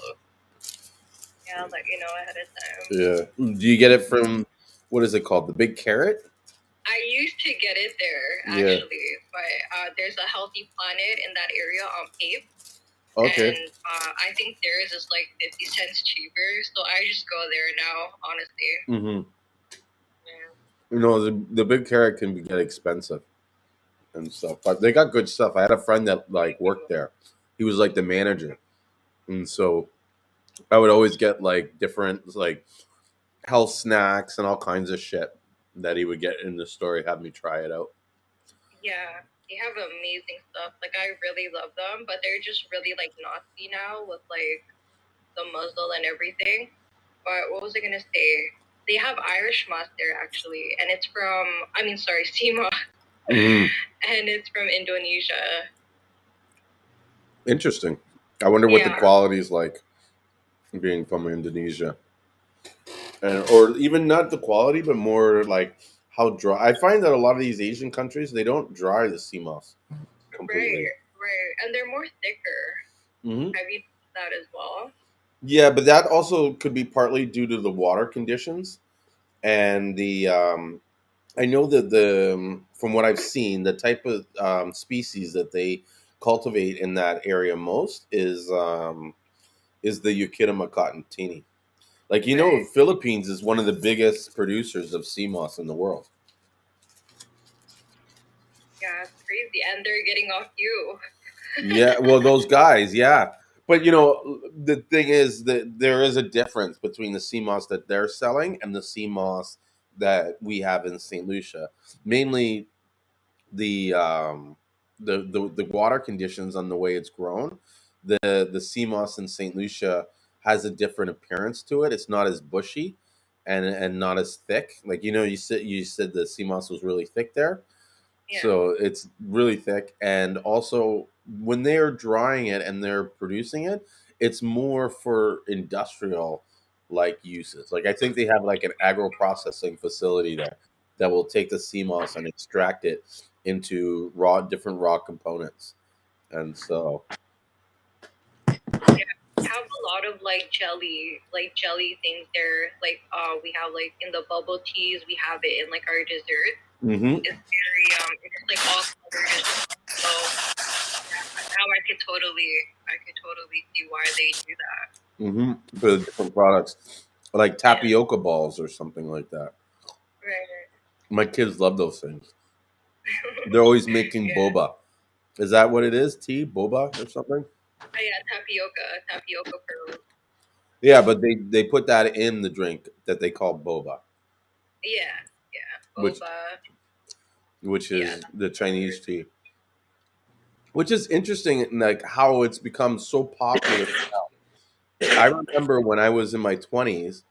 yeah, I'll let you know ahead of time. Yeah. Do you get it from what is it called? The Big Carrot? I used to get it there actually, but there's a Healthy Planet in that area on Pape. Okay. And I think theirs is like 50 cents cheaper, so I just go there now. Honestly. Mm-hmm. Yeah. The Big Carrot can get expensive. and stuff. But they got good stuff. I had a friend that like worked there. He was like the manager, and so I would always get like different like health snacks and all kinds of shit that he would get in the store. Have me try it out. Yeah, they have amazing stuff. Like I really love them, but they're just really like Nazi now with like the muzzle and everything. But what was I gonna say? They have Irish moss there actually, and it's from Seamoss, Mm, and it's from Indonesia. interesting. I wonder what the Yeah, quality is like being from Indonesia, and or even not the quality, but more like how dry. I find that a lot of these Asian countries they don't dry the sea moss completely. right, right, and they're more thicker. Hmm. Have you noticed that as well? Yeah, but that also could be partly due to the water conditions and the. I know that from what I've seen, the type of species that they cultivate in that area most is the Euchaeta cottonini. Like Right. Philippines is one of the biggest producers of sea moss in the world. Yeah, it's crazy, and they're getting off you. Yeah, well, those guys, yeah. But the thing is that there is a difference between the sea moss that they're selling and the sea moss that we have in St. Lucia. Mainly the the water conditions on the way it's grown. The sea moss in St. Lucia has a different appearance to it. It's not as bushy and not as thick. Like you said the sea moss was really thick there. Yeah, So it's really thick, and also when they're drying it and they're producing it, it's more for industrial like uses. Like I think they have like an agro processing facility there that will take the sea moss and extract it into different raw components. And so, yeah. We have a lot of like jelly things there. Like we have like in the bubble teas, we have it in like our dessert. hmm It's very it's like all colored as well. So now I could totally see why they do that. for the different products, like Yeah. tapioca balls or something like that. Right. My kids love those things. They're always making Yeah. boba. Is that what it is? Tea, boba, or something? Yeah, tapioca pearls. Yeah, but they put that in the drink that they call boba, Yeah, yeah. which Boba. which Yeah, is the Chinese tea, which is interesting, in, like how it's become so popular. I remember when I was in my 20s,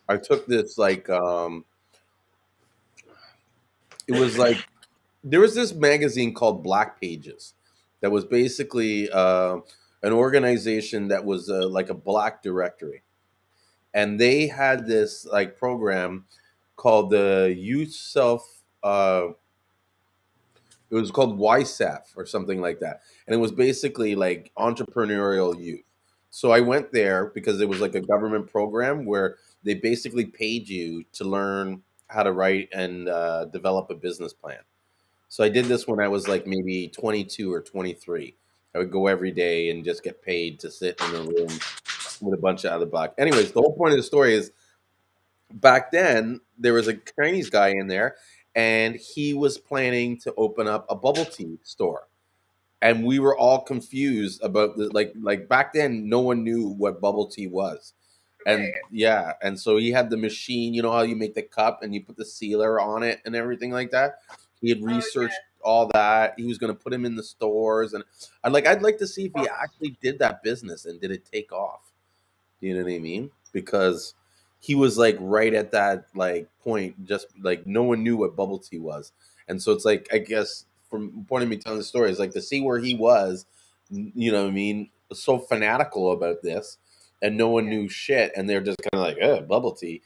I took this it was like there was this magazine called Black Pages that was basically an organization that was like a black directory, and they had this like program called the Youth Self. It was called YSAF or something like that, and it was basically like entrepreneurial youth. So I went there because it was like a government program where they basically paid you to learn how to write and develop a business plan. So I did this when I was like maybe 22 or 23. I would go every day and just get paid to sit in a room with a bunch of other black. Anyways, the whole point of the story is back then there was a Chinese guy in there, and he was planning to open up a bubble tea store, and we were all confused about the like back then no one knew what bubble tea was. And right. yeah, and so he had the machine, you know how you make the cup and you put the sealer on it and everything like that. He had Oh researched yeah. all that. He was going to put him in the stores, and I'd like to see if he actually did that business and did it take off. You know what I mean? Because he was like right at that like point, just like no one knew what bubble tea was, and so it's like I guess from point of me telling the story is like to see where he was, you know what I mean, so fanatical about this, and no one Yeah. knew shit, and they're just kind of like, bubble tea,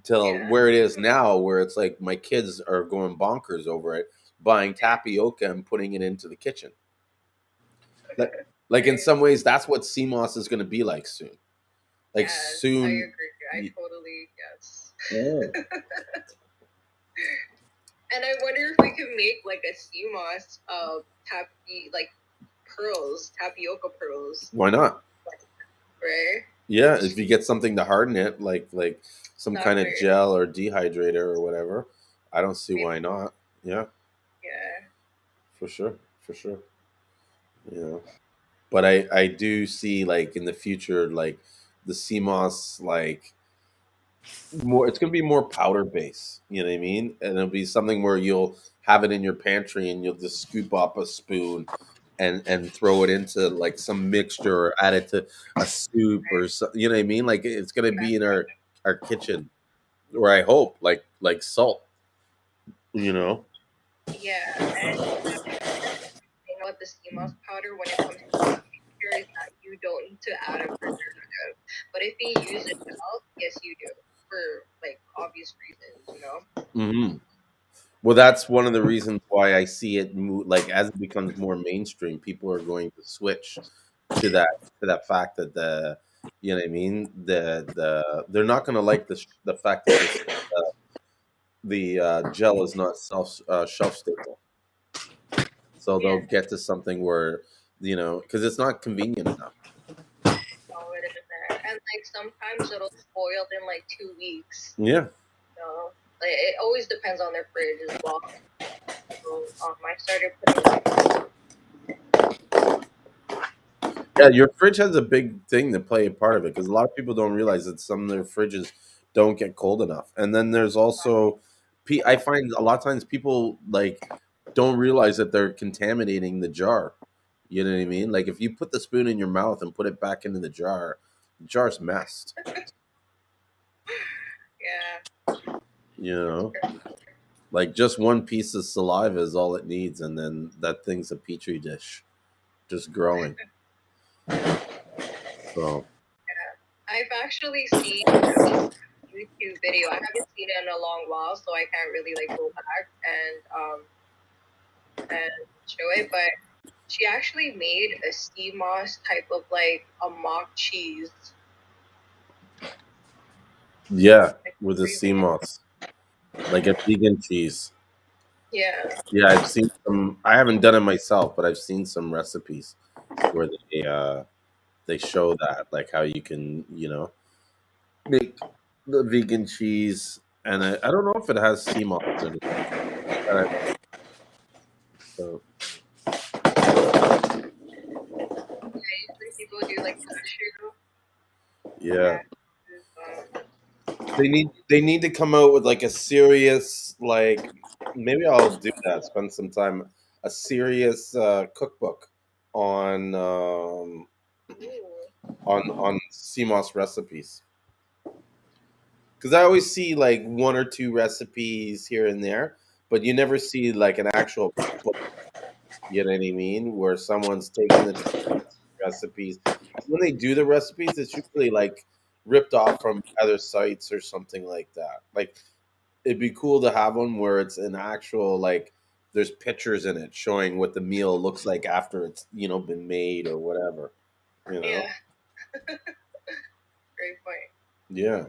till Yeah. where it is now, where it's like my kids are going bonkers over it, buying tapioca and putting it into the kitchen. Like, like in Right. some ways, that's what CMOS is going to be like soon. Like Yes, I soon. agree. I totally yes. Mm. And I wonder if we could make like a Seamoss tapioca pearls, Why not? right? Yeah, if you get something to harden it, like some kind of Exactly. gel or dehydrator or whatever, I don't see Maybe, why not. Yeah, yeah. for sure, for sure. You know, but I do see like in the future like the CMOS like more. It's gonna be more powder based. You know what I mean? And it'll be something where you'll have it in your pantry and you'll just scoop up a spoon and throw it into like some mixture or add it to a soup or so, you know what I mean? Like it's gonna be in our kitchen, or I hope like salt. You know. Yeah, and thing about the Seamoss powder when it comes to texture is that you don't need to add a preservative. But if you use it gel, yes, you do for like obvious reasons, you know. Hmm. Well, that's one of the reasons why I see it move, like as it becomes more mainstream, people are going to switch to that fact that you know what I mean, they're not going to like the fact that the gel is not shelf stable, so they'll Yeah, get to something where because it's not convenient enough. all it is there. And like sometimes it'll spoil in like 2 weeks. Yeah. You know, like it always depends on their fridge as well. So I started putting like Yeah, your fridge has a big thing to play a part of it because a lot of people don't realize that some of their fridges don't get cold enough. And then there's also, I find a lot of times people like don't realize that they're contaminating the jar. You know what I mean? Like if you put the spoon in your mouth and put it back into the jar's messed. yeah, You it's know, like just one piece of saliva is all it needs, and then that thing's a petri dish, just growing. So I've actually seen this YouTube video. I haven't seen it in a long while, so I can't really like go back and show it. But she actually made a sea moss type of like a mock cheese. yeah, Like with the crazy. Seamoss, like a vegan cheese. Yeah, Yeah, I've seen some. I haven't done it myself, but I've seen some recipes where they show that, like how you can, make the vegan cheese, and I don't know if it has sea moss in it. Uh, So usually people do like cashew. yeah, Um, they need to come out with like a serious like. Maybe I'll do that. Spend some time a serious cookbook on ooh, on CMOS recipes. Because I always see like one or two recipes here and there, but you never see like an actual book. You know what I mean? Where someone's taking the time to make recipes. And when they do the recipes, it's usually like ripped off from other sites or something like that. Like it'd be cool to have one where it's an actual like there's pictures in it showing what the meal looks like after it's been made or whatever. You know? yeah, great point. Yeah.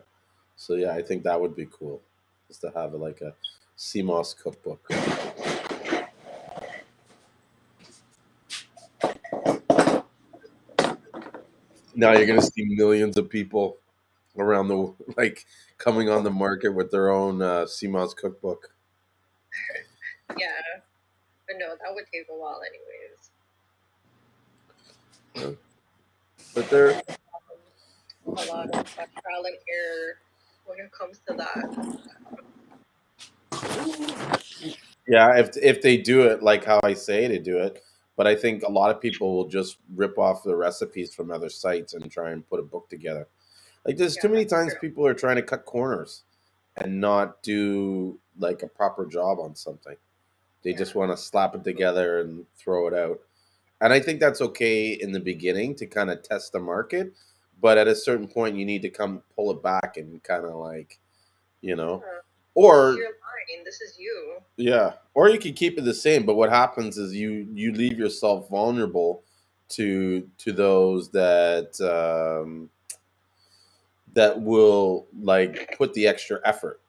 So yeah, I think that would be cool, just to have like a CMOS cookbook. Now you're gonna see millions of people around the like coming on the market with their own CMOS cookbook. Yeah, but no, that would take a while, anyways. Yeah. But they're A lot of trial and error when it comes to that. yeah, if they do it like how I say to do it, but I think a lot of people will just rip off the recipes from other sites and try and put a book together. Like there's Yeah, too many that's times true. people are trying to cut corners and not do like a proper job on something. They just Yeah, want to slap it together and throw it out. And I think that's okay in the beginning to kind of test the market, but at a certain point you need to come pull it back and kind of like, you know, yeah. This is or your line. This is you. yeah, or you could keep it the same, but what happens is you leave yourself vulnerable to those that will like put the extra effort.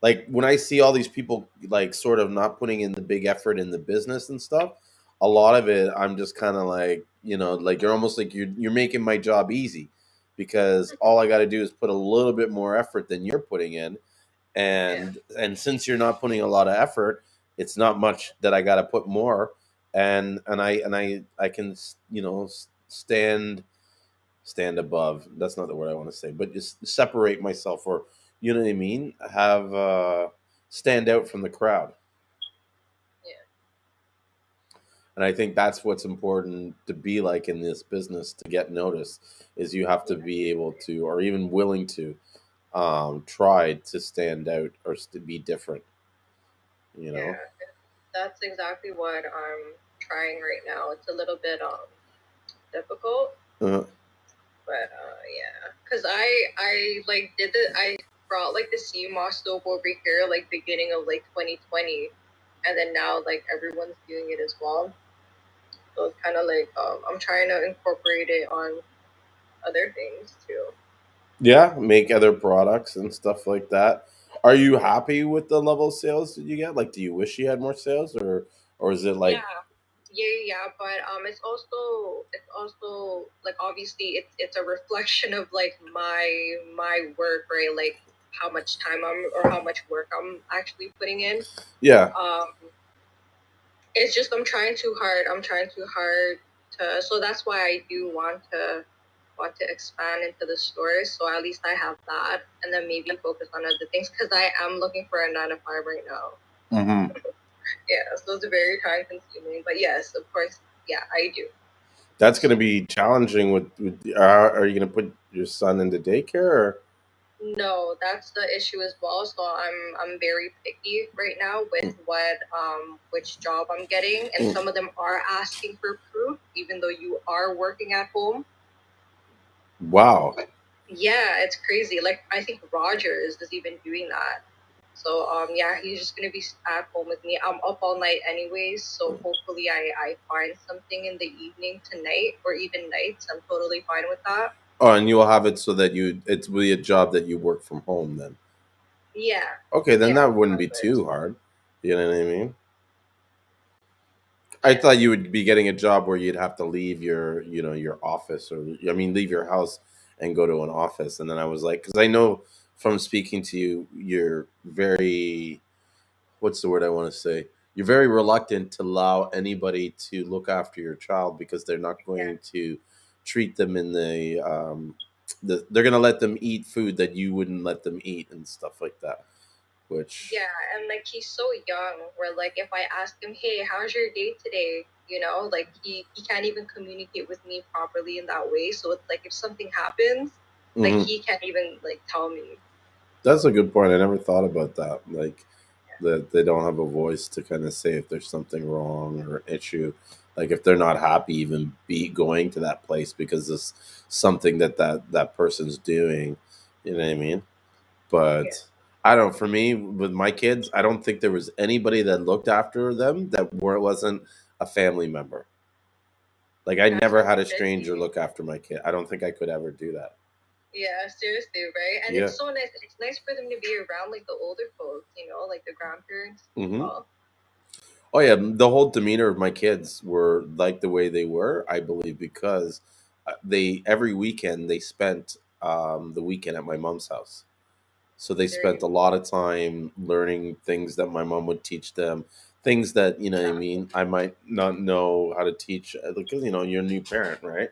Like when I see all these people like sort of not putting in the big effort in the business and stuff, a lot of it I'm just kind of like, like you're almost like you're making my job easy because all I got to do is put a little bit more effort than you're putting in, Yeah, and since you're not putting a lot of effort, It's not much that I got to put more, and I can stand above. That's not the word I want to say, but just separate myself, or you know what I mean. Have stand out from the crowd. Yeah. And I think that's what's important to be like in this business to get noticed is you have to Yeah. be able to, or even willing to, try to stand out or to be different. You know. Yeah. That's exactly what I'm trying right now. It's a little bit difficult, Uh, but yeah, cause I like did the I brought like the Seamoss soap over here like beginning of like 2020, and then now like everyone's doing it as well. So it's kind of like I'm trying to incorporate it on other things too. yeah, make other products and stuff like that. Are you happy with the level of sales that you get? Like, do you wish you had more sales, or is it like, Yeah, yeah, but it's also like obviously it's a reflection of like my work, right? Like how much time or how much work I'm actually putting in. yeah? Um, it's just I'm trying too hard. I'm trying too hard to. So that's why I do want to expand into the stores. So at least I have that, and then maybe focus on other things because I am looking for a 9 to 5 right now. Hmm. Yeah, so it's very time consuming. But yes, of course, yeah, I do. That's going to be challenging. With are you going to put your son into daycare? Or? No, that's the issue as well. So I'm very picky right now with what which job I'm getting, and some of them are asking for proof, even though you are working at home. Wow. Yeah, it's crazy. Like I think Rogers is even doing that. So yeah, he's just gonna be at home with me. I'm up all night anyways, so hopefully I find something in the evening tonight or even nights. I'm totally fine with that. Oh, and you will have it so that it's really a job that you work from home then. Yeah, Okay, then yeah, that wouldn't be perfect. too hard. You know what I mean? I Yeah, thought you would be getting a job where you'd have to leave your office, or I mean, leave your house and go to an office. And then I was like, because I know from speaking to you, you're very, what's the word I want to say? You're very reluctant to allow anybody to look after your child because they're not yeah. going to treat them in they're going to let them eat food that you wouldn't let them eat and stuff like that. Which, Yeah, and like he's so young where like if I ask him, "Hey, how's your day today?" like he can't even communicate with me properly in that way. So it's like if something happens, like mhm. he can't even like tell me. That's a good point. I never thought about that. Like that they don't have a voice to kind of say if there's something wrong or issue. Like if they're not happy, even be going to that place because it's something that person's doing. You know what I mean? Yeah, But I don't. For me, with my kids, I don't think there was anybody that looked after them that wasn't a family member. Like I that's never how had it a should stranger be. look after my kid. I don't think I could ever do that. Yeah, seriously, right? And Yeah. it's so nice. It's nice for them to be around like the older folks, like the grandparents as Hmm. well. Oh yeah, the whole demeanor of my kids were like the way they were, I believe, because they every weekend they spent the weekend at my mom's house. So they spent Very a lot of time learning things that my mom would teach them, things that what I exactly. mean I might not know how to teach because you're a new parent, right?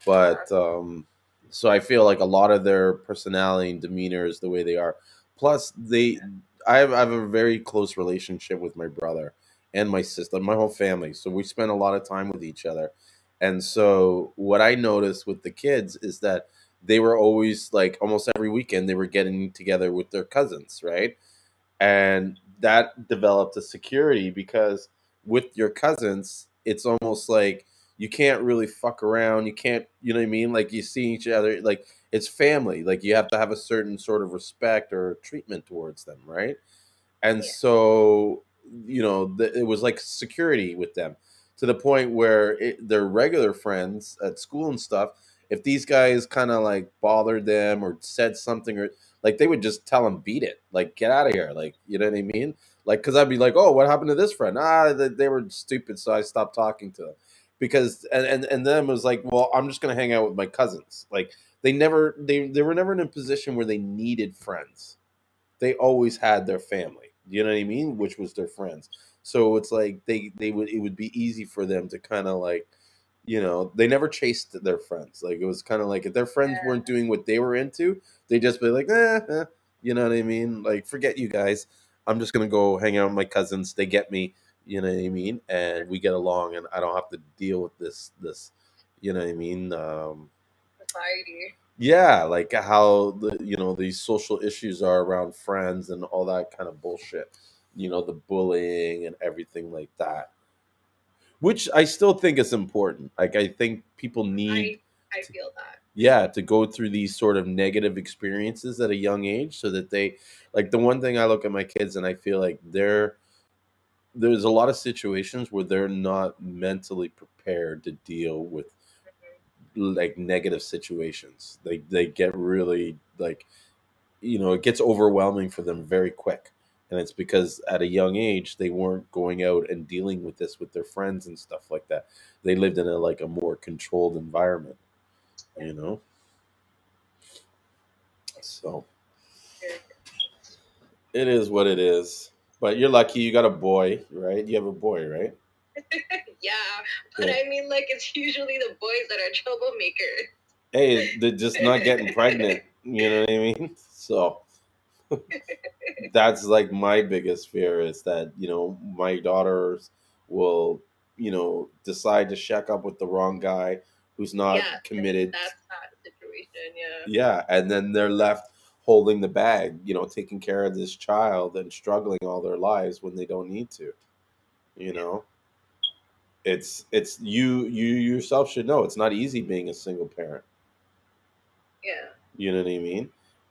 But Exactly. so I feel like a lot of their personality and demeanor is the way they are. Plus, I have a very close relationship with my brother and my sister, my whole family. So we spend a lot of time with each other. And so what I noticed with the kids is that they were always like almost every weekend they were getting together with their cousins, right? And that developed a security because with your cousins it's almost like you can't really fuck around, you can't, you know what I mean, like you see each other like it's family, like you have to have a certain sort of respect or treatment towards them, right? And Yeah, so it was like security with them to the point where their regular friends at school and stuff, if these guys kind of like bothered them or said something, or like they would just tell them beat it, like get out of here, like you know what I mean, like because I'd be like, oh, what happened to this friend? They were stupid, so I stopped talking to them because and them was like, well, I'm just gonna hang out with my cousins. Like they were never in a position where they needed friends. They always had their family. You know what I mean? Which was their friends. So it's like they would it would be easy for them to kind of like, they never chased their friends. Like it was kind of like if their friends Yeah. weren't doing what they were into, they just be like, you know what I mean? Like forget you guys. I'm just gonna go hang out with my cousins. They get me. You know what I mean? And we get along, and I don't have to deal with this. You know what I mean? Society. Yeah, like how these social issues are around friends and all that kind of bullshit. The bullying and everything like that, which I still think is important. Like I think people need, I feel that. yeah, to go through these sort of negative experiences at a young age, so that they, like, the one thing I look at my kids and I feel like there's a lot of situations where they're not mentally prepared to deal with like negative situations. They get really like, it gets overwhelming for them very quick. And it's because at a young age they weren't going out and dealing with this with their friends and stuff like that. They lived in a more controlled environment, you know. So Very it is what it is. But you're lucky you got a boy, right? You have a boy, right? Yeah, but Yeah. I mean, like, it's usually the boys that are troublemakers. Hey, they're just not getting pregnant, you know what I mean? So that's like my biggest fear is that my daughters will decide to shack up with the wrong guy who's not Yeah, committed. that's that situation. Yeah. Yeah, and then they're left holding the bag, taking care of this child and struggling all their lives when they don't need to. you know it's you yourself should know it's not easy being a single parent. Yeah. You know what I mean?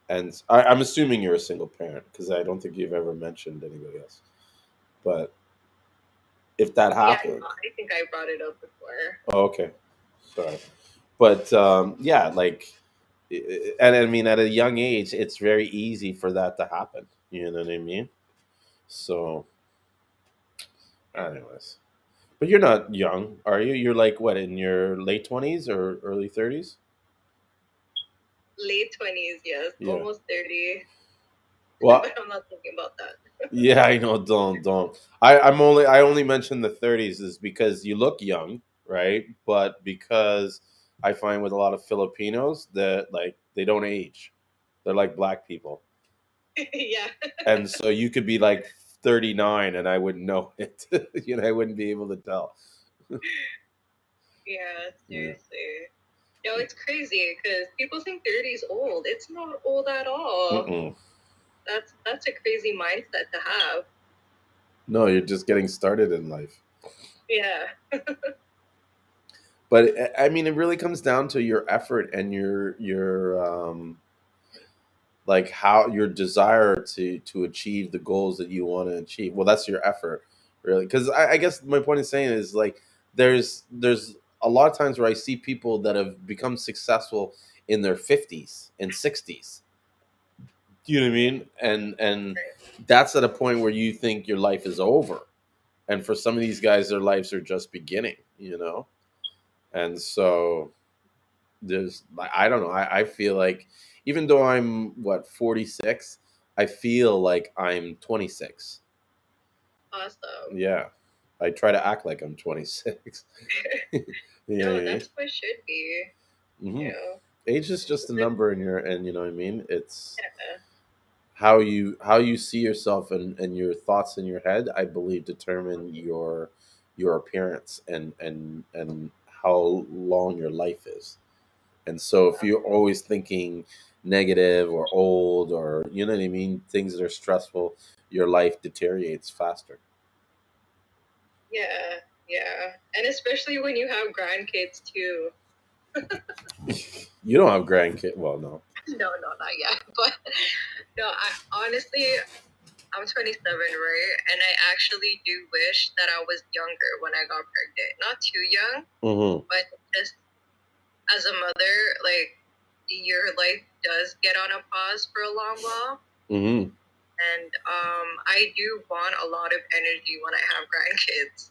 And I'm assuming you're a single parent because I don't think you've ever mentioned anybody else. But if that Yeah, happened, I think I brought it up before. oh, okay, sorry. But yeah, like, and I mean, at a young age, it's very easy for that to happen. You know what I mean? So, anyways, but you're not young, are you? You're like what, in your late 20s or early 30s? Late 20s, yes, Yeah. almost 30, Well, but I'm not thinking about that. yeah, I know. Don't. I only mentioned the 30s is because you look young, right? But because I find with a lot of Filipinos that like they don't age. They're like black people. Yeah. And so you could be like 39 and I wouldn't know it. I wouldn't be able to tell. Yeah, Yeah. seriously. No, it's crazy because people think 30 is old. It's not old at all. Mm-mm. That's a crazy mindset to have. No, you're just getting started in life. Yeah. But I mean, it really comes down to your effort and your like how your desire to achieve the goals that you want to achieve. Well, that's your effort, really. Because I guess my point is saying is like there's a lot of times where I see people that have become successful in their 50s and 60s. Do you know what I mean? And that's at a point where you think your life is over. And for some of these guys, their lives are just beginning. And so there's like, I don't know, I feel like even though I'm what, 46, I feel like I'm 26. Awesome. Yeah, I try to act like I'm 26. You know what No, I mean? that's what should be. Hmm. You know. Age is just a number in your, and you know what I mean, it's Yeah. how you see yourself, and your thoughts in your head, I believe, determine your appearance and how long your life is. And so if you're always thinking negative or old, or you know what I mean, things that are stressful, your life deteriorates faster. Yeah. Yeah. And especially when you have grandkids too. You don't have grandkids. Well, no. No, no, not yet. But no, I honestly, I'm 27, right? And I actually do wish that I was younger when I got pregnant. Not too young, Mm-hmm. but just as a mother, like, your life does get on a pause for a long while. Mm-hmm. And I do want a lot of energy when I have grandkids.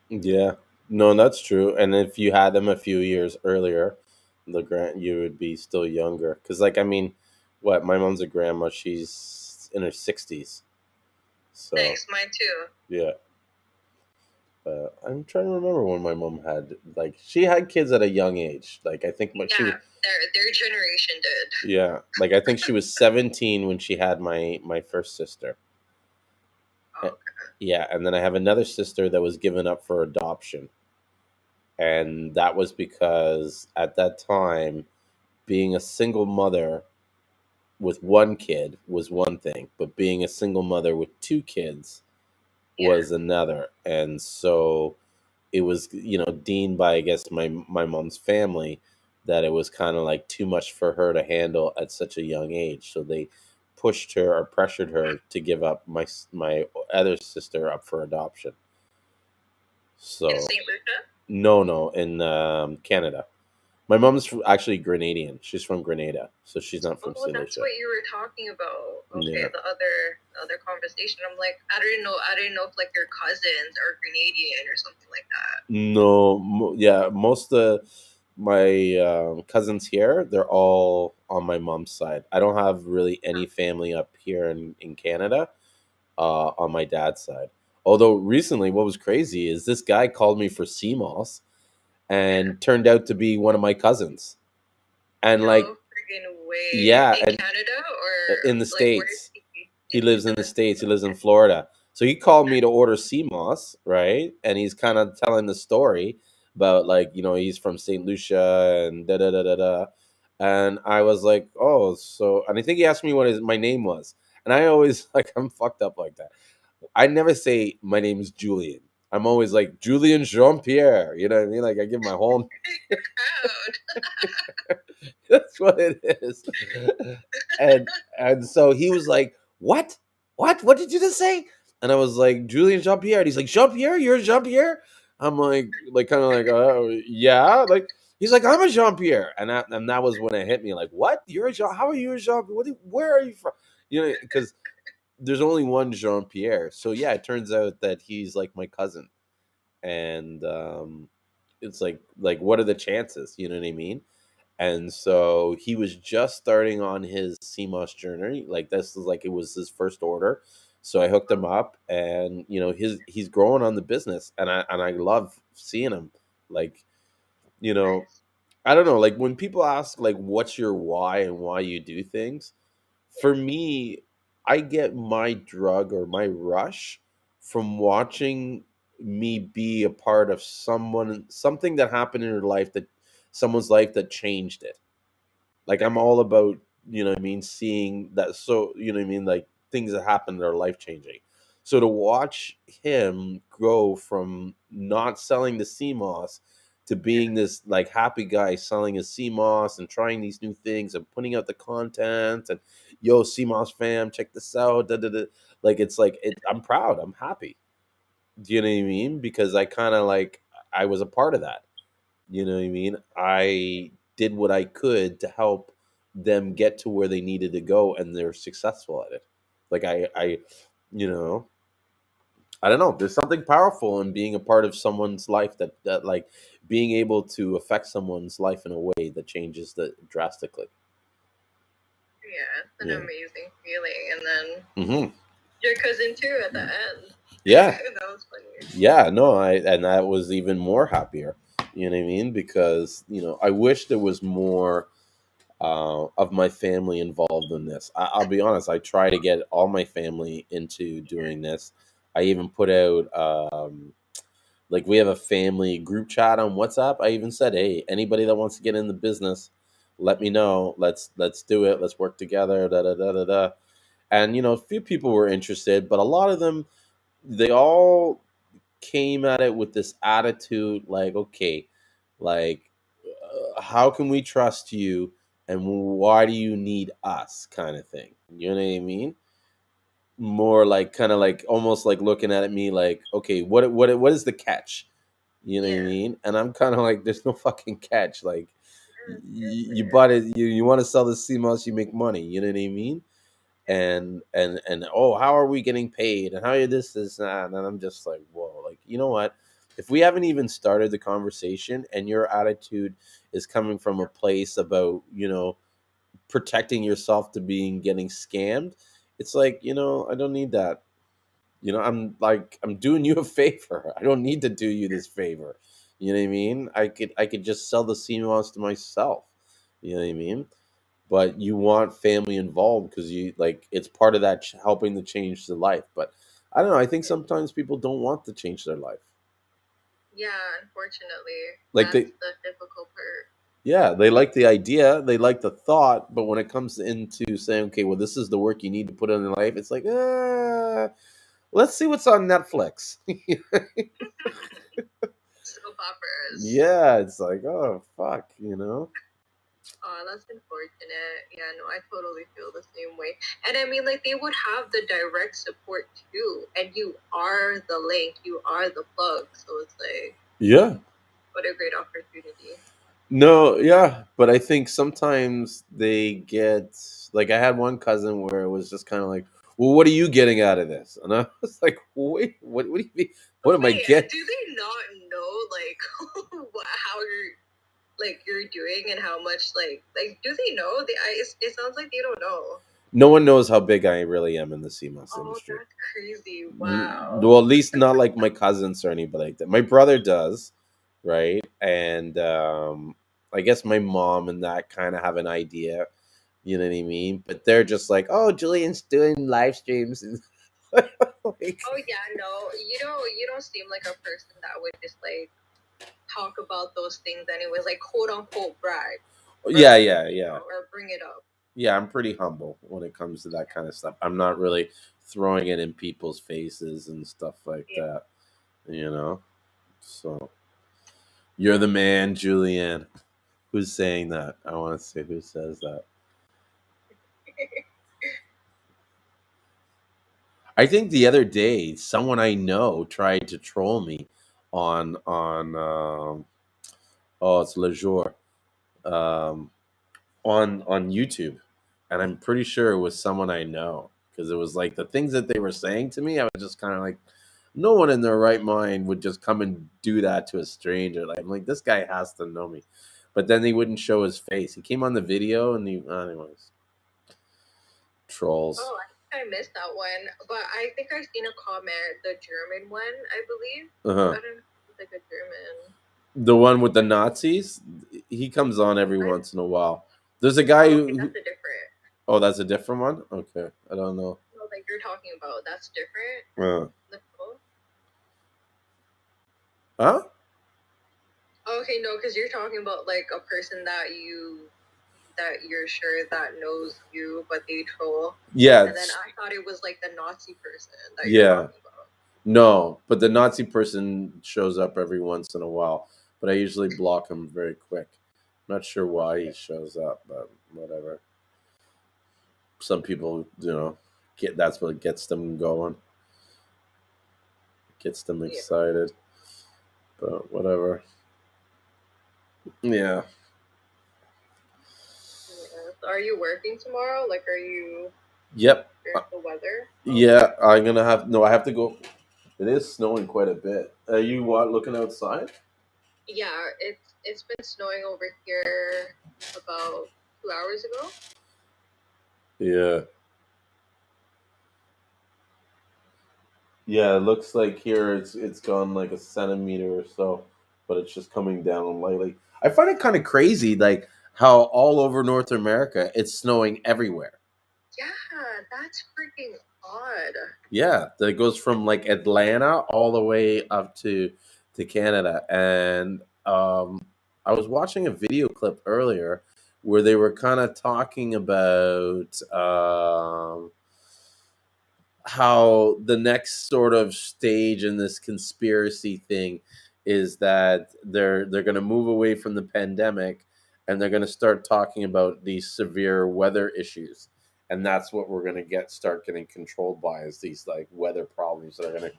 Yeah. No, that's true. And if you had them a few years earlier, the grand you would be still younger. Because, like, I mean, what, my mom's a grandma. She's in her 60s. So Nice, mine too. yeah. I'm trying to remember when my mom had, like, she had kids at a young age. Like, I think she was, Yeah, their generation did. yeah, like I think she was 17 when she had my first sister. Oh, Uh, Yeah, and then I have another sister that was given up for adoption. And that was because at that time, being a single mother with one kid was one thing, but being a single mother with two kids yeah. was another. And so it was, deemed by, I guess, my mom's family, that it was kind of like too much for her to handle at such a young age. So they pushed her or pressured her to give up my other sister up for adoption. In So St. Lucia? no, in Canada. My mom's actually Grenadian. She's from Grenada, so she's not from Oh, St. that's Lucia. what you were talking about. Okay, Yeah. the other conversation. I'm like, I didn't know if like your cousins are Canadian or something like that. No, yeah, most of my cousins here, they're all on my mom's side. I don't have really any family up here in Canada on my dad's side. Although recently, what was crazy is this guy called me for Seamoss and turned out to be one of my cousins. And No like, freaking way. yeah, In and Canada or in the like where is States. he? He lives in the States. He lives in Florida. So he called me to order sea moss, right? And he's kind of telling the story about, like, he's from St. Lucia and da da da da da. And I was like, oh, so, and I think he asked me what my name was. And I always, like, I'm fucked up like that. I never say my name is Julian. I'm always like Julian Jean Pierre. You know what I mean? Like, I give my whole Proud. That's what it is. And and so he was like, "What? What? What did you just say?" And I was like, "Julian Jean Pierre." And he's like, "Jean Pierre? You're Jean Pierre?" I'm like kind of like, "Oh, yeah." Like he's like, "I'm a Jean Pierre," and that was when it hit me. Like, "What? You're a Jean? How are you a Jean? Where are you from?" Because there's only one Jean Pierre. So yeah, it turns out that he's like my cousin, and it's like what are the chances? You know what I mean? And so he was just starting on his CMOS journey. Like this is like it was his first order. So I hooked him up, and he's growing on the business, and I love seeing him. Like, Nice. I don't know, like when people ask like what's your why and why you do things, for me, I get my drug or my rush from watching me be a part of something that happened in your life, that someone's life that changed it. Like I'm all about, what I mean, seeing that. So, what I mean, like things that happen that are life changing. So to watch him grow from not selling the CMOS to being this like happy guy selling his CMOS and trying these new things and putting out the content and yo CMOS fam, check this out. Da, da, da. Like it's like I'm proud. I'm happy. Do you know what I mean? Because I kind of like I was a part of that. You know what I mean? I did what I could to help them get to where they needed to go, and they're successful at it. Like you know, I don't know. There's something powerful in being a part of someone's life that like being able to affect someone's life in a way that changes the drastically. Yeah, it's an Yeah. amazing feeling. And then Hmm. your cousin too at the end. Yeah. That was funny. Yeah. No. And that was even more happier. You know what I mean? Because I wish there was more of my family involved in this. I'll be honest. I try to get all my family into doing this. I even put out like we have a family group chat on WhatsApp. I even said, "Hey, anybody that wants to get in the business, let me know. Let's do it. Let's work together." Da da da da da. And a few people were interested, but a lot of them, they all came at it with this attitude, like, okay, like how can we trust you, and why do you need us, kind of thing. You know what I mean? More like kind of like almost like looking at me like, okay, what is the catch? You know what I Yeah. mean? And I'm kind of like, there's no fucking catch. Like, you Yeah. bought it, you want to sell the CMOS, you make money. You know what I mean? And oh, how are we getting paid? And how are this that? And I'm just like, whoa, like, you know what? If we haven't even started the conversation, and your attitude is coming from a place about protecting yourself to being getting scammed, it's like, I don't need that. You know, I'm doing you a favor. I don't need to do you this favor. You know what I mean? I could just sell the CMOS to myself. You know what I mean? But you want family involved because you like it's part of that helping to change the life. But I don't know. I think sometimes people don't want to change their life. Yeah, unfortunately, Like that's they, the difficult part. yeah, they like the idea, they like the thought, but when it comes into saying, okay, well, this is the work you need to put in your life, it's like, let's see what's on Netflix. Soap operas. Yeah, it's like, oh fuck, you know. Oh, that's unfortunate. Yeah, no, I totally feel the same way. And I mean, like, they would have the direct support too, and you are the link, you are the plug. So it's like, Yeah. what a great opportunity. No, yeah, but I think sometimes they get like I had one cousin where it was just kind of like, well, what are you getting out of this? And I was like, wait, what do you mean? What am I Wait, getting? do they not know like how you're doing and how much like do they know? It sounds like they don't know. No one knows how big I really am in the CMOS Oh, industry. that's crazy! Well, Wow. at least not like my cousins or anybody like that. My brother does, right? And I guess my mom and that kind of have an idea. You know what I mean? But they're just like, oh, Julian's doing live streams. And like, Oh yeah, no, you don't seem like a person that would just like talk about those things anyways, like quote unquote brag. yeah, Like, yeah, yeah. or bring it up. Yeah, I'm pretty humble when it comes to that kind of stuff. I'm not really throwing it in people's faces and stuff like Yeah. that, you know? So, you're the man, Julian. Who's saying that? I want to say who says that. I think the other day, someone I know tried to troll me on oh, it's Le Jour, um, on YouTube, and I'm pretty sure it was someone I know because it was like the things that they were saying to me. I was just kind of like, no one in their right mind would just come and do that to a stranger. Like I'm like, this guy has to know me, but then he wouldn't show his face. He came on the video, and he, anyways, trolls. Oh, I think I missed that one, but I think I've seen a comment, the German one, I believe. Uh huh. I don't know if it's like a German. The one with the Nazis, he comes on every once in a while. There's a guy Oh, who, okay, that's a different. oh, that's a different one. Okay, I don't know. No, like you're talking about, that's different. Uh, No. huh? Okay, no, because you're talking about like a person that you're sure that knows you, but they troll. Yeah. And then I thought it was like the Nazi person that Yeah. you're talking about. No, but the Nazi person shows up every once in a while, but I usually block him very quick. Not sure why he shows up, but whatever. Some people, get that's what gets them going, gets them Yeah. excited. But whatever. Yeah. So are you working tomorrow? Like, are you Yep. during the weather? Yeah, I'm gonna have no. I have to go. It is snowing quite a bit. Are you looking outside? Yeah, it's been snowing over here about 2 hours ago. Yeah. Yeah, it looks like here it's gone like a centimeter or so, but it's just coming down lightly. I find it kind of crazy, like how all over North America it's snowing everywhere. Yeah, that's freaking odd. Yeah, that goes from like Atlanta all the way up to Canada. And I was watching a video clip earlier where they were kind of talking about how the next sort of stage in this conspiracy thing is that they're going to move away from the pandemic and they're going to start talking about these severe weather issues, and that's what we're going to start getting controlled by is these like weather problems that are going to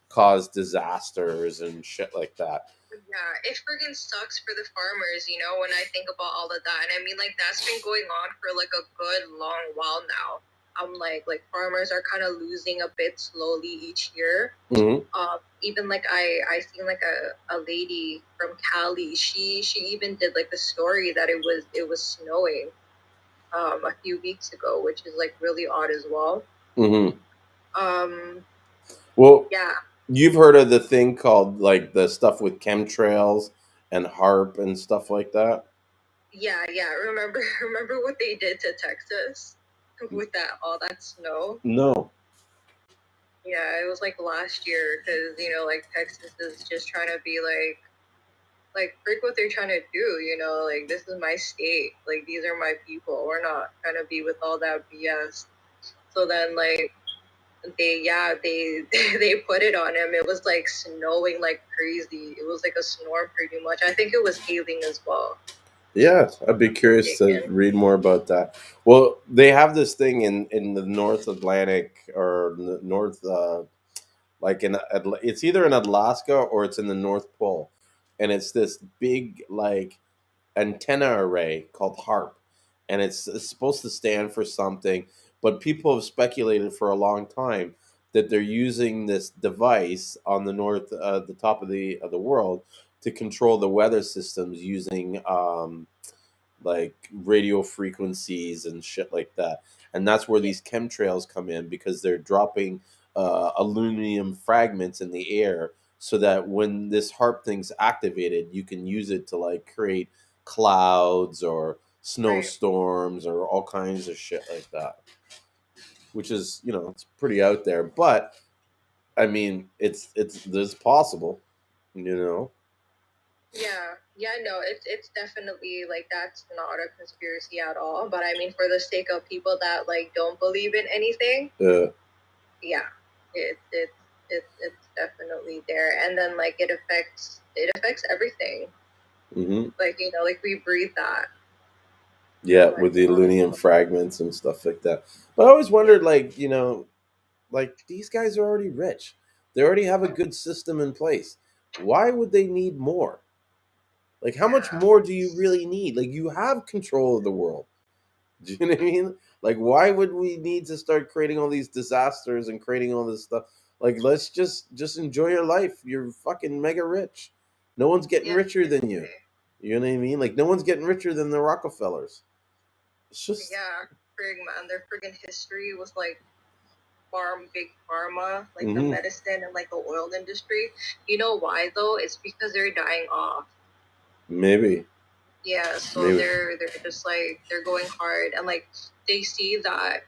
cause disasters and shit like that. Yeah, it freaking sucks for the farmers, when I think about all of that. And I mean, like, that's been going on for like a good long while now. I'm like farmers are kind of losing a bit slowly each year. Mm-hmm. Even like I seen like a lady from Cali. She even did like the story that it was snowing a few weeks ago, which is like really odd as well. Mm-hmm. Well, Yeah, you've heard of the thing called like the stuff with chemtrails and HARP and stuff like that? yeah. Remember, remember what they did to Texas with that all that snow? No. Yeah, it was like last year because like Texas is just trying to be like freak what they're trying to do. Like this is my state. Like these are my people. We're not trying to be with all that BS. So then like they they put it on him. It was like snowing like crazy. It was like a storm pretty much. I think it was hailing as well. Yeah, I'd I'm be not curious to mistaken. read more about that. Well, they have this thing in the North Atlantic or the North, like it's either in Alaska or it's in the North Pole, and it's this big like antenna array called HARP, and it's supposed to stand for something. But people have speculated for a long time that they're using this device on the top of the world, to control the weather systems using like radio frequencies and shit like that. And that's where Yeah, these chemtrails come in, because they're dropping aluminum fragments in the air, so that when this HARP thing's activated, you can use it to like create clouds or right. snowstorms or all kinds of shit like that. Which is, it's pretty out there, but I mean, it's possible, you know. Yeah, no, it's definitely like that's not a conspiracy at all. But I mean, for the sake of people that like don't believe in anything, Uh, yeah, it's definitely there. And then like it affects everything. hmm Like like we breathe that. Yeah, Like with the aluminum fragments and stuff like that. But I always yeah, wondered, like, like these guys are already rich. They already have a good system in place. Why would they need more? Like, how much yeah, more do you really need? Like, you have control of the world. Do you know what I mean? Like, why would we need to start creating all these disasters and creating all this stuff? Like, let's just enjoy your life. You're fucking mega rich. No one's getting yeah, richer than you. basically. You know what I mean? Like, no one's getting richer than the Rockefellers. It's just, Yeah, frig man, their friggin' history was like big pharma, like the hmm medicine and like the oil industry. You know why though? It's because they're dying off. maybe, Yeah, so maybe. they're just like they're going hard and like they see that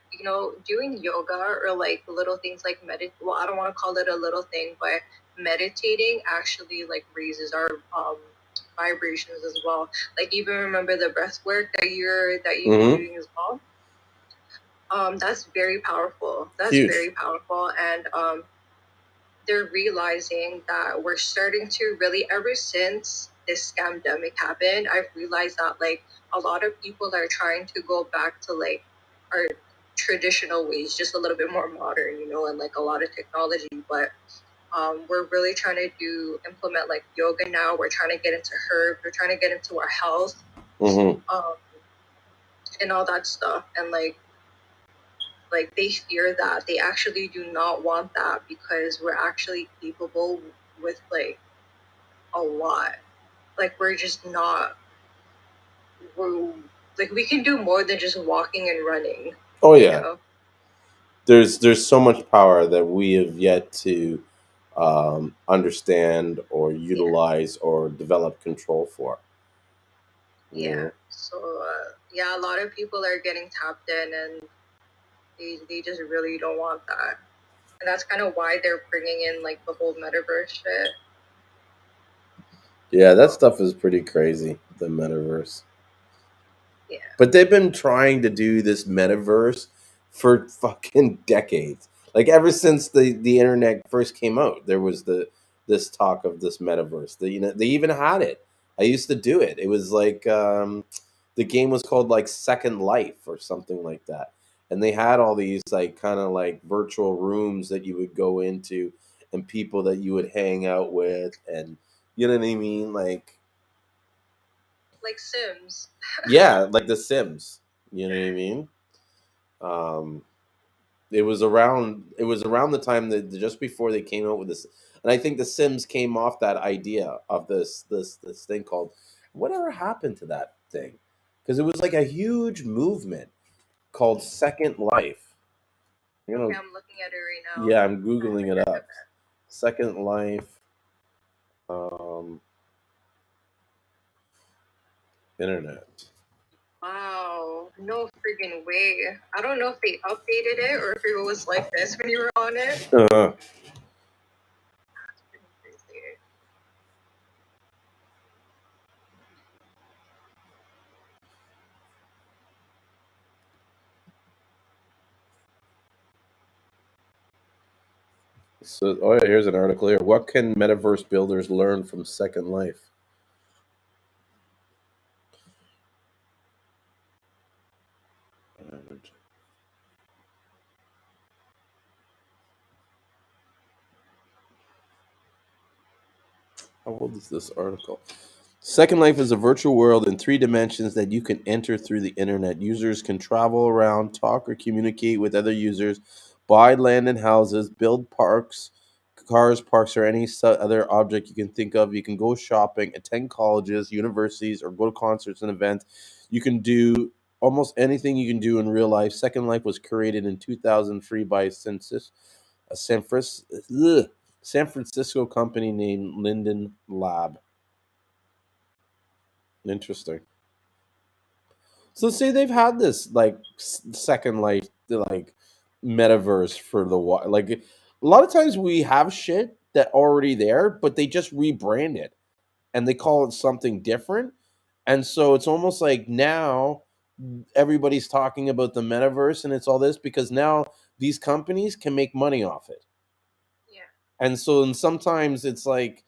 doing yoga or like little things like well, I don't want to call it a little thing, but meditating actually like raises our vibrations as well. Like even remember the breath work that you've been hmm doing as well. That's very powerful. That's Huge. very powerful. And they're realizing that we're starting to really, ever since this scamdemic happened, I've realized that like a lot of people are trying to go back to like our traditional ways, just a little bit more modern, and like a lot of technology. But we're really trying to implement like yoga now. We're trying to get into herbs. We're trying to get into our health, hmm um, and all that stuff. And like they fear that they actually do not want that because we're actually capable with like a lot. Like we're just not. We're like we can do more than just walking and running. Oh You yeah, know. there's so much power that we have yet to understand or Yeah. utilize or develop control for. You Yeah. know. So yeah, a lot of people are getting tapped in, and they just really don't want that. And that's kind of why they're bringing in like the whole metaverse shit. Yeah, that So stuff is pretty crazy. The metaverse. yeah, But they've been trying to do this metaverse for fucking decades. Like ever since the internet first came out, there was this talk of this metaverse. They even had it. I used to do it. It was like the game was called like Second Life or something like that. And they had all these like kind of like virtual rooms that you would go into, and people that you would hang out with, and you know what I mean? Like, like Sims. yeah, like The Sims. You know what I mean? Um, it was around the time that just before they came out with this, and I think The Sims came off that idea of this thing called, whatever happened to that thing, because it was like a huge movement called Second Life. You Okay, know, I'm looking at it right now. yeah, I'm googling it up. Second Life, um, internet. Wow, no freaking way. I don't know if they updated it or if it was like this when you were on it. Uh, That's pretty crazy. so, oh yeah, here's an article here. What can metaverse builders learn from Second Life? How old is this article? Second Life is a virtual world in 3 dimensions that you can enter through the internet. Users can travel around, talk or communicate with other users, buy land and houses, build parks, cars, parks, or any other object you can think of. You can go shopping, attend colleges, universities, or go to concerts and events. You can do almost anything you can do in real life. Second Life was created in 2003 by a San Francisco company named Linden Lab. Interesting. So say they've had this like Second Life, like metaverse for the like a lot of times we have shit that already there, but they just rebrand it and they call it something different. And so it's almost like now everybody's talking about the metaverse and it's all this because now these companies can make money off it. Yeah. And so and sometimes it's like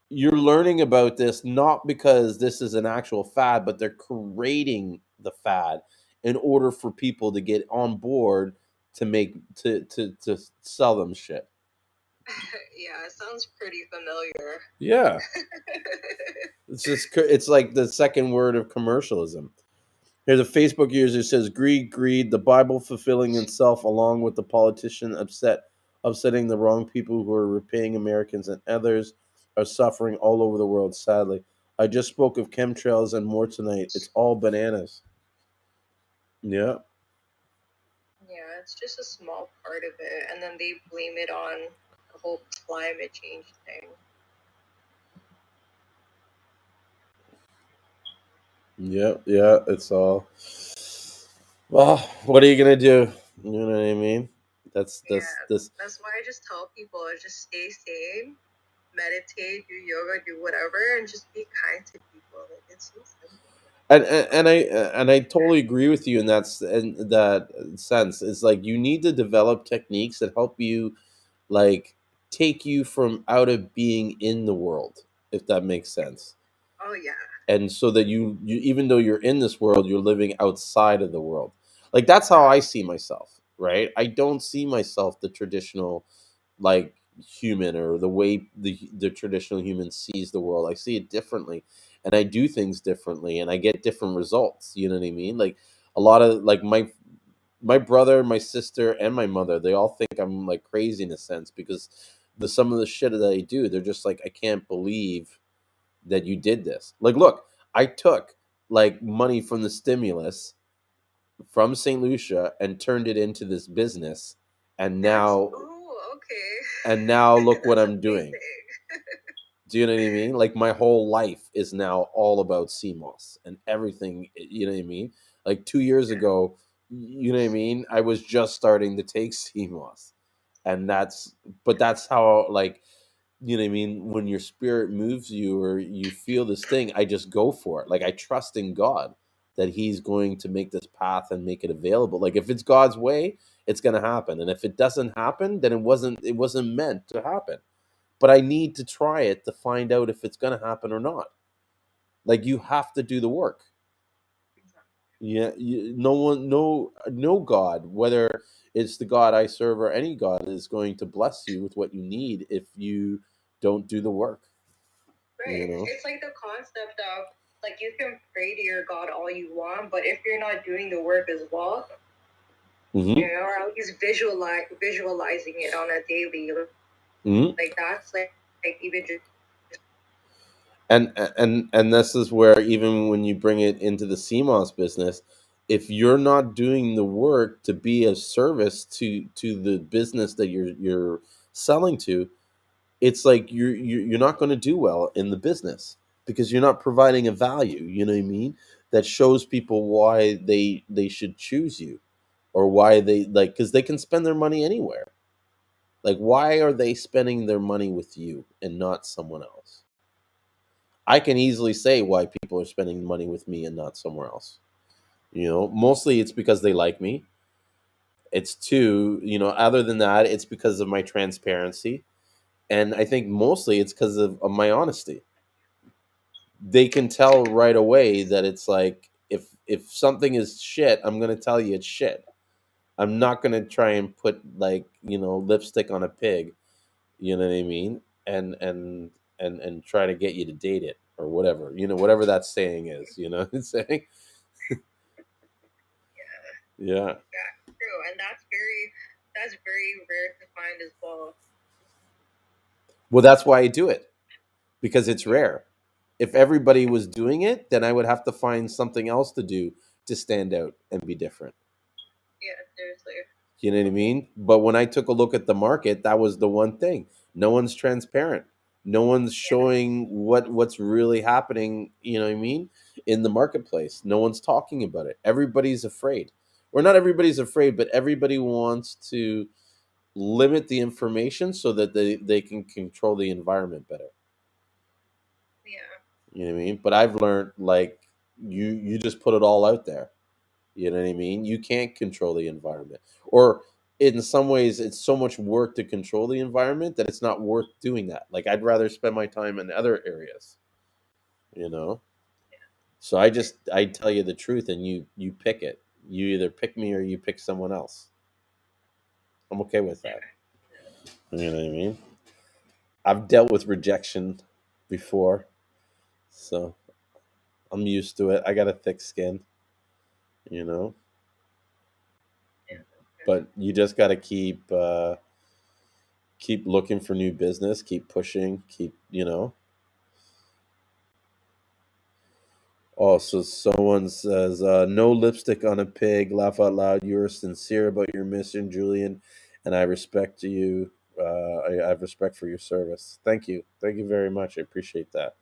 you're learning about this not because this is an actual fad, but they're creating the fad in order for people to get on board to make to sell them shit. Yeah, it sounds pretty familiar. Yeah, it's just it's like the second word of commercialism. Here's a Facebook user who says, "Greed, greed, the Bible fulfilling itself, along with the politician upsetting the wrong people who are repaying Americans and others are suffering all over the world. Sadly, I just spoke of chemtrails and more tonight. It's all bananas." Yeah, Yeah, it's just a small part of it, and then they blame it on the whole climate change thing. yeah, yeah. It's all. Well, what are you gonna do? You know what I mean? That's Yeah, this. that's why I just tell people just stay sane, meditate, do yoga, do whatever, and just be kind to people. Like it's so simple. And I totally agree with you in that sense. It's like you need to develop techniques that help you like take you from out of being in the world, if that makes sense. Oh yeah. And so that you even though you're in this world, you're living outside of the world. Like that's how I see myself, right? I don't see myself the traditional like human or the way the traditional human sees the world. I see it differently and I do things differently and I get different results. You know what I mean? Like a lot of like my brother, my sister, and my mother, they all think I'm like crazy in a sense because the some of the shit that I do, they're just like, I can't believe that you did this. Like, look, I took like money from the stimulus from St. Lucia and turned it into this business, and now Okay. look what That's I'm doing. amazing. Do you know what I mean? Like my whole life is now all about Seamoss and everything. You know what I mean? Like 2 years ago, you know what I mean? I was just starting to take Seamoss, and that's how like you know what I mean. When your spirit moves you or you feel this thing, I just go for it. Like I trust in God that He's going to make this path and make it available. Like if it's God's way, it's going to happen, and if it doesn't happen, then it wasn't meant to happen, but I need to try it to find out if it's going to happen or not. Like you have to do the work. Yeah, no one, no God, whether it's the God I serve or any God, is going to bless you with what you need if you don't do the work. Right. You know. It's like the concept of like you can pray to your God all you want, but if you're not doing the work as well, Mm-hmm. or at least visualizing it on a daily, Mm-hmm. like that's like even just And this is where even when you bring it into the CMOS business, if you're not doing the work to be a service to the business that you're selling to, it's like you're not going to do well in the business because you're not providing a value, you know what I mean, that shows people why they should choose you, or why they like, because they can spend their money anywhere. Like, why are they spending their money with you and not someone else? I can easily say why people are spending money with me and not somewhere else. Mostly it's because they like me. It's two, other than that, it's because of my transparency. And I think mostly it's because of my honesty. They can tell right away that it's like, if something is shit, I'm gonna tell you it's shit. I'm not gonna try and put, like, lipstick on a pig, you know what I mean? And try to get you to date it or whatever, whatever that saying is, what I'm saying? Yeah. Yeah, true, and that's very rare to find as well. Well, that's why I do it, because it's rare. If everybody was doing it, then I would have to find something else to do to stand out and be different. Yeah, seriously. You know what I mean? But when I took a look at the market, that was the one thing. No one's transparent. No one's showing what's really happening, you know what I mean, in the marketplace. No one's talking about it. Everybody's afraid. Or not everybody's afraid, but everybody wants to limit the information so that they can control the environment better. Yeah. You know what I mean? But I've learned, like, you just put it all out there. You know what I mean? You can't control the environment. Or in some ways it's so much work to control the environment that it's not worth doing that. Like, I'd rather spend my time in other areas, you know? So I tell you the truth, and you pick it. You either pick me or you pick someone else. I'm okay with that. You know what I mean? I've dealt with rejection before, so I'm used to it. I got a thick skin, you know. Yeah. But you just got to keep looking for new business, keep pushing, keep. Oh, so someone says, no lipstick on a pig, laugh out loud. You're sincere about your mission, Julian, and I respect you. I have respect for your service. Thank you. Thank you very much. I appreciate that.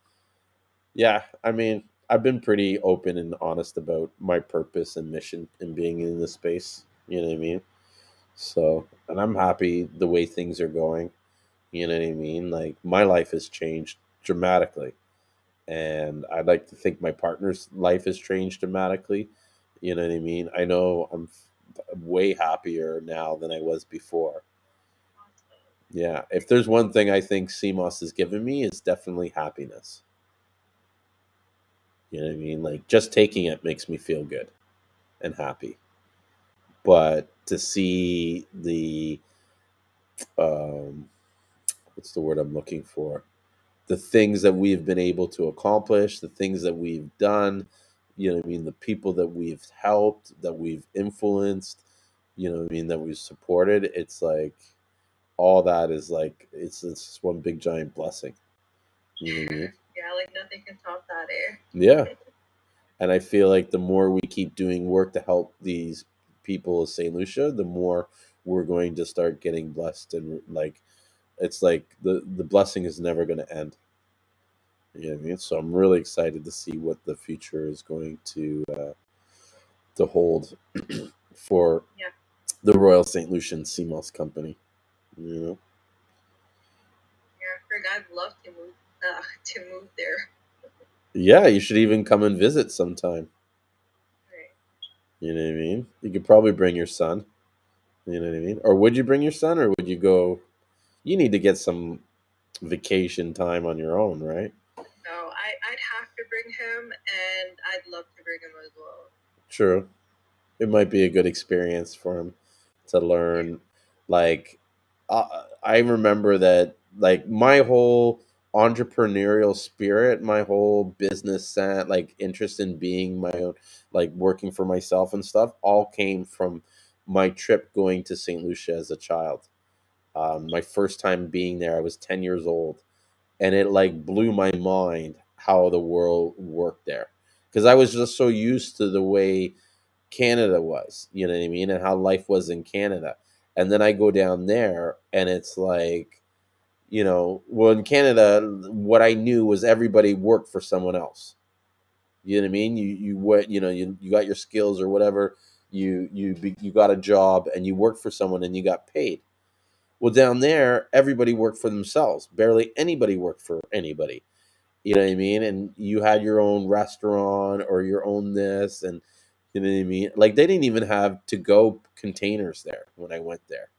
Yeah, I mean, I've been pretty open and honest about my purpose and mission in being in this space. You know what I mean? So, and I'm happy the way things are going. You know what I mean? Like, my life has changed dramatically, and I'd like to think my partner's life has changed dramatically. You know what I mean? I know I'm way happier now than I was before. Yeah, if there's one thing I think CMOS has given me, it's definitely happiness. You know what I mean? Like, just taking it makes me feel good and happy. But to see the what's the word I'm looking for? The things that we've been able to accomplish, the things that we've done, you know what I mean, the people that we've helped, that we've influenced, you know what I mean, that we've supported, it's like all that is like it's just one big giant blessing. You know what I mean? Yeah, like nothing can top that, eh? Yeah. And I feel like the more we keep doing work to help these people of St. Lucia, the more we're going to start getting blessed, and like it's like the blessing is never going to end. You know what I mean? So I'm really excited to see what the future is going to hold for Yeah. the Royal St. Lucian Seamoss Company. You know? Yeah, Frig, I'd love to move there. Yeah, you should even come and visit sometime. Right. You know what I mean? You could probably bring your son. You know what I mean? Or would you bring your son, or would you go? You need to get some vacation time on your own, right? No, I'd have to bring him, and I'd love to bring him as well. True. It might be a good experience for him to learn. Like, I remember that, like, my whole entrepreneurial spirit, my whole business like interest in being my own, like working for myself and stuff, all came from my trip going to St. Lucia as a child. My first time being there, I was 10 years old, and it like blew my mind how the world worked there, because I was just so used to the way Canada was, you know what I mean, and how life was in Canada. And then I go down there and it's like, well, in Canada, what I knew was everybody worked for someone else. You know what I mean? You went, you got your skills or whatever. You got a job and you worked for someone and you got paid. Well, down there, everybody worked for themselves. Barely anybody worked for anybody. You know what I mean? And you had your own restaurant or your own this, and you know what I mean? Like they didn't even have to go containers there when I went there.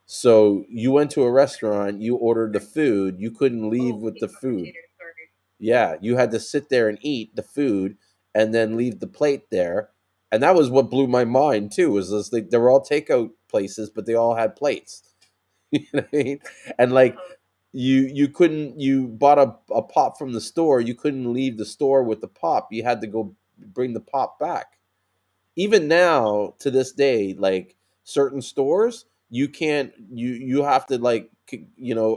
So you went to a restaurant, you ordered the food, you couldn't leave Oh, with the paper food. containers, sorry. Yeah, you had to sit there and eat the food and then leave the plate there. And that was what blew my mind too. Was this they were all takeout places, but they all had plates. You know what I mean? And like Uh-huh. you couldn't you bought a pop from the store, you couldn't leave the store with the pop. You had to go bring the pop back. Even now to this day, like certain stores, you can't you have to like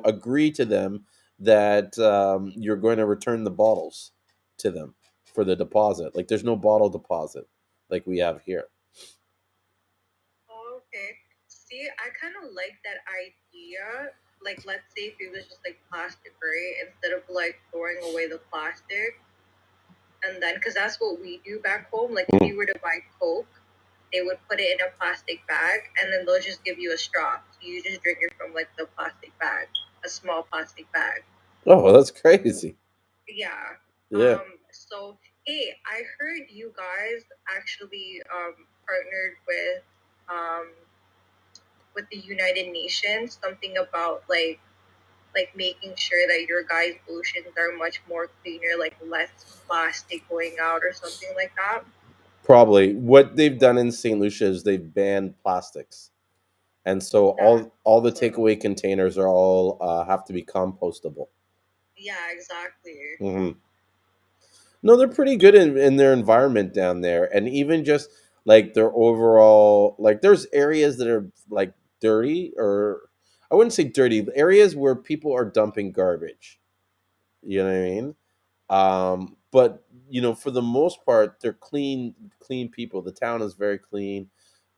agree to them that you're going to return the bottles to them for the deposit. Like there's no bottle deposit like we have here. Oh, okay. See, I kind of like that idea. Like, let's say if it was just like plastic, right? Instead of like throwing away the plastic, and then because that's what we do back home. Like, if you were to buy Coke, they would put it in a plastic bag, and then they'll just give you a straw. So you just drink it from like the plastic bag, a small plastic bag. Oh, well, that's crazy. Yeah. Yeah. So hey, I heard you guys actually partnered with the United Nations, something about like making sure that your guys' oceans are much more cleaner, like less plastic going out or something like that. Probably what they've done in St. Lucia is they've banned plastics, and so That's all the awesome. takeaway containers are all have to be compostable. Yeah, exactly. Hmm. No, they're pretty good in their environment down there, and even just like their overall like there's areas that are like dirty, or I wouldn't say dirty, areas where people are dumping garbage. You know what I mean? But for the most part, they're clean people. The town is very clean.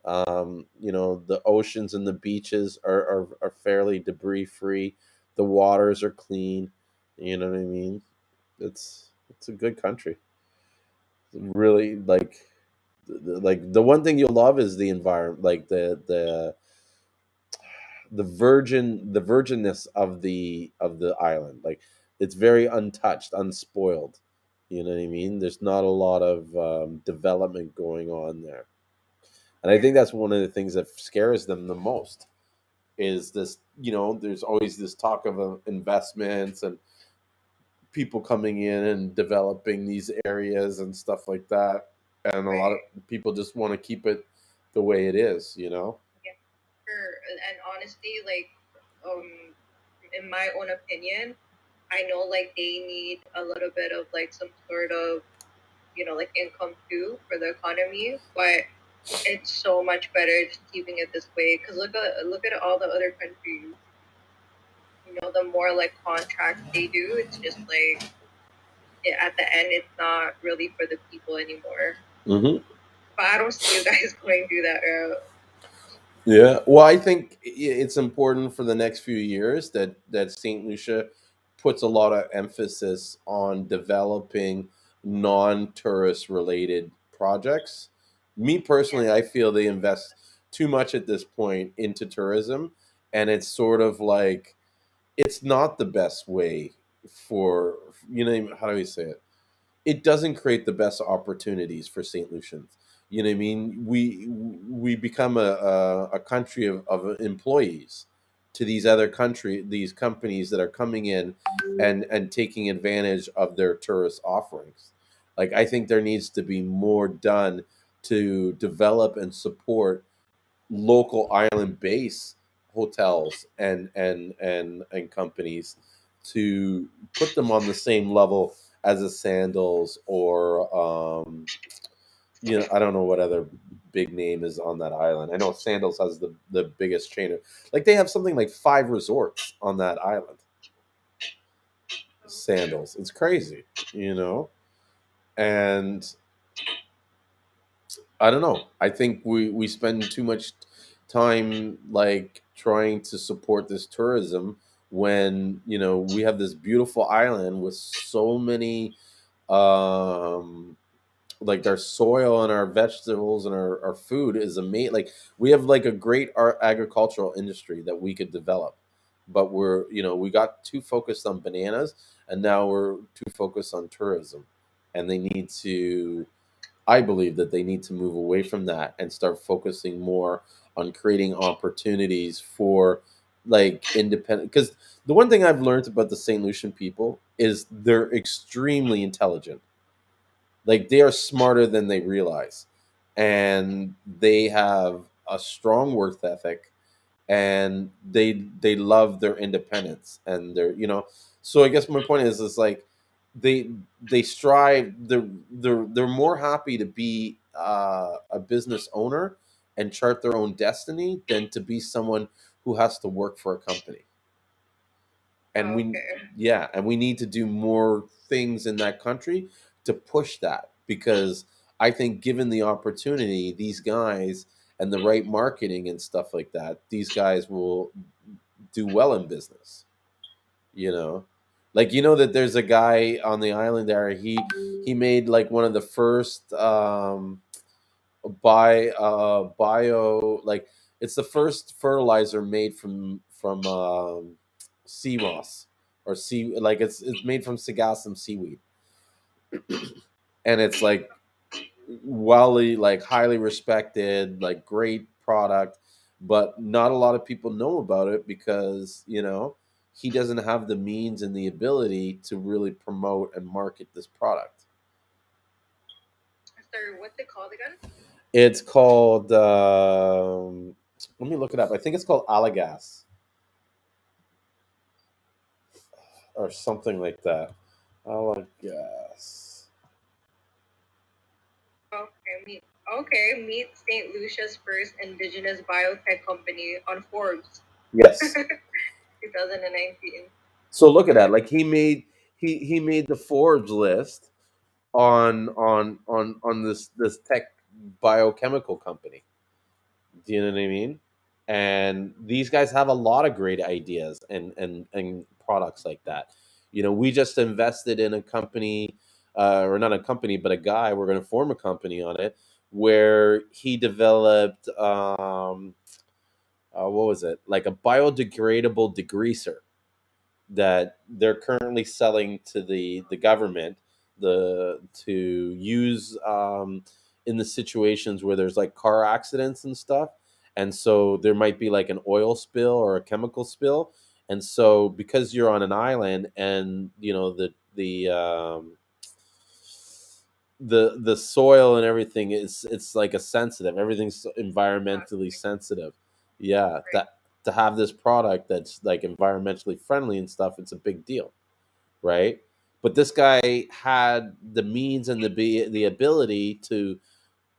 The oceans and the beaches are fairly debris free. The waters are clean. You know what I mean? It's a good country. Really, like the one thing you'll love is the environment, like the virginness of the island. Like it's very untouched, unspoiled. You know what I mean? There's not a lot of development going on there, and I think that's one of the things that scares them the most. Is this, there's always this talk of investments and people coming in and developing these areas and stuff like that, and a lot of Right. people just want to keep it the way it is. Yeah. Sure. And honestly, like, in my own opinion, I know like they need a little bit of like some sort of like income too for the economy, but it's so much better just keeping it this way. Because look at all the other countries. The more like contracts they do, it's just like at the end, it's not really for the people anymore. Hmm. But I don't see you guys going through that route. Yeah, well, I think it's important for the next few years that St. Lucia puts a lot of emphasis on developing non-tourist related projects. Me personally, Yeah. I feel they invest too much at this point into tourism, and it's sort of like it's not the best way for how do we say it? It doesn't create the best opportunities for St. Lucians. You know what I mean? We become a country of employees to these companies that are coming in and taking advantage of their tourist offerings. Like I think there needs to be more done to develop and support local island base hotels and companies to put them on the same level as a Sandals or I don't know what other big name is on that island. I know Sandals has the biggest chain of, like they have something like 5 resorts on that island. Sandals. It's crazy, you know? And I don't know. I think we spend too much time like trying to support this tourism when we have this beautiful island with so many um like our soil and our vegetables and our food is amazing. Like we have like a great agricultural industry that we could develop, but we got too focused on bananas, and now we're too focused on tourism, and they need to. I believe that they need to move away from that and start focusing more on creating opportunities for like independent. Because the one thing I've learned about the St. Lucian people is they're extremely intelligent. Like they are smarter than they realize, and they have a strong work ethic, and they love their independence and so I guess my point is like they they strive they're more happy to be a business owner and chart their own destiny than to be someone who has to work for a company. And we Okay. yeah, and we need to do more things in that country to push that, because I think given the opportunity, these guys and the right marketing and stuff like that, these guys will do well in business. You know, like that there's a guy on the island there. He made like one of the first bio, like it's the first fertilizer made from Seamoss, or sea like it's made from Sagassum seaweed, and it's like like highly respected, like great product, but not a lot of people know about it because he doesn't have the means and the ability to really promote and market this product. Sorry, what's it called again? It's called let me look it up. I think it's called Alagas or something like that. Alagas. Okay, meet St. Lucia's first indigenous biotech company on Forbes, Yes. 2019. So look at that. Like he made the Forbes list on this tech biochemical company. Do you know what I mean? And these guys have a lot of great ideas and products like that. We just invested in a company, or not a company, but a guy. We're going to form a company on it where he developed what was it, like a biodegradable degreaser that they're currently selling to the government, to use in the situations where there's like car accidents and stuff, and so there might be like an oil spill or a chemical spill, and so because you're on an island and the soil and everything it's like a sensitive, everything's environmentally sensitive. Yeah, Right. that to have this product that's like environmentally friendly and stuff, it's a big deal, right? But this guy had the means and the ability to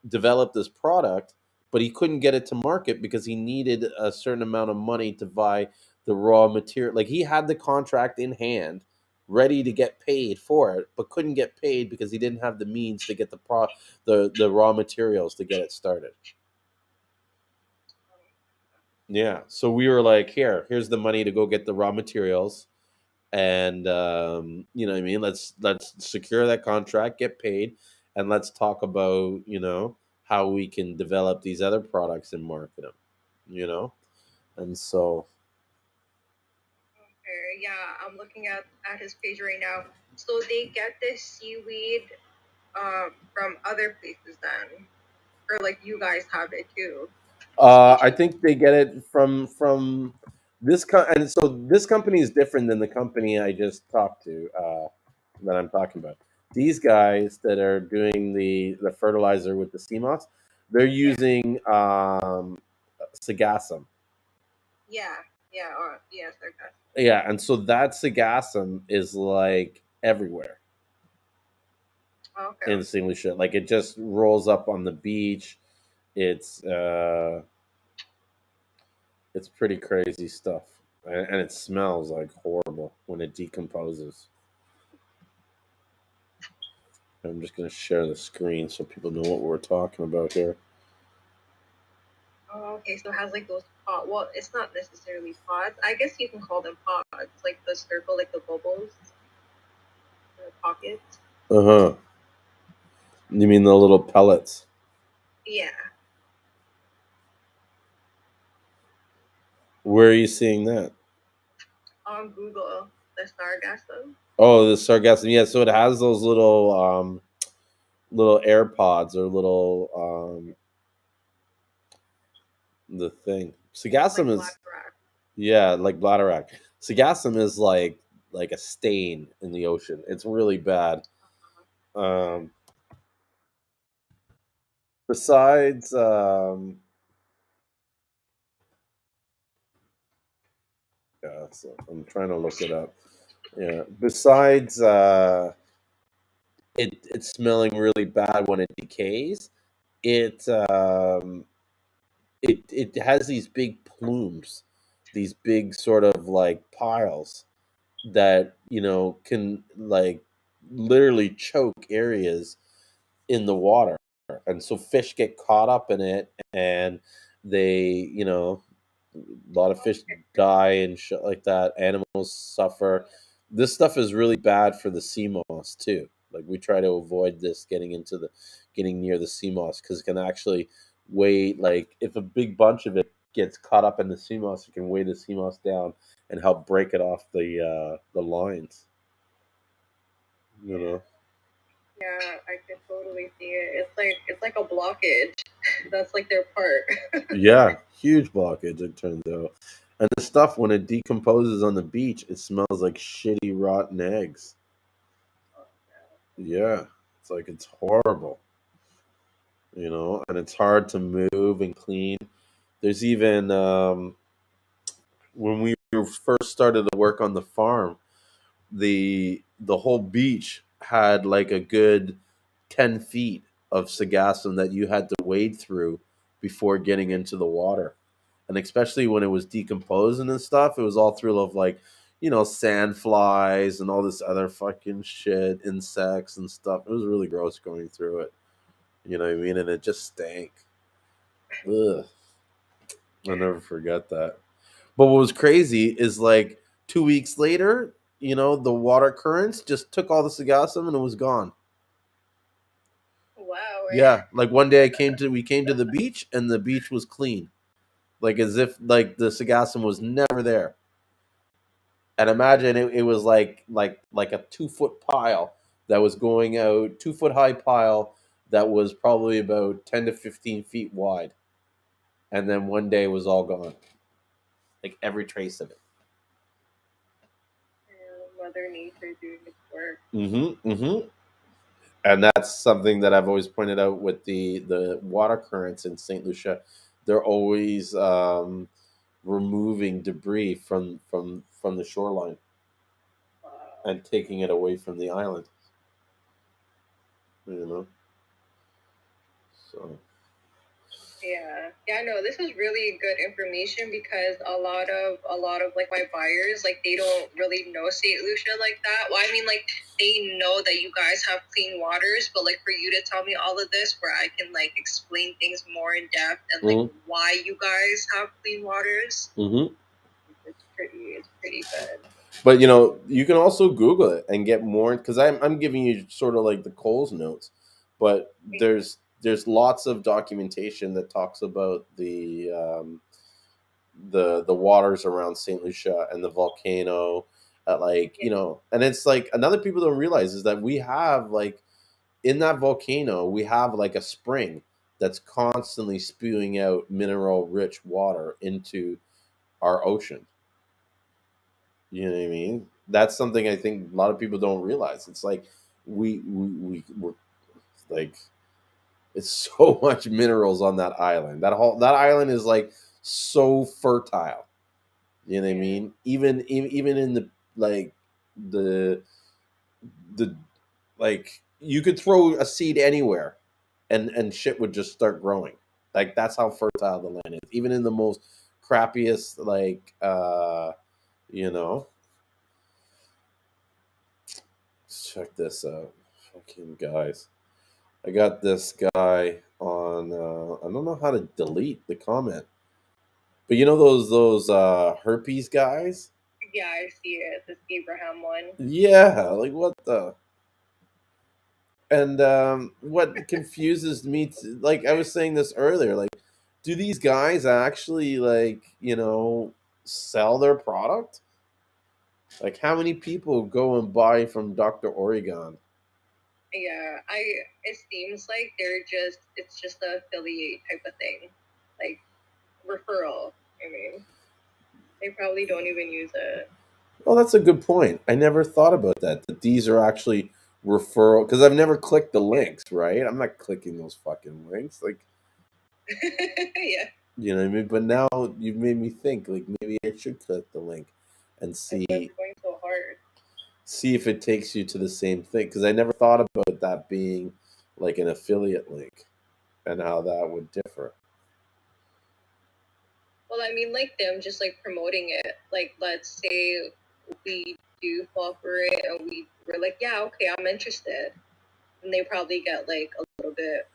develop this product, but he couldn't get it to market because he needed a certain amount of money to buy the raw material. Like he had the contract in hand, ready to get paid for it, but couldn't get paid because he didn't have the means to get the raw materials to get it started. Yeah, so we were like, here's the money to go get the raw materials, and you know what I mean. Let's secure that contract, get paid, and let's talk about how we can develop these other products and market them. And so Okay, yeah, I'm looking at his page right now. So they get this seaweed from other places then, or like you guys have it too, the I species. think they get it from and so this company is different than the company I just talked to, that I'm talking about. These guys that are doing the fertilizer with the CMOS, they're Yeah, using Sagassum. yeah, yeah. Or yes, okay. Yeah, and so that Sagassum is like everywhere Okay. in St. Lucia. Like it just rolls up on the beach. It's it's pretty crazy stuff, and it smells like horrible when it decomposes. I'm just going to share the screen so people know what we're talking about here. Oh, okay. So it has like those pot. Well, it's not necessarily pods. I guess you can call them pods, like the circle, like the bubbles, the pockets. Uh-huh. You mean the little pellets? Yeah, Where are you seeing that? on Google, the sargassum. Oh, the sargassum. Yeah, so it has those little air pods or little the thing. Sargassum Like is, black rock. yeah, like bladderwrack. Sargassum is like a stain in the ocean. It's really bad. Um besides yeah, so I'm trying to look it up. Yeah. Besides it smelling really bad when it decays, it it has these big plumes, these big sort of like piles that can like literally choke areas in the water, and so fish get caught up in it, and they a lot of fish die and shit like that. Animals suffer. This stuff is really bad for the sea moss too. Like we try to avoid this getting near the sea moss because it can actually weigh, like if a big bunch of it gets caught up in the sea moss, it can weigh the sea moss down and help break it off the lines. You know. Yeah, I can totally see it. It's like a blockage. That's like their part. Yeah, huge blockage it turns out. And the stuff when it decomposes on the beach, it smells like shitty rotten eggs. Yeah, it's horrible, and it's hard to move and clean. There's even when we first started to work on the farm, the whole beach had like a good 10 feet of sagassum that you had to wade through before getting into the water. And especially when it was decomposing and stuff, it was all through of like, sand flies and all this other fucking shit, insects and stuff. It was really gross going through it. You know what I mean? And it just stank. Ugh. I'll never forget that. But what was crazy is like 2 weeks later, the water currents just took all the sagassum and it was gone. Wow. Yeah, like one day we came to the beach and the beach was clean, like as if like the sagassum was never there. And imagine it was like a 2 foot pile that was going out, 2 foot high pile that was probably about 10 to 15 feet wide, and then one day it was all gone, like every trace of it. Mother Nature doing its work. Mm-hmm. Mm-hmm. And that's something that I've always pointed out with the water currents in St. Lucia. They're always removing debris from the shoreline and taking it away from the island. You know, so Yeah, no, this is really good information because a lot of like my buyers, like they don't really know St. Lucia like that. Well, I mean, like they know that you guys have clean waters, but like for you to tell me all of this where I can like explain things more in depth and like why you guys have clean waters, it's pretty good. But you can also Google it and get more, because I'm giving you sort of like the Coles notes, but there's lots of documentation that talks about the waters around St. Lucia and the volcano, like and it's like another people don't realize is that we have like in that volcano we have like a spring that's constantly spewing out mineral rich water into our ocean. You know what I mean? That's something I think a lot of people don't realize. It's like we're like it's so much minerals on that island. That island is like so fertile. You know what I mean? Even in the like the the like you could throw a seed anywhere and shit would just start growing. Like that's how fertile the land is. Even in the most crappiest like you know check this out. fucking guys. I got this guy on. I don't know how to delete the comment, but you know those herpes guys. Yeah, I see it. This Abraham one. Yeah, like what the. And what confuses me, like I was saying this earlier, like, do these guys actually like sell their product? Like, how many people go and buy from Dr. Oregon? Yeah, it seems like it's just the affiliate type of thing. Like referral. I mean, they probably don't even use it. Well, that's a good point. I never thought about that. That these are actually referral, because I've never clicked the links. Right? I'm not clicking those fucking links. Like, Yeah. you know what I mean? But now you've made me think. Like, maybe I should click the link and That's why it's going so hard. see if it takes you to the same thing. Because I never thought about that being like an affiliate link and how that would differ. Well, I mean, like them just like promoting it. Like, let's say we do fall for it, and we're like, yeah, okay, I'm interested, and they probably get like a little bit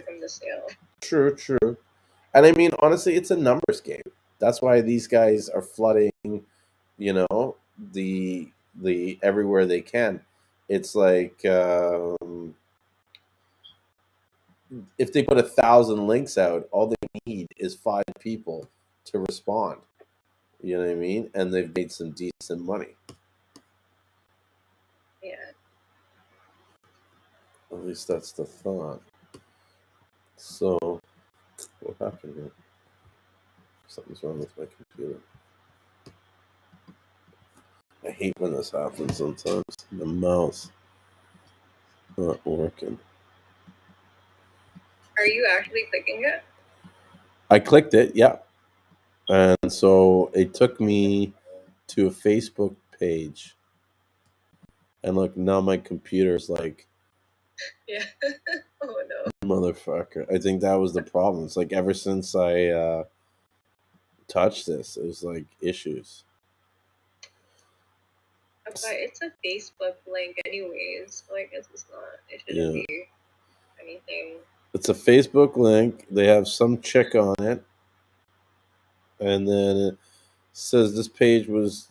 from the sale. True, true. And I mean, honestly, it's a numbers game. That's why these guys are flooding, the everywhere they can. It's like if they put 1,000 links out, all they need is 5 people to respond. You know what I mean? And they've made some decent money. Yeah. At least that's the thought. So, what happened here? Something's wrong with my computer. I hate when this happens sometimes. The mouse not working. Are you actually clicking it? I clicked it, yeah. And so it took me to a Facebook page. And look, now my computer's like, Yeah. Oh no. motherfucker. I think that was the problem. It's like ever since I touched this, it was like issues. But it's a Facebook link anyways, so I guess it's not. It shouldn't be anything. It's a Facebook link. They have some chick on it. And then it says this page is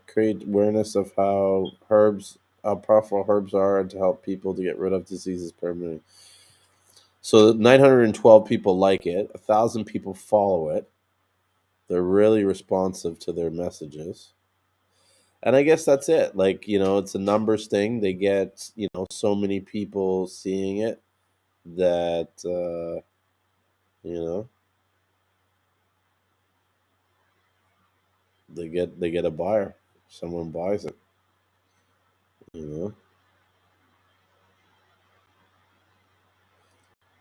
create awareness of how powerful herbs are, and to help people to get rid of diseases permanently. So 912 people like it, 1,000 people follow it. They're really responsive to their messages, and I guess that's it. Like, it's a numbers thing. They get so many people seeing it that you know they get a buyer. Someone buys it.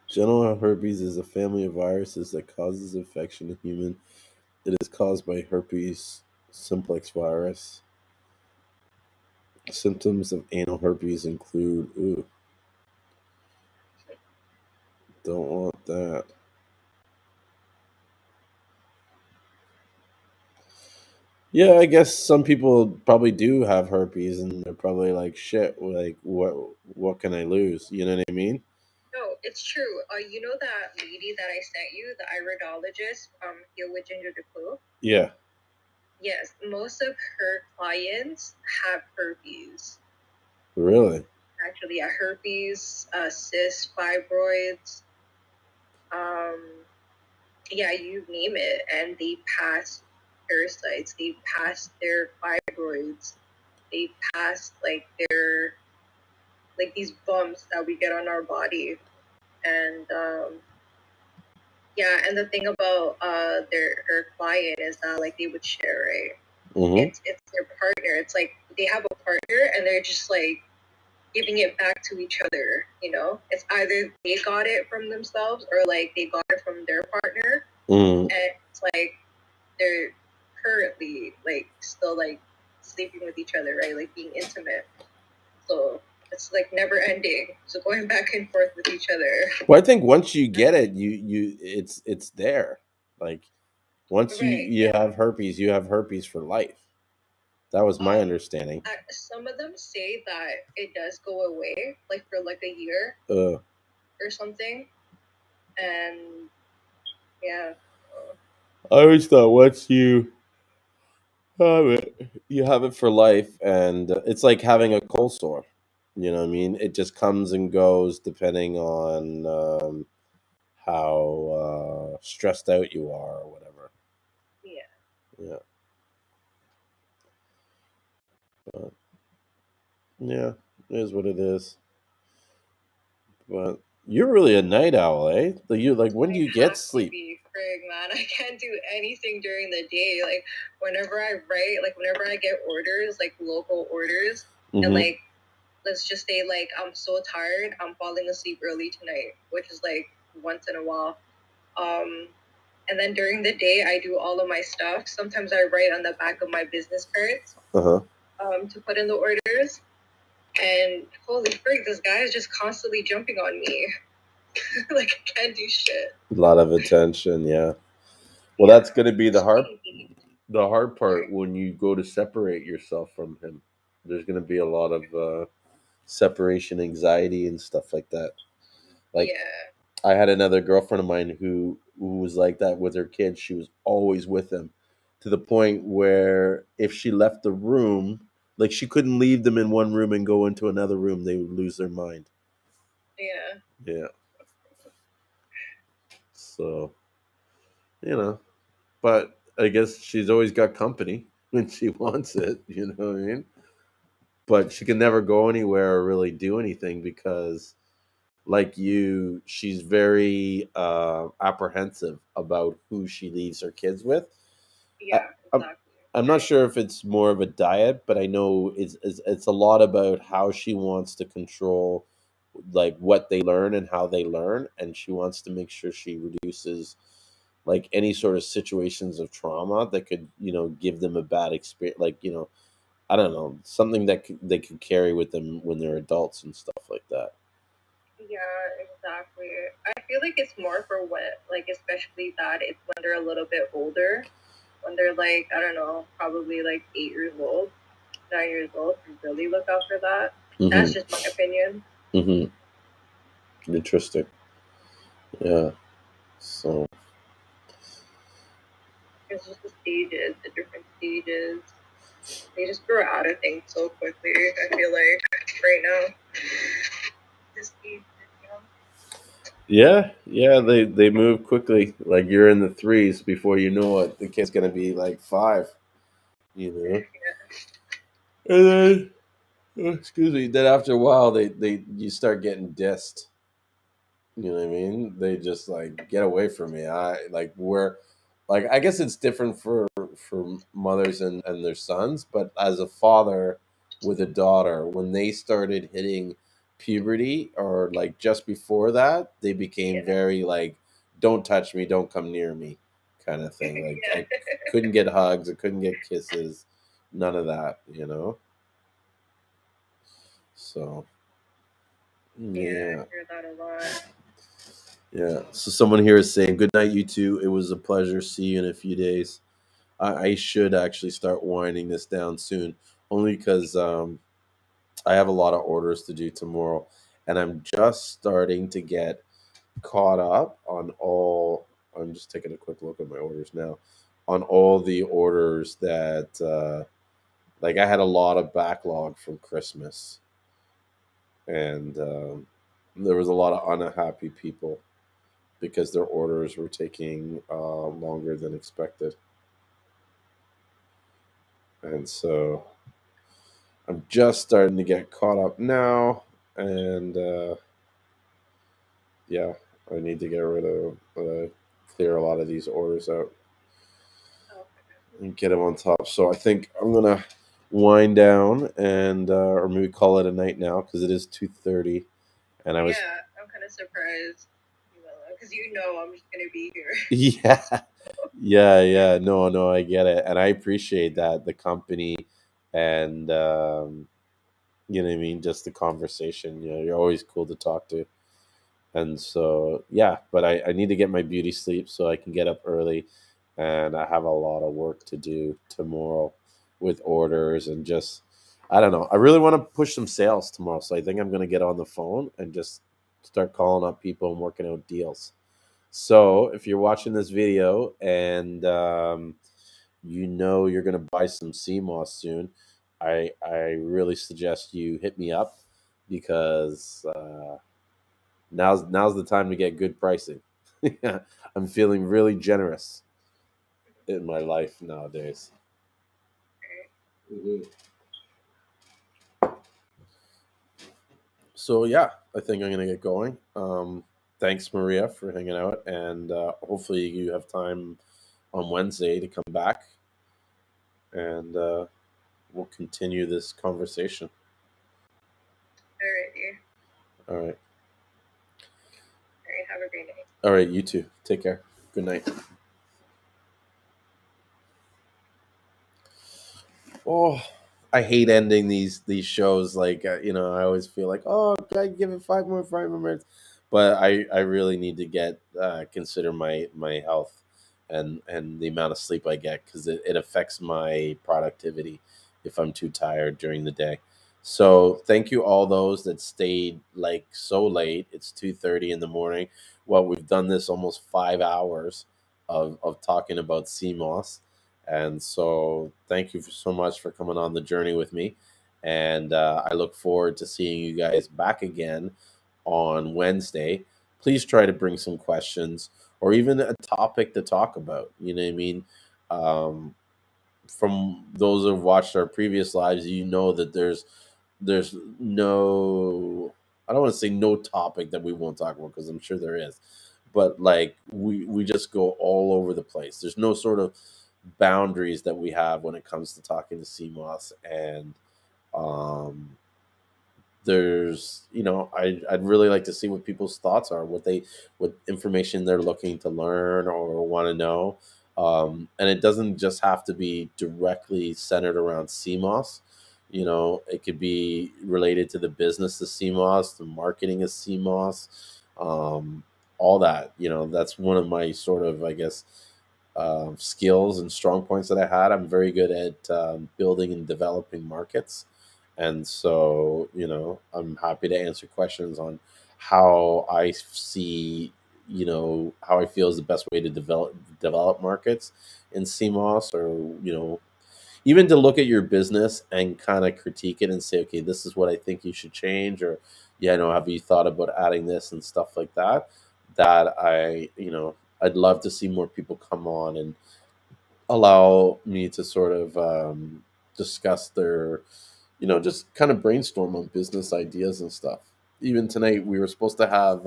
Genital herpes is a family of viruses that causes infection in human. It is caused by herpes simplex virus. Symptoms of anal herpes include don't want that. Yeah, I guess some people probably do have herpes, and they're probably like, shit, like what can I lose? You know what I mean? No, it's true. You know that lady that I sent you, the iridologist, Heal with Ginger DeClue? Yeah. Yes, most of her clients have herpes. Really? Actually, yeah, herpes, cysts, fibroids, yeah, you name it, and they pass parasites, they pass their fibroids, they pass like their these bumps that we get on our body, and yeah, and the thing about her client is that like they would share, right? Mm-hmm. It's their partner. It's like they have a partner, and they're just like giving it back to each other. It's either they got it from themselves or like they got it from their partner, Mm-hmm. and it's like they're currently like still like sleeping with each other, right? Like being intimate. So it's like never ending. So going back and forth with each other. Well, I think once you get it, it's there. Like once you Right, have herpes, you have herpes for life. That was my understanding. Some of them say that it does go away, like for like a year or something, and yeah. I always thought once you have it, you have it for life, and it's like having a cold sore. You know what I mean? It just comes and goes depending on how stressed out you are or whatever. Yeah. Yeah. But, yeah, it is what it is. But you're really a night owl, eh? You like when do you get sleep? Frig, man, I can't do anything during the day. Like whenever I write, like whenever I get orders, like local orders, and like let's just say like I'm so tired, I'm falling asleep early tonight, which is like once in a while. And then during the day, I do all of my stuff. Sometimes I write on the back of my business cards to put in the orders. And holy frig, this guy is just constantly jumping on me. Like I can't do shit. A lot of attention, yeah. Well, that's going to be the hard part when you go to separate yourself from him. There's going to be a lot of separation anxiety and stuff like that. Like I had another girlfriend of mine who was like that with her kids. She was always with them to the point where if she left the room, like she couldn't leave them in one room and go into another room, they would lose their mind. Yeah. Yeah. So, but I guess she's always got company when she wants it, you know what I mean? But she can never go anywhere or really do anything because like you, she's very apprehensive about who she leaves her kids with. Yeah, exactly. I'm not sure if it's more of a diet, but I know it's a lot about how she wants to control like what they learn and how they learn, and she wants to make sure she reduces like any sort of situations of trauma that could give them a bad experience, like I don't know, something that they could carry with them when they're adults and stuff like that. Yeah, exactly. I feel like it's more for what, like, especially that it's when they're a little bit older, when they're like, I don't know, probably like 8 years old, 9 years old, to really look out for that. That's just my opinion. Interesting. Yeah. So It's just the stages, the different stages. They just grow out of things so quickly. I feel like right now, this age, yeah, they move quickly. Like you're in the threes before you know it, the kid's gonna be like 5. Yeah. And then excuse me, then after a while they you start getting dissed. You know what I mean? They just like get away from me. I like we're like I guess it's different for mothers and their sons, but as a father with a daughter, when they started hitting puberty or like just before that, they became very like don't touch me, don't come near me kind of thing. Like I couldn't get hugs, I couldn't get kisses, none of that, So Yeah, I hear that a lot. Yeah. So someone here is saying, "Good night, you two. It was a pleasure. See you in a few days." I should actually start winding this down soon, only because I have a lot of orders to do tomorrow, and I'm just starting to get caught up on all. I'm just taking a quick look at my orders now, on all the orders that like I had a lot of backlog from Christmas, and there was a lot of unhappy people because their orders were taking longer than expected. And so I'm just starting to get caught up now. And yeah, I need to get rid of, clear a lot of these orders out and get them on top. So I think I'm going to wind down and, or maybe call it a night now because it is 2:30. And I was, Yeah, I'm kind of surprised, because I'm just gonna be here. yeah. No, I get it, and I appreciate that the company, and you know what I mean, just the conversation. You're always cool to talk to, and so yeah. But I need to get my beauty sleep so I can get up early, and I have a lot of work to do tomorrow, with orders and just I don't know. I really want to push some sales tomorrow, so I think I'm going to get on the phone and just start calling up people and working out deals. So if you're watching this video and you know you're going to buy some CMOS soon, I really suggest you hit me up because now's the time to get good pricing. I'm feeling really generous in my life nowadays. Mhm. So yeah, I think I'm gonna get going. Thanks, Maria, for hanging out, and hopefully you have time on Wednesday to come back, and we'll continue this conversation. Alrighty. All right. Alright, have a great day. All right. You too. Take care. Good night. Oh, I hate ending these shows. Like I always feel like, oh, I give it 5 more minutes, but I really need to get consider my health and the amount of sleep I get because it affects my productivity if I'm too tired during the day. So thank you all those that stayed like so late. It's 2:30 in the morning. Well, we've done this almost 5 hours of talking about CMOS. And so, thank you so much for coming on the journey with me. And I look forward to seeing you guys back again on Wednesday. Please try to bring some questions or even a topic to talk about. You know what I mean? Um, from those who've watched our previous lives, you know that there's no I don't want to say no topic that we won't talk about because I'm sure there is, but like we just go all over the place. There's no sort of boundaries that we have when it comes to talking to CMOS and um there's I'd really like to see what people's thoughts are, what information they're looking to learn or want to know. And it doesn't just have to be directly centered around CMOS. It could be related to the business of CMOS, the marketing of CMOS, um, all that. That's one of my sort of, I guess, skills and strong points that I had. I'm very good at building and developing markets, and so I'm happy to answer questions on how I see, how I feel is the best way to develop markets in CMOS, or even to look at your business and kind of critique it and say, okay, this is what I think you should change, or yeah, have you thought about adding this and stuff like that. That I'd love to see more people come on and allow me to sort of discuss their, just kind of brainstorm on business ideas and stuff. Even tonight, we were supposed to have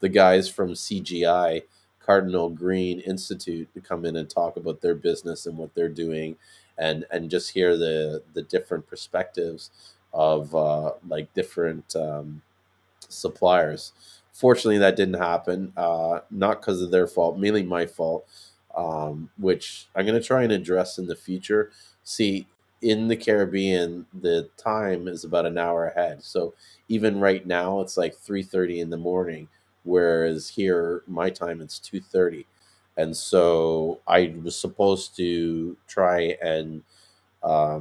the guys from CGI, Cardinal Green Institute, to come in and talk about their business and what they're doing, and just hear the different perspectives of like different suppliers. Fortunately, that didn't happen. Not because of their fault, mainly my fault, which I'm going to try and address in the future. See, in the Caribbean, the time is about an hour ahead. So even right now, it's like 3:30 in the morning, whereas here, my time, it's 2:30. And so I was supposed to try and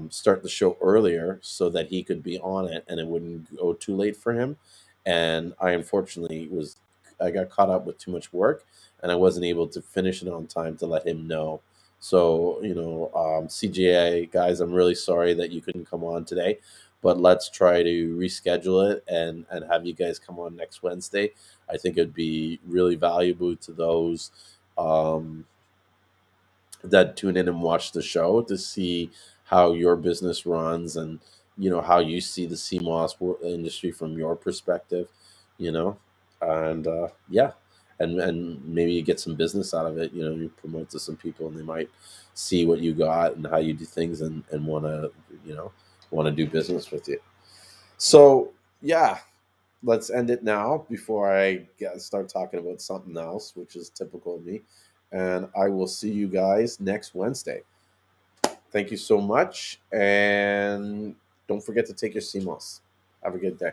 start the show earlier so that he could be on it and it wouldn't go too late for him. And I unfortunately I got caught up with too much work and I wasn't able to finish it on time to let him know. So, CGA guys, I'm really sorry that you couldn't come on today, but let's try to reschedule it and have you guys come on next Wednesday. I think it'd be really valuable to those um, that tune in and watch the show to see how your business runs and how you see the CMOS industry from your perspective, you know, and yeah, and maybe you get some business out of it. You promote to some people and they might see what you got and how you do things and want to do business with you. So yeah, let's end it now before start talking about something else, which is typical of me. And I will see you guys next Wednesday. Thank you so much. And don't forget to take your CMOS. Have a good day.